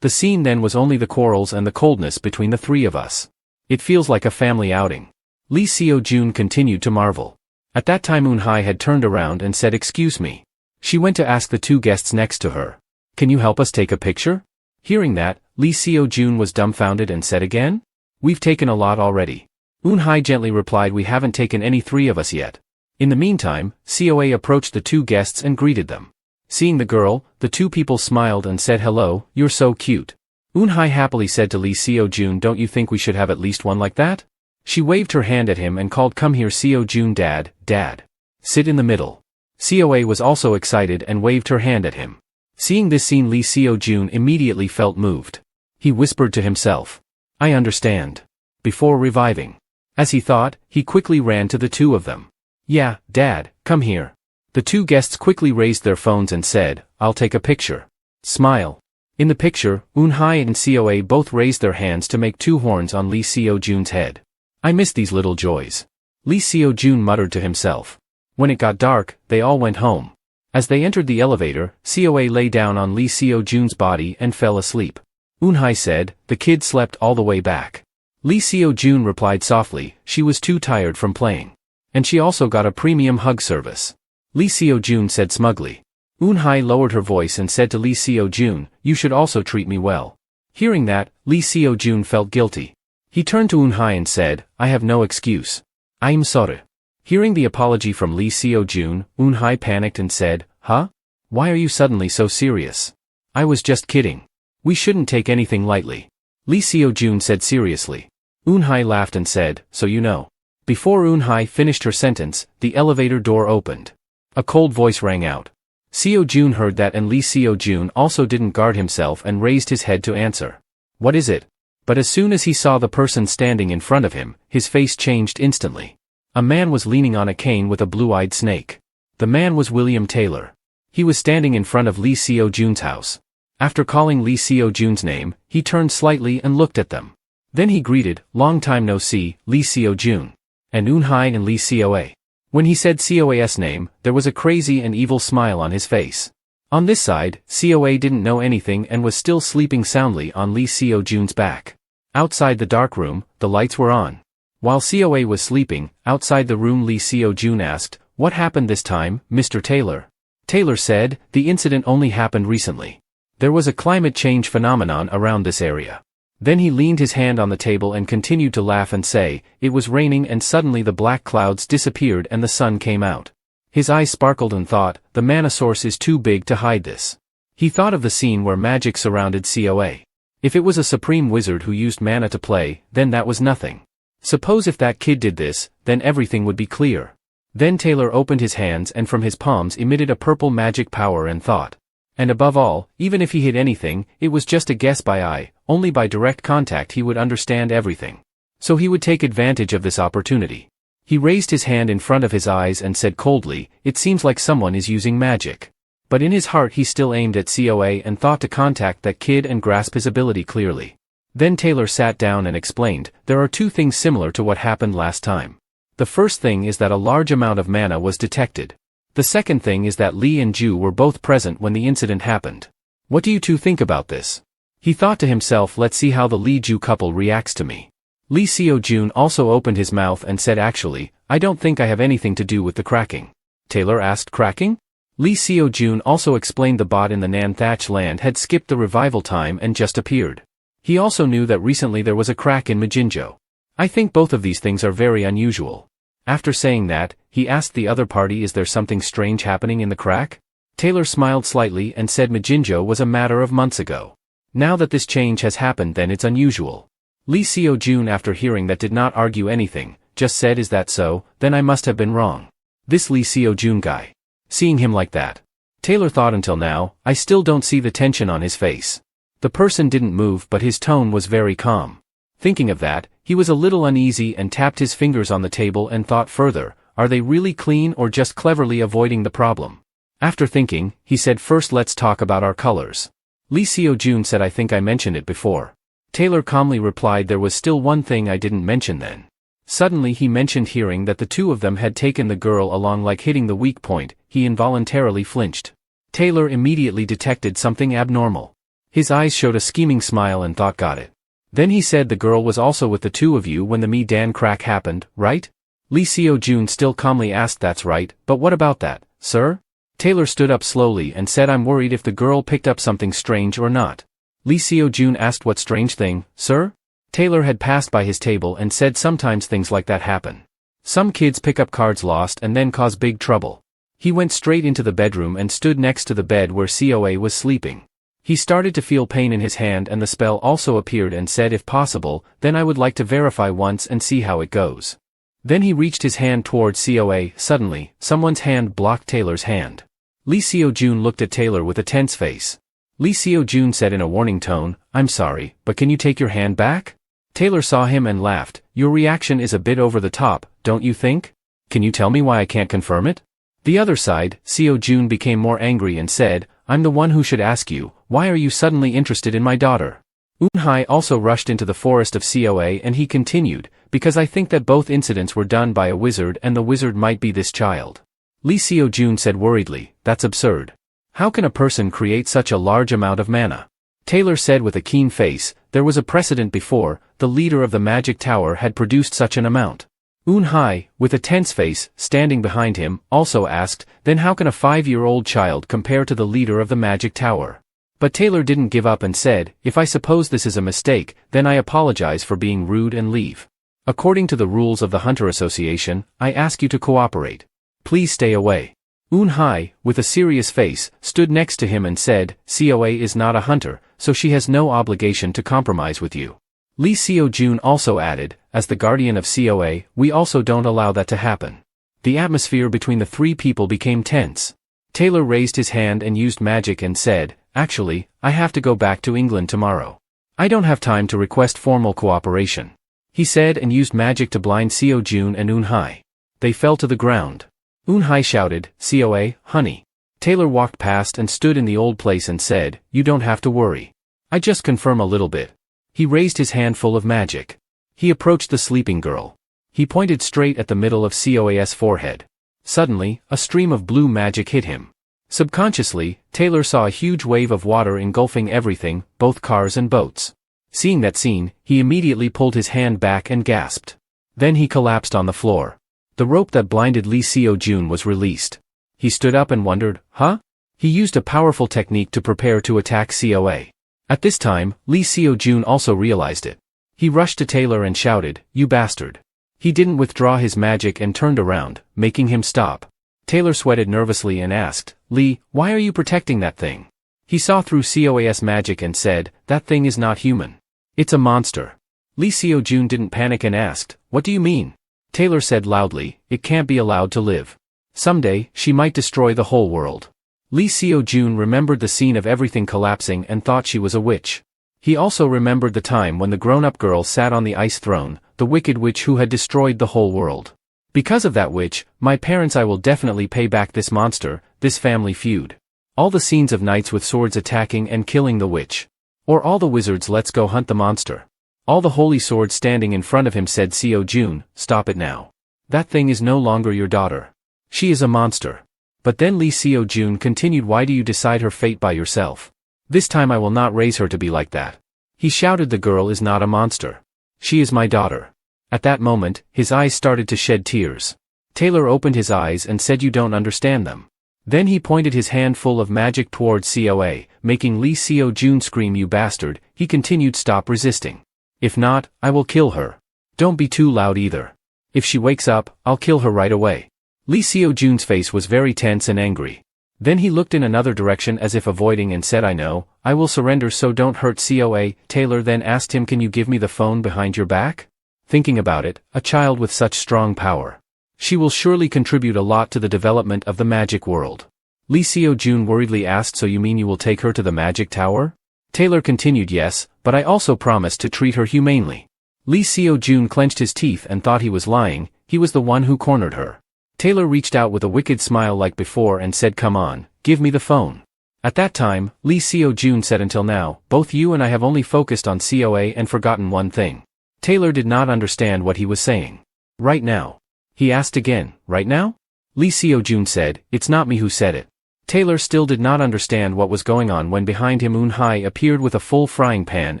The scene then was only the quarrels and the coldness between the 3 of us. It feels like a family outing. Lee Seo-jun continued to marvel. At that time Eun-hye had turned around and said, excuse me. She went to ask the 2 guests next to her. Can you help us take a picture? Hearing that, Lee Seo-jun was dumbfounded and said again? We've taken a lot already. Eun-hye gently replied we haven't taken any 3 of us yet. In the meantime, COA approached the 2 guests and greeted them. Seeing the girl, the 2 people smiled and said hello, you're so cute. Eun-hye happily said to Lee Seo-jun, don't you think we should have at least one like that? She waved her hand at him and called, come here Seo-jun, dad. Sit in the middle. COA was also excited and waved her hand at him. Seeing this scene, Lee Seo-jun immediately felt moved. He whispered to himself, I understand. Before reviving. As he thought, he quickly ran to the 2 of them. Yeah, Dad, come here. The 2 guests quickly raised their phones and said, I'll take a picture. Smile. In the picture, Eun-hye and COA both raised their hands to make 2 horns on Lee Seo-jun's head. I miss these little joys. Lee Seo-jun muttered to himself. When it got dark, they all went home. As they entered the elevator, COA lay down on Lee Seo-jun's body and fell asleep. Eun-hye said, the kid slept all the way back. Lee Seo-jun replied softly, she was too tired from playing. And she also got a premium hug service. Lee Seo-jun said smugly. Eun-hye lowered her voice and said to Lee Seo-jun, you should also treat me well. Hearing that, Lee Seo-jun felt guilty. He turned to Eun-hye and said, I have no excuse. I'm sorry. Hearing the apology from Lee Seo-jun, Eun-hye panicked and said, huh? Why are you suddenly so serious? I was just kidding. We shouldn't take anything lightly. Lee Seo-jun said seriously. Eun-hye laughed and said, so you know. Before Eun-hye finished her sentence, the elevator door opened. A cold voice rang out. Seo-jun heard that and Lee Seo-jun also didn't guard himself and raised his head to answer. What is it? But as soon as he saw the person standing in front of him, his face changed instantly. A man was leaning on a cane with a blue-eyed snake. The man was William Taylor. He was standing in front of Lee Seo-jun's house. After calling Lee Seo-jun's name, he turned slightly and looked at them. Then he greeted, long time no see, Lee Seo-jun. And Eun-hye and Lee COA. When he said COA's name, there was a crazy and evil smile on his face. On this side, COA didn't know anything and was still sleeping soundly on Lee Seo-jun's back. Outside the dark room, the lights were on. While COA was sleeping, outside the room Lee Seo-jun asked, what happened this time, Mr. Taylor? Taylor said, the incident only happened recently. There was a climate change phenomenon around this area. Then he leaned his hand on the table and continued to laugh and say, it was raining and suddenly the black clouds disappeared and the sun came out. His eyes sparkled and thought, the mana source is too big to hide this. He thought of the scene where magic surrounded COA. If it was a supreme wizard who used mana to play, then that was nothing. Suppose if that kid did this, then everything would be clear. Then Taylor opened his hands and from his palms emitted a purple magic power and thought. And above all, even if he hid anything, it was just a guess by eye, only by direct contact he would understand everything. So he would take advantage of this opportunity. He raised his hand in front of his eyes and said coldly, it seems like someone is using magic. But in his heart he still aimed at COA and thought to contact that kid and grasp his ability clearly. Then Taylor sat down and explained, there are 2 things similar to what happened last time. The first thing is that a large amount of mana was detected. The second thing is that Lee and Ju were both present when the incident happened. What do you 2 think about this? He thought to himself, let's see how the Lee-Ju couple reacts to me. Lee Seo-jun also opened his mouth and said actually, I don't think I have anything to do with the cracking. Taylor asked cracking? Lee Seo-jun also explained the bot in the Nan-Thatch land had skipped the revival time and just appeared. He also knew that recently there was a crack in Majinjo. I think both of these things are very unusual. After saying that, he asked the other party, is there something strange happening in the crack? Taylor smiled slightly and said Majinjo was a matter of months ago. Now that this change has happened then it's unusual. Lee Seo-jun after hearing that did not argue anything, just said is that so, then I must have been wrong. This Lee Seo-jun guy. Seeing him like that. Taylor thought until now, I still don't see the tension on his face. The person didn't move but his tone was very calm. Thinking of that, he was a little uneasy and tapped his fingers on the table and thought further, are they really clean or just cleverly avoiding the problem? After thinking, he said first let's talk about our colors. Lee Seo-jun said I think I mentioned it before. Taylor calmly replied there was still one thing I didn't mention then. Suddenly he mentioned hearing that the 2 of them had taken the girl along like hitting the weak point, he involuntarily flinched. Taylor immediately detected something abnormal. His eyes showed a scheming smile and thought got it. Then he said the girl was also with the 2 of you when the Mi-Dan crack happened, right? Lee Seo-jun still calmly asked that's right, but what about that, sir? Taylor stood up slowly and said I'm worried if the girl picked up something strange or not. Lee Seo-jun asked what strange thing, sir? Taylor had passed by his table and said sometimes things like that happen. Some kids pick up cards lost and then cause big trouble. He went straight into the bedroom and stood next to the bed where COA was sleeping. He started to feel pain in his hand and the spell also appeared and said if possible, then I would like to verify once and see how it goes. Then he reached his hand towards COA. Suddenly, someone's hand blocked Taylor's hand. Lee Seo-jun looked at Taylor with a tense face. Lee Seo-jun said in a warning tone, I'm sorry, but can you take your hand back? Taylor saw him and laughed. Your reaction is a bit over the top, don't you think? Can you tell me why I can't confirm it? The other side, Seo-jun became more angry and said, I'm the one who should ask you, why are you suddenly interested in my daughter? Eun-hye also rushed into the forest of COA and he continued, because I think that both incidents were done by a wizard and the wizard might be this child. Lee Seo-jun said worriedly, that's absurd. How can a person create such a large amount of mana? Taylor said with a keen face, there was a precedent before, the leader of the magic tower had produced such an amount. Eun-hye, with a tense face, standing behind him, also asked, then how can a 5-year-old child compare to the leader of the magic tower? But Taylor didn't give up and said, if I suppose this is a mistake, then I apologize for being rude and leave. According to the rules of the Hunter Association, I ask you to cooperate. Please stay away. Eun-hye, with a serious face, stood next to him and said, COA is not a hunter, so she has no obligation to compromise with you. Lee Seo-jun also added, as the guardian of COA, we also don't allow that to happen. The atmosphere between the three people became tense. Taylor raised his hand and used magic and said, actually, I have to go back to England tomorrow. I don't have time to request formal cooperation. He said and used magic to blind Seo-jun and Eun-hye. They fell to the ground. Eun-hye shouted, COA, honey. Taylor walked past and stood in the old place and said, you don't have to worry. I just confirm a little bit. He raised his hand full of magic. He approached the sleeping girl. He pointed straight at the middle of COA's forehead. Suddenly, a stream of blue magic hit him. Subconsciously, Taylor saw a huge wave of water engulfing everything, both cars and boats. Seeing that scene, he immediately pulled his hand back and gasped. Then he collapsed on the floor. The rope that blinded Lee Seo-jun was released. He stood up and wondered, huh? He used a powerful technique to prepare to attack COA. At this time, Lee Seo-jun also realized it. He rushed to Taylor and shouted, you bastard. He didn't withdraw his magic and turned around, making him stop. Taylor sweated nervously and asked, Lee, why are you protecting that thing? He saw through COA's magic and said, that thing is not human. It's a monster. Lee Seo-jun didn't panic and asked, what do you mean? Taylor said loudly, it can't be allowed to live. Someday, she might destroy the whole world. Lee Seo-jun remembered the scene of everything collapsing and thought she was a witch. He also remembered the time when the grown-up girl sat on the ice throne, the wicked witch who had destroyed the whole world. Because of that witch, my parents I will definitely pay back this monster, this family feud. All the scenes of knights with swords attacking and killing the witch. Or all the wizards let's go hunt the monster. All the holy swords standing in front of him said Seo-jun, stop it now. That thing is no longer your daughter. She is a monster. But then Lee Seo-jun continued, why do you decide her fate by yourself? This time I will not raise her to be like that. He shouted, the girl is not a monster. She is my daughter. At that moment, his eyes started to shed tears. Taylor opened his eyes and said, you don't understand them. Then he pointed his hand full of magic towards COA, making Lee Seo-jun scream, you bastard. He continued, stop resisting. If not, I will kill her. Don't be too loud either. If she wakes up, I'll kill her right away. Lee Seo-jun's face was very tense and angry. Then he looked in another direction as if avoiding and said, I know, I will surrender, so don't hurt COA. Taylor then asked him, can you give me the phone behind your back? Thinking about it, a child with such strong power. She will surely contribute a lot to the development of the magic world. Lee Seo-jun worriedly asked, so you mean you will take her to the magic tower? Taylor continued, yes, but I also promised to treat her humanely. Lee Seo-jun clenched his teeth and thought he was lying, he was the one who cornered her. Taylor reached out with a wicked smile like before and said, come on, give me the phone. At that time, Lee Seo-jun said, until now, both you and I have only focused on COA and forgotten one thing. Taylor did not understand what he was saying. Right now? He asked again, right now? Lee Seo-jun said, it's not me who said it. Taylor still did not understand what was going on when behind him Eun-hye appeared with a full frying pan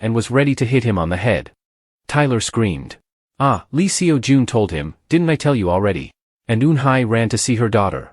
and was ready to hit him on the head. Tyler screamed. Ah, Lee Seo-jun told him, didn't I tell you already? And Eun-hye ran to see her daughter.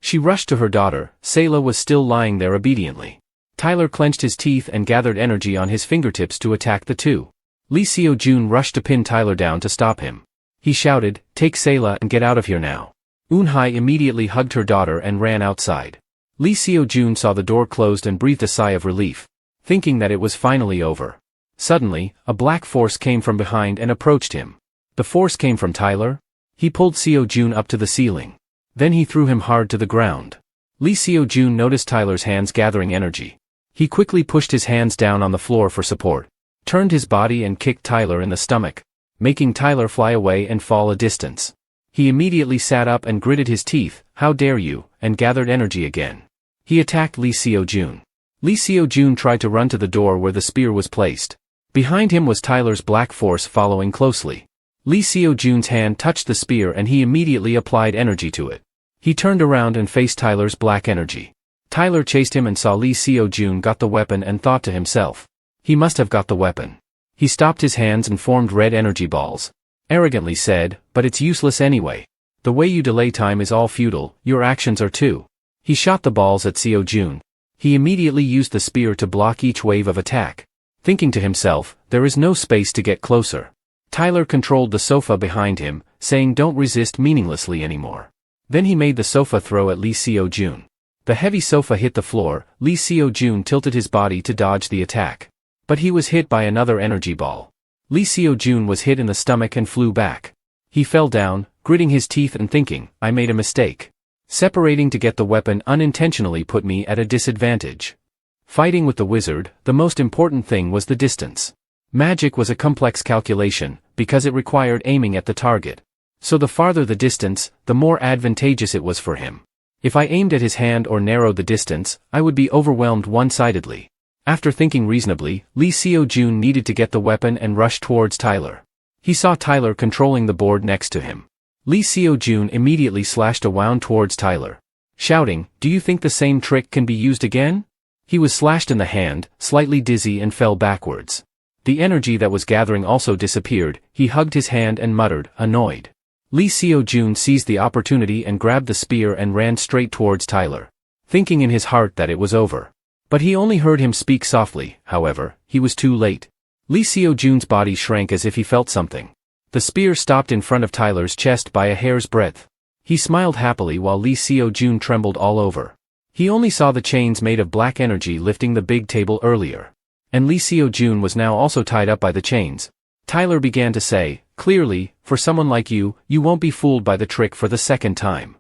She rushed to her daughter. Sayla was still lying there obediently. Tyler clenched his teeth and gathered energy on his fingertips to attack the two. Lee Seo-jun rushed to pin Tyler down to stop him. He shouted, "Take Sayla and get out of here now." Eun-hye immediately hugged her daughter and ran outside. Lee Seo-jun saw the door closed and breathed a sigh of relief, thinking that it was finally over. Suddenly, a black force came from behind and approached him. The force came from Tyler? He pulled Seo-jun up to the ceiling. Then he threw him hard to the ground. Lee Seo-jun noticed Tyler's hands gathering energy. He quickly pushed his hands down on the floor for support, turned his body and kicked Tyler in the stomach, making Tyler fly away and fall a distance. He immediately sat up and gritted his teeth, "How dare you," and gathered energy again. He attacked Lee Seo-jun. Lee Seo-jun tried to run to the door where the spear was placed. Behind him was Tyler's black force following closely. Lee Seo-jun's hand touched the spear and he immediately applied energy to it. He turned around and faced Tyler's black energy. Tyler chased him and saw Lee Seo-jun got the weapon and thought to himself, he must have got the weapon. He stopped his hands and formed red energy balls. Arrogantly said, "But it's useless anyway. The way you delay time is all futile, your actions are too." He shot the balls at Seo-jun. He immediately used the spear to block each wave of attack. Thinking to himself, there is no space to get closer. Tyler controlled the sofa behind him, saying don't resist meaninglessly anymore. Then he made the sofa throw at Lee Seo-jun. The heavy sofa hit the floor. Lee Seo-jun tilted his body to dodge the attack. But he was hit by another energy ball. Lee Seo-jun was hit in the stomach and flew back. He fell down, gritting his teeth and thinking, I made a mistake. Separating to get the weapon unintentionally put me at a disadvantage. Fighting with the wizard, the most important thing was the distance. Magic was a complex calculation, because it required aiming at the target. So the farther the distance, the more advantageous it was for him. If I aimed at his hand or narrowed the distance, I would be overwhelmed one-sidedly. After thinking reasonably, Lee Seo-jun needed to get the weapon and rush towards Tyler. He saw Tyler controlling the board next to him. Lee Seo-jun immediately slashed a wound towards Tyler, shouting, "Do you think the same trick can be used again?" He was slashed in the hand, slightly dizzy and fell backwards. The energy that was gathering also disappeared. He hugged his hand and muttered, annoyed. Lee Seo-jun seized the opportunity and grabbed the spear and ran straight towards Tyler, thinking in his heart that it was over. But he only heard him speak softly. However, he was too late. Lee Seo-jun's body shrank as if he felt something. The spear stopped in front of Tyler's chest by a hair's breadth. He smiled happily while Lee Seo-jun trembled all over. He only saw the chains made of black energy lifting the big table earlier. And Lee Seo-jun was now also tied up by the chains. Tyler began to say, "Clearly, for someone like you, you won't be fooled by the trick for the second time."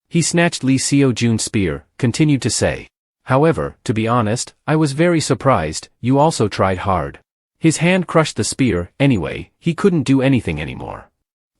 He snatched Lee Seo-jun's spear, continued to say, "However, to be honest, I was very surprised, you also tried hard." His hand crushed the spear. Anyway, he couldn't do anything anymore.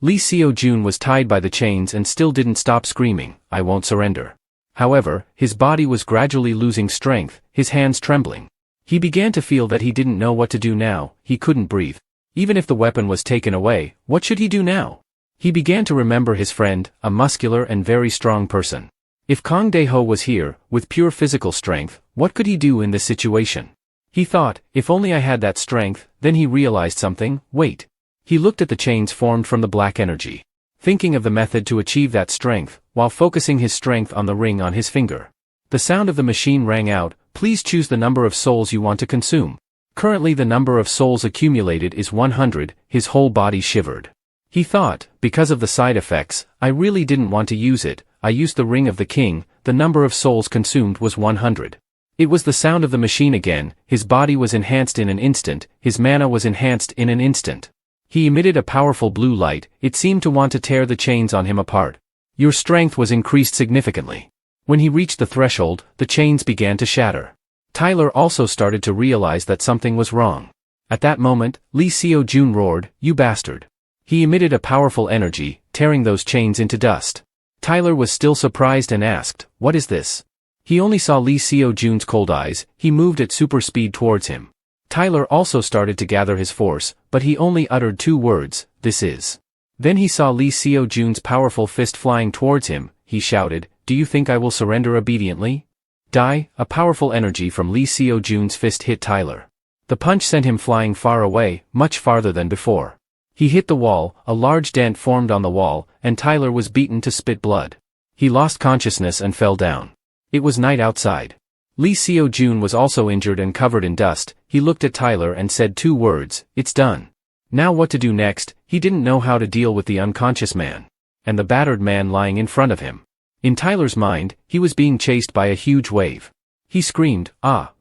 Lee Seo-jun was tied by the chains and still didn't stop screaming, "I won't surrender." However, his body was gradually losing strength, his hands trembling. He began to feel that he didn't know what to do now. He couldn't breathe. Even if the weapon was taken away, what should he do now? He began to remember his friend, a muscular and very strong person. If Kang Dae-ho was here, with pure physical strength, what could he do in this situation? He thought, if only I had that strength. Then he realized something. Wait. He looked at the chains formed from the black energy, thinking of the method to achieve that strength, while focusing his strength on the ring on his finger. The sound of the machine rang out. Please choose the number of souls you want to consume. Currently the number of souls accumulated is 100, his whole body shivered. He thought, because of the side effects, I really didn't want to use it. I used the ring of the king. The number of souls consumed was 100. It was the sound of the machine again. His body was enhanced in an instant, his mana was enhanced in an instant. He emitted a powerful blue light. It seemed to want to tear the chains on him apart. Your strength was increased significantly. When he reached the threshold, the chains began to shatter. Tyler also started to realize that something was wrong. At that moment, Lee Seo-jun roared, "You bastard." He emitted a powerful energy, tearing those chains into dust. Tyler was still surprised and asked, "What is this?" He only saw Lee Seo-jun's cold eyes. He moved at super speed towards him. Tyler also started to gather his force, but he only uttered 2 words, "This is." Then he saw Lee Seo-jun's powerful fist flying towards him. He shouted, "Do you think I will surrender obediently?" Die. A powerful energy from Lee Seo-jun's fist hit Tyler. The punch sent him flying far away, much farther than before. He hit the wall, a large dent formed on the wall, and Tyler was beaten to spit blood. He lost consciousness and fell down. It was night outside. Lee Seo-jun was also injured and covered in dust. He looked at Tyler and said 2 words, "It's done." Now what to do next? He didn't know how to deal with the unconscious man and the battered man lying in front of him. In Tyler's mind, he was being chased by a huge wave. He screamed,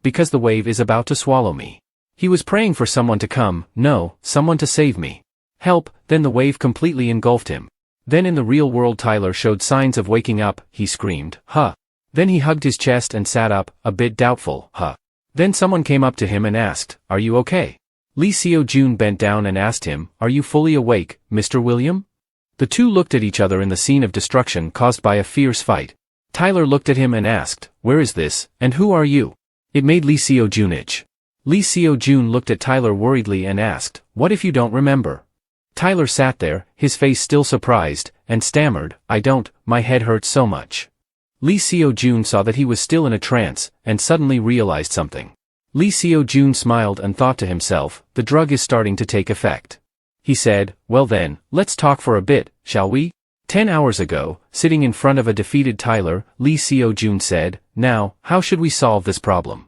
because the wave is about to swallow me. He was praying for someone to come, someone to save me. Help, then the wave completely engulfed him. Then in the real world Tyler showed signs of waking up. He screamed, Then he hugged his chest and sat up, a bit doubtful, Then someone came up to him and asked, "Are you okay?" Lee Seo-jun bent down and asked him, "Are you fully awake, Mr. William?" The two looked at each other in the scene of destruction caused by a fierce fight. Tyler looked at him and asked, "Where is this, and who are you?" It made Lee Seo-jun itch. Lee Seo-jun looked at Tyler worriedly and asked, "What if you don't remember?" Tyler sat there, his face still surprised, and stammered, "I don't, my head hurts so much." Lee Seo-jun saw that he was still in a trance, and suddenly realized something. Lee Seo-jun smiled and thought to himself, the drug is starting to take effect. He said, "Well then, let's talk for a bit, shall we?" 10 hours ago, sitting in front of a defeated Tyler, Lee Seo-jun said, "Now, how should we solve this problem?"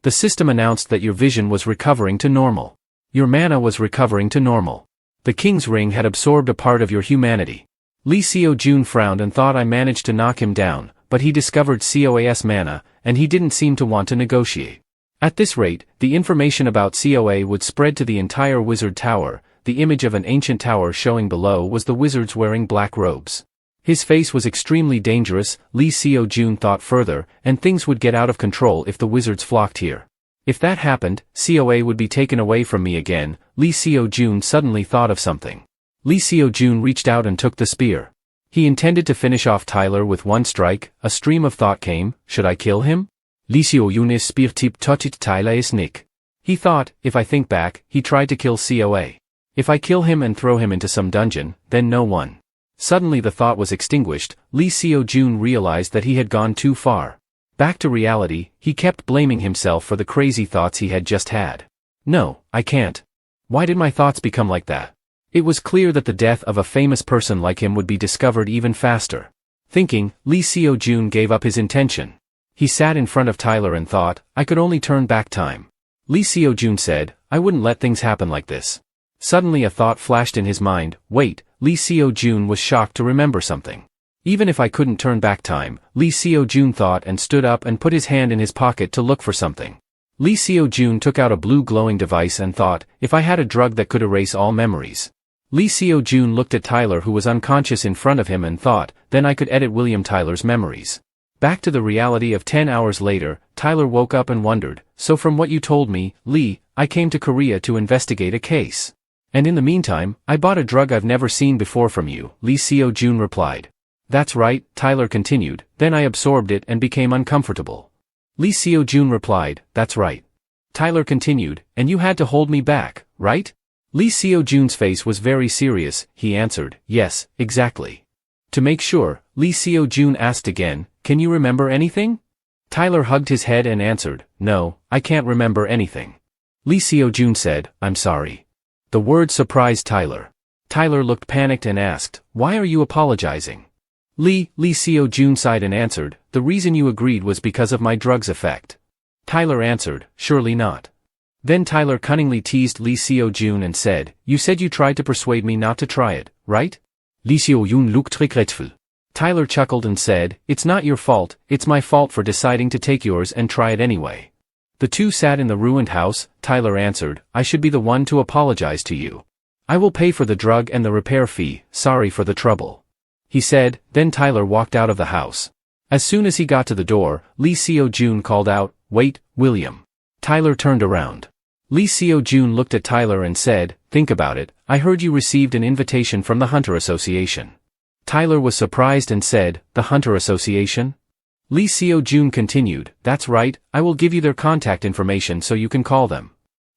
The system announced that your vision was recovering to normal. Your mana was recovering to normal. The king's ring had absorbed a part of your humanity. Lee Seo-jun frowned and thought I managed to knock him down, but he discovered COA's mana, and he didn't seem to want to negotiate. At this rate, the information about COA would spread to the entire wizard tower. The image of an ancient tower showing below was the wizards wearing black robes. His face was extremely dangerous, Lee Seo-jun thought further, and things would get out of control if the wizards flocked here. If that happened, COA would be taken away from me again. Lee Seo-jun suddenly thought of something. Lee Seo-jun reached out and took the spear. He intended to finish off Tyler with one strike. A stream of thought came, should I kill him? Lee Seo-jun's spear tip touched Tyler's neck. He thought, if I think back, he tried to kill COA. If I kill him and throw him into some dungeon, then no one. Suddenly the thought was extinguished. Lee Seo-jun realized that he had gone too far. Back to reality, he kept blaming himself for the crazy thoughts he had just had. No, I can't. Why did my thoughts become like that? It was clear that the death of a famous person like him would be discovered even faster. Thinking, Lee Seo-jun gave up his intention. He sat in front of Tyler and thought, I could only turn back time. Lee Seo-jun said, I wouldn't let things happen like this. Suddenly a thought flashed in his mind, wait, Lee Seo-jun was shocked to remember something. Even if I couldn't turn back time, Lee Seo-jun thought and stood up and put his hand in his pocket to look for something. Lee Seo-jun took out a blue glowing device and thought, if I had a drug that could erase all memories. Lee Seo-jun looked at Tyler who was unconscious in front of him and thought, then I could edit William Tyler's memories. Back to the reality of 10 hours later, Tyler woke up and wondered, so from what you told me, Lee, I came to Korea to investigate a case. And in the meantime, I bought a drug I've never seen before from you, Lee Seo-jun replied. That's right, Tyler continued, then I absorbed it and became uncomfortable. Lee Seo-jun replied, that's right. Tyler continued, and you had to hold me back, right? Lee Seo-jun's face was very serious. He answered, yes, exactly. To make sure, Lee Seo-jun asked again, can you remember anything? Tyler hugged his head and answered, no, I can't remember anything. Lee Seo-jun said, I'm sorry. The word surprised Tyler. Tyler looked panicked and asked, why are you apologizing? Lee Seo-jun sighed and answered, the reason you agreed was because of my drug's effect. Tyler answered, surely not. Then Tyler cunningly teased Lee Seo-jun and said, you said you tried to persuade me not to try it, right? Lee Seo-jun looked regretful. Tyler chuckled and said, it's not your fault, it's my fault for deciding to take yours and try it anyway. The two sat in the ruined house. Tyler answered, I should be the one to apologize to you. I will pay for the drug and the repair fee, sorry for the trouble. He said, then Tyler walked out of the house. As soon as he got to the door, Lee Seo-jun called out, wait, William. Tyler turned around. Lee Seo-jun looked at Tyler and said, think about it, I heard you received an invitation from the Hunter Association. Tyler was surprised and said, the Hunter Association? Lee Seo-jun continued, that's right, I will give you their contact information so you can call them.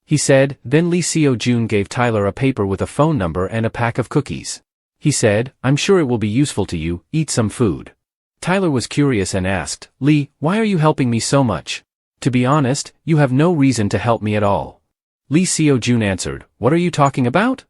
He said, then Lee Seo-jun gave Tyler a paper with a phone number and a pack of cookies. He said, I'm sure it will be useful to you, eat some food. Tyler was curious and asked, Lee, why are you helping me so much? To be honest, you have no reason to help me at all. Lee Seo-jun answered, what are you talking about?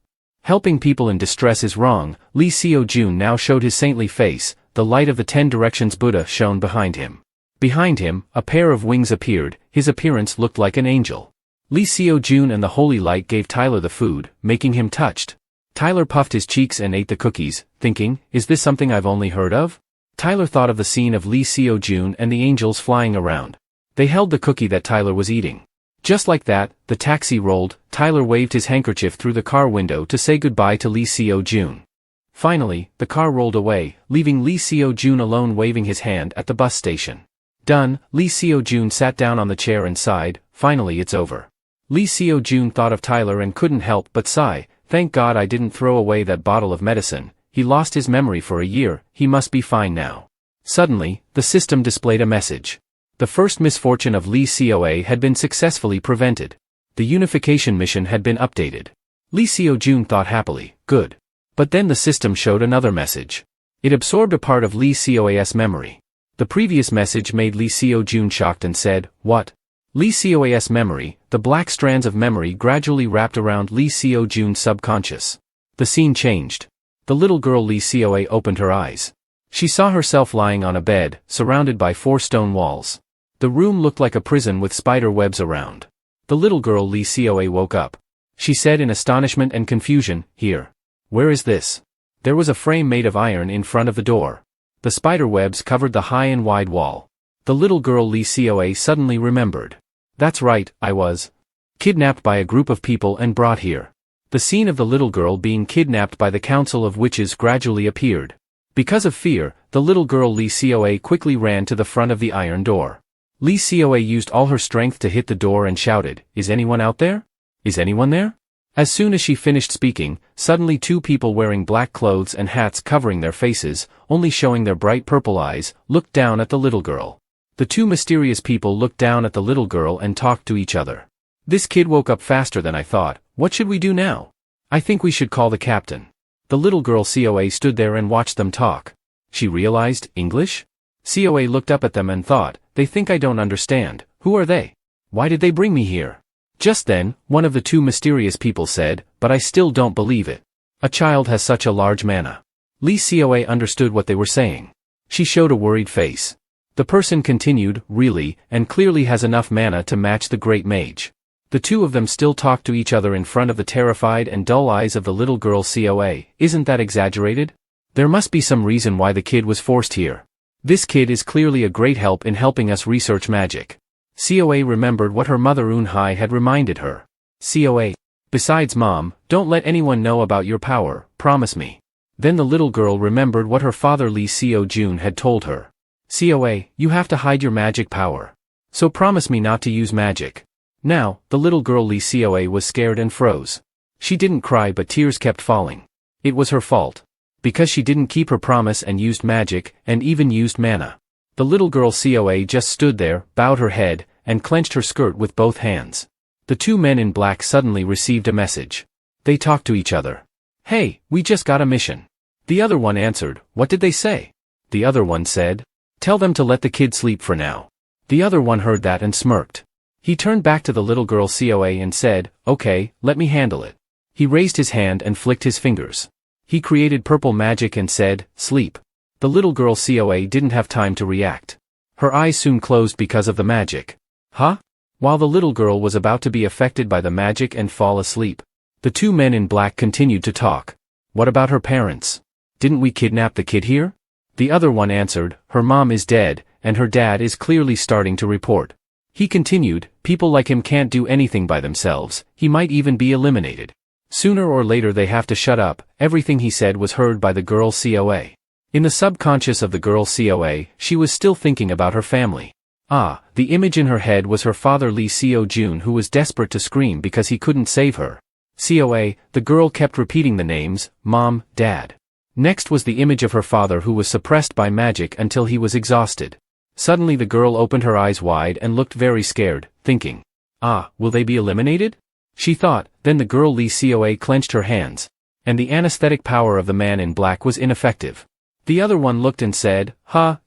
Helping people in distress is wrong. Lee Seo-jun now showed his saintly face, the light of the 10 Directions Buddha shone behind him. Behind him, a pair of wings appeared. His appearance looked like an angel. Lee Seo-jun and the holy light gave Tyler the food, making him touched. Tyler puffed his cheeks and ate the cookies, thinking, is this something I've only heard of? Tyler thought of the scene of Lee Seo-jun and the angels flying around. They held the cookie that Tyler was eating. Just like that, the taxi rolled. Tyler waved his handkerchief through the car window to say goodbye to Lee Seo-jun. Finally, the car rolled away, leaving Lee Seo-jun alone waving his hand at the bus station. Done, Lee Seo-jun sat down on the chair and sighed, finally it's over. Lee Seo-jun thought of Tyler and couldn't help but sigh, thank God I didn't throw away that bottle of medicine. He lost his memory for a year, he must be fine now. Suddenly, the system displayed a message. The first misfortune of Lee Seo-a had been successfully prevented. The unification mission had been updated. Lee Seo-jun thought happily, good. But then the system showed another message. It absorbed a part of Lee Seo-a's memory. The previous message made Lee Seo-jun shocked and said, what? Lee Seo-a's memory, the black strands of memory gradually wrapped around Lee Seo-jun's subconscious. The scene changed. The little girl Lee Seo-a opened her eyes. She saw herself lying on a bed, surrounded by 4 stone walls. The room looked like a prison with spider webs around. The little girl Lee Seo-a woke up. She said in astonishment and confusion, here. Where is this? There was a frame made of iron in front of the door. The spider webs covered the high and wide wall. The little girl Lee Seo-a suddenly remembered. That's right, I was kidnapped by a group of people and brought here. The scene of the little girl being kidnapped by the Council of Witches gradually appeared. Because of fear, the little girl Lee Seo-a quickly ran to the front of the iron door. Lee Seo-a used all her strength to hit the door and shouted, is anyone out there? Is anyone there? As soon as she finished speaking, suddenly 2 people wearing black clothes and hats covering their faces, only showing their bright purple eyes, looked down at the little girl. The 2 mysterious people looked down at the little girl and talked to each other. This kid woke up faster than I thought. What should we do now? I think we should call the captain. The little girl Seo-a stood there and watched them talk. She realized, English? Seo-a looked up at them and thought, they think I don't understand. Who are they? Why did they bring me here? Just then, one of the 2 mysterious people said, but I still don't believe it. A child has such a large mana. Lee Seo-a understood what they were saying. She showed a worried face. The person continued, really, and clearly has enough mana to match the great mage. The 2 of them still talked to each other in front of the terrified and dull eyes of the little girl Seo-a. Isn't that exaggerated? There must be some reason why the kid was forced here. This kid is clearly a great help in helping us research magic. Seo-a remembered what her mother Eun-hye had reminded her. Seo-a. Besides mom, don't let anyone know about your power, promise me. Then the little girl remembered what her father Lee Seo-jun had told her. Seo-a, you have to hide your magic power. So promise me not to use magic. Now, the little girl Lee Seo-a was scared and froze. She didn't cry but tears kept falling. It was her fault. Because she didn't keep her promise and used magic, and even used mana. The little girl Seo-a just stood there, bowed her head, and clenched her skirt with both hands. The 2 men in black suddenly received a message. They talked to each other. Hey, we just got a mission. The other one answered, what did they say? The other one said, tell them to let the kid sleep for now. The other one heard that and smirked. He turned back to the little girl Seo-a and said, okay, let me handle it. He raised his hand and flicked his fingers. He created purple magic and said, sleep. The little girl Seo-a didn't have time to react. Her eyes soon closed because of the magic. Huh? While the little girl was about to be affected by the magic and fall asleep, the 2 men in black continued to talk. What about her parents? Didn't we kidnap the kid here? The other one answered, her mom is dead, and her dad is clearly starting to report. He continued, people like him can't do anything by themselves, he might even be eliminated. Sooner or later they have to shut up. Everything he said was heard by the girl Seo-a. In the subconscious of the girl Seo-a, she was still thinking about her family. Ah, the image in her head was her father Lee Seo-jun who was desperate to scream because he couldn't save her. Seo-a, the girl kept repeating the names, Mom, Dad. Next was the image of her father who was suppressed by magic until he was exhausted. Suddenly the girl opened her eyes wide and looked very scared, thinking, ah, will they be eliminated? She thought, then the girl Lee Seo-a clenched her hands. And the anesthetic power of the man in black was ineffective. The other one looked and said,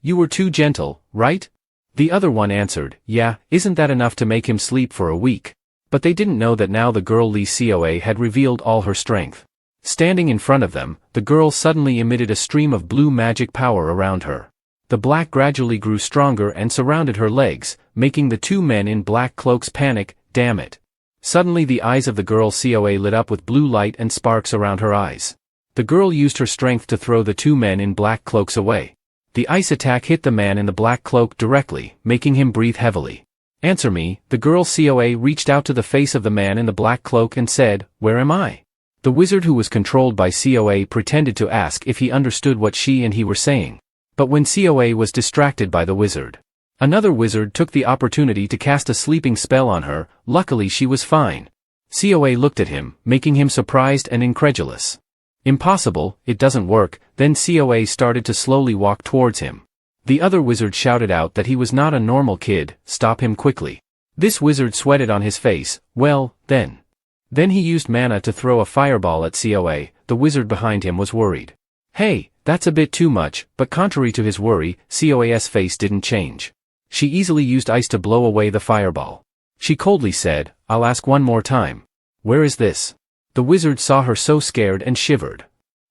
you were too gentle, right? The other one answered, yeah, isn't that enough to make him sleep for a week? But they didn't know that now the girl Lee Seo-a had revealed all her strength. Standing in front of them, the girl suddenly emitted a stream of blue magic power around her. The black gradually grew stronger and surrounded her legs, making the two men in black cloaks panic. Damn it. Suddenly the eyes of the girl COA lit up with blue light and sparks around her eyes. The girl used her strength to throw the two men in black cloaks away. The ice attack hit the man in the black cloak directly, making him breathe heavily. Answer me, the girl COA reached out to the face of the man in the black cloak and said, "Where am I?" The wizard who was controlled by COA pretended to ask if he understood what she and he were saying. But when COA was distracted by the wizard, another wizard took the opportunity to cast a sleeping spell on her. Luckily she was fine. COA looked at him, making him surprised and incredulous. Impossible, it doesn't work. Then COA started to slowly walk towards him. The other wizard shouted out that he was not a normal kid. Stop him quickly. This wizard sweated on his face. Well, then he used mana to throw a fireball at COA. The wizard behind him was worried. Hey, that's a bit too much, but contrary to his worry, COA's face didn't change. She easily used ice to blow away the fireball. She coldly said, "I'll ask one more time. Where is this?" The wizard saw her so scared and shivered.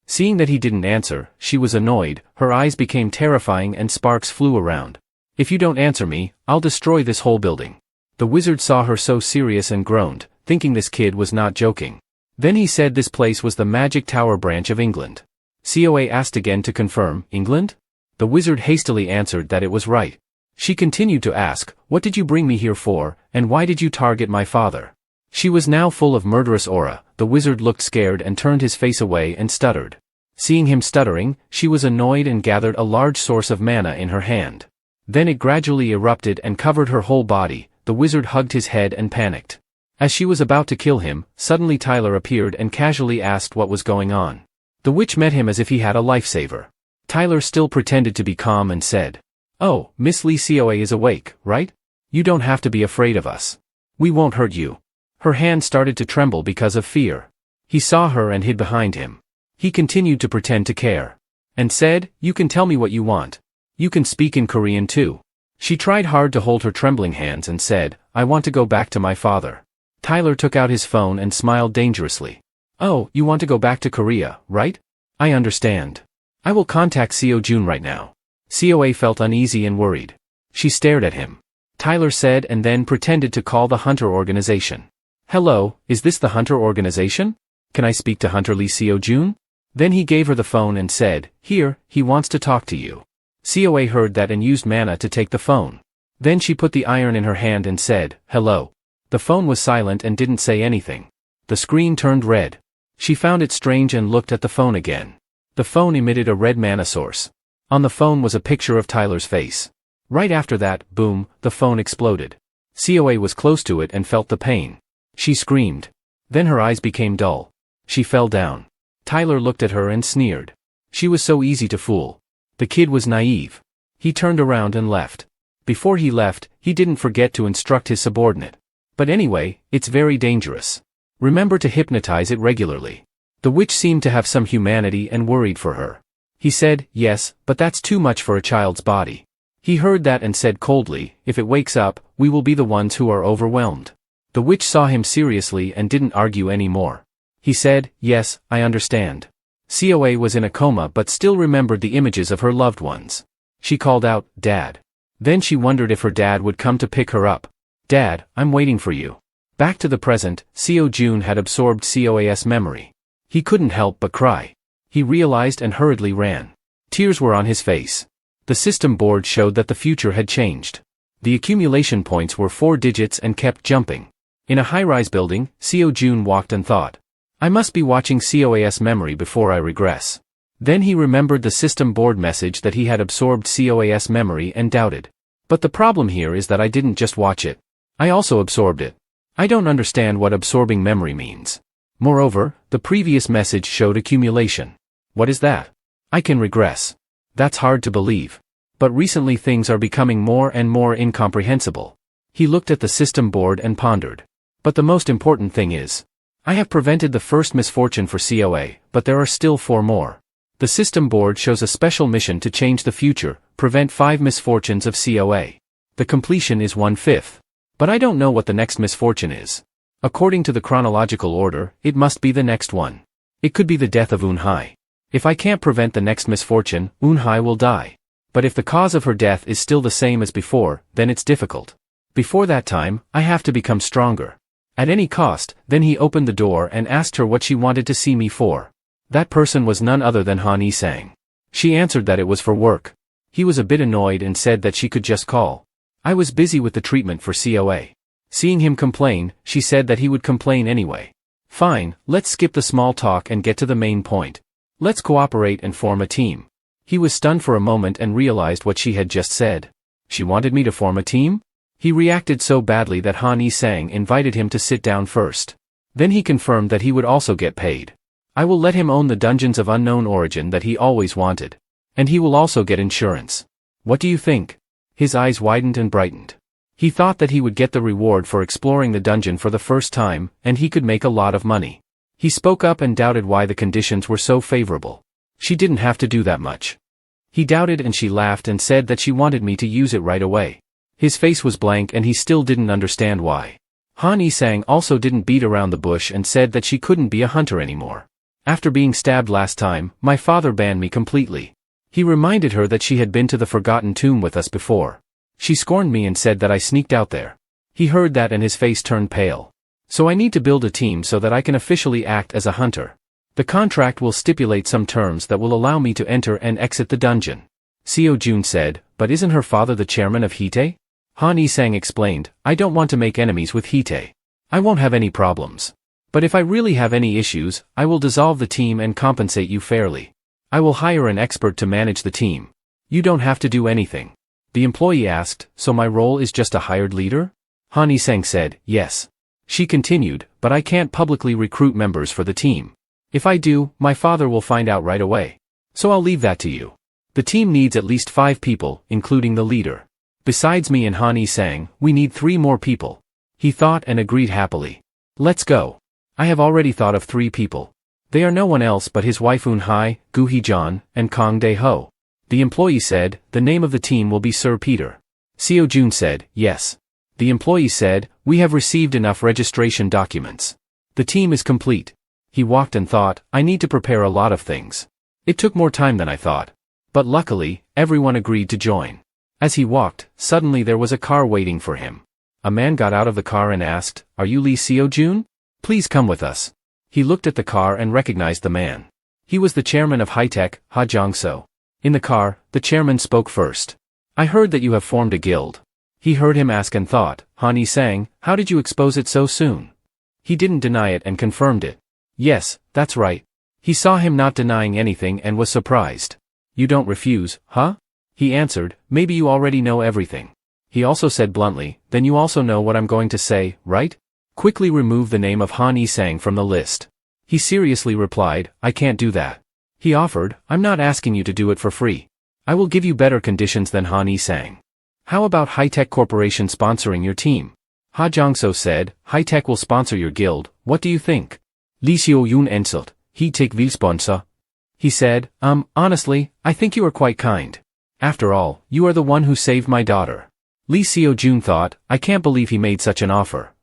Seeing that he didn't answer, she was annoyed. Her eyes became terrifying and sparks flew around. "If you don't answer me, I'll destroy this whole building." The wizard saw her so serious and groaned, thinking this kid was not joking. Then he said this place was the Magic Tower branch of England. COA asked again to confirm, "England?" The wizard hastily answered that it was right. She continued to ask, "What did you bring me here for, and why did you target my father?" She was now full of murderous aura. The wizard looked scared and turned his face away and stuttered. Seeing him stuttering, she was annoyed and gathered a large source of mana in her hand. Then it gradually erupted and covered her whole body. The wizard hugged his head and panicked. As she was about to kill him, suddenly Tyler appeared and casually asked what was going on. The witch met him as if he had a lifesaver. Tyler still pretended to be calm and said, "Oh, Miss Lee, COA is awake, right? You don't have to be afraid of us. We won't hurt you." Her hand started to tremble because of fear. He saw her and hid behind him. He continued to pretend to care. And said, "You can tell me what you want. You can speak in Korean too." She tried hard to hold her trembling hands and said, "I want to go back to my father." Tyler took out his phone and smiled dangerously. "Oh, you want to go back to Korea, right? I understand. I will contact CO Jun right now." COA felt uneasy and worried. She stared at him. Tyler said and then pretended to call the Hunter organization. "Hello, is this the Hunter organization? Can I speak to Hunter Lee CO Jun?" Then he gave her the phone and said, "Here, he wants to talk to you." COA heard that and used mana to take the phone. Then she put the iron in her hand and said, "Hello." The phone was silent and didn't say anything. The screen turned red. She found it strange and looked at the phone again. The phone emitted a red mana source. On the phone was a picture of Tyler's face. Right after that, boom, the phone exploded. COA was close to it and felt the pain. She screamed. Then her eyes became dull. She fell down. Tyler looked at her and sneered. She was so easy to fool. The kid was naive. He turned around and left. Before he left, he didn't forget to instruct his subordinate. "But anyway, it's very dangerous. Remember to hypnotize it regularly." The witch seemed to have some humanity and worried for her. He said, "Yes, but that's too much for a child's body." He heard that and said coldly, "If it wakes up, we will be the ones who are overwhelmed." The witch saw him seriously and didn't argue anymore. He said, "Yes, I understand." COA was in a coma but still remembered the images of her loved ones. She called out, "Dad." Then she wondered if her dad would come to pick her up. "Dad, I'm waiting for you." Back to the present, CO Jun had absorbed COA's memory. He couldn't help but cry. He realized and hurriedly ran. Tears were on his face. The system board showed that the future had changed. The accumulation points were 4 digits and kept jumping. In a high-rise building, CO Jun walked and thought, "I must be watching COA's memory before I regress." Then he remembered the system board message that he had absorbed COA's memory and doubted. "But the problem here is that I didn't just watch it. I also absorbed it. I don't understand what absorbing memory means. Moreover, the previous message showed accumulation. What is that? I can regress. That's hard to believe. But recently things are becoming more and more incomprehensible." He looked at the system board and pondered. "But the most important thing is, I have prevented the first misfortune for COA, but there are still 4 more. The system board shows a special mission to change the future, prevent 5 misfortunes of COA. The completion is 1/5. But I don't know what the next misfortune is. According to the chronological order, it must be the next one. It could be the death of Eun-hye. If I can't prevent the next misfortune, Eun-hye will die. But if the cause of her death is still the same as before, then it's difficult. Before that time, I have to become stronger. At any cost. Then he opened the door and asked her what she wanted to see me for. That person was none other than Han Yi-sang. She answered that it was for work. He was a bit annoyed and said that she could just call. I was busy with the treatment for COA. Seeing him complain, she said that he would complain anyway. Fine, let's skip the small talk and get to the main point. Let's cooperate and form a team. He was stunned for a moment and realized what she had just said. She wanted me to form a team? He reacted so badly that Han Yi-sang invited him to sit down first. Then he confirmed that he would also get paid. I will let him own the dungeons of unknown origin that he always wanted. And he will also get insurance. What do you think? His eyes widened and brightened. He thought that he would get the reward for exploring the dungeon for the first time, and he could make a lot of money. He spoke up and doubted why the conditions were so favorable. She didn't have to do that much. He doubted and she laughed and said that she wanted me to use it right away. His face was blank and he still didn't understand why. Han Yi-sang also didn't beat around the bush and said that she couldn't be a hunter anymore. After being stabbed last time, my father banned me completely. He reminded her that she had been to the Forgotten Tomb with us before. She scorned me and said that I sneaked out there. He heard that and his face turned pale. So I need to build a team so that I can officially act as a hunter. The contract will stipulate some terms that will allow me to enter and exit the dungeon. Seo Jun said, but isn't her father the chairman of Hite? Han Yi-sang explained, I don't want to make enemies with Hite. I won't have any problems. But if I really have any issues, I will dissolve the team and compensate you fairly. I will hire an expert to manage the team. You don't have to do anything. The employee asked, so my role is just a hired leader? Han Yi-sang said, yes. She continued, but I can't publicly recruit members for the team. If I do, my father will find out right away. So I'll leave that to you. The team needs at least 5 people, including the leader. Besides me and Han Yi-sang, we need 3 more people. He thought and agreed happily. Let's go. I have already thought of 3 people. They are no one else but his wife Eun-hye, Gu Hee-jeon, and Kang Dae-ho. The employee said, the name of the team will be Sir Peter. Seo Jun said, yes. The employee said, we have received enough registration documents. The team is complete. He walked and thought, I need to prepare a lot of things. It took more time than I thought. But luckily, everyone agreed to join. As he walked, suddenly there was a car waiting for him. A man got out of the car and asked, are you Lee Seo Jun? Please come with us. He looked at the car and recognized the man. He was the chairman of High-Tech, Ha Jong-so. In the car, the chairman spoke first. I heard that you have formed a guild. He heard him ask and thought, Han Yi-sang, how did you expose it so soon? He didn't deny it and confirmed it. Yes, that's right. He saw him not denying anything and was surprised. You don't refuse, huh? He answered, maybe you already know everything. He also said bluntly, then you also know what I'm going to say, right? Quickly remove the name of Han Yi-sang from the list. He seriously replied, I can't do that. He offered, I'm not asking you to do it for free. I will give you better conditions than Han Yi-sang. How about High-Tech Corporation sponsoring your team? Ha Jong-so said, High-Tech will sponsor your guild, what do you think? Lee Seo-yoon answered, High-Tech will sponsor. He said, honestly, I think you are quite kind. After all, you are the one who saved my daughter. Lee Seo-jun thought, I can't believe he made such an offer.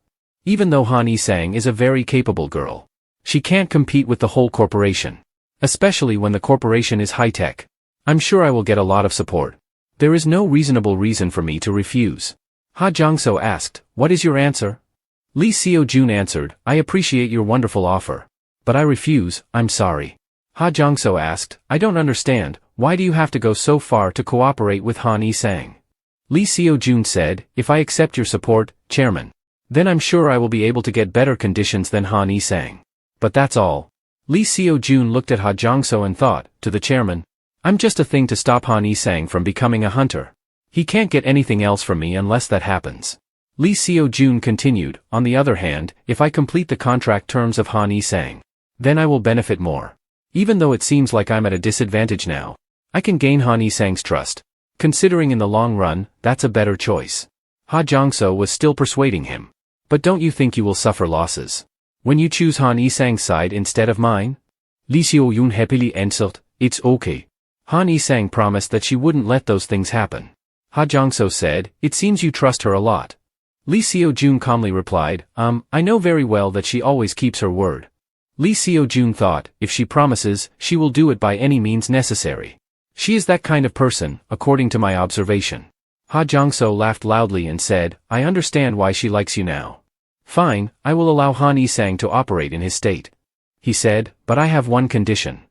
Even though Han Yi-sang is a very capable girl, she can't compete with the whole corporation. Especially when the corporation is high-tech. I'm sure I will get a lot of support. There is no reasonable reason for me to refuse. Ha Jong-so asked, what is your answer? Lee Seo-jun answered, I appreciate your wonderful offer. But I refuse, I'm sorry. Ha Jong-so asked, I don't understand, why do you have to go so far to cooperate with Han Yi-sang? Lee Seo-jun said, if I accept your support, Chairman, then I'm sure I will be able to get better conditions than Han Yi-sang. But that's all. Lee Seo-jun looked at Ha Jong-so and thought, to the chairman, I'm just a thing to stop Han Yi-sang from becoming a hunter. He can't get anything else from me unless that happens. Lee Seo-jun continued, on the other hand, if I complete the contract terms of Han Yi-sang, then I will benefit more. Even though it seems like I'm at a disadvantage now, I can gain Han Yi-sang's trust. Considering in the long run, that's a better choice. Ha Jong-so was still persuading him. But don't you think you will suffer losses when you choose Han Yi-sang's side instead of mine? Lee Seo-yoon happily answered, it's okay. Han Yi-sang promised that she wouldn't let those things happen. Ha Jong-so said, it seems you trust her a lot. Lee Seo-jun calmly replied, I know very well that she always keeps her word. Lee Seo-jun thought, if she promises, she will do it by any means necessary. She is that kind of person, according to my observation. Ha Jong-so laughed loudly and said, I understand why she likes you now. Fine, I will allow Han Yi-sang to operate in his state. He said, but I have one condition.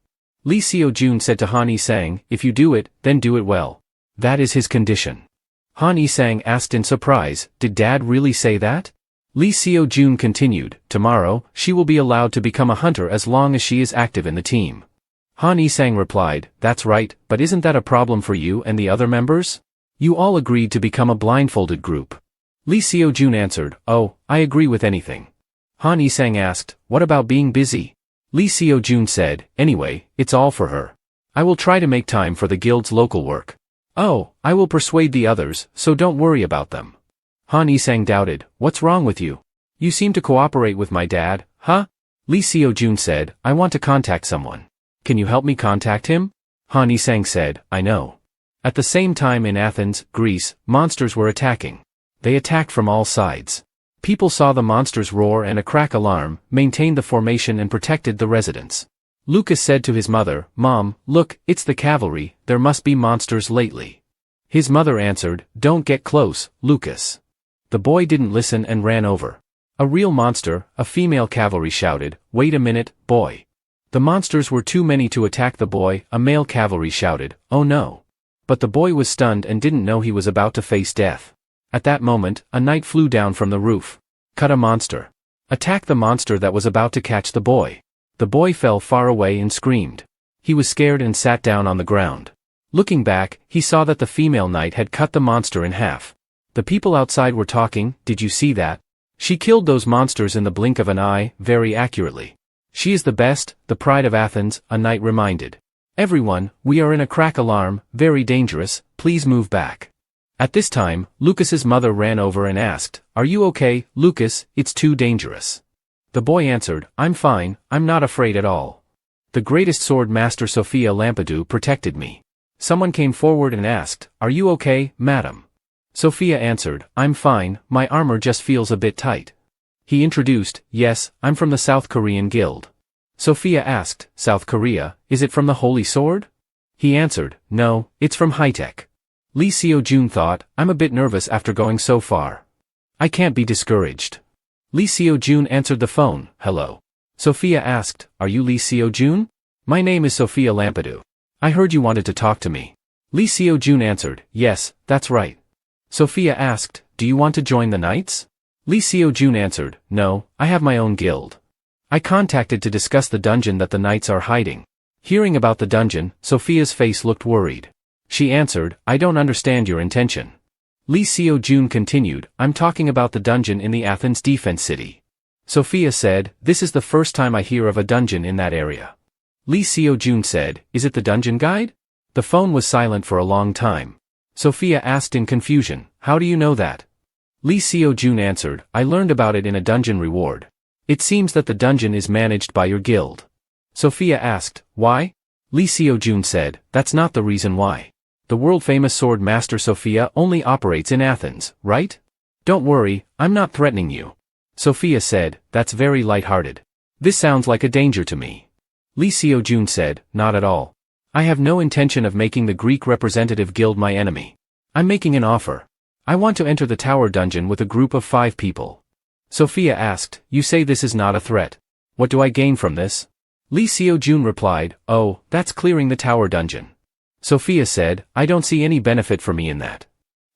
Lee Seo-jun said to Han Yi-sang, if you do it, then do it well. That is his condition. Han Yi-sang asked in surprise, did Dad really say that? Lee Seo-jun continued, tomorrow, she will be allowed to become a hunter as long as she is active in the team. Han Yi-sang replied, that's right, but isn't that a problem for you and the other members? You all agreed to become a blindfolded group. Lee Seo-jun answered, oh, I agree with anything. Han Yi-sang asked, what about being busy? Lee Seo-jun said, anyway, it's all for her. I will try to make time for the guild's local work. Oh, I will persuade the others, so don't worry about them. Han Yi-sang doubted, what's wrong with you? You seem to cooperate with my dad, huh? Lee Seo-jun said, I want to contact someone. Can you help me contact him? Han Yi-sang said, I know. At the same time in Athens, Greece, monsters were attacking. They attacked from all sides. People saw the monsters roar and a crack alarm, maintained the formation and protected the residents. Lucas said to his mother, Mom, look, it's the cavalry, there must be monsters lately. His mother answered, don't get close, Lucas. The boy didn't listen and ran over. A real monster, a female cavalry shouted, wait a minute, boy. The monsters were too many to attack the boy, a male cavalry shouted, oh no. But the boy was stunned and didn't know he was about to face death. At that moment, a knight flew down from the roof. Cut a monster. Attack the monster that was about to catch the boy. The boy fell far away and screamed. He was scared and sat down on the ground. Looking back, he saw that the female knight had cut the monster in half. The people outside were talking, did you see that? She killed those monsters in the blink of an eye, very accurately. She is the best, the pride of Athens, a knight reminded. Everyone, we are in a crack alarm, very dangerous, please move back. At this time, Lucas's mother ran over and asked, are you okay, Lucas, it's too dangerous. The boy answered, I'm fine, I'm not afraid at all. The greatest sword master Sophia Lampedu protected me. Someone came forward and asked, are you okay, madam? Sophia answered, I'm fine, my armor just feels a bit tight. He introduced, yes, I'm from the South Korean Guild. Sophia asked, South Korea, is it from the Holy Sword? He answered, no, it's from high-tech. Lee Seo-jun thought, I'm a bit nervous after going so far. I can't be discouraged. Lee Seo-jun answered the phone, hello. Sophia asked, are you Lee Seo-jun? My name is Sophia Lampedu. I heard you wanted to talk to me. Lee Seo-jun answered, yes, that's right. Sophia asked, do you want to join the knights? Lee Seo-jun answered, no, I have my own guild. I contacted to discuss the dungeon that the knights are hiding. Hearing about the dungeon, Sophia's face looked worried. She answered, I don't understand your intention. Lee Seo-jun continued, I'm talking about the dungeon in the Athens defense city. Sophia said, this is the first time I hear of a dungeon in that area. Lee Seo-jun said, is it the dungeon guide? The phone was silent for a long time. Sophia asked in confusion, how do you know that? Lee Seo-jun answered, I learned about it in a dungeon reward. It seems that the dungeon is managed by your guild. Sophia asked, why? Lee Seo-jun said, that's not the reason why. The world-famous sword master Sophia only operates in Athens, right? Don't worry, I'm not threatening you. Sophia said, that's very light-hearted. This sounds like a danger to me. Lee Seo-jun said, not at all. I have no intention of making the Greek representative guild my enemy. I'm making an offer. I want to enter the tower dungeon with a group of 5 people. Sophia asked, you say this is not a threat. What do I gain from this? Lee Seo-jun replied, oh, that's clearing the tower dungeon. Sophia said, I don't see any benefit for me in that.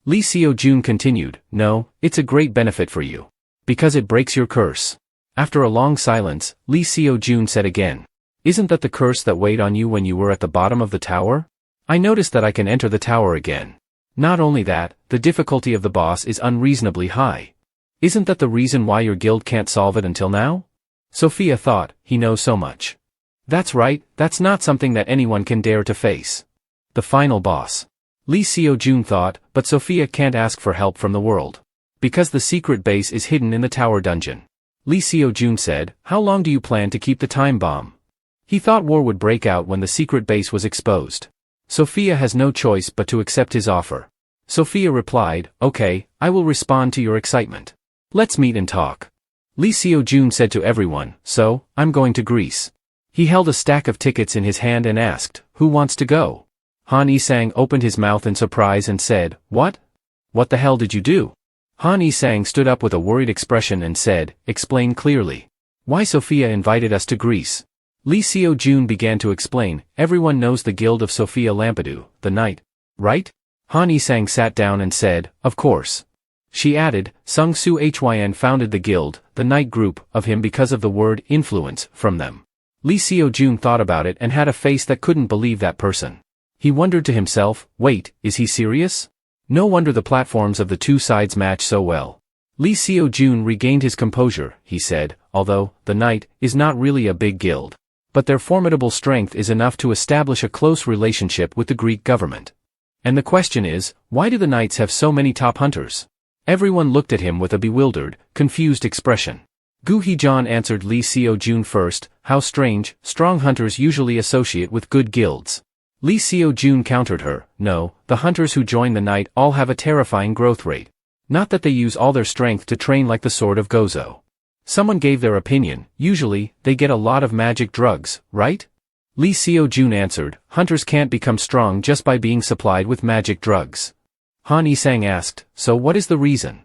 Lee Seo-jun continued, no, it's a great benefit for you. Because it breaks your curse. After a long silence, Lee Seo-jun said again, isn't that the curse that weighed on you when you were at the bottom of the tower? I noticed that I can enter the tower again. Not only that, the difficulty of the boss is unreasonably high. Isn't that the reason why your guild can't solve it until now? Sophia thought, he knows so much. That's right, that's not something that anyone can dare to face. The final boss. Lee Seo-jun thought, but Sophia can't ask for help from the world. Because the secret base is hidden in the tower dungeon. Lee Seo-jun said, how long do you plan to keep the time bomb? He thought war would break out when the secret base was exposed. Sophia has no choice but to accept his offer. Sophia replied, okay, I will respond to your excitement. Let's meet and talk. Lee Seo-jun said to everyone, so, I'm going to Greece. He held a stack of tickets in his hand and asked, who wants to go? Han Yi-sang opened his mouth in surprise and said, what? What the hell did you do? Han Yi-sang stood up with a worried expression and said, explain clearly. Why Sophia invited us to Greece? Lee Seo-jun began to explain, everyone knows the guild of Sophia Lampedu, the knight, right? Han Yi-sang sat down and said, of course. She added, Sung Soo Hyn founded the guild, the knight group, of him because of the word influence from them. Lee Seo-jun thought about it and had a face that couldn't believe that person. He wondered to himself, wait, is he serious? No wonder the platforms of the two sides match so well. Lee Seo-jun regained his composure, he said, although, the knight, is not really a big guild. But their formidable strength is enough to establish a close relationship with the Greek government. And the question is, why do the knights have so many top hunters? Everyone looked at him with a bewildered, confused expression. Gu Heejun answered Lee Seo-jun first, how strange, strong hunters usually associate with good guilds. Lee Seo-jun countered her, no, the hunters who join the knight all have a terrifying growth rate. Not that they use all their strength to train like the sword of Gozo. Someone gave their opinion, usually, they get a lot of magic drugs, right? Lee Seo-jun answered, hunters can't become strong just by being supplied with magic drugs. Han Yi-sang asked, so what is the reason?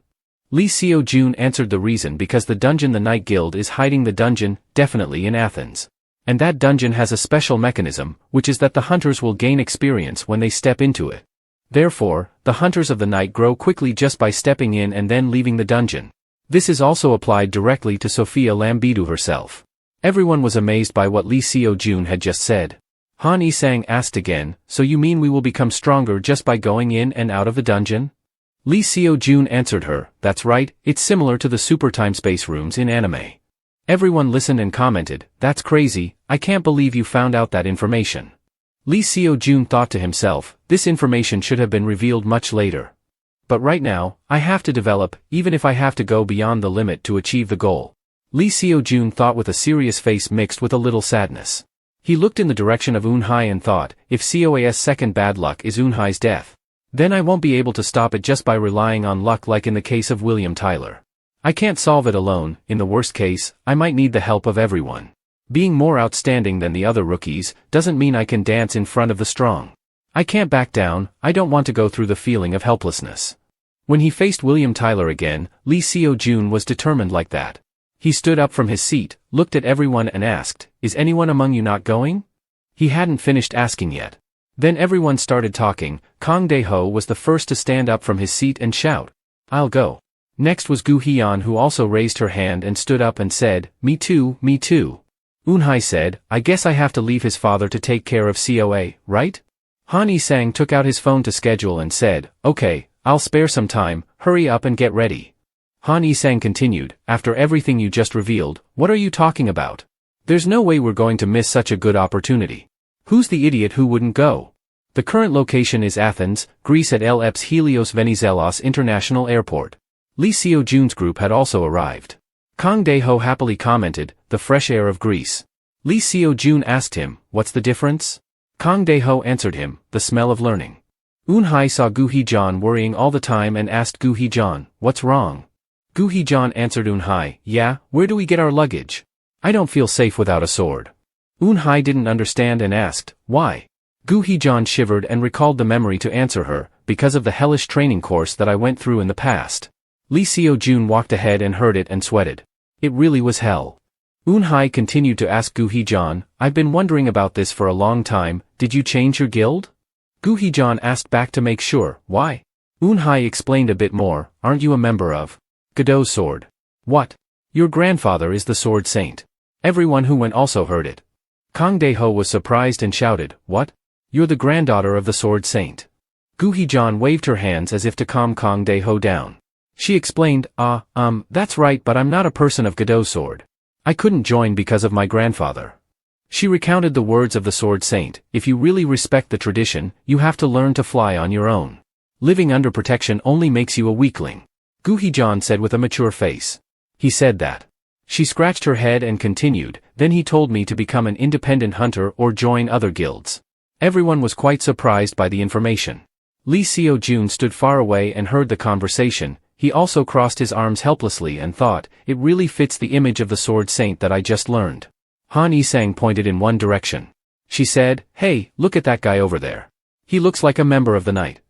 Lee Seo-jun answered the reason because the dungeon the Night Guild is hiding the dungeon, definitely in Athens. And that dungeon has a special mechanism, which is that the hunters will gain experience when they step into it. Therefore, the hunters of the night grow quickly just by stepping in and then leaving the dungeon. This is also applied directly to Sophia Lampedu herself. Everyone was amazed by what Lee Seo-jun had just said. Han Yi-sang asked again, so you mean we will become stronger just by going in and out of the dungeon? Lee Seo-jun answered her, that's right, it's similar to the super time-space rooms in anime. Everyone listened and commented, that's crazy, I can't believe you found out that information. Lee Seo-jun thought to himself, this information should have been revealed much later. But right now, I have to develop, even if I have to go beyond the limit to achieve the goal. Lee Seo-jun thought with a serious face mixed with a little sadness. He looked in the direction of Eun-hye and thought, if COAS second bad luck is Eun-hye's death, then I won't be able to stop it just by relying on luck like in the case of William Tyler. I can't solve it alone, in the worst case, I might need the help of everyone. Being more outstanding than the other rookies doesn't mean I can dance in front of the strong. I can't back down, I don't want to go through the feeling of helplessness. When he faced William Tyler again, Lee Seo-jun was determined like that. He stood up from his seat, looked at everyone and asked, is anyone among you not going? He hadn't finished asking yet. Then everyone started talking. Kang Dae-ho was the first to stand up from his seat and shout, I'll go. Next was Gu Hyeon, who also raised her hand and stood up and said, me too, me too. Eun-hye said, I guess I have to leave his father to take care of COA, right? Han Yi-sang took out his phone to schedule and said, okay, I'll spare some time, hurry up and get ready. Han Yi-sang continued, after everything you just revealed, what are you talking about? There's no way we're going to miss such a good opportunity. Who's the idiot who wouldn't go? The current location is Athens, Greece at LEP's Helios Venizelos International Airport. Lee Seo-jun's group had also arrived. Kang Dae-ho happily commented, the fresh air of Greece. Lee Seo-jun asked him, what's the difference? Kang Dae-ho answered him, the smell of learning. Eun-hye saw Gu Hyeon worrying all the time and asked Gu Hyeon, what's wrong? Gu Hyeon answered Eun-hye, yeah, where do we get our luggage? I don't feel safe without a sword. Eun-hye didn't understand and asked, why? Gu Hyeon shivered and recalled the memory to answer her, because of the hellish training course that I went through in the past. Lee Seo-jun walked ahead and heard it and sweated. It really was hell. Eun-hye continued to ask Gu Hyeon, I've been wondering about this for a long time, did you change your guild? Gu Hyeon asked back to make sure, why? Eun-hye explained a bit more, aren't you a member of Godot's sword? What? Your grandfather is the sword saint. Everyone who went also heard it. Kang Dae-ho was surprised and shouted, what? You're the granddaughter of the sword saint. Gu Hyeon waved her hands as if to calm Kang Dae-ho down. She explained, that's right, but I'm not a person of Godot's sword. I couldn't join because of my grandfather. She recounted the words of the sword saint, if you really respect the tradition, you have to learn to fly on your own. Living under protection only makes you a weakling. Gu Hyeon said with a mature face. He said that. She scratched her head and continued, then he told me to become an independent hunter or join other guilds. Everyone was quite surprised by the information. Lee Seo-jun stood far away and heard the conversation. He also crossed his arms helplessly and thought, it really fits the image of the sword saint that I just learned. Han Yisang pointed in one direction. She said, hey, look at that guy over there. He looks like a member of the night.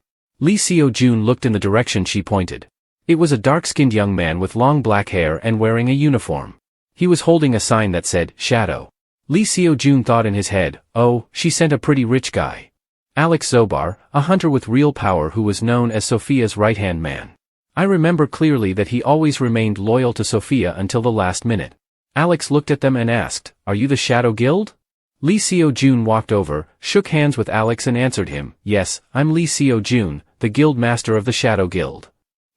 Lee Seo-jun looked in the direction she pointed. It was a dark-skinned young man with long black hair and wearing a uniform. He was holding a sign that said, Shadow. Lee Seo-jun thought in his head, oh, she sent a pretty rich guy. Alex Zobar, a hunter with real power who was known as Sophia's right-hand man. I remember clearly that he always remained loyal to Sophia until the last minute. Alex looked at them and asked, are you the Shadow Guild? Lee Seo-jun walked over, shook hands with Alex and answered him, yes, I'm Lee Seo-jun, the guild master of the Shadow Guild.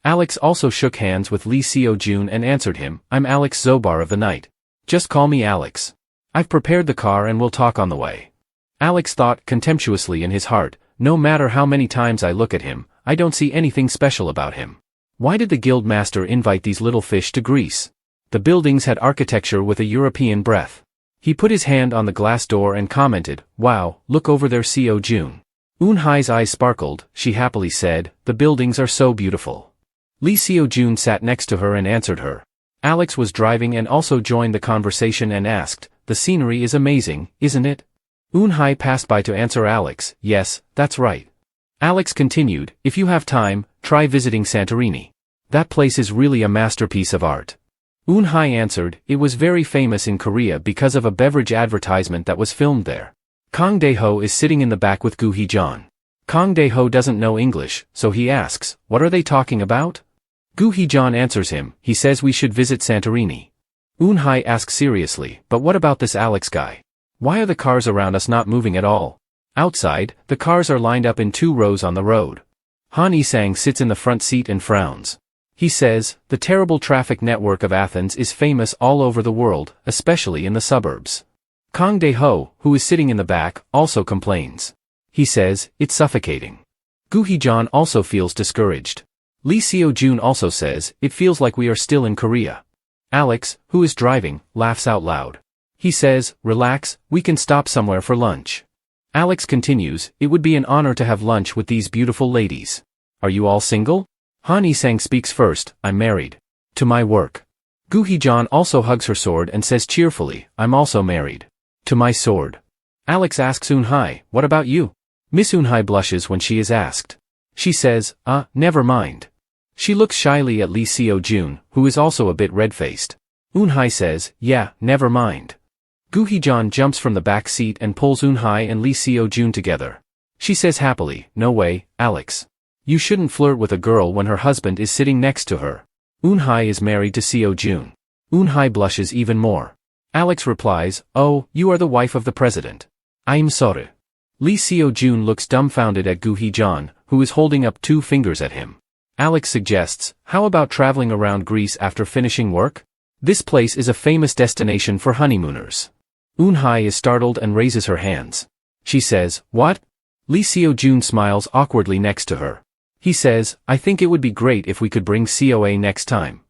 Alex also shook hands with Lee Seo-jun and answered him, I'm Alex Zobar of the night. Just call me Alex. I've prepared the car and we'll talk on the way. Alex thought contemptuously in his heart, no matter how many times I look at him, I don't see anything special about him. Why did the guild master invite these little fish to Greece? The buildings had architecture with a European breath. He put his hand on the glass door and commented, wow, look over there Seo-jun. Eun-hai's eyes sparkled, she happily said, the buildings are so beautiful. Lee Seo-jun sat next to her and answered her. Alex was driving and also joined the conversation and asked, the scenery is amazing, isn't it? Eun-hai passed by to answer Alex, yes, that's right. Alex continued, if you have time, try visiting Santorini. That place is really a masterpiece of art. Eun-hai answered, it was very famous in Korea because of a beverage advertisement that was filmed there. Kang Dae-ho is sitting in the back with Gu Hee-jeon. Kang Dae-ho doesn't know English, so he asks, what are they talking about? Gu Hee-jeon answers him, he says we should visit Santorini. Eun-hai asks seriously, but what about this Alex guy? Why are the cars around us not moving at all? Outside, the cars are lined up in 2 rows on the road. Han Yisang sits in the front seat and frowns. He says, the terrible traffic network of Athens is famous all over the world, especially in the suburbs. Kang Dae-ho, who is sitting in the back, also complains. He says, it's suffocating. Gu Hee-jeon also feels discouraged. Lee Seo-jun also says, it feels like we are still in Korea. Alex, who is driving, laughs out loud. He says, relax, we can stop somewhere for lunch. Alex continues, it would be an honor to have lunch with these beautiful ladies. Are you all single? Han Yisang speaks first, I'm married. To my work. Gu Hee-jeon also hugs her sword and says cheerfully, I'm also married. To my sword. Alex asks Eun-hai, what about you? Miss Eun-hai blushes when she is asked. She says, never mind. She looks shyly at Lee Seo-jun, who is also a bit red-faced. Eun-hai says, yeah, never mind. Gu Hee-jeon jumps from the back seat and pulls Eun-hai and Lee Seo-jun together. She says happily, no way, Alex. You shouldn't flirt with a girl when her husband is sitting next to her. Eun-hai is married to Seo-jun. Eun-hai blushes even more. Alex replies, oh, you are the wife of the president. I'm sorry. Lee Seo-jun looks dumbfounded at Gu Hee-jeon, who is holding up 2 fingers at him. Alex suggests, how about traveling around Greece after finishing work? This place is a famous destination for honeymooners. Eun-hai is startled and raises her hands. She says, what? Lee Seo-jun smiles awkwardly next to her. He says, I think it would be great if we could bring COA next time.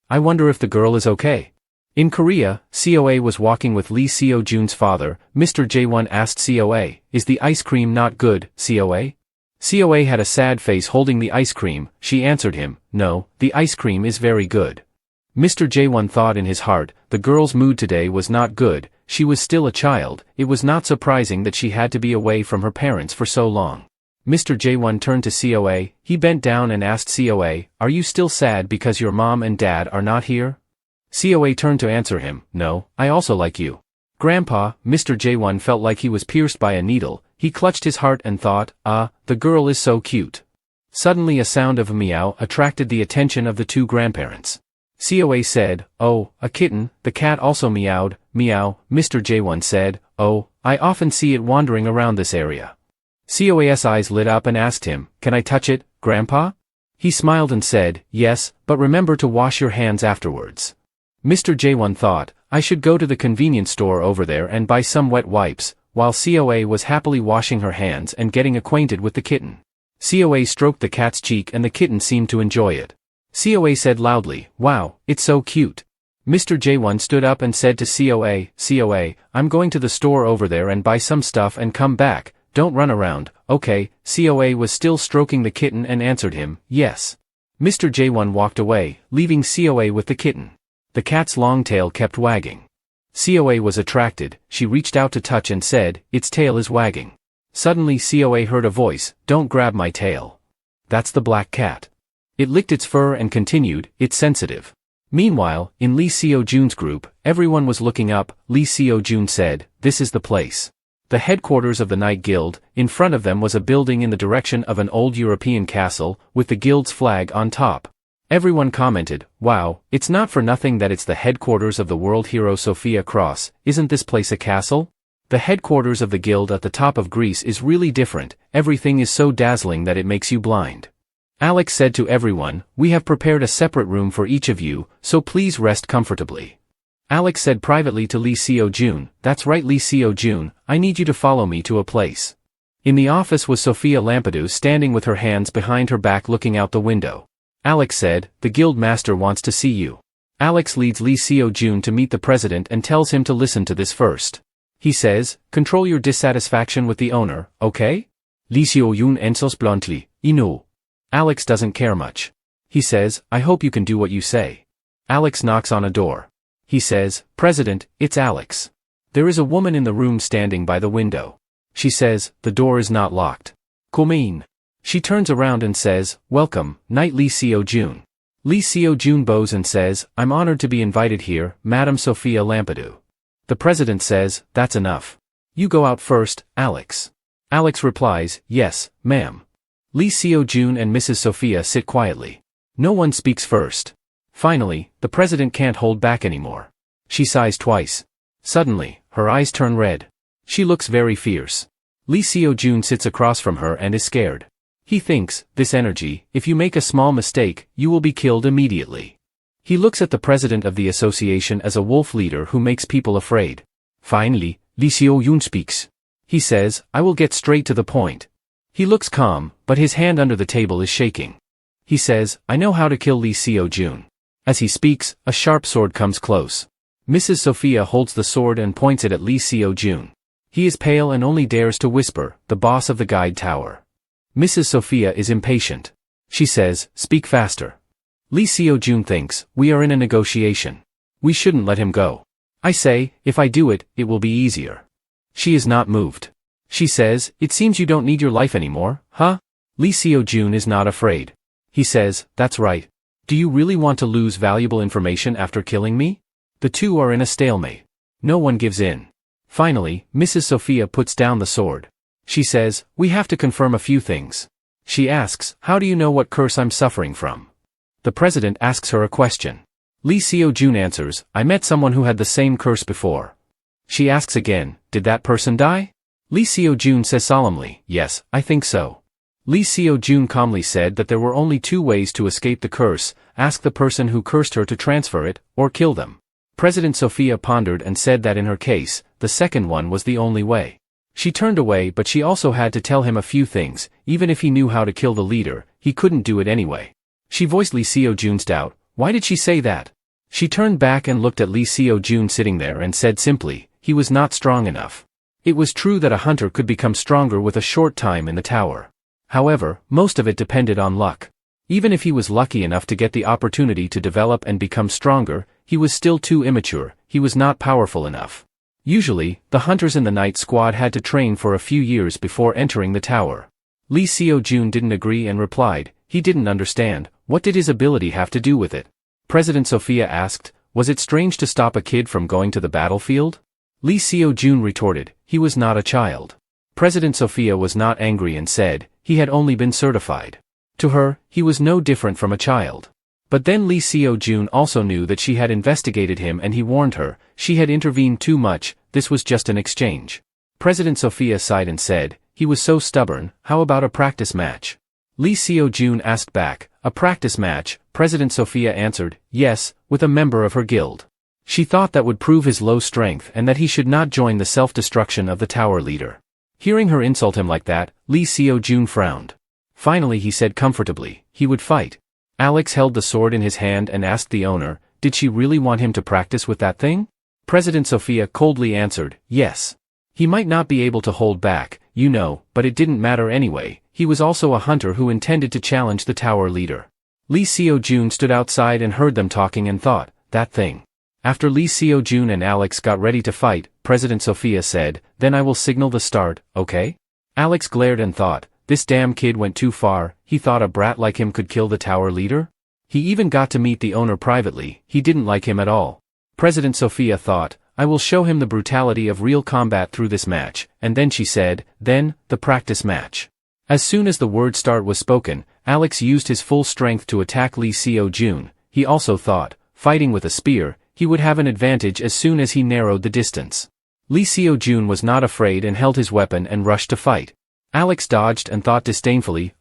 I wonder if the girl is okay. In Korea, COA was walking with Lee Seo-jun's father. Mr. Jae-won asked COA, is the ice cream not good, COA? COA had a sad face holding the ice cream. She answered him, no, the ice cream is very good. Mr. Jae-won thought in his heart, the girl's mood today was not good, she was still a child, it was not surprising that she had to be away from her parents for so long. Mr. Jae-won turned to COA, he bent down and asked COA, are you still sad because your mom and dad are not here? COA turned to answer him, no, I also like you. Grandpa, Mr. Jae-won felt like he was pierced by a needle, he clutched his heart and thought, the girl is so cute. Suddenly a sound of a meow attracted the attention of the 2 grandparents. COA said, oh, a kitten, the cat also meowed, meow, Mr. Jae-won said, oh, I often see it wandering around this area. COA's eyes lit up and asked him, can I touch it, Grandpa? He smiled and said, yes, but remember to wash your hands afterwards. Mr. Jae-won thought, I should go to the convenience store over there and buy some wet wipes, while COA was happily washing her hands and getting acquainted with the kitten. COA stroked the cat's cheek and the kitten seemed to enjoy it. COA said loudly, wow, it's so cute. Mr. Jae-won stood up and said to COA, I'm going to the store over there and buy some stuff and come back, don't run around, okay? COA was still stroking the kitten and answered him, yes. Mr. J1 walked away, leaving COA with the kitten. The cat's long tail kept wagging. COA was attracted, she reached out to touch and said, "Its tail is wagging." Suddenly COA heard a voice, "Don't grab my tail." That's the black cat. It licked its fur and continued, "It's sensitive." Meanwhile, in Lee Seo-jun's group, everyone was looking up. Lee Seo-jun said, "This is the place." The headquarters of the Night Guild. In front of them was a building in the direction of an old European castle, with the guild's flag on top. Everyone commented, "Wow, it's not for nothing that it's the headquarters of the world hero Sophia Cross. Isn't this place a castle?" The headquarters of the guild at the top of Greece is really different. Everything is so dazzling that it makes you blind. Alex said to everyone, "We have prepared a separate room for each of you, so please rest comfortably." Alex said privately to Lee Seo-jun, "That's right, Lee Seo-jun, I need you to follow me to a place." In the office was Sophia Lampedu standing with her hands behind her back looking out the window. Alex said, "The guild master wants to see you." Alex leads Lee Seo-jun to meet the president and tells him to listen to this first. He says, "Control your dissatisfaction with the owner, okay?" Lee Seo-jun answers bluntly, "No." Alex doesn't care much. He says, "I hope you can do what you say." Alex knocks on a door. He says, "President, it's Alex." There is a woman in the room standing by the window. She says, "The door is not locked." "Come in." She turns around and says, "Welcome, Knight Lee Seo-jun." Lee Seo-jun bows and says, "I'm honored to be invited here, Madam Sophia Lampedu." The president says, "That's enough. You go out first, Alex." Alex replies, "Yes, ma'am." Lee Seo-jun and Mrs. Sophia sit quietly. No one speaks first. Finally, the president can't hold back anymore. She sighs twice. Suddenly, her eyes turn red. She looks very fierce. Lee Seo-jun sits across from her and is scared. He thinks, this energy, if you make a small mistake, you will be killed immediately. He looks at the president of the association as a wolf leader who makes people afraid. Finally, Lee Seo-jun speaks. He says, "I will get straight to the point." He looks calm, but his hand under the table is shaking. He says, "I know how to kill Lee Seo-jun." As he speaks, a sharp sword comes close. Mrs. Sophia holds the sword and points it at Lee Seo-jun. He is pale and only dares to whisper, "The boss of the guide tower." Mrs. Sophia is impatient. She says, "Speak faster." Lee Seo-jun thinks, "We are in a negotiation. We shouldn't let him go. I say, if I do it, it will be easier." She is not moved. She says, "It seems you don't need your life anymore, huh?" Lee Seo-jun is not afraid. He says, "That's right. Do you really want to lose valuable information after killing me?" The two are in a stalemate. No one gives in. Finally, Mrs. Sophia puts down the sword. She says, "We have to confirm a few things." She asks, "How do you know what curse I'm suffering from?" The president asks her a question. Lee Seo-jun answers, "I met someone who had the same curse before." She asks again, "Did that person die?" Lee Seo-jun says solemnly, "Yes, I think so." Lee Seo-jun calmly said that there were only two ways to escape the curse: ask the person who cursed her to transfer it, or kill them. President Sophia pondered and said that in her case, the second one was the only way. She turned away, but she also had to tell him a few things. Even if he knew how to kill the leader, he couldn't do it anyway. She voiced Lee Seo-jun's doubt. Why did she say that? She turned back and looked at Lee Seo-jun sitting there and said simply, "He was not strong enough." It was true that a hunter could become stronger with a short time in the tower. However, most of it depended on luck. Even if he was lucky enough to get the opportunity to develop and become stronger, he was still too immature. He was not powerful enough. Usually, the hunters in the night squad had to train for a few years before entering the tower. Lee Seo-jun didn't agree and replied, he didn't understand. What did his ability have to do with it? President Sophia asked, "Was it strange to stop a kid from going to the battlefield?" Lee Seo-jun retorted, "He was not a child." President Sophia was not angry and said, "He had only been certified." To her, he was no different from a child. But then Lee Seo-jun also knew that she had investigated him and he warned her. She had intervened too much. This was just an exchange. President Sophia sighed and said, "He was so stubborn. How about a practice match?" Lee Seo-jun asked back, "A practice match?" President Sophia answered, "Yes, with a member of her guild." She thought that would prove his low strength and that he should not join the self-destruction of the tower leader. Hearing her insult him like that, Lee Seo-jun frowned. Finally he said comfortably, he would fight. Alex held the sword in his hand and asked the owner, did she really want him to practice with that thing? President Sophia coldly answered, yes. He might not be able to hold back, but it didn't matter anyway. He was also a hunter who intended to challenge the tower leader. Lee Seo-jun stood outside and heard them talking and thought, that thing. After Lee Seo-jun and Alex got ready to fight, President Sophia said, then I will signal the start, okay? Alex glared and thought, this damn kid went too far. He thought a brat like him could kill the tower leader? He even got to meet the owner privately. He didn't like him at all. President Sophia thought, I will show him the brutality of real combat through this match, and then she said, then, the practice match. As soon as the word start was spoken, Alex used his full strength to attack Lee Seo-jun. He also thought, fighting with a spear, he would have an advantage as soon as he narrowed the distance. Lee Seo-jun was not afraid and held his weapon and rushed to fight. Alex dodged and thought disdainfully,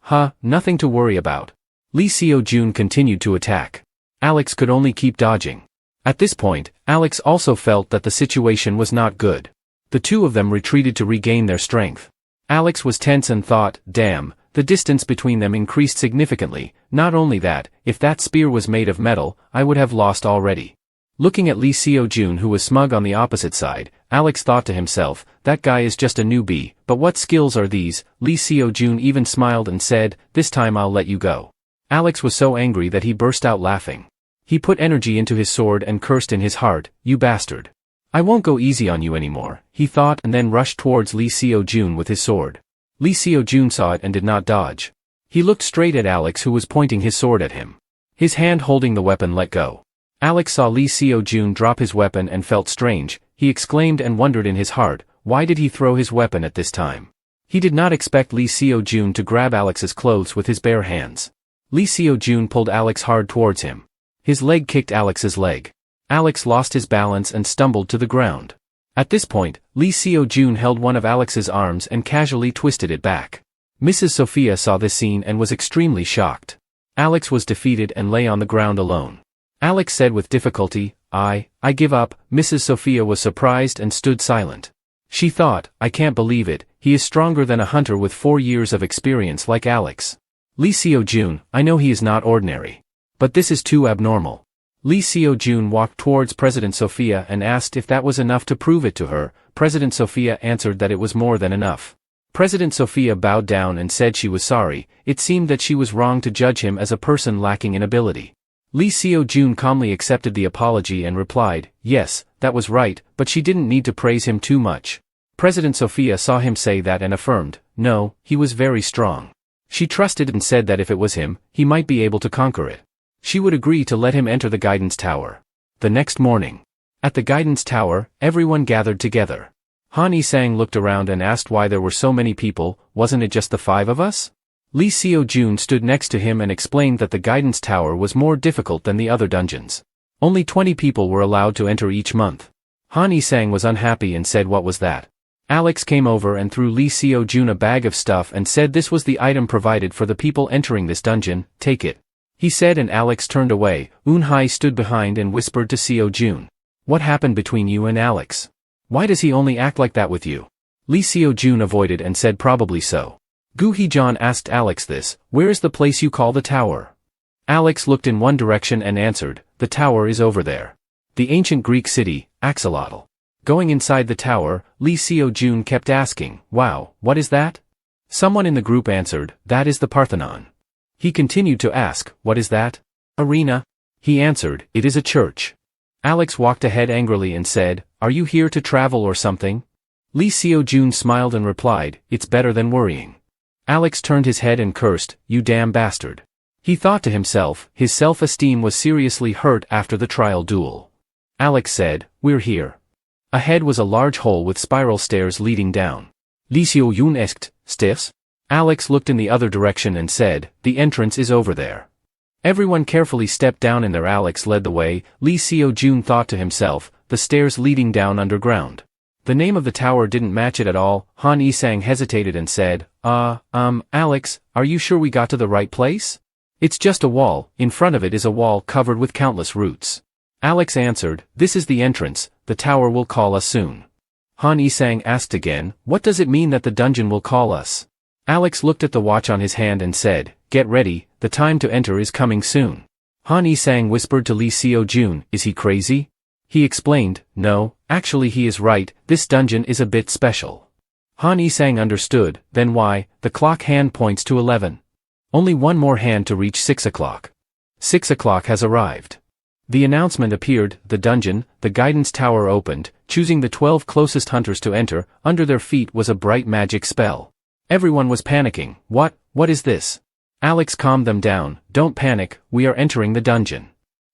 nothing to worry about. Lee Seo-jun continued to attack. Alex could only keep dodging. At this point, Alex also felt that the situation was not good. The two of them retreated to regain their strength. Alex was tense and thought, damn, the distance between them increased significantly. Not only that, if that spear was made of metal, I would have lost already. Looking at Lee Seo-jun, who was smug on the opposite side, Alex thought to himself, that guy is just a newbie, but what skills are these? Lee Seo-jun even smiled and said, this time I'll let you go. Alex was so angry that he burst out laughing. He put energy into his sword and cursed in his heart, you bastard. I won't go easy on you anymore, he thought, and then rushed towards Lee Seo-jun with his sword. Lee Seo-jun saw it and did not dodge. He looked straight at Alex, who was pointing his sword at him. His hand holding the weapon let go. Alex saw Lee Seo-jun drop his weapon and felt strange. He exclaimed and wondered in his heart, why did he throw his weapon at this time? He did not expect Lee Seo-jun to grab Alex's clothes with his bare hands. Lee Seo-jun pulled Alex hard towards him. His leg kicked Alex's leg. Alex lost his balance and stumbled to the ground. At this point, Lee Seo-jun held one of Alex's arms and casually twisted it back. Mrs. Sophia saw this scene and was extremely shocked. Alex was defeated and lay on the ground alone. Alex said with difficulty, I give up. Mrs. Sophia was surprised and stood silent. She thought, I can't believe it, he is stronger than a hunter with 4 years of experience like Alex. Lee Seo-jun, I know he is not ordinary. But this is too abnormal. Lee Seo-jun walked towards President Sophia and asked if that was enough to prove it to her. President Sophia answered that it was more than enough. President Sophia bowed down and said she was sorry. It seemed that she was wrong to judge him as a person lacking in ability. Lee Seo-jun calmly accepted the apology and replied, yes, that was right, but she didn't need to praise him too much. President Sophia saw him say that and affirmed, no, he was very strong. She trusted and said that if it was him, he might be able to conquer it. She would agree to let him enter the guidance tower. The next morning. At the guidance tower, everyone gathered together. Han Yi-sang looked around and asked why there were so many people. Wasn't it just the 5 of us? Lee Seo-jun stood next to him and explained that the guidance tower was more difficult than the other dungeons. Only 20 people were allowed to enter each month. Han Yi-sang was unhappy and said what was that? Alex came over and threw Lee Seo-jun a bag of stuff and said this was the item provided for the people entering this dungeon, take it. He said, and Alex turned away. Eun-hai stood behind and whispered to Seo-jun. What happened between you and Alex? Why does he only act like that with you? Lee Seo-jun avoided and said probably so. Gu Hee-jan asked Alex this, where is the place you call the tower? Alex looked in one direction and answered, the tower is over there. The ancient Greek city, Axolotl. Going inside the tower, Lee Seo-jun kept asking, wow, what is that? Someone in the group answered, that is the Parthenon. He continued to ask, what is that? Arena? He answered, it is a church. Alex walked ahead angrily and said, are you here to travel or something? Lee Seo-jun smiled and replied, it's better than worrying. Alex turned his head and cursed, you damn bastard. He thought to himself, his self-esteem was seriously hurt after the trial duel. Alex said, we're here. Ahead was a large hole with spiral stairs leading down. Lee Seo-jun asked, stairs? Alex looked in the other direction and said, the entrance is over there. Everyone carefully stepped down and there Alex led the way. Lee Seo-jun thought to himself, the stairs leading down underground. The name of the tower didn't match it at all. Han Yi-sang hesitated and said, Alex, are you sure we got to the right place? It's just a wall, in front of it is a wall covered with countless roots. Alex answered, this is the entrance, the tower will call us soon. Han Yi-sang asked again, what does it mean that the dungeon will call us? Alex looked at the watch on his hand and said, get ready, the time to enter is coming soon. Han Yi-sang whispered to Lee Seo-jun, is he crazy? He explained, no, actually he is right, this dungeon is a bit special. Han Yi-sang understood, then why, the clock hand points to 11. Only one more hand to reach 6 o'clock. 6 o'clock has arrived. The announcement appeared, the dungeon, the guidance tower opened, choosing the 12 closest hunters to enter. Under their feet was a bright magic spell. Everyone was panicking. What is this? Alex calmed them down. Don't panic, we are entering the dungeon.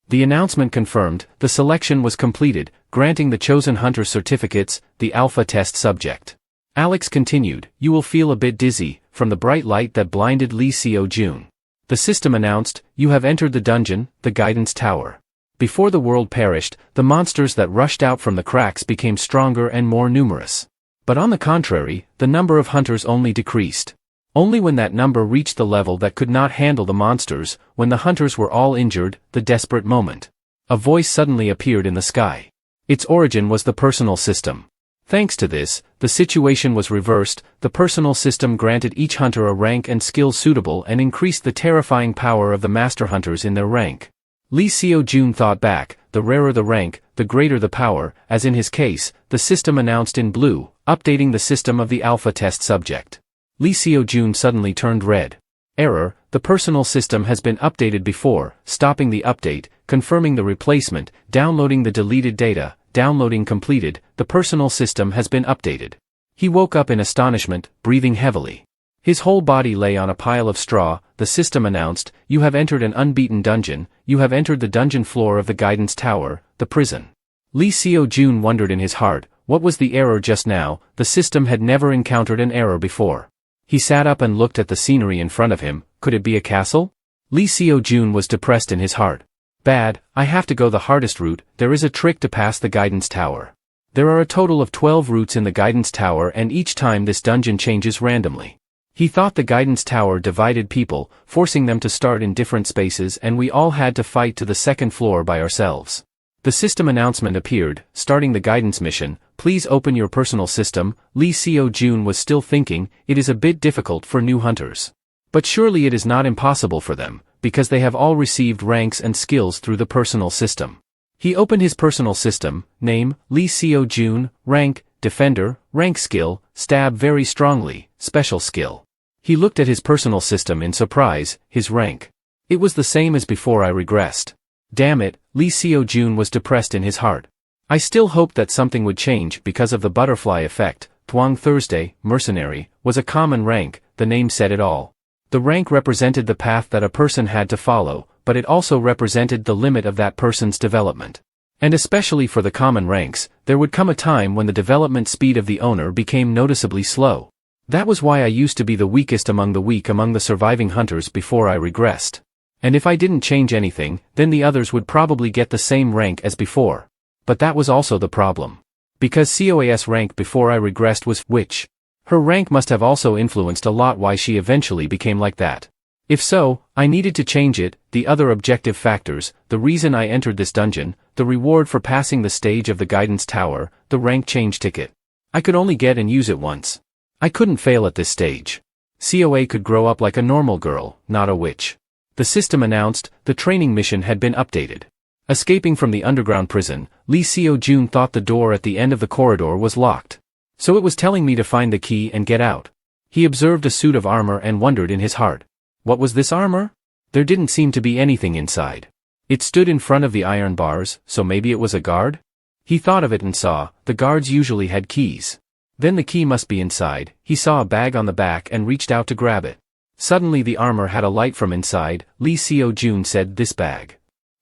The announcement confirmed, the selection was completed, granting the chosen hunters certificates, the alpha test subject. Alex continued, you will feel a bit dizzy, from the bright light that blinded Lee Seo-jun. The system announced, you have entered the dungeon, the guidance tower. Before the world perished, the monsters that rushed out from the cracks became stronger and more numerous. But on the contrary, the number of hunters only decreased. Only when that number reached the level that could not handle the monsters, when the hunters were all injured, the desperate moment. A voice suddenly appeared in the sky. Its origin was the personal system. Thanks to this, the situation was reversed. The personal system granted each hunter a rank and skill suitable and increased the terrifying power of the master hunters in their rank. Lee Seo-jun thought back, the rarer the rank, the greater the power, as in his case, the system announced in blue, updating the system of the alpha test subject. Lee Seo-jun suddenly turned red. Error, the personal system has been updated before, stopping the update, confirming the replacement, downloading the deleted data, downloading completed, the personal system has been updated. He woke up in astonishment, breathing heavily. His whole body lay on a pile of straw. The system announced, you have entered an unbeaten dungeon, you have entered the dungeon floor of the guidance tower, the prison. Lee Seo-jun wondered in his heart, what was the error just now? The system had never encountered an error before. He sat up and looked at the scenery in front of him. Could it be a castle? Lee Seo-jun was depressed in his heart. Bad, I have to go the hardest route. There is a trick to pass the guidance tower. There are a total of 12 routes in the guidance tower and each time this dungeon changes randomly. He thought the guidance tower divided people, forcing them to start in different spaces and we all had to fight to the second floor by ourselves. The system announcement appeared, starting the guidance mission, please open your personal system. Lee Seo-jun was still thinking, it is a bit difficult for new hunters. But surely it is not impossible for them, because they have all received ranks and skills through the personal system. He opened his personal system, name, Lee Seo-jun, rank, defender, rank skill, stab very strongly, special skill. He looked at his personal system in surprise, his rank. It was the same as before. I regressed. Damn it, Lee Seo-jun was depressed in his heart. I still hoped that something would change because of the butterfly effect. Tuang Thursday, mercenary, was a common rank, the name said it all. The rank represented the path that a person had to follow, but it also represented the limit of that person's development. And especially for the common ranks, there would come a time when the development speed of the owner became noticeably slow. That was why I used to be the weakest among the weak among the surviving hunters before I regressed. And if I didn't change anything, then the others would probably get the same rank as before. But that was also the problem. Because COAS rank before I regressed was which? Her rank must have also influenced a lot why she eventually became like that. If so, I needed to change it. The other objective factors, the reason I entered this dungeon, the reward for passing the stage of the guidance tower, the rank change ticket. I could only get and use it once. I couldn't fail at this stage. COA could grow up like a normal girl, not a witch. The system announced, the training mission had been updated. Escaping from the underground prison, Lee Seo-jun thought the door at the end of the corridor was locked. So it was telling me to find the key and get out. He observed a suit of armor and wondered in his heart. What was this armor? There didn't seem to be anything inside. It stood in front of the iron bars, so maybe it was a guard? He thought of it and saw, the guards usually had keys. Then the key must be inside. He saw a bag on the back and reached out to grab it. Suddenly the armor had a light from inside. Lee Seo-jun said, this bag.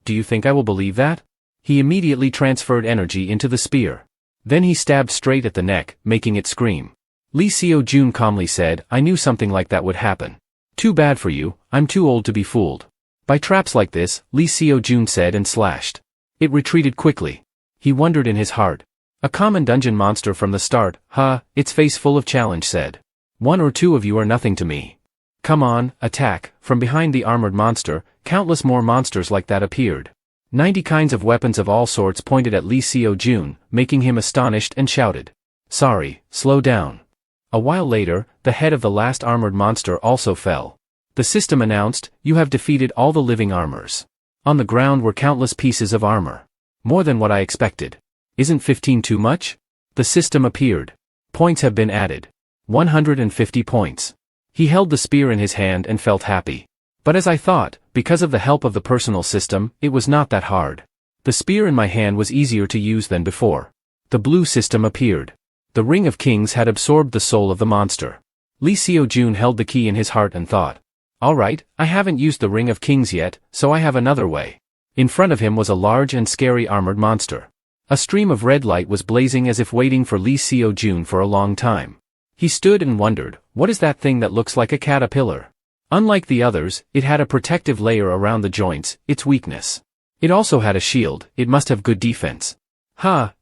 Do you think I will believe that? He immediately transferred energy into the spear. Then he stabbed straight at the neck, making it scream. Lee Seo-jun calmly said, I knew something like that would happen. Too bad for you, I'm too old to be fooled. By traps like this, Lee Seo-jun said and slashed. It retreated quickly. He wondered in his heart. A common dungeon monster from the start, its face full of challenge said. 1 or 2 of you are nothing to me. Come on, attack. From behind the armored monster, countless more monsters like that appeared. 90 kinds of weapons of all sorts pointed at Lee Seo-jun, making him astonished and shouted. Sorry, slow down. A while later, the head of the last armored monster also fell. The system announced, you have defeated all the living armors. On the ground were countless pieces of armor. More than what I expected. Isn't 15 too much? The system appeared. Points have been added. 150 points. He held the spear in his hand and felt happy. But as I thought, because of the help of the personal system, it was not that hard. The spear in my hand was easier to use than before. The blue system appeared. The Ring of Kings had absorbed the soul of the monster. Lee Seo-jun held the key in his heart and thought, alright, I haven't used the Ring of Kings yet, so I have another way. In front of him was a large and scary armored monster. A stream of red light was blazing as if waiting for Lee Seo-jun for a long time. He stood and wondered, what is that thing that looks like a caterpillar? Unlike the others, it had a protective layer around the joints, its weakness. It also had a shield, it must have good defense.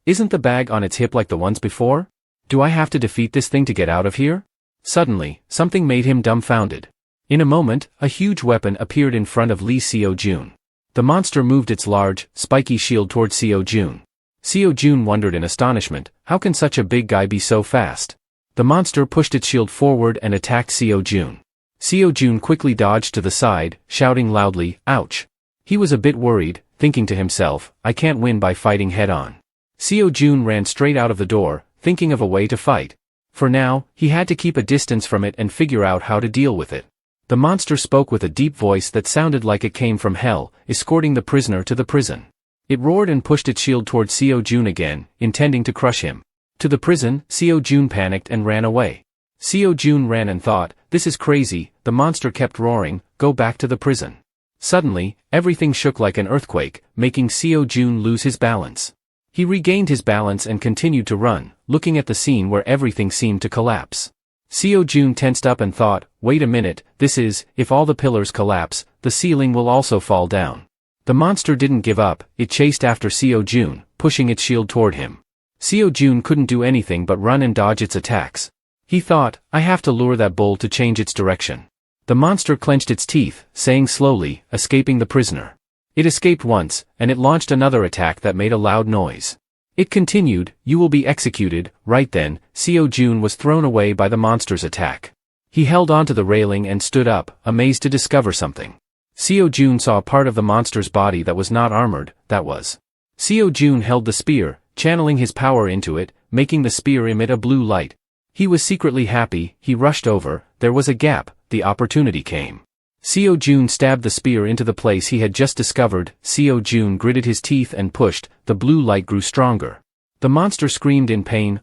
Isn't the bag on its hip like the ones before? Do I have to defeat this thing to get out of here? Suddenly, something made him dumbfounded. In a moment, a huge weapon appeared in front of Lee Seo-jun. The monster moved its large, spiky shield toward Seo-jun. Seo-jun wondered in astonishment, how can such a big guy be so fast? The monster pushed its shield forward and attacked Seo-jun. Seo-jun quickly dodged to the side, shouting loudly, ouch. He was a bit worried, thinking to himself, I can't win by fighting head-on. Seo-jun ran straight out of the door, thinking of a way to fight. For now, he had to keep a distance from it and figure out how to deal with it. The monster spoke with a deep voice that sounded like it came from hell, escorting the prisoner to the prison. It roared and pushed its shield toward Seo-jun again, intending to crush him. To the prison, Seo-jun panicked and ran away. Seo-jun ran and thought, this is crazy, the monster kept roaring, go back to the prison. Suddenly, everything shook like an earthquake, making Seo-jun lose his balance. He regained his balance and continued to run, looking at the scene where everything seemed to collapse. Seo-jun tensed up and thought, wait a minute, this is, if all the pillars collapse, the ceiling will also fall down. The monster didn't give up, it chased after Seo-jun, pushing its shield toward him. Seo-jun couldn't do anything but run and dodge its attacks. He thought, I have to lure that bull to change its direction. The monster clenched its teeth, saying slowly, escaping the prisoner. It escaped once, and it launched another attack that made a loud noise. It continued, you will be executed. Right then, Seo-jun was thrown away by the monster's attack. He held onto the railing and stood up, amazed to discover something. Seo-jun saw a part of the monster's body that was not armored, that was. Seo-jun held the spear, channeling his power into it, making the spear emit a blue light. He was secretly happy, he rushed over, there was a gap, the opportunity came. Seo-jun stabbed the spear into the place he had just discovered, Seo-jun gritted his teeth and pushed, the blue light grew stronger. The monster screamed in pain,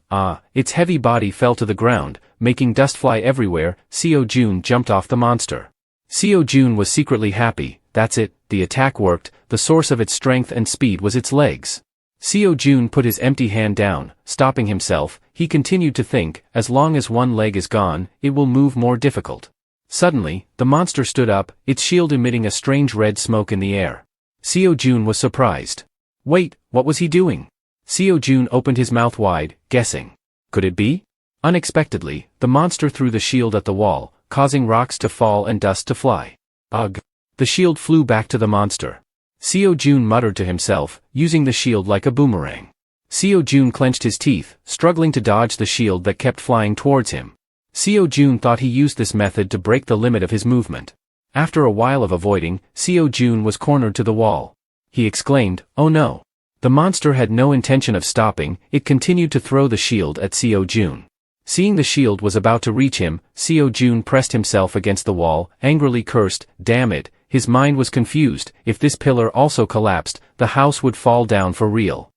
its heavy body fell to the ground, making dust fly everywhere. Seo-jun jumped off the monster. Seo-jun was secretly happy, that's it, the attack worked, the source of its strength and speed was its legs. Seo-jun put his empty hand down, stopping himself, he continued to think, as long as one leg is gone, it will move more difficult. Suddenly, the monster stood up, its shield emitting a strange red smoke in the air. Seo-jun was surprised. Wait, what was he doing? Seo-jun opened his mouth wide, guessing. Could it be? Unexpectedly, the monster threw the shield at the wall, causing rocks to fall and dust to fly. Ugh! The shield flew back to the monster. Seo-jun muttered to himself, using the shield like a boomerang. Seo-jun clenched his teeth, struggling to dodge the shield that kept flying towards him. Seo-jun thought he used this method to break the limit of his movement. After a while of avoiding, Seo-jun was cornered to the wall. He exclaimed, oh no! The monster had no intention of stopping, it continued to throw the shield at Seo-jun. Seeing the shield was about to reach him, Seo-jun pressed himself against the wall, angrily cursed, damn it, his mind was confused, if this pillar also collapsed, the house would fall down for real.